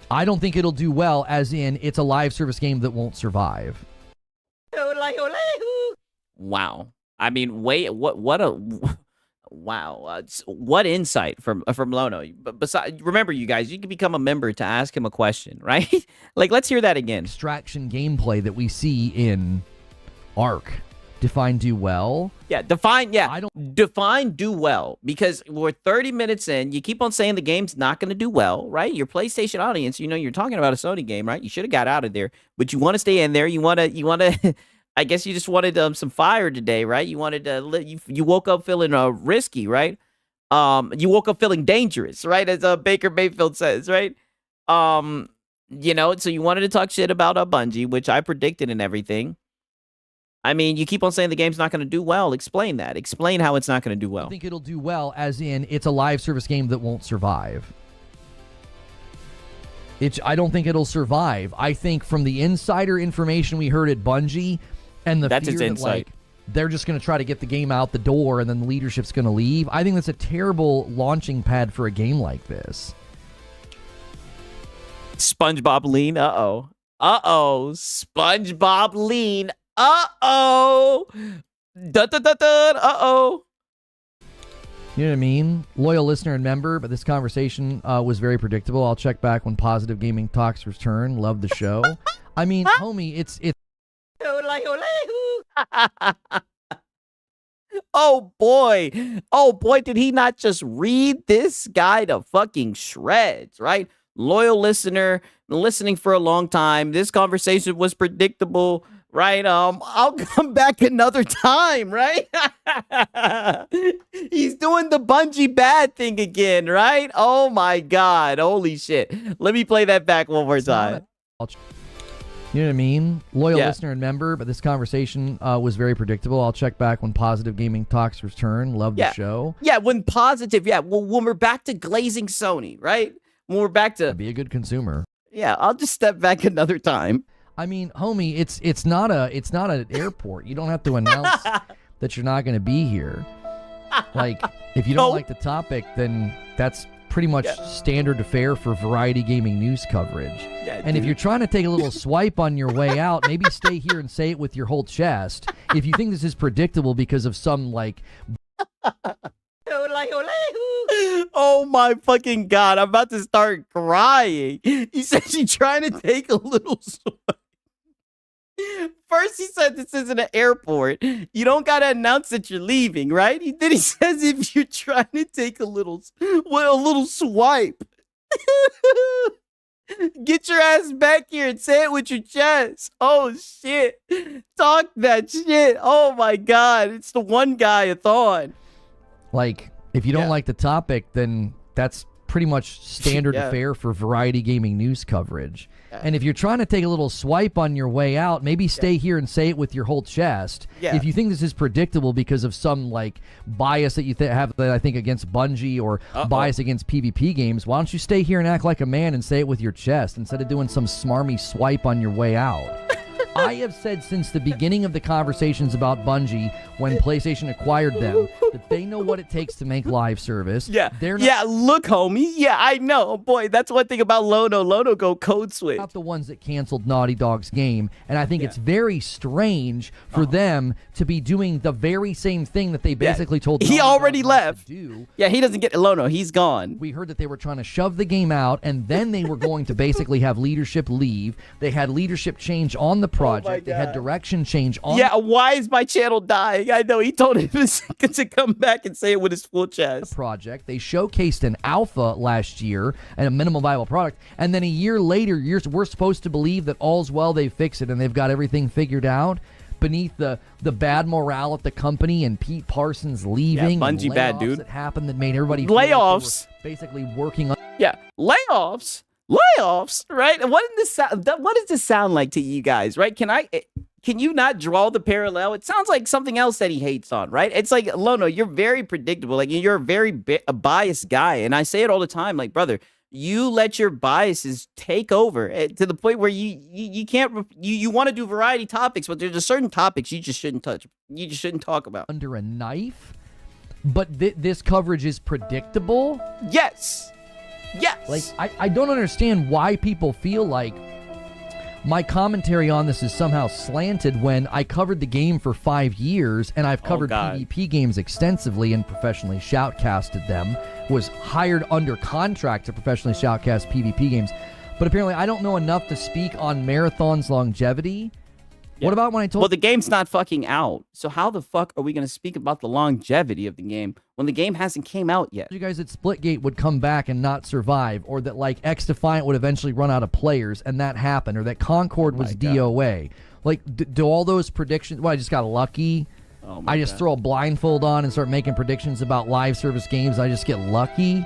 I don't think it'll do well as in it's a live service game that won't survive. Wow. I mean, wait, what insight from Lono. But besides, remember, you guys, you can become a member to ask him a question, right? Like, let's hear that again. Extraction gameplay that we see in Arc. Define do well. Yeah, define do well, because we're 30 minutes in. You keep on saying the game's not going to do well, right? Your PlayStation audience, you're talking about a Sony game, right? You should have got out of there, but you want to stay in there. You want to I guess you just wanted some fire today, right? You wanted to you woke up feeling risky, right? You woke up feeling dangerous, right? As Baker Mayfield says, right? You know, so you wanted to talk shit about Bungie, which I predicted and everything. I mean, you keep on saying the game's not going to do well. Explain that. Explain how it's not going to do well. I think it'll do well, as in it's a live service game that won't survive. I don't think it'll survive. I think from the insider information we heard at Bungie and the That's fear its that, insight. like, they're just going to try to get the game out the door and then the leadership's going to leave, I think that's a terrible launching pad for a game like this. SpongeBob lean. Uh-oh. Uh-oh. SpongeBob lean. Uh-oh. Dun-dun-dun-dun. Uh-oh. You know what I mean? Loyal listener and member, but this conversation was very predictable. I'll check back when Positive Gaming Talks return. Love the show. I mean, homie, it's Oh boy, did he not just read this guy to fucking shreds, right? Loyal listener, listening for a long time. This conversation was predictable, right? I'll come back another time, right? He's doing the Bungie bad thing again, right? Oh my God, holy shit. Let me play that back one more time. You know what I mean? Loyal listener and member, but this conversation was very predictable. I'll check back when Positive Gaming Talks return. Love the show. Yeah, when positive, well, when we're back to glazing Sony, right? When we're back to be a good consumer. Yeah, I'll just step back another time. I mean, homie, it's not an airport. You don't have to announce that you're not going to be here. Like, if you don't like the topic, then that's pretty much standard fare for variety gaming news coverage. And if you're trying to take a little swipe on your way out, maybe stay here and say it with your whole chest. If you think this is predictable because of some, like... Oh my fucking God, I'm about to start crying. He said she's trying to take a little swipe. First he said this isn't an airport. You don't got to announce that you're leaving, right? Then he says if you're trying to take a little swipe. Get your ass back here and say it with your chest. Oh shit. Talk that shit. Oh my God. It's the one guy, a thon. Like, if you don't like the topic, then that's pretty much standard fare for variety gaming news coverage. And if you're trying to take a little swipe on your way out, maybe stay here and say it with your whole chest. If you think this is predictable because of some, like, bias that you have that I think against Bungie or bias against PvP games, why don't you stay here and act like a man and say it with your chest instead of doing some smarmy swipe on your way out? I have said since the beginning of the conversations about Bungie, when PlayStation acquired them, that they know what it takes to make live service. They're not Look, homie. Yeah, I know. Boy, that's one thing about Lono. Lono go code switch. Not the ones that canceled Naughty Dog's game. And I think it's very strange for them to be doing the very same thing that they basically told He Naughty already Dog not left. to do. Yeah, he doesn't get Lono. He's gone. We heard that they were trying to shove the game out, and then they were going to basically have leadership leave. They had leadership change on the project. They had direction change on why is my channel dying? I know he told him to come back and say it with his full chest. The project. They showcased an alpha last year and a minimal viable product, and then a year later, we're supposed to believe that all's well, they fix it and they've got everything figured out. Beneath the bad morale at the company and Pete Parsons leaving, Bungie and bad dude that happened that made everybody feel layoffs. like they were basically working on. Layoffs, right? What does this sound like to you guys, right? Can you not draw the parallel? It sounds like something else that he hates on, right? It's like, Lono, you're very predictable. Like, you're a very biased guy. And I say it all the time, like, brother, you let your biases take over to the point where you can't, you want to do variety topics, but there's a certain topics you just shouldn't touch. You just shouldn't talk about. Under a knife? But this coverage is predictable? Yes. Like, I don't understand why people feel like my commentary on this is somehow slanted when I covered the game for 5 years and I've covered PvP games extensively and professionally shoutcasted them, was hired under contract to professionally shoutcast PvP games. But apparently I don't know enough to speak on Marathon's longevity. What about when I told... Well, the game's not fucking out. So how the fuck are we going to speak about the longevity of the game when the game hasn't came out yet? You guys that Splitgate would come back and not survive, or that, like, X Defiant would eventually run out of players, and that happened, or that Concord was DOA. Like, do all those predictions? Well, I just got lucky. Oh my I just God. throw a blindfold on and start making predictions about live service games. I just get lucky.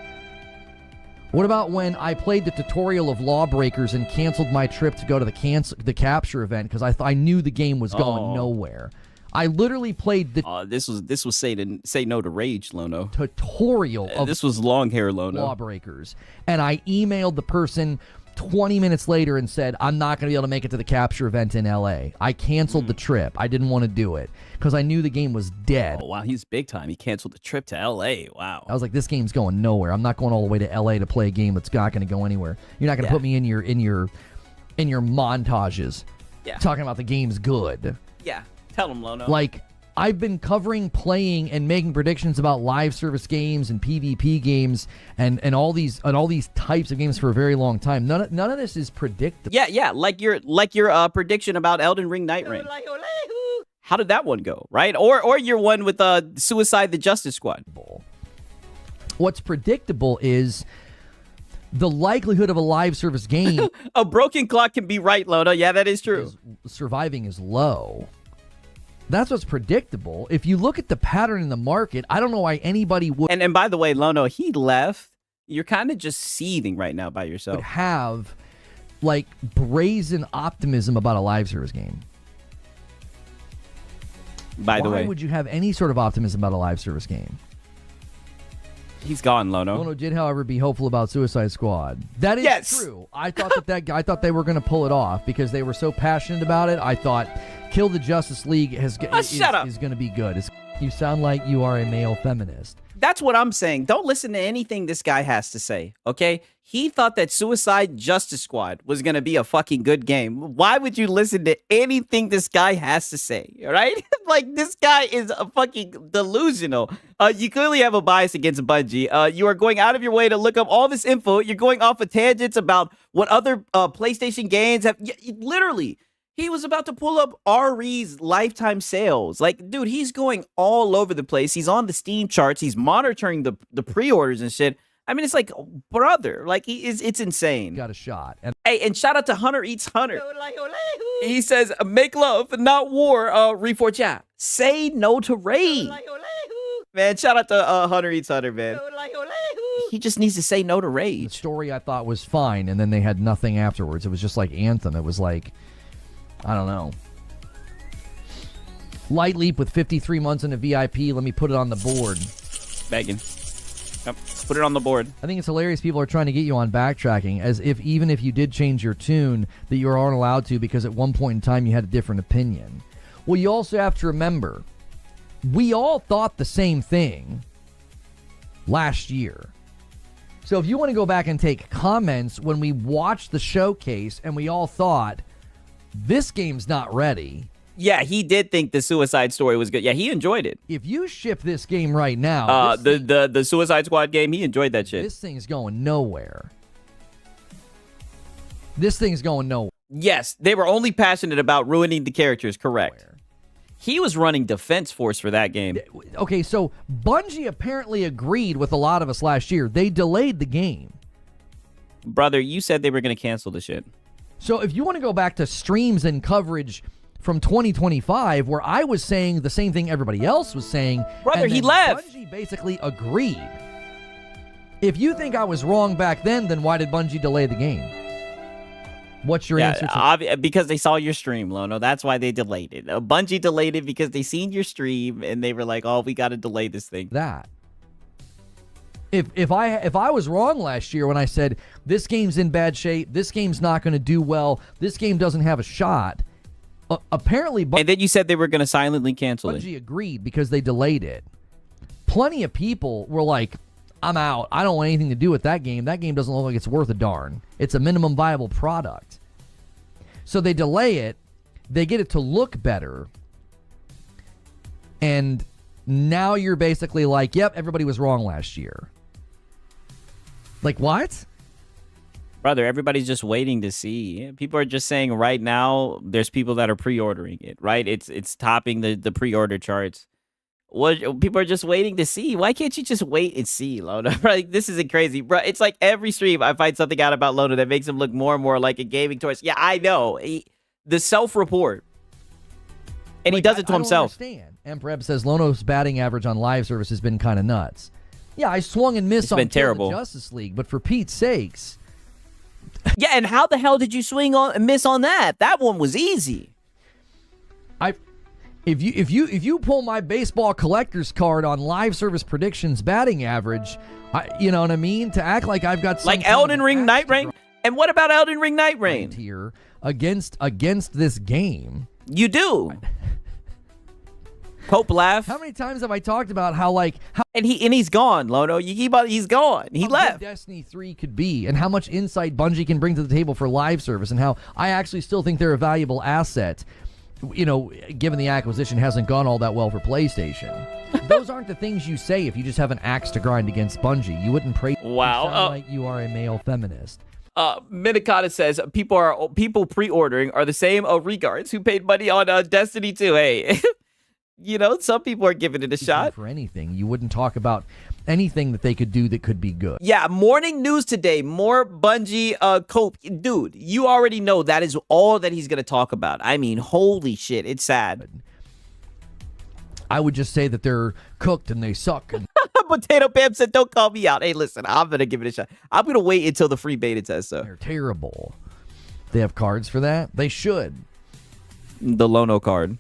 What about when I played the tutorial of Lawbreakers and canceled my trip to go to the capture event because I knew the game was going nowhere? I literally played the This was say no to rage, Lono. Tutorial of this was long hair, Lono. Lawbreakers, and I emailed the person 20 minutes later and said, I'm not going to be able to make it to the capture event in LA. I canceled the trip. I didn't want to do it because I knew the game was dead. Oh, wow, he's big time. He canceled the trip to LA. Wow. I was like, this game's going nowhere. I'm not going all the way to LA to play a game that's not going to go anywhere. You're not going to put me in your montages talking about the game's good. Yeah, tell him, Lono. Like, I've been covering, playing, and making predictions about live service games and PvP games and all these types of games for a very long time. None of this is predictable. Yeah, like your prediction about Elden Ring Night Rain. How did that one go, right? Or your one with Suicide the Justice Squad. What's predictable is the likelihood of a live service game. A broken clock can be right, Lono. Yeah, that is true. Surviving is low. That's what's predictable. If you look at the pattern in the market, I don't know why anybody would. And by the way, Lono, he left. You're kind of just seething right now by yourself. Would have like brazen optimism about a live service game. By the way, why would you have any sort of optimism about a live service game? He's gone, Lono. Lono did, however, be hopeful about Suicide Squad. That is true. I thought I thought they were going to pull it off because they were so passionate about it. I thought Kill the Justice League is going to be good. You sound like you are a male feminist. That's what I'm saying. Don't listen to anything this guy has to say, okay? He thought that Suicide Justice Squad was going to be a fucking good game. Why would you listen to anything this guy has to say, all right? Like, this guy is a fucking delusional. You clearly have a bias against Bungie. You are going out of your way to look up all this info. You're going off of tangents about what other PlayStation games have. Literally, he was about to pull up RE's lifetime sales. Like, dude, he's going all over the place. He's on the Steam charts. He's monitoring the pre-orders and shit. I mean, it's like, brother, like, it's insane. Got a shot. Hey, and shout out to Hunter Eats Hunter. He says, make love, not war, Reforge. Yeah. Say no to raid. Man, shout out to Hunter Eats Hunter, man. He just needs to say no to raid. The story I thought was fine, and then they had nothing afterwards. It was just like Anthem. It was like, I don't know. Light Leap with 53 months in a VIP. Let me put it on the board. Begging. Yep. Put it on the board. I think it's hilarious people are trying to get you on backtracking, as if even if you did change your tune, that you aren't allowed to because at one point in time you had a different opinion. Well, you also have to remember, we all thought the same thing last year. So if you want to go back and take comments when we watched the showcase and we all thought, this game's not ready. Yeah, he did think the Suicide Story was good. Yeah, he enjoyed it. If you ship this game right now, the Suicide Squad game, he enjoyed that shit. This thing's going nowhere. This thing's going nowhere. Yes, they were only passionate about ruining the characters, correct. He was running Defense Force for that game. Okay, so Bungie apparently agreed with a lot of us last year. They delayed the game. Brother, you said they were going to cancel the shit. So if you want to go back to streams and coverage from 2025, where I was saying the same thing everybody else was saying. Brother, he left. Bungie basically agreed. If you think I was wrong back then why did Bungie delay the game? What's your answer to because they saw your stream, Lono. That's why they delayed it. Bungie delayed it because they seen your stream and they were like, oh, we got to delay this thing. That. If I was wrong last year when I said this game's in bad shape, this game's not going to do well, this game doesn't have a shot, apparently... And then you said they were going to silently cancel it. Bungie agreed because they delayed it. Plenty of people were like, I'm out. I don't want anything to do with that game. That game doesn't look like it's worth a darn. It's a minimum viable product. So they delay it. They get it to look better. And now you're basically like, yep, everybody was wrong last year. Like, what? Brother, everybody's just waiting to see. People are just saying right now there's people that are pre-ordering it, right? It's topping the pre-order charts. People are just waiting to see. Why can't you just wait and see, Lono? Like, this isn't crazy, bro. It's like every stream I find something out about Lono that makes him look more and more like a gaming tourist. Yeah, I know. The self-report And he does it to himself. I don't understand. Empreb says Lono's batting average on live service has been kind of nuts. Yeah, I swung and missed on terrible. The Justice League, but for Pete's sakes. Yeah, and how the hell did you swing on and miss on that? That one was easy. If you pull my baseball collector's card on live service predictions batting average, you know what I mean? To act like I've got some like Elden Ring Night Rain. And what about Elden Ring Night Rain here against this game? You do. Pope laugh. How many times have I talked about how and he's gone, Lono. He's gone. He left. Destiny 3 could be, and how much insight Bungie can bring to the table for live service, and how I actually still think they're a valuable asset. You know, given the acquisition hasn't gone all that well for PlayStation. Those aren't the things you say if you just have an axe to grind against Bungie. You wouldn't praise. Wow. You sound like you are a male feminist. Minikata says people pre-ordering are the same regards who paid money on Destiny 2. Hey, you know, some people are giving it a shot. For anything, you wouldn't talk about anything that they could do that could be good. Yeah, morning news today, more Bungie cope. Dude, you already know that is all that he's going to talk about. I mean, holy shit, it's sad. I would just say that they're cooked and they suck. And Potato Pam said, don't call me out. Hey, listen, I'm going to give it a shot. I'm going to wait until the free beta test, though. They're terrible. They have cards for that? They should. The Lono card.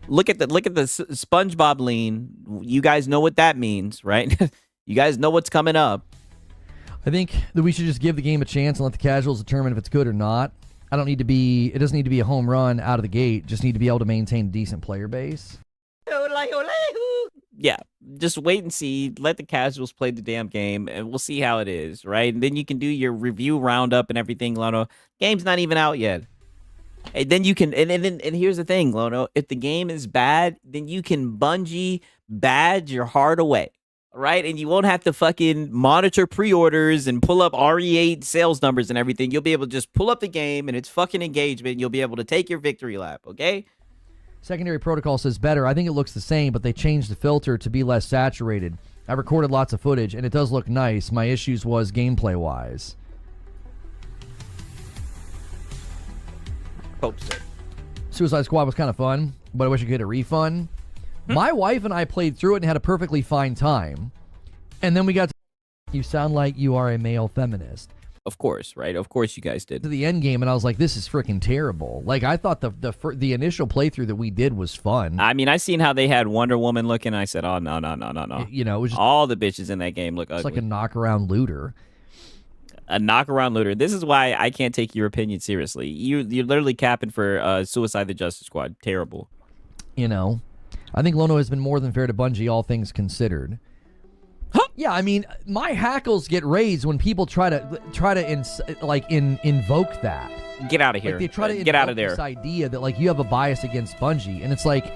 Look at the SpongeBob lean. You guys know what that means, right? You guys know what's coming up. I think that we should just give the game a chance and let the casuals determine if it's good or not. It doesn't need to be a home run out of the gate. Just need to be able to maintain a decent player base. Yeah, just wait and see. Let the casuals play the damn game, and we'll see how it is, right? And then you can do your review roundup and everything, Lono. Game's not even out yet. And then you can, and here's the thing, Lono. If the game is bad, then you can Bungie badge your heart away, right? And you won't have to fucking monitor pre-orders and pull up RE8 sales numbers and everything. You'll be able to just pull up the game and it's fucking engagement. And you'll be able to take your victory lap, okay? Secondary Protocol says better. I think it looks the same, but they changed the filter to be less saturated. I recorded lots of footage, and it does look nice. My issues was gameplay-wise. Suicide Squad was kind of fun, but I wish I could get a refund. My wife and I played through it and had a perfectly fine time. And then we got to... You sound like you are a male feminist. Of course, right? Of course you guys did. To the end game, and I was like, this is freaking terrible. Like, I thought the initial playthrough that we did was fun. I mean, I seen how they had Wonder Woman looking, and I said, oh, no. You know, it was just... All the bitches in that game look ugly. It's like a knock-around looter. A knock-around looter. This is why I can't take your opinion seriously. You're literally capping for Suicide the Justice Squad. Terrible. You know, I think Lono has been more than fair to Bungie, all things considered. Yeah, I mean, my hackles get raised when people try to invoke that. Get out of here. Like they try to get out of there. This idea that like you have a bias against Bungie, and it's like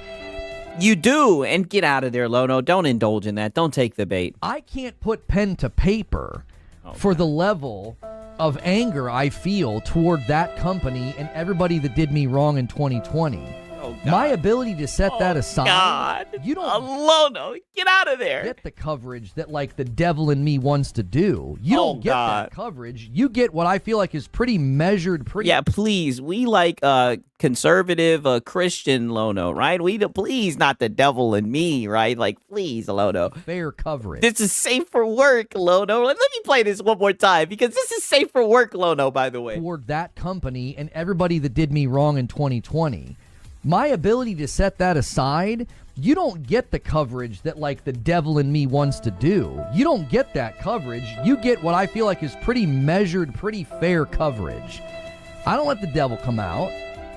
you do. And get out of there, Lono. Don't indulge in that. Don't take the bait. I can't put pen to paper for the level of anger I feel toward that company and everybody that did me wrong in 2020. My ability to set that aside. God. You don't Lono, get out of there. Get the coverage that like the devil in me wants to do. You don't get that coverage. You get what I feel like is pretty measured, pretty. Yeah, please. We like conservative Christian Lono, right? Please, not the devil in me, right? Like, please, Lono. Fair coverage. This is safe for work, Lono. Let me play this one more time because this is safe for work, Lono, by the way. Toward that company and everybody that did me wrong in 2020. My ability to set that aside, you don't get the coverage that like the devil in me wants to do. You don't get that coverage. You get what I feel like is pretty measured, pretty fair coverage. I don't let the devil come out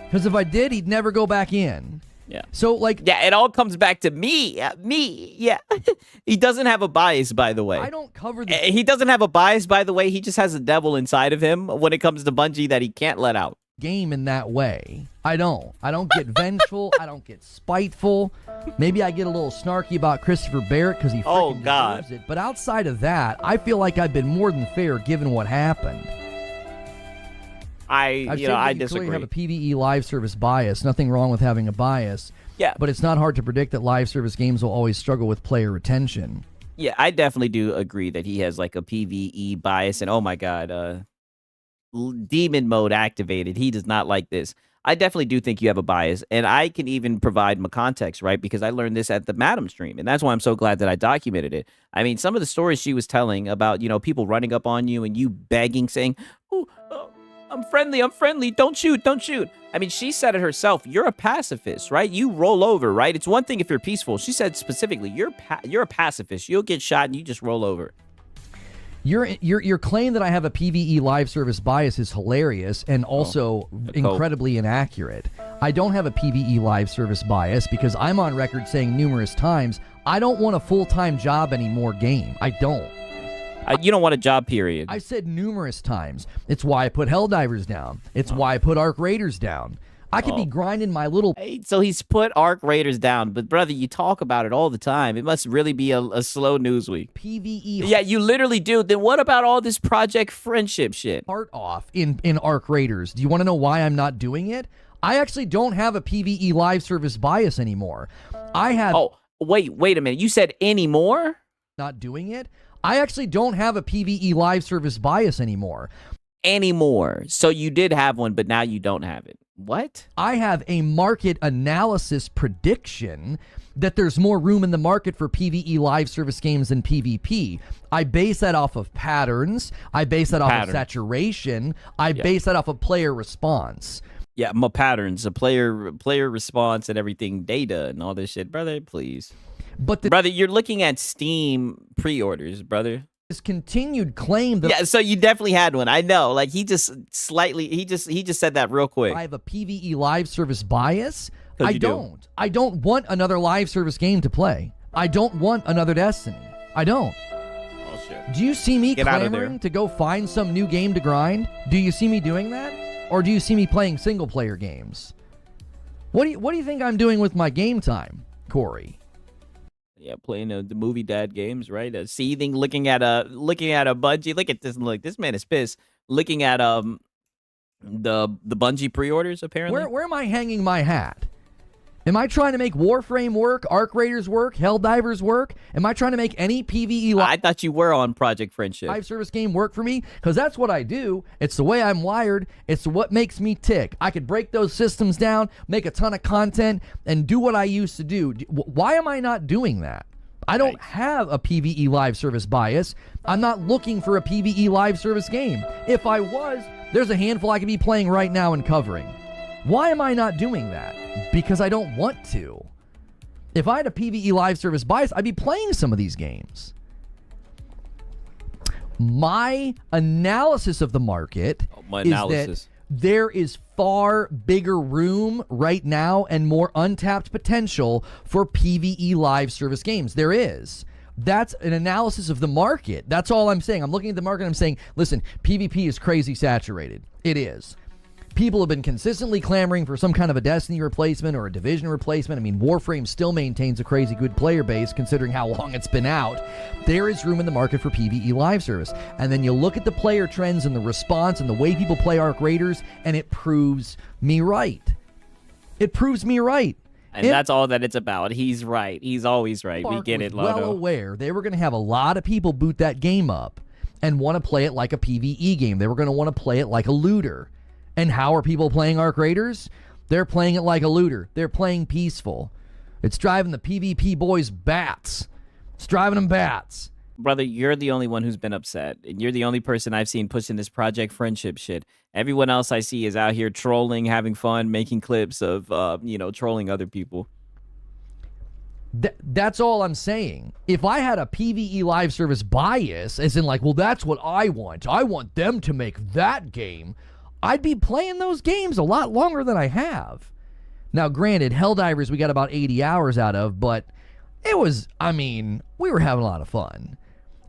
because if I did, he'd never go back in. Yeah. So like, yeah, it all comes back to me. Me. Yeah. He doesn't have a bias, by the way. I don't cover the. He doesn't have a bias, by the way. He just has a devil inside of him when it comes to Bungie that he can't let out. Game in that way. I don't get vengeful. I don't get spiteful. Maybe I get a little snarky about Christopher Barrett because he freaking deserves it. But outside of that, I feel like I've been more than fair given what happened. I disagree. You have a PvE live service bias. Nothing wrong with having a bias. Yeah. But it's not hard to predict that live service games will always struggle with player retention. Yeah, I definitely do agree that he has like a PvE bias. And oh my God, demon mode activated. He does not like this. I definitely do think you have a bias, and I can even provide my context, right? Because I learned this at the Madam stream, and that's why I'm so glad that I documented it. I mean, some of the stories she was telling about, people running up on you and you begging, saying, "Oh, I'm friendly, don't shoot. I mean, she said it herself. You're a pacifist, right? You roll over, right? It's one thing if you're peaceful. She said specifically, you're a pacifist. You'll get shot and you just roll over. Your claim that I have a PvE live service bias is hilarious and also incredibly inaccurate. I don't have a PvE live service bias because I'm on record saying numerous times I don't want a full-time job anymore game. I don't. You don't want a job, period. I said numerous times. It's why I put Helldivers down. It's why I put Arc Raiders down. I could be grinding my little... Hey, so he's put Arc Raiders down, but brother, you talk about it all the time. It must really be a slow news week. PvE... Yeah, you literally do. Then what about all this Project Friendship shit? Part off in Arc Raiders. Do you want to know why I'm not doing it? I actually don't have a PvE live service bias anymore. I have... Oh, wait a minute. You said anymore? Not doing it? I actually don't have a PvE live service bias anymore. Anymore. So you did have one, but now you don't have it. What? I have a market analysis prediction that there's more room in the market for PvE live service games than PvP. I base that off of patterns. I base that off of saturation. I base that off of player response. Yeah, my patterns, a player response and everything, data and all this shit. Brother, please. But brother, you're looking at Steam pre-orders, brother. This continued claim that... Yeah, so you definitely had one. I know. Like, he just said that real quick. I have a PvE live service bias. I don't. I don't want another live service game to play. I don't want another Destiny. I don't. Oh, shit. Do you see me clamoring to go find some new game to grind? Do you see me doing that? Or do you see me playing single-player games? What do you think I'm doing with my game time, Corey? Yeah, playing the movie dad games, right? Seething, looking at a Bungie. Look at this. Look, this man is pissed. Looking at the Bungie pre-orders. Apparently, where am I hanging my hat? Am I trying to make Warframe work, Arc Raiders work, Helldivers work? Am I trying to make any PvE I thought you were on Project Friendship live service game work for me? Because that's what I do. It's the way I'm wired. It's what makes me tick. I could break those systems down, make a ton of content, and do what I used to do. Why am I not doing that? I don't have a PvE live service bias. I'm not looking for a PvE live service game. If I was, there's a handful I could be playing right now and covering. Why am I not doing that? Because I don't want to. If I had a PvE live service bias, I'd be playing some of these games. My analysis of the market is that there is far bigger room right now and more untapped potential for PvE live service games. There is. That's an analysis of the market. That's all I'm saying. I'm looking at the market and I'm saying, listen, PvP is crazy saturated. It is. People have been consistently clamoring for some kind of a Destiny replacement or a Division replacement. I mean, Warframe still maintains a crazy good player base considering how long it's been out. There is room in the market for PvE live service. And then you look at the player trends and the response and the way people play Arc Raiders, and it proves me right. It proves me right. And that's all that it's about. He's right. He's always right. We get it, Lodo. Well aware they were going to have a lot of people boot that game up and want to play it like a PvE game. They were going to want to play it like a looter. And how are people playing Arc Raiders? They're playing it like a looter. They're playing peaceful. It's driving the PvP boys bats. It's driving them bats. Brother, you're the only one who's been upset. And you're the only person I've seen pushing this Project Friendship shit. Everyone else I see is out here trolling, having fun, making clips of, trolling other people. That's all I'm saying. If I had a PvE live service bias, as in like, well, that's what I want. I want them to make that game. I'd be playing those games a lot longer than I have. Now, granted, Helldivers we got about 80 hours out of, but it was, we were having a lot of fun.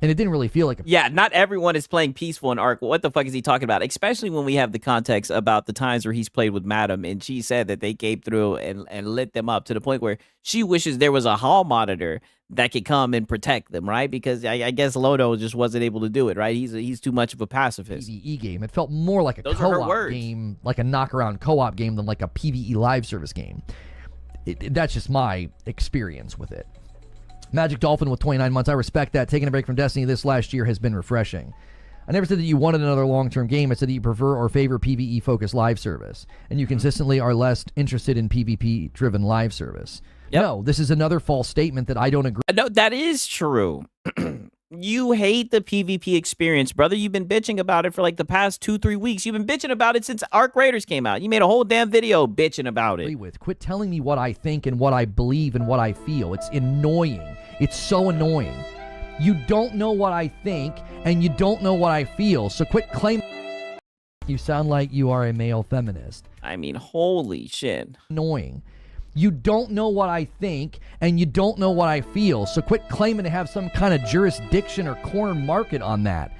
And it didn't really feel like Yeah, not everyone is playing peaceful in Arc. What the fuck is he talking about? Especially when we have the context about the times where he's played with Madam, and she said that they came through and lit them up to the point where she wishes there was a hall monitor that could come and protect them, right? Because I guess Lodo just wasn't able to do it, right? He's too much of a pacifist. PvE game. It felt more like a co-op game, like a knockaround co-op game than like a PvE live service game. That's just my experience with it. Magic Dolphin with 29 months. I respect that. Taking a break from Destiny this last year has been refreshing. I never said that you wanted another long-term game. I said that you prefer or favor PvE-focused live service, and you consistently are less interested in PvP-driven live service. Yep. No, this is another false statement that I don't agree. No, that is true. You hate the PvP experience, brother. You've been bitching about it for like the past 2-3 weeks. You've been bitching about it since Arc Raiders came out. You made a whole damn video bitching about it. Quit telling me what I think and what I believe and what I feel. It's annoying. It's so annoying. You don't know what I think and you don't know what I feel. So quit claiming. You sound like you are a male feminist. I mean, holy shit. Annoying. You don't know what I think, and you don't know what I feel, so quit claiming to have some kind of jurisdiction or corner market on that.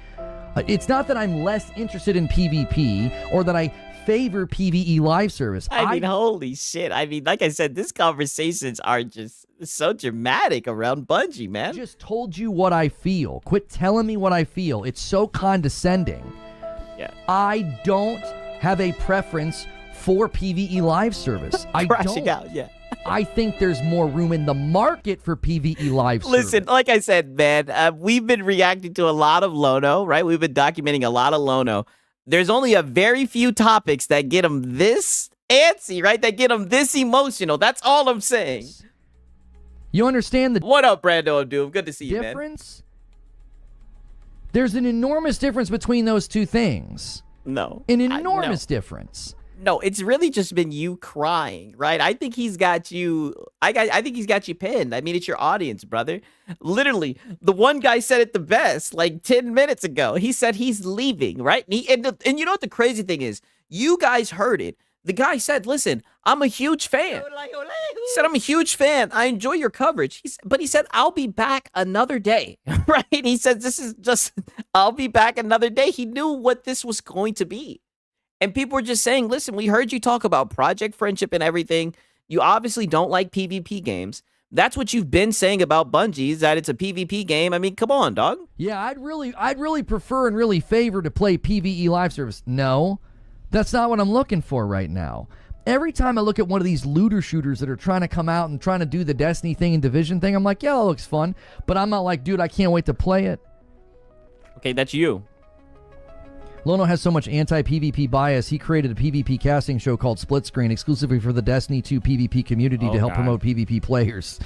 It's not that I'm less interested in PvP or that I favor PvE live service. I mean, holy shit. I mean, like I said, these conversations are just so dramatic around Bungie, man. I just told you what I feel. Quit telling me what I feel. It's so condescending. Yeah. I don't have a preference for PvE live service. I don't. Out, yeah. I think there's more room in the market for PvE live service. Listen, like I said, man, we've been reacting to a lot of Lono, right? We've been documenting a lot of Lono. There's only a very few topics that get him this antsy, right? That get him this emotional. That's all I'm saying. You understand the What up, Brando and Doom? Good to see you, man. difference? There's an enormous difference between those two things. No. An enormous difference. No, it's really just been you crying, right? I think he's got you. I think he's got you pinned. I mean, it's your audience, brother. Literally, the one guy said it the best, like 10 minutes ago. He said he's leaving, right? And you know what the crazy thing is? You guys heard it. The guy said, "Listen, I'm a huge fan." He said, "I'm a huge fan. I enjoy your coverage." But he said, "I'll be back another day," right? He said, "This is just, I'll be back another day." He knew what this was going to be. And people were just saying, listen, we heard you talk about Project Friendship and everything. You obviously don't like PvP games. That's what you've been saying about Bungie, is that it's a PvP game. I mean, come on, dog. Yeah, I'd really prefer and really favor to play PvE live service. No, that's not what I'm looking for right now. Every time I look at one of these looter shooters that are trying to come out and trying to do the Destiny thing and Division thing, I'm like, yeah, that looks fun. But I'm not like, dude, I can't wait to play it. Okay, that's you. Lono has so much anti-PvP bias, he created a PvP casting show called Split Screen exclusively for the Destiny 2 PvP community to help promote PvP players.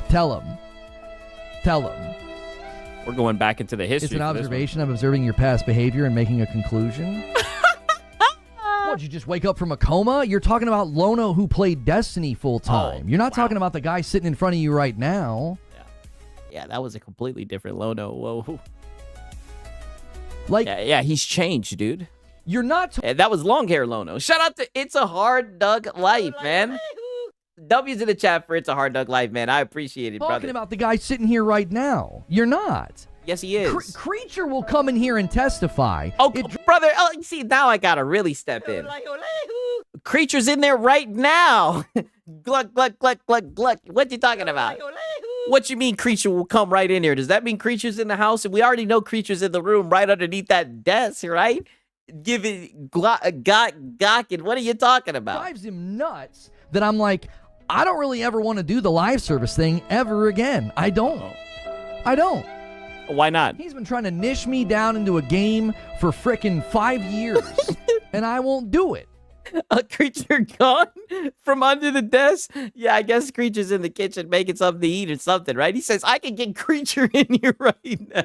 Tell him. We're going back into the history. It's an observation. I'm observing your past behavior and making a conclusion. What, did you just wake up from a coma? You're talking about Lono who played Destiny full time. You're not talking about the guy sitting in front of you right now. Yeah, that was a completely different Lono. Whoa. Like, yeah, he's changed, dude. You're not. That was long hair Lono. Shout out to It's a Hard Dug Life, man. W's in the chat for It's a Hard Dug Life, man. I appreciate it, brother. Talking about the guy sitting here right now. You're not. Yes, he is. Creature will come in here and testify. Oh, brother. See, now I gotta really step in. Creature's in there right now. Gluck, gluck, gluck, gluck, gluck. What you talking about? What you mean Creature will come right in here? Does that mean Creature's in the house? And we already know Creature's in the room right underneath that desk, right? Give it gawking. What are you talking about? Drives him nuts that I'm like, I don't really ever want to do the live service thing ever again. I don't. Why not? He's been trying to niche me down into a game for frickin' 5 years, and I won't do it. A Creature gone from under the desk? Yeah, I guess Creature's in the kitchen making something to eat or something, right? He says, I can get Creature in here right now.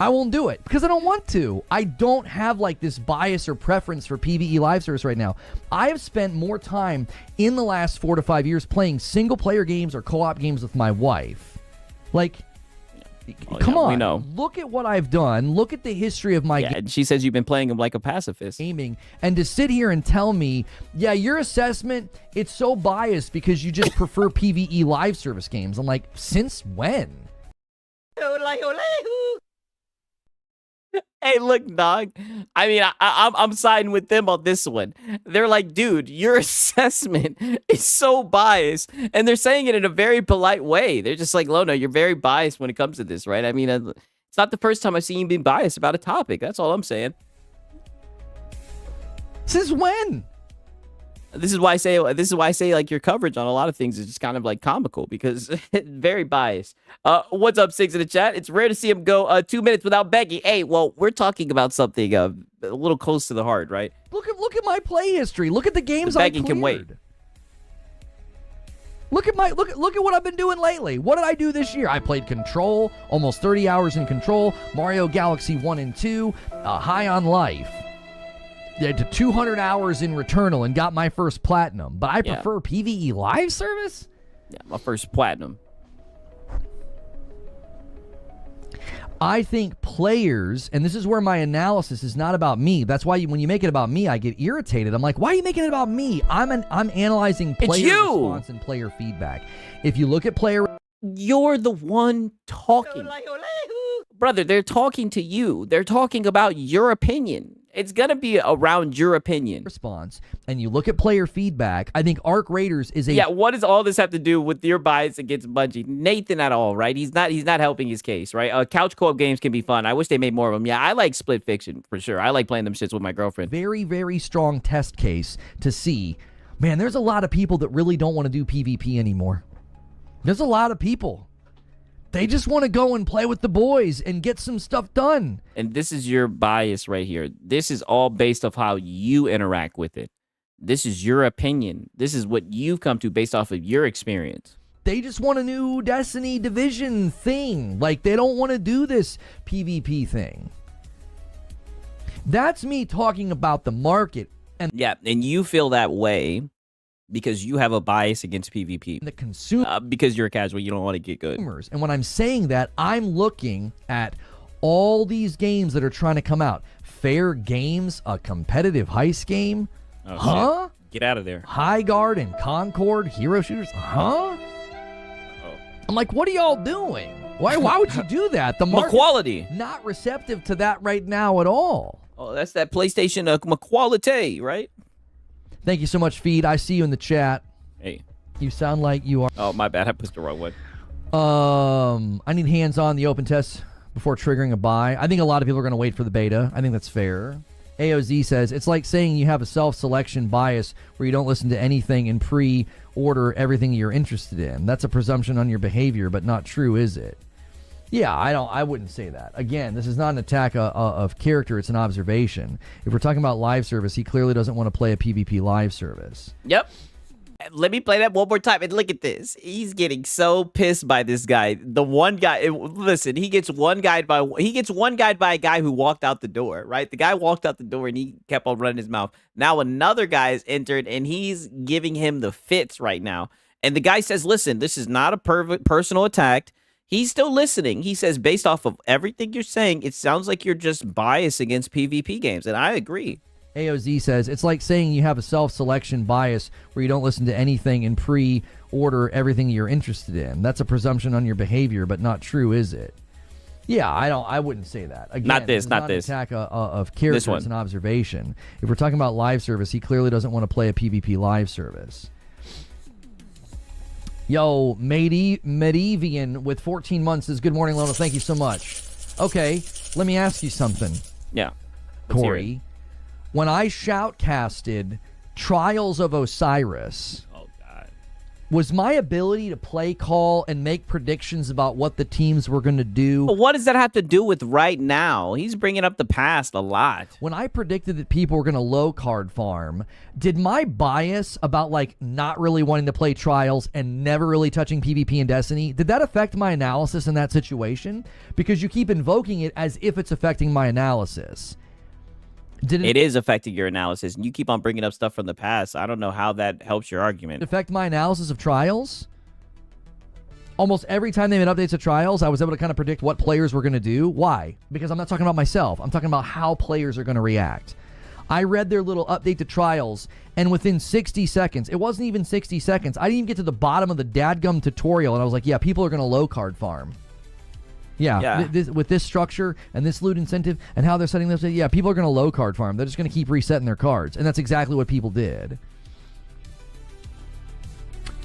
I won't do it because I don't want to. I don't have like this bias or preference for PvE live service right now. I have spent more time in the last 4 to 5 years playing single player games or co-op games with my wife. Like, come on. We know. Look at what I've done. Look at the history of my game. And she says you've been playing him like a pacifist. Gaming. And to sit here and tell me, yeah, your assessment, it's so biased because you just prefer PvE live service games. I'm like, since when? Hey, look, dog. I mean, I'm siding with them on this one. They're like, dude, your assessment is so biased. And they're saying it in a very polite way. They're just like, Lono, you're very biased when it comes to this, right? I mean, it's not the first time I've seen you being biased about a topic. That's all I'm saying. Since when? This is why I say like your coverage on a lot of things is just kind of like comical because very biased. What's up, Six in the chat? It's rare to see him go 2 minutes without begging. Hey, well, we're talking about something a little close to the heart, right? Look at my play history. Look at the games the I begging cleared. can wait. Look at what I've been doing lately. What did I do this year? I played Control, almost 30 hours in Control, Mario Galaxy 1 and 2, High on Life. Did 200 hours in Returnal and got my first platinum. But I prefer PvE live service? Yeah, my first platinum. I think players, and this is where my analysis is not about me. That's why when you make it about me, I get irritated. I'm like, why are you making it about me? I'm analyzing player response and player feedback. If you look at player... You're the one talking. Brother, they're talking to you. They're talking about your opinion. It's going to be around your opinion. Response, and you look at player feedback, I think Arc Raiders is a... Yeah, what does all this have to do with your bias against Bungie? Nathan at all, right? He's not helping his case, right? Couch co-op games can be fun. I wish they made more of them. Yeah, I like Split Fiction, for sure. I like playing them shits with my girlfriend. Very, very strong test case to see, man, there's a lot of people that really don't want to do PvP anymore. There's a lot of people. They just want to go and play with the boys and get some stuff done. And this is your bias right here. This is all based off how you interact with it. This is your opinion. This is what you've come to based off of your experience. They just want a new Destiny Division thing. Like, they don't want to do this PvP thing. That's me talking about the market. And yeah, and you feel that way because you have a bias against PvP. The consumer, because you're a casual, you don't want to get good. And when I'm saying that, I'm looking at all these games that are trying to come out. Fair Games, a competitive heist game. Oh, huh? Shit. Get out of there. High Guard and Concord, hero shooters. Huh? I'm like, what are y'all doing? Why would you do that? The market quality. Not receptive to that right now at all. Oh, that's that PlayStation quality, right? Thank you so much, Feed. I see you in the chat. Hey. You sound like you are... Oh, my bad. I pushed the wrong one. I need hands on the open test before triggering a buy. I think a lot of people are going to wait for the beta. I think that's fair. AOZ says, it's like saying you have a self-selection bias where you don't listen to anything and pre-order everything you're interested in. That's a presumption on your behavior, but not true, is it? Yeah, I wouldn't say that. Again, this is not an attack of character. It's an observation. If we're talking about live service, he clearly doesn't want to play a PvP live service. Yep. Let me play that one more time and look at this. He's getting so pissed by this guy. The one guy, listen, he gets one guide by a guy who walked out the door, right? The guy walked out the door and he kept on running his mouth. Now another guy has entered and he's giving him the fits right now. And the guy says, listen, this is not a personal attack. He's still listening. He says, based off of everything you're saying, it sounds like you're just biased against PvP games. And I agree. AOZ says, it's like saying you have a self-selection bias where you don't listen to anything and pre-order everything you're interested in. That's a presumption on your behavior, but not true, is it? Yeah, I wouldn't say that. Again, not this. An attack of character. It's an observation. If we're talking about live service, he clearly doesn't want to play a PvP live service. Yo, Medivian with 14 months says, good morning, Lono. Thank you so much. Okay, let me ask you something. Yeah. Corey. When I shoutcasted Trials of Osiris, was my ability to play call and make predictions about what the teams were going to do? But what does that have to do with right now? He's bringing up the past a lot. When I predicted that people were going to low card farm, did my bias about like not really wanting to play Trials and never really touching PvP in Destiny, did that affect my analysis in that situation? Because you keep invoking it as if it's affecting my analysis. It is affecting your analysis, and you keep on bringing up stuff from the past. I don't know how that helps your argument. Affect my analysis of Trials? Almost every time they made updates to Trials, I was able to kind of predict what players were going to do. Why? Because I'm not talking about myself. I'm talking about how players are going to react. I read their little update to Trials, and within 60 seconds, it wasn't even 60 seconds, I didn't even get to the bottom of the dadgum tutorial, and I was like, yeah, people are going to low card farm. Yeah. With this structure and this loot incentive and how they're setting this, yeah, people are going to low card farm. They're just going to keep resetting their cards. And that's exactly what people did.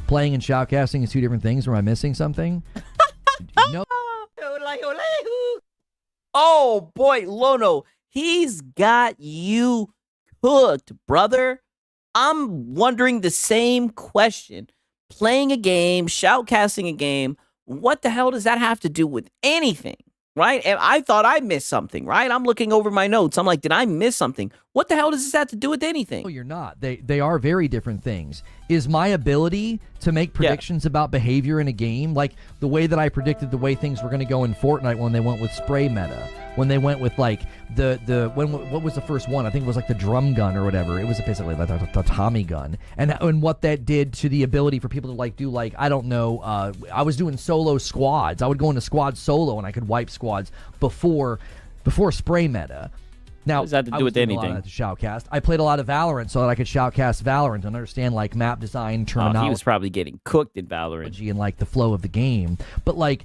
Playing and shoutcasting is two different things. Or am I missing something? No. Oh, boy, Lono. He's got you cooked, brother. I'm wondering the same question. Playing a game, shoutcasting a game, what the hell does that have to do with anything? Right? And I thought I missed something, right? I'm looking over my notes. I'm like, did I miss something? What the hell does this have to do with anything? No, you're not. They are very different things. Is my ability to make predictions about behavior in a game, like the way that I predicted the way things were going to go in Fortnite when they went with spray meta, when they went with like what was the first one? I think it was like the drum gun or whatever. It was basically like the Tommy gun, and what that did to the ability for people to like do like, I don't know. I was doing solo squads. I would go into squad solo and I could wipe squads before spray meta. Now, what does that have to do with anything? To shoutcast. I played a lot of Valorant so that I could shoutcast Valorant and understand like map design, terminology. He was probably getting cooked in Valorant. And like the flow of the game. But like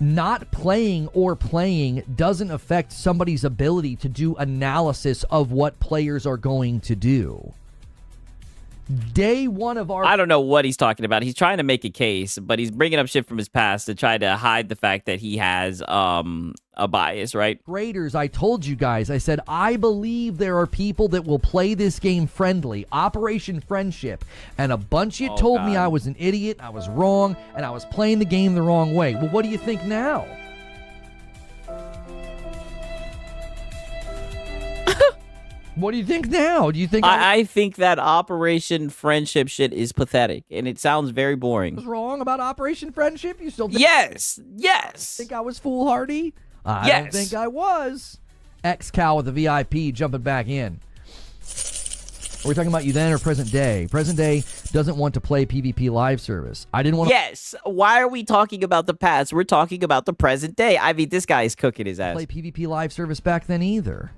not playing or playing doesn't affect somebody's ability to do analysis of what players are going to do. Day one of our... I don't know what he's talking about. He's trying to make a case, but he's bringing up shit from his past to try to hide the fact that he has a bias, right? Graders, I told you guys, I said, I believe there are people that will play this game friendly. Operation Friendship. And a bunch of you told me I was an idiot, I was wrong, and I was playing the game the wrong way. Well, what do you think now? What do you think now? Do you think I think that Operation Friendship shit is pathetic, and it sounds very boring. I was wrong about Operation Friendship? You still think... Yes! Think I was foolhardy? I yes. don't think I was. X-Cow with the VIP jumping back in. Are we talking about you then or present day? Present day doesn't want to play PvP live service. I didn't want to... Yes! Why are we talking about the past? We're talking about the present day. I mean, this guy is cooking his ass. Play PvP live service back then either.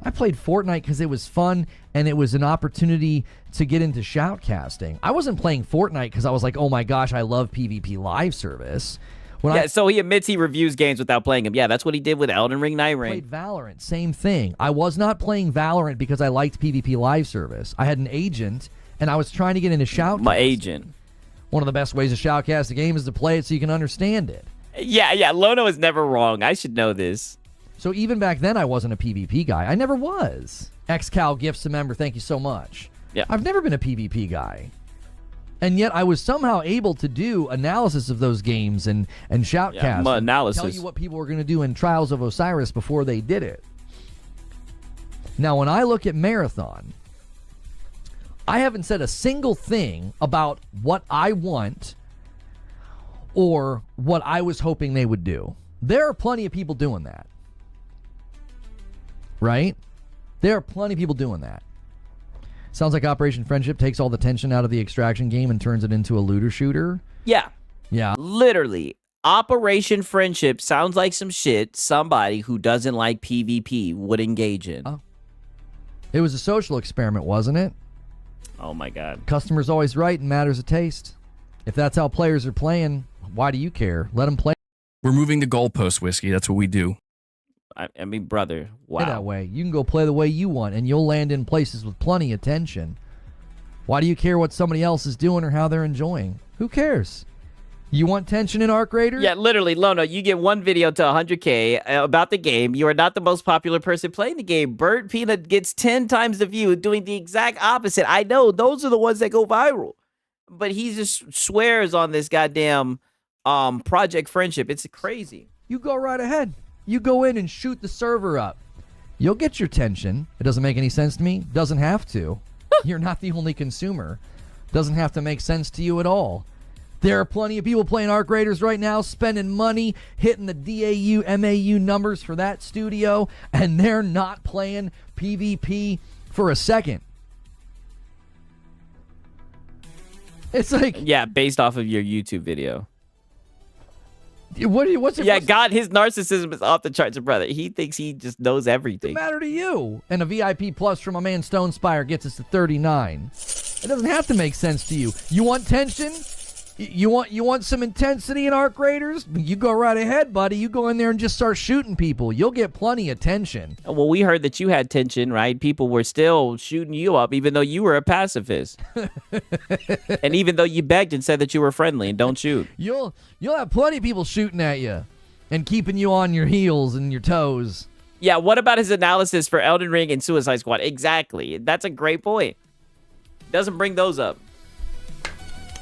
I played Fortnite because it was fun and it was an opportunity to get into shoutcasting. I wasn't playing Fortnite because I was like, oh my gosh, I love PvP live service. So he admits he reviews games without playing them. Yeah, that's what he did with Elden Ring Night Rain. Played Valorant, same thing. I was not playing Valorant because I liked PvP live service. I had an agent and I was trying to get into shoutcasting. My agent. One of the best ways to shoutcast a game is to play it so you can understand it. Yeah, Lono is never wrong. I should know this. So even back then, I wasn't a PvP guy. I never was. XCal gifts a member. Thank you so much. Yeah. I've never been a PvP guy. And yet I was somehow able to do analysis of those games and shoutcast. Yeah, analysis. Tell you what people were going to do in Trials of Osiris before they did it. Now, when I look at Marathon, I haven't said a single thing about what I want or what I was hoping they would do. There are plenty of people doing that. Right? There are plenty of people doing that. Sounds like Operation Friendship takes all the tension out of the extraction game and turns it into a looter shooter. Yeah. Yeah. Literally. Operation Friendship sounds like some shit somebody who doesn't like PvP would engage in. Oh. It was a social experiment, wasn't it? Oh my God. Customer's always right in matters of taste. If that's how players are playing, why do you care? Let them play. We're moving the goalpost, Whiskey. That's what we do. I mean, brother, wow. That way. You can go play the way you want, and you'll land in places with plenty of tension. Why do you care what somebody else is doing or how they're enjoying? Who cares? You want tension in Arc Raiders? Yeah, literally, Lono, you get one video to 100K about the game. You are not the most popular person playing the game. Bird Peanut gets 10 times the view, doing the exact opposite. I know, those are the ones that go viral. But he just swears on this goddamn Project Friendship. It's crazy. You go right ahead. You go in and shoot the server up. You'll get your tension. It doesn't make any sense to me. Doesn't have to. You're not the only consumer. Doesn't have to make sense to you at all. There are plenty of people playing Arc Raiders right now, spending money, hitting the DAU, MAU numbers for that studio, and they're not playing PvP for a second. It's like... Yeah, based off of your YouTube video. What's God, his narcissism is off the charts, brother. He thinks he just knows everything. What's the matter to you? And a VIP plus from a man Stone Spire gets us to 39. It doesn't have to make sense to you. You want tension? You want some intensity in Arc Raiders? You go right ahead, buddy. You go in there and just start shooting people. You'll get plenty of tension. Well, we heard that you had tension, right? People were still shooting you up, even though you were a pacifist. And even though you begged and said that you were friendly and don't shoot. You'll have plenty of people shooting at you and keeping you on your heels and your toes. Yeah, what about his analysis for Elden Ring and Suicide Squad? Exactly. That's a great point. Doesn't bring those up.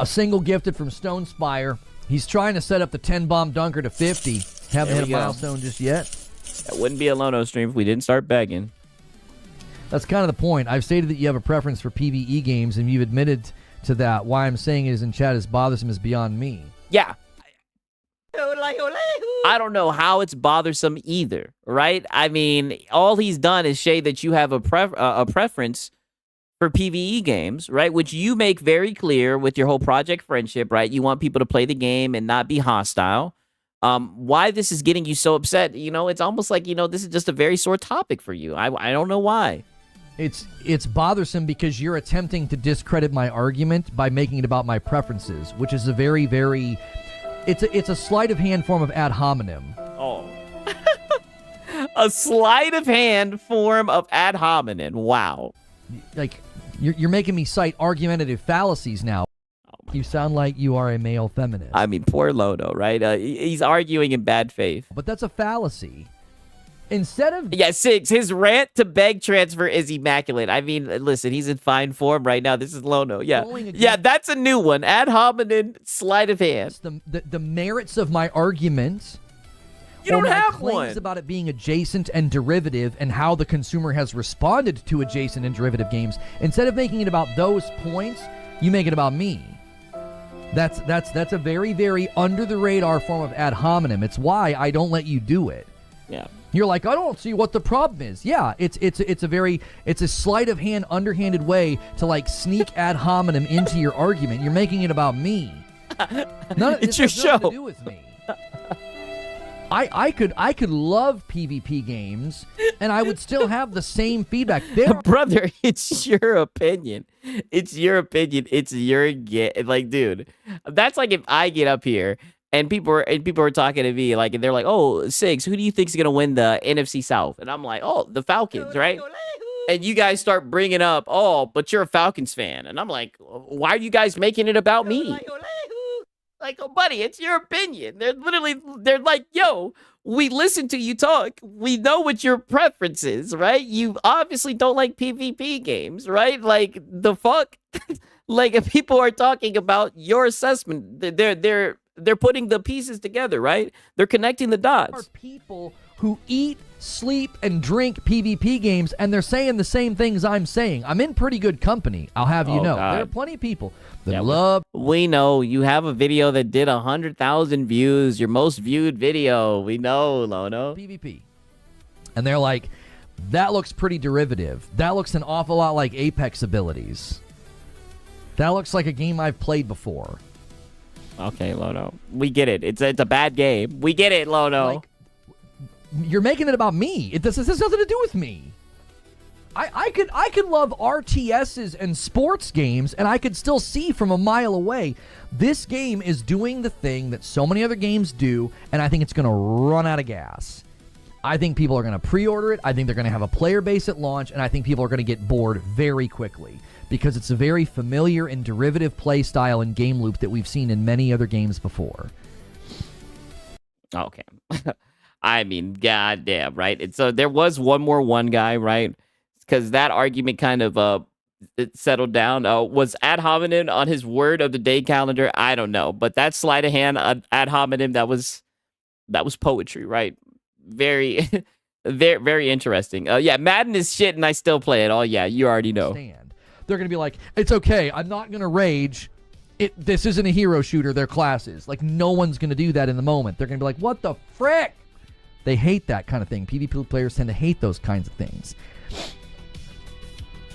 A single gifted from Stone Spire. He's trying to set up the 10-bomb dunker to 50. Haven't hit a milestone just yet. That wouldn't be a Lono stream if we didn't start begging. That's kind of the point. I've stated that you have a preference for PvE games, and you've admitted to that. Why I'm saying it is in chat is bothersome is beyond me. Yeah. I don't know how it's bothersome either, right? I mean, all he's done is say that you have a preference for PvE games, right? Which you make very clear with your whole Project Friendship, right? You want people to play the game and not be hostile. Why this is getting you so upset, it's almost like, this is just a very sore topic for you. I don't know why. It's bothersome because you're attempting to discredit my argument by making it about my preferences, which is a very, very... It's a sleight of hand form of ad hominem. Oh. A sleight of hand form of ad hominem. Wow. Like, you're making me cite argumentative fallacies now. You sound like you are a male feminist. I mean, poor Lono, right? He's arguing in bad faith. But that's a fallacy. Instead of... Yeah, 6. His rant to beg transfer is immaculate. I mean, listen, he's in fine form right now. This is Lono. Yeah. Yeah, that's a new one. Ad hominem, sleight of hand. The merits of my argument... You don't have claims one. About it being adjacent and derivative and how the consumer has responded to adjacent and derivative games. Instead of making it about those points, you make it about me. That's a very, very under the radar form of ad hominem. It's why I don't let you do it. Yeah. You're like, I don't see what the problem is. Yeah, it's a sleight of hand, underhanded way to like sneak ad hominem into your argument. You're making it about me. It's your show. To do with me. I could love PvP games, and I would still have the same feedback. Brother, it's your opinion. It's your opinion. It's your like, dude. That's like if I get up here and people are talking to me like, and they're like, "Oh, Sigs, who do you think's gonna win the NFC South?" And I'm like, "Oh, the Falcons, right?" And you guys start bringing up, "Oh, but you're a Falcons fan," and I'm like, "Why are you guys making it about me?" Like, oh, buddy, it's your opinion. They're like, yo, we listen to you talk. We know what your preference is, right? You obviously don't like PvP games, right? Like, the fuck? Like, if people are talking about your assessment, they're putting the pieces together, right? They're connecting the dots. There are people who eat, sleep, and drink PvP games, and they're saying the same things I'm saying. I'm in pretty good company, I'll have you know. God. There are plenty of people that love... We know. You have a video that did 100,000 views, your most viewed video. We know, Lono. PvP. And they're like, that looks pretty derivative. That looks an awful lot like Apex abilities. That looks like a game I've played before. Okay, Lono. We get it. It's a bad game. We get it, Lono. Like, you're making it about me. This has nothing to do with me. I could love RTSs and sports games, and I could still see from a mile away. This game is doing the thing that so many other games do, and I think it's going to run out of gas. I think people are going to pre-order it. I think they're going to have a player base at launch, and I think people are going to get bored very quickly because it's a very familiar and derivative play style and game loop that we've seen in many other games before. Okay. I mean, goddamn, right? And so there was one guy, right? Because that argument kind of it settled down. Was ad hominem on his word of the day calendar? I don't know, but that sleight of hand ad hominem, that was poetry, right? Very, very, very interesting. Yeah, Madden is shit, and I still play it. Oh yeah, you already know. They're gonna be like, it's okay. I'm not gonna rage. This isn't a hero shooter. They're classes. Like no one's gonna do that in the moment. They're gonna be like, what the frick? They hate that kind of thing. PvP players tend to hate those kinds of things.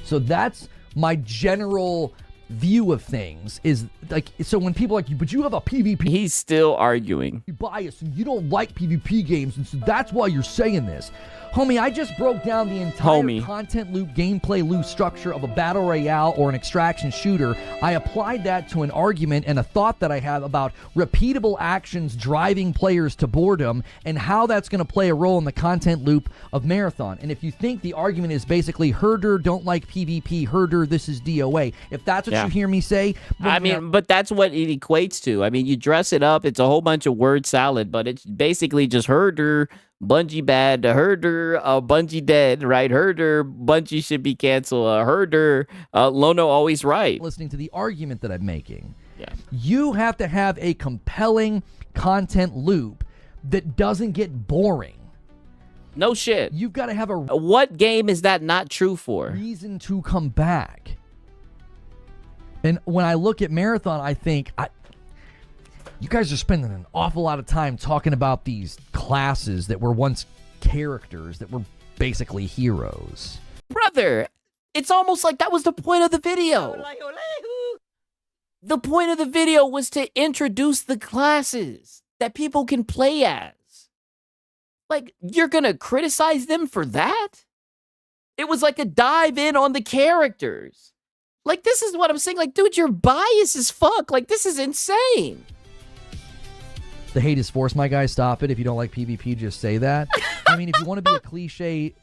So that's my general view of things is like, so when people are like, but you have a PvP. He's still arguing. Bias and you don't like PvP games. And so that's why you're saying this. Homie, I just broke down the entire content loop, gameplay loop structure of a battle royale or an extraction shooter. I applied that to an argument and a thought that I have about repeatable actions driving players to boredom and how that's going to play a role in the content loop of Marathon. And if you think the argument is basically herder, don't like PvP, herder, this is DOA. If that's what you hear me say. I mean, but that's what it equates to. I mean, you dress it up. It's a whole bunch of word salad, but it's basically just herder, Bungie bad, herder, Bungie dead, right? Herder, Bungie should be canceled. Herder, Lono always right. Listening to the argument that I'm making. Yeah. You have to have a compelling content loop that doesn't get boring. No shit. You've got to have a What game is that not true for? reason to come back. And when I look at Marathon, I think you guys are spending an awful lot of time talking about these classes that were once characters that were basically heroes. Brother, it's almost like that was the point of the video. The point of the video was to introduce the classes that people can play as. Like, you're gonna criticize them for that? It was like a dive in on the characters. Like, this is what I'm saying. Like, dude, you're biased as fuck. Like, this is insane. The hate is forced, my guy. Stop it. If you don't like PvP, just say that. I mean, if you want to be a cliche,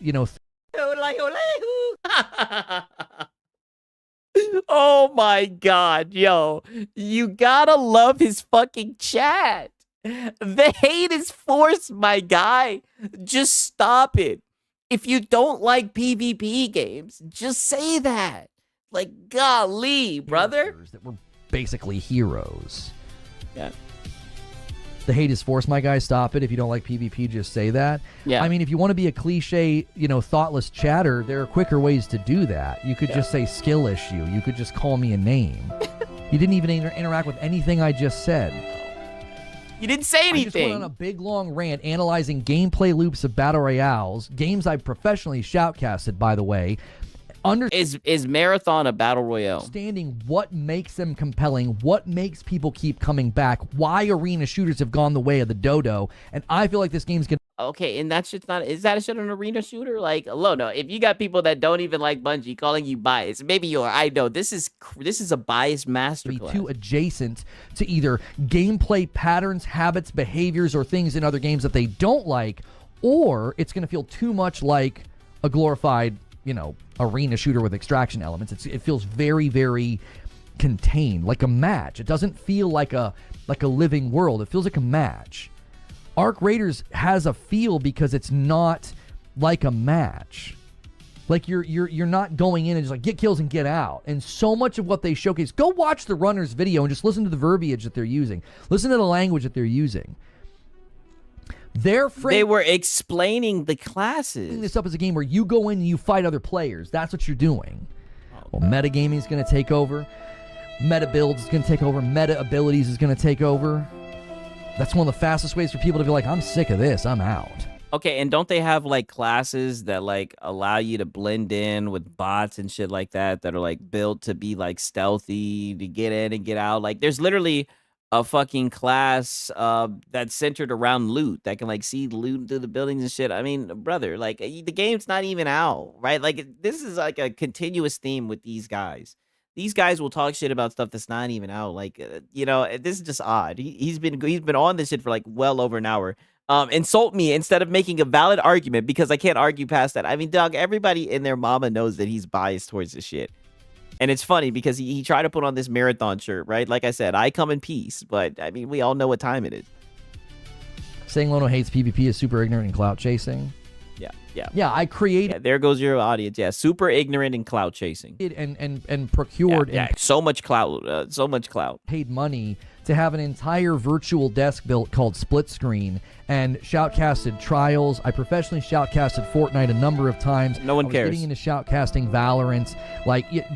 Oh my God, yo. You gotta love his fucking chat. The hate is forced, my guy. Just stop it. If you don't like PvP games, just say that. Like, golly, brother. That were basically heroes. Yeah. The hate is forced, my guy. Stop it. If you don't like PvP, just say that. Yeah. I mean, if you want to be a cliche, thoughtless chatter, there are quicker ways to do that. You could just say skill issue. You could just call me a name. You didn't even interact with anything I just said. You didn't say anything. I just went on a big, long rant analyzing gameplay loops of Battle Royales, games I've professionally shoutcasted, by the way. Is Marathon a battle royale? Understanding what makes them compelling, what makes people keep coming back, why arena shooters have gone the way of the dodo, and I feel like this game's gonna. Okay, and that shit's not. Is that a shit an arena shooter? Like, no. If you got people that don't even like Bungie calling you biased, maybe you are. I know this is a biased masterclass. Be too adjacent to either gameplay patterns, habits, behaviors, or things in other games that they don't like, or it's gonna feel too much like a glorified, arena shooter with extraction elements. It feels very, very contained, like a match. It doesn't feel like a living world. It feels like a match. Arc Raiders has a feel because it's not like a match. Like you're not going in and just like get kills and get out. And so much of what they showcase, go watch the Runners video and just listen to the verbiage that they're using. Listen to the language that they're using. They were explaining the classes. This up as a game where you go in and you fight other players. That's what you're doing. Well, metagaming is going to take over. Meta builds is going to take over. Meta abilities is going to take over. That's one of the fastest ways for people to be like, I'm sick of this. I'm out. Okay, and don't they have like classes that like allow you to blend in with bots and shit like that are like built to be like stealthy to get in and get out? Like, there's literally a fucking class that's centered around loot that can like see loot through the buildings and shit. I mean, brother, like the game's not even out, right? Like, this is like a continuous theme with these guys. These guys will talk shit about stuff that's not even out. Like, this is just odd. He's been on this shit for like well over an hour. Insult me instead of making a valid argument because I can't argue past that. I mean, dog, everybody and their mama knows that he's biased towards this shit. And it's funny because he tried to put on this Marathon shirt, right? Like I said, I come in peace, but I mean, we all know what time it is. Saying Lono hates PvP is super ignorant and clout chasing. Yeah, I created. Yeah, there goes your audience. Yeah, super ignorant and clout chasing. And procured. Yeah, so much clout. So much clout. Paid money to have an entire virtual desk built called Split Screen and shoutcasted Trials. I professionally shoutcasted Fortnite a number of times. No one cares. Getting into shoutcasting Valorant,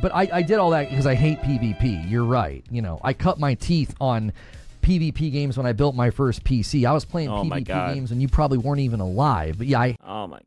but I did all that because I hate PvP. You're right. I cut my teeth on PvP games when I built my first PC. I was playing PvP games and you probably weren't even alive. But yeah, oh my.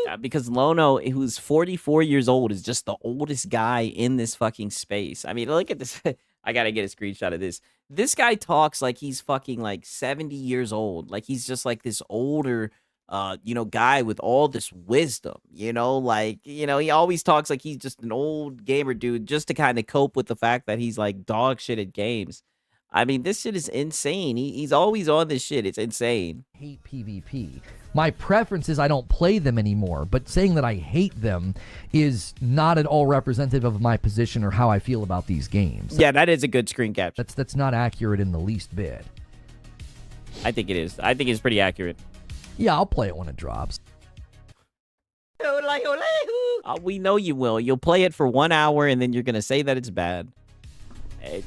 Yeah, because Lono, who's 44 years old, is just the oldest guy in this fucking space. I mean, look at this. I gotta get a screenshot of this. This guy talks like he's fucking like 70 years old. Like he's just like this older, guy with all this wisdom. He always talks like he's just an old gamer dude just to kind of cope with the fact that he's like dog shit at games. I mean, this shit is insane. He's always on this shit. It's insane. Hate PvP. My preference is I don't play them anymore, but saying that I hate them is not at all representative of my position or how I feel about these games. Yeah, that is a good screen capture. That's not accurate in the least bit. I think it is. I think it's pretty accurate. Yeah, I'll play it when it drops. We know you will. You'll play it for 1 hour and then you're gonna say that it's bad.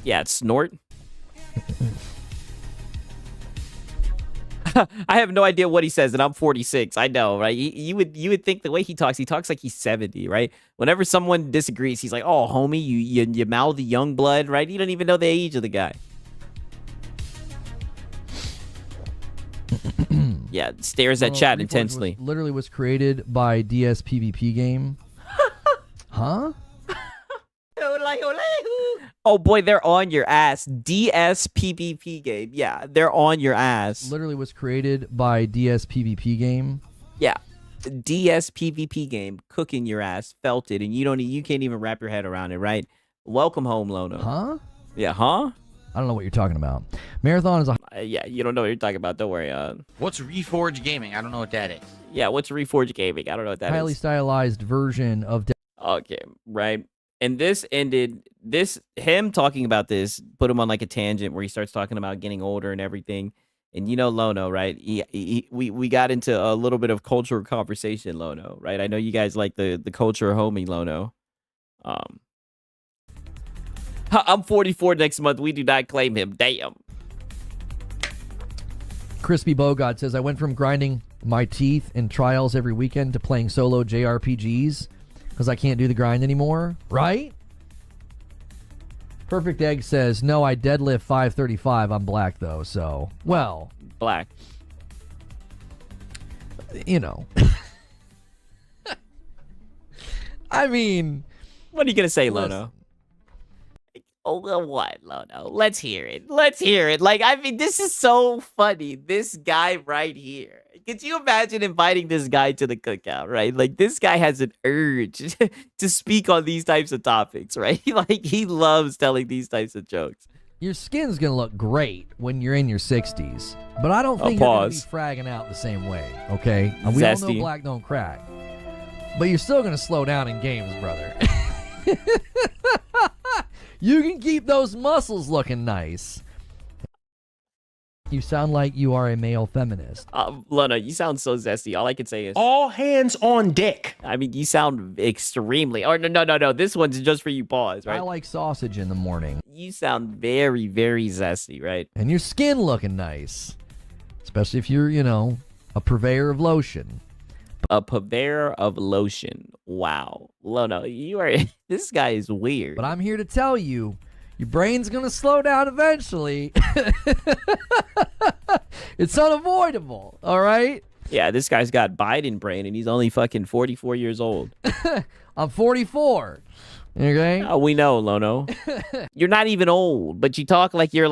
Yeah, it's snort. I have no idea what he says, and I'm 46. I know, right? You would think the way he talks like he's 70, right? Whenever someone disagrees, he's like, "Oh, homie, you mouth the young blood," right? You don't even know the age of the guy. Yeah, stares at chat intensely. Literally was created by DS PvP game. Huh? Oh boy, they're on your ass. DS PvP game. Yeah, they're on your ass. Literally was created by DS PvP game. Yeah. DS PvP game, cooking your ass, felt it, and you can't even wrap your head around it, right? Welcome home, Lono. Huh? Yeah, huh? I don't know what you're talking about. Marathon is a... yeah, you don't know what you're talking about. Don't worry. What's Reforged Gaming? I don't know what that is. Yeah, what's Reforged Gaming? I don't know what that highly is. stylized version of... Okay, right. And this ended, him talking about this put him on like a tangent where he starts talking about getting older and everything. And you know Lono, right? We got into a little bit of cultural conversation, Lono, right? I know you guys like the culture homie, Lono. I'm 44 next month. We do not claim him. Damn. Crispy Bogart says, I went from grinding my teeth in trials every weekend to playing solo JRPGs because I can't do the grind anymore. Right? Perfect Egg says, no, I deadlift 535. I'm black, though, so... Well... Black. You know. I mean... What are you going to say, Lono? Oh, well, what, Lono? Let's hear it. Let's hear it. Like, I mean, this is so funny. This guy right here. Could you imagine inviting this guy to the cookout, right? Like, this guy has an urge to speak on these types of topics, right? Like, he loves telling these types of jokes. Your skin's going to look great when you're in your 60s. But I don't think you're going to be fragging out the same way, okay? We all know black don't crack. But you're still going to slow down in games, brother. You can keep those muscles looking nice. You sound like you are a male feminist. Luna, you sound so zesty. All I can say is... all hands on deck. I mean, you sound extremely... Or no. This one's just for you, pause, right? I like sausage in the morning. You sound very, very zesty, right? And your skin looking nice. Especially if you're, you know, a purveyor of lotion. A purveyor of lotion. Wow. Lono, you are... This guy is weird. But I'm here to tell you, your brain's going to slow down eventually. It's unavoidable, all right? Yeah, this guy's got Biden brain, and he's only fucking 44 years old. I'm 44. Okay? Oh, we know, Lono. You're not even old, but you talk like you're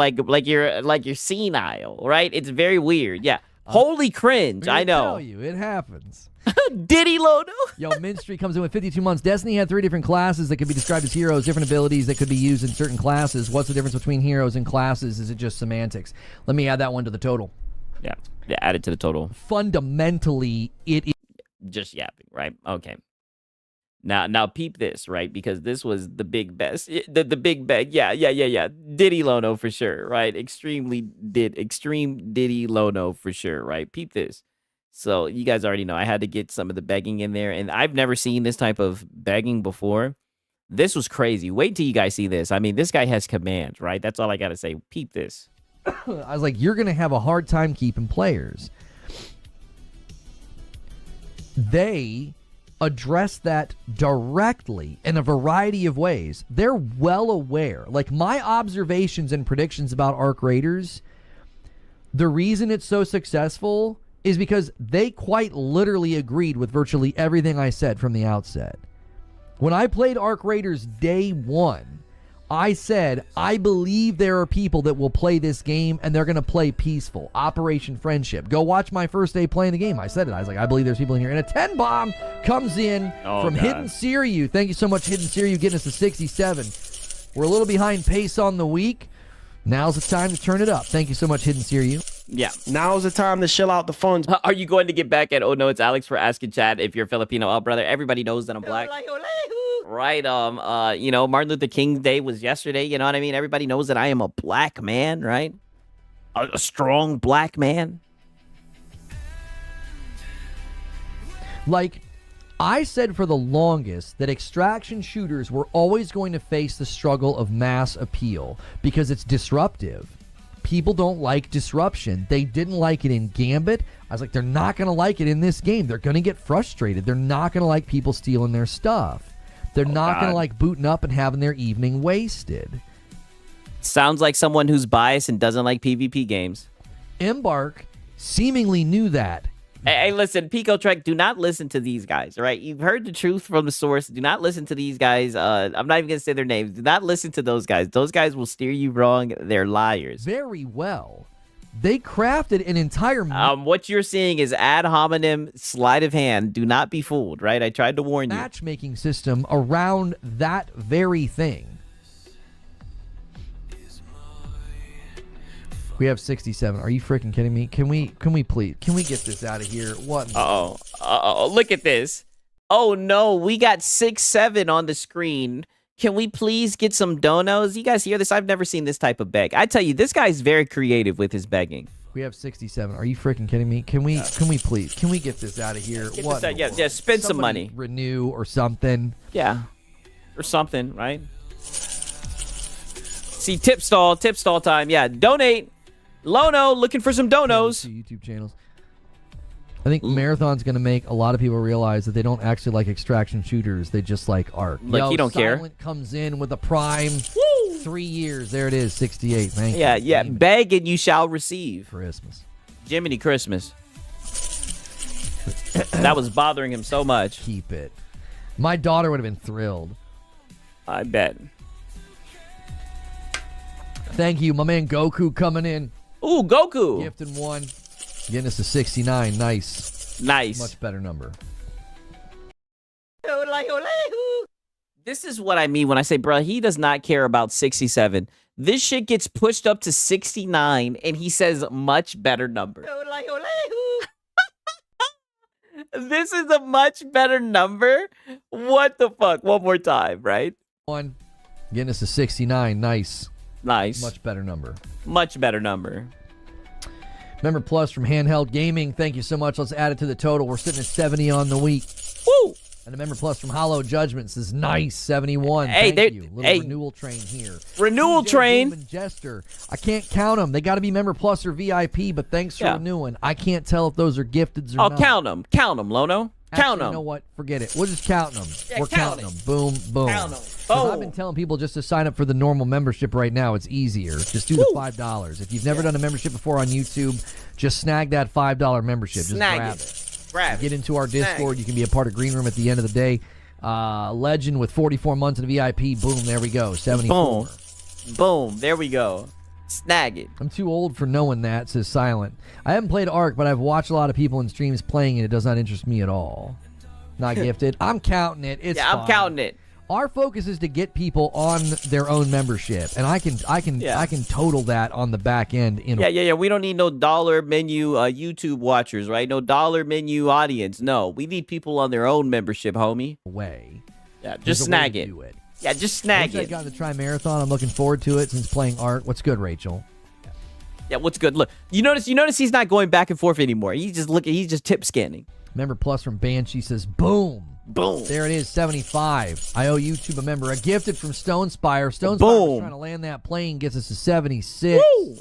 senile, right? It's very weird. Yeah. Holy cringe. I know. Tell you, it happens. Diddy Lono. Yo, Minstry comes in with 52 months. Destiny had 3 different classes that could be described as heroes, different abilities that could be used in certain classes. What's the difference between heroes and classes? Is it just semantics? Let me add that one to the total. Yeah, add it to the total. Fundamentally, it is just yapping, right? Okay. Now peep this, right? Because this was the big best. The big bag. Yeah. Diddy Lono for sure, right? Extreme Diddy Lono for sure, right? Peep this. So you guys already know I had to get some of the begging in there, and I've never seen this type of begging before. This was crazy. Wait till you guys see this. I mean, this guy has command, right? That's all I got to say. Peep this. I was like, you're going to have a hard time keeping players. They address that directly in a variety of ways. They're well aware. Like, my observations and predictions about Arc Raiders, the reason it's so successful is because they quite literally agreed with virtually everything I said from the outset. When I played Arc Raiders day one, I said, I believe there are people that will play this game and they're going to play peaceful. Operation Friendship. Go watch my first day playing the game. I said it. I was like, I believe there's people in here. And a 10 bomb comes in from God. Hidden Siriu. Thank you so much, Hidden Siriu, getting us to 67. We're a little behind pace on the week. Now's the time to turn it up. Thank you so much, Hidden Siriu. Yeah. Now's the time to shell out the funds. Are you going to get back at, oh no, it's Alex for asking Chad if you're Filipino? Oh, brother, everybody knows that I'm black. Right. You know, Martin Luther King Day was yesterday. You know what I mean? Everybody knows that I am a black man, right? A strong black man. Like, I said for the longest that extraction shooters were always going to face the struggle of mass appeal because it's disruptive. People don't like disruption. They didn't like it in Gambit. I was like, they're not going to like it in this game. They're going to get frustrated. They're not going to like people stealing their stuff. They're not going to like booting up and having their evening wasted. Sounds like someone who's biased and doesn't like PvP games. Embark seemingly knew that. Hey, listen, Pico Trek, do not listen to these guys, right? You've heard the truth from the source. Do not listen to these guys. I'm not even going to say their names. Do not listen to those guys. Those guys will steer you wrong. They're liars. Very well. They crafted an entire... what you're seeing is ad hominem, sleight of hand. Do not be fooled, right? I tried to warn you. Matchmaking system around that very thing. We have 67. Are you freaking kidding me? Can we please? Can we get this out of here? What? Uh-oh. Look at this. Oh, no. We got 6-7 on the screen. Can we please get some donos? You guys hear this? I've never seen this type of beg. I tell you, this guy's very creative with his begging. We have 67. Are you freaking kidding me? Can we please? Can we get this out of here? Get What? this out. Yeah, spend some money. Renew or something. Yeah. Or something, right? See, tip stall time. Yeah, donate. Lono, looking for some donos. YouTube channels. I think Marathon's going to make a lot of people realize that they don't actually like extraction shooters. They just like Ark. Look, you don't care. Silent comes in with a prime. Woo! 3 years. There it is, 68. Thank you. Yeah. Beg and you shall receive. Christmas. Jiminy Christmas. That was bothering him so much. Keep it. My daughter would have been thrilled. I bet. Thank you. My man Goku coming in. Ooh, Goku. Gifting one. Getting us to 69. Nice. Much better number. This is what I mean when I say, bro, he does not care about 67. This shit gets pushed up to 69, and he says much better number. This is a much better number? What the fuck? One more time, right? One. Getting us to 69. Nice. Much better number. Much better number. Member Plus from Handheld Gaming. Thank you so much. Let's add it to the total. We're sitting at 70 on the week. Woo! And a member Plus from Hollow Judgment says, nice, 71. Hey, Thank you. Little renewal train here. Renewal train. And Jester. I can't count them. They got to be member Plus or VIP, but thanks for renewing. I can't tell if those are gifted or not. Count them. Count them, Lono. Count them. You know what? Forget it. We're just counting them. Yeah, We're counting them. Boom, boom. Count them. I've been telling people just to sign up for the normal membership right now. It's easier. Just do the $5. If you've never done a membership before on YouTube, just snag that $5 membership. Just grab it. Get into our Discord. You can be a part of Green Room at the end of the day. Legend with 44 months in the VIP. Boom, there we go. 74. Boom, there we go. Snag it. I'm too old for knowing that, says Silent. I haven't played Ark, but I've watched a lot of people in streams playing it. It does not interest me at all. Not gifted. I'm counting it. It's fine. I'm counting it. Our focus is to get people on their own membership, and I can total that on the back end. Yeah. We don't need no dollar menu YouTube watchers, right? No dollar menu audience. No, we need people on their own membership, homie. Way. Yeah, just snag it. Yeah, just snag it. I got to try marathon. I'm looking forward to it since playing Ark. What's good, Rachel? Yeah, what's good? Look, you notice he's not going back and forth anymore. He's just tip scanning. Member Plus from Banshee says, boom. Boom. There it is, 75. I owe YouTube a member. A gifted from Stone Spire. Stone Spire was trying to land that plane, gets us to 76. Woo!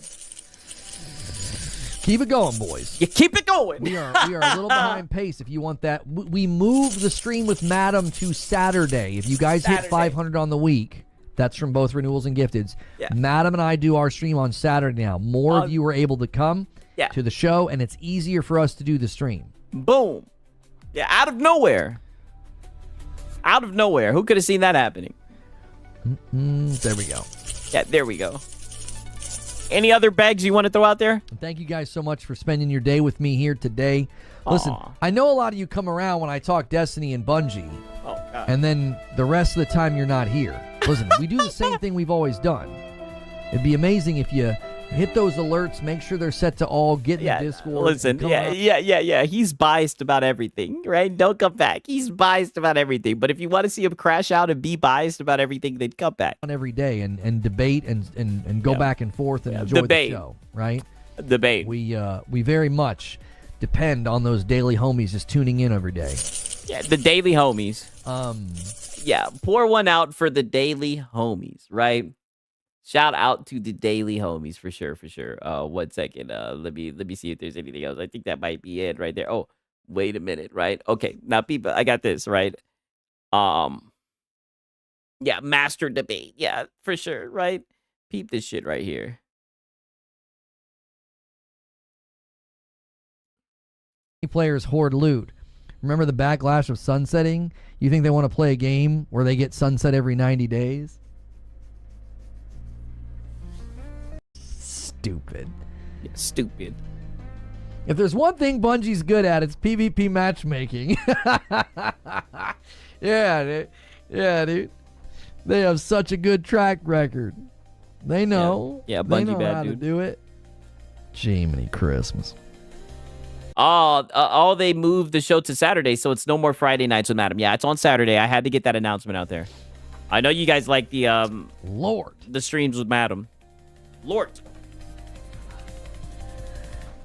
Keep it going, boys. You keep it going. We are a little behind pace if you want that. We moved the stream with Madam to Saturday. If you guys hit 500 on the week, that's from both renewals and gifteds. Yeah. Madam and I do our stream on Saturday now. More of you were able to come to the show, and it's easier for us to do the stream. Boom. Yeah, out of nowhere. Out of nowhere. Who could have seen that happening? There we go. Yeah, there we go. Any other bags you want to throw out there? Thank you guys so much for spending your day with me here today. Listen, I know a lot of you come around when I talk Destiny and Bungie. Oh, God. And then the rest of the time you're not here. Listen, we do the same thing we've always done. It'd be amazing if you hit those alerts, make sure they're set to all, get in the Discord. Listen, yeah. He's biased about everything, right? Don't come back. He's biased about everything. But if you want to see him crash out and be biased about everything, then come back. On every day and debate and go back and forth and enjoy the show, right? Debate. We very much depend on those daily homies just tuning in every day. Yeah, the daily homies. Yeah, pour one out for the daily homies, right? Shout out to the daily homies for sure, for sure. 1 second. Let me see if there's anything else. I think that might be it right there. Oh, wait a minute, right? Okay, now people, I got this, right? Yeah, master debate. Yeah, for sure, right? Peep this shit right here. Players hoard loot. Remember the backlash of sunsetting? You think they want to play a game where they get sunset every 90 days? Stupid. Yeah, stupid. If there's one thing Bungie's good at, it's PvP matchmaking. Yeah, dude. Yeah, dude. They have such a good track record. They know. Yeah, they Bungie know bad, how dude. to do it. Jiminy Christmas. Oh, they moved the show to Saturday, so it's no more Friday nights with Madam. Yeah, it's on Saturday. I had to get that announcement out there. I know you guys like the Lord, the streams with Madam. Lord.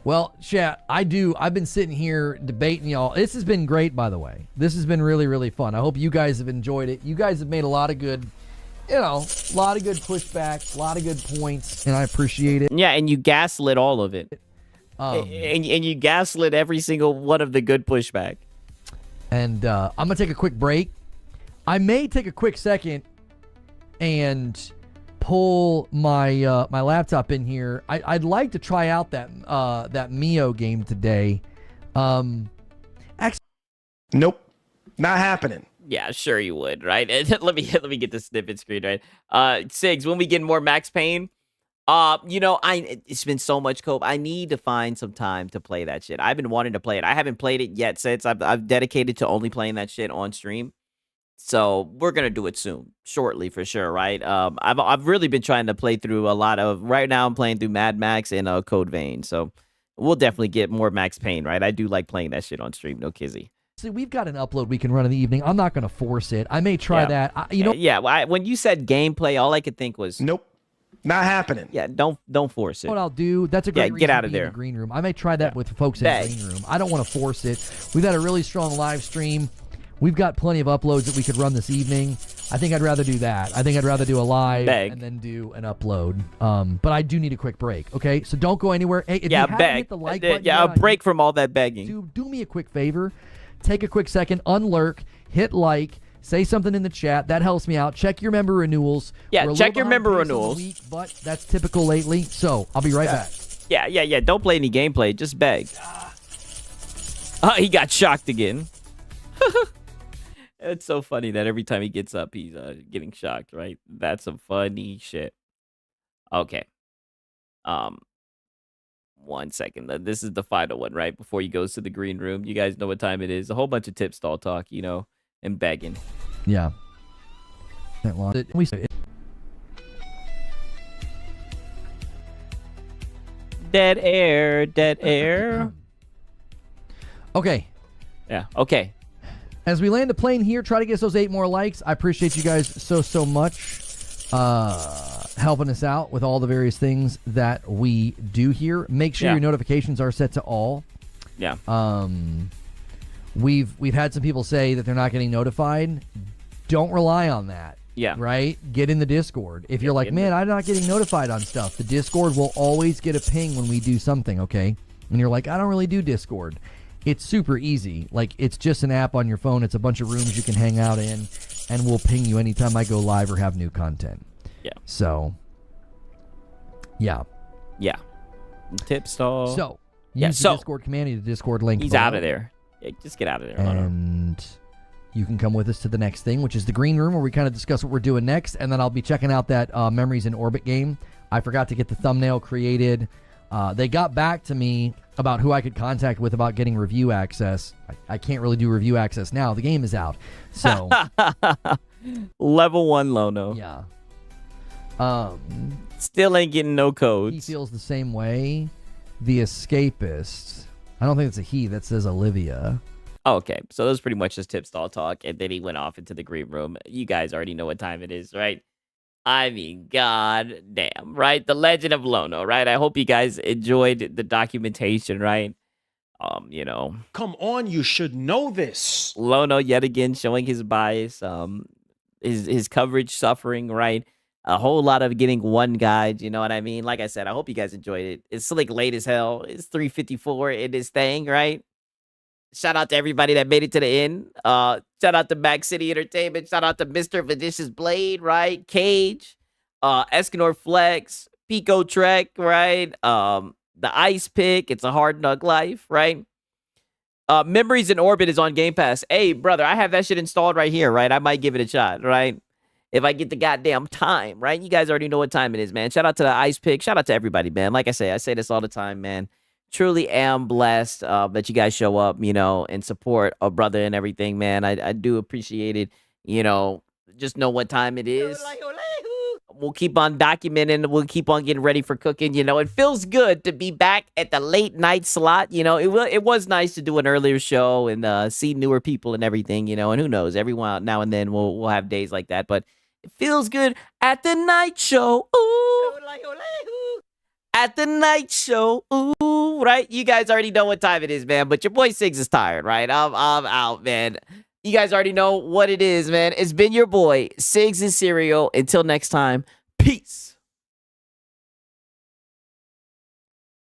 Well, chat, I do. I've been sitting here debating y'all. This has been great, by the way. This has been really, really fun. I hope you guys have enjoyed it. You guys have made a lot of good, a lot of good pushback, a lot of good points, and I appreciate it. Yeah, and you gaslit all of it. And you gaslit every single one of the good pushback. And I'm going to take a quick break. I may take a quick second and pull my my laptop in here. I'd like to try out that Mio game today. Nope, not happening. Yeah, sure you would, right? let me get the snippet screen right. Sigs, when we get more Max Payne, it's been so much cope. I need to find some time to play that shit. I've been wanting to play it. I haven't played it yet since I've dedicated to only playing that shit on stream. So we're gonna do it soon, shortly for sure, right? I've really been trying to play through a lot of. Right now, I'm playing through Mad Max and Code Vein, so we'll definitely get more Max Payne, right? I do like playing that shit on stream, no kizzy. See, we've got an upload we can run in the evening. I'm not going to force it. I may try that. When you said gameplay, all I could think was nope, not happening. Yeah, don't force it. What I'll do, that's a great reason get out to of be in there. the green room. I may try that with folks in the green room. I don't want to force it. We've had a really strong live stream. We've got plenty of uploads that we could run this evening. I think I'd rather do that. I think I'd rather do a live and then do an upload. But I do need a quick break, okay? So don't go anywhere. Hey, if you haven't hit the like button a break from all that begging. Do me a quick favor. Take a quick second, unlurk, hit like, say something in the chat. That helps me out. Check your member renewals. Yeah, check your member renewals. Week, but that's typical lately. So I'll be right back. Yeah. Don't play any gameplay. Just beg. He got shocked again. It's so funny that every time he gets up, he's getting shocked, right? That's some funny shit. Okay. 1 second. This is the final one, right? Before he goes to the green room. You guys know what time it is. A whole bunch of tip stall talk, and begging. Yeah. Dead air. Okay. Yeah, okay. As we land a plane here, try to get us those 8 more likes. I appreciate you guys so much helping us out with all the various things that we do here. Make sure your notifications are set to all. Yeah. We've had some people say that they're not getting notified. Don't rely on that. Yeah. Right? Get in the Discord. If you're like, man, I'm not getting notified on stuff, the Discord will always get a ping when we do something, okay? And you're like, I don't really do Discord. It's super easy. Like, it's just an app on your phone. It's a bunch of rooms you can hang out in, and we'll ping you anytime I go live or have new content. Yeah. So, yeah. Yeah. Tip stall. So, use the Discord command, the Discord link. He's below. out of there. Yeah, just get out of there. And you can come with us to the next thing, which is the green room, where we kind of discuss what we're doing next. And then I'll be checking out that Memories in Orbit game. I forgot to get the thumbnail created. They got back to me about who I could contact with about getting review access. I can't really do review access now. The game is out. So level 1 Lono. Yeah. Still ain't getting no codes. He feels the same way. The Escapist. I don't think it's a he. That says Olivia. Oh, okay. So that was pretty much just tip stall talk. And then he went off into the green room. You guys already know what time it is, right? I mean, god damn, right? The Legend of Lono, right? I hope you guys enjoyed the documentation, right? You know, come on, you should know this. Lono yet again showing his bias, his coverage suffering, right? A whole lot of getting one guide, you know what I mean? Like I said, I hope you guys enjoyed it. It's like late as hell. It's 3:54 in this thing, right? Shout out to everybody that made it to the end. Shout out to Mac City Entertainment. Shout out to Mr. Vicious Blade, right? Cage, Escanor Flex, Pico Trek, right? The Ice Pick. It's a Hard Nug Life, right? Memories in Orbit is on Game Pass. Hey, brother, I have that shit installed right here, right? I might give it a shot, right? If I get the goddamn time, right? You guys already know what time it is, man. Shout out to the Ice Pick. Shout out to everybody, man. Like I say this all the time, man. Truly am blessed that you guys show up, you know, and support a brother and everything, man. I do appreciate it. You know, just know what time it is. We'll keep on documenting. We'll keep on getting ready for cooking. You know, it feels good to be back at the late night slot. You know, it was nice to do an earlier show and see newer people and everything, you know, and who knows, every now and then we'll have days like that. But it feels good at the night show. Ooh. At the night show. Ooh, right? You guys already know what time it is, man. But your boy Siggs is tired, right? I'm out, man. You guys already know what it is, man. It's been your boy, Siggs and Cereal. Until next time, peace.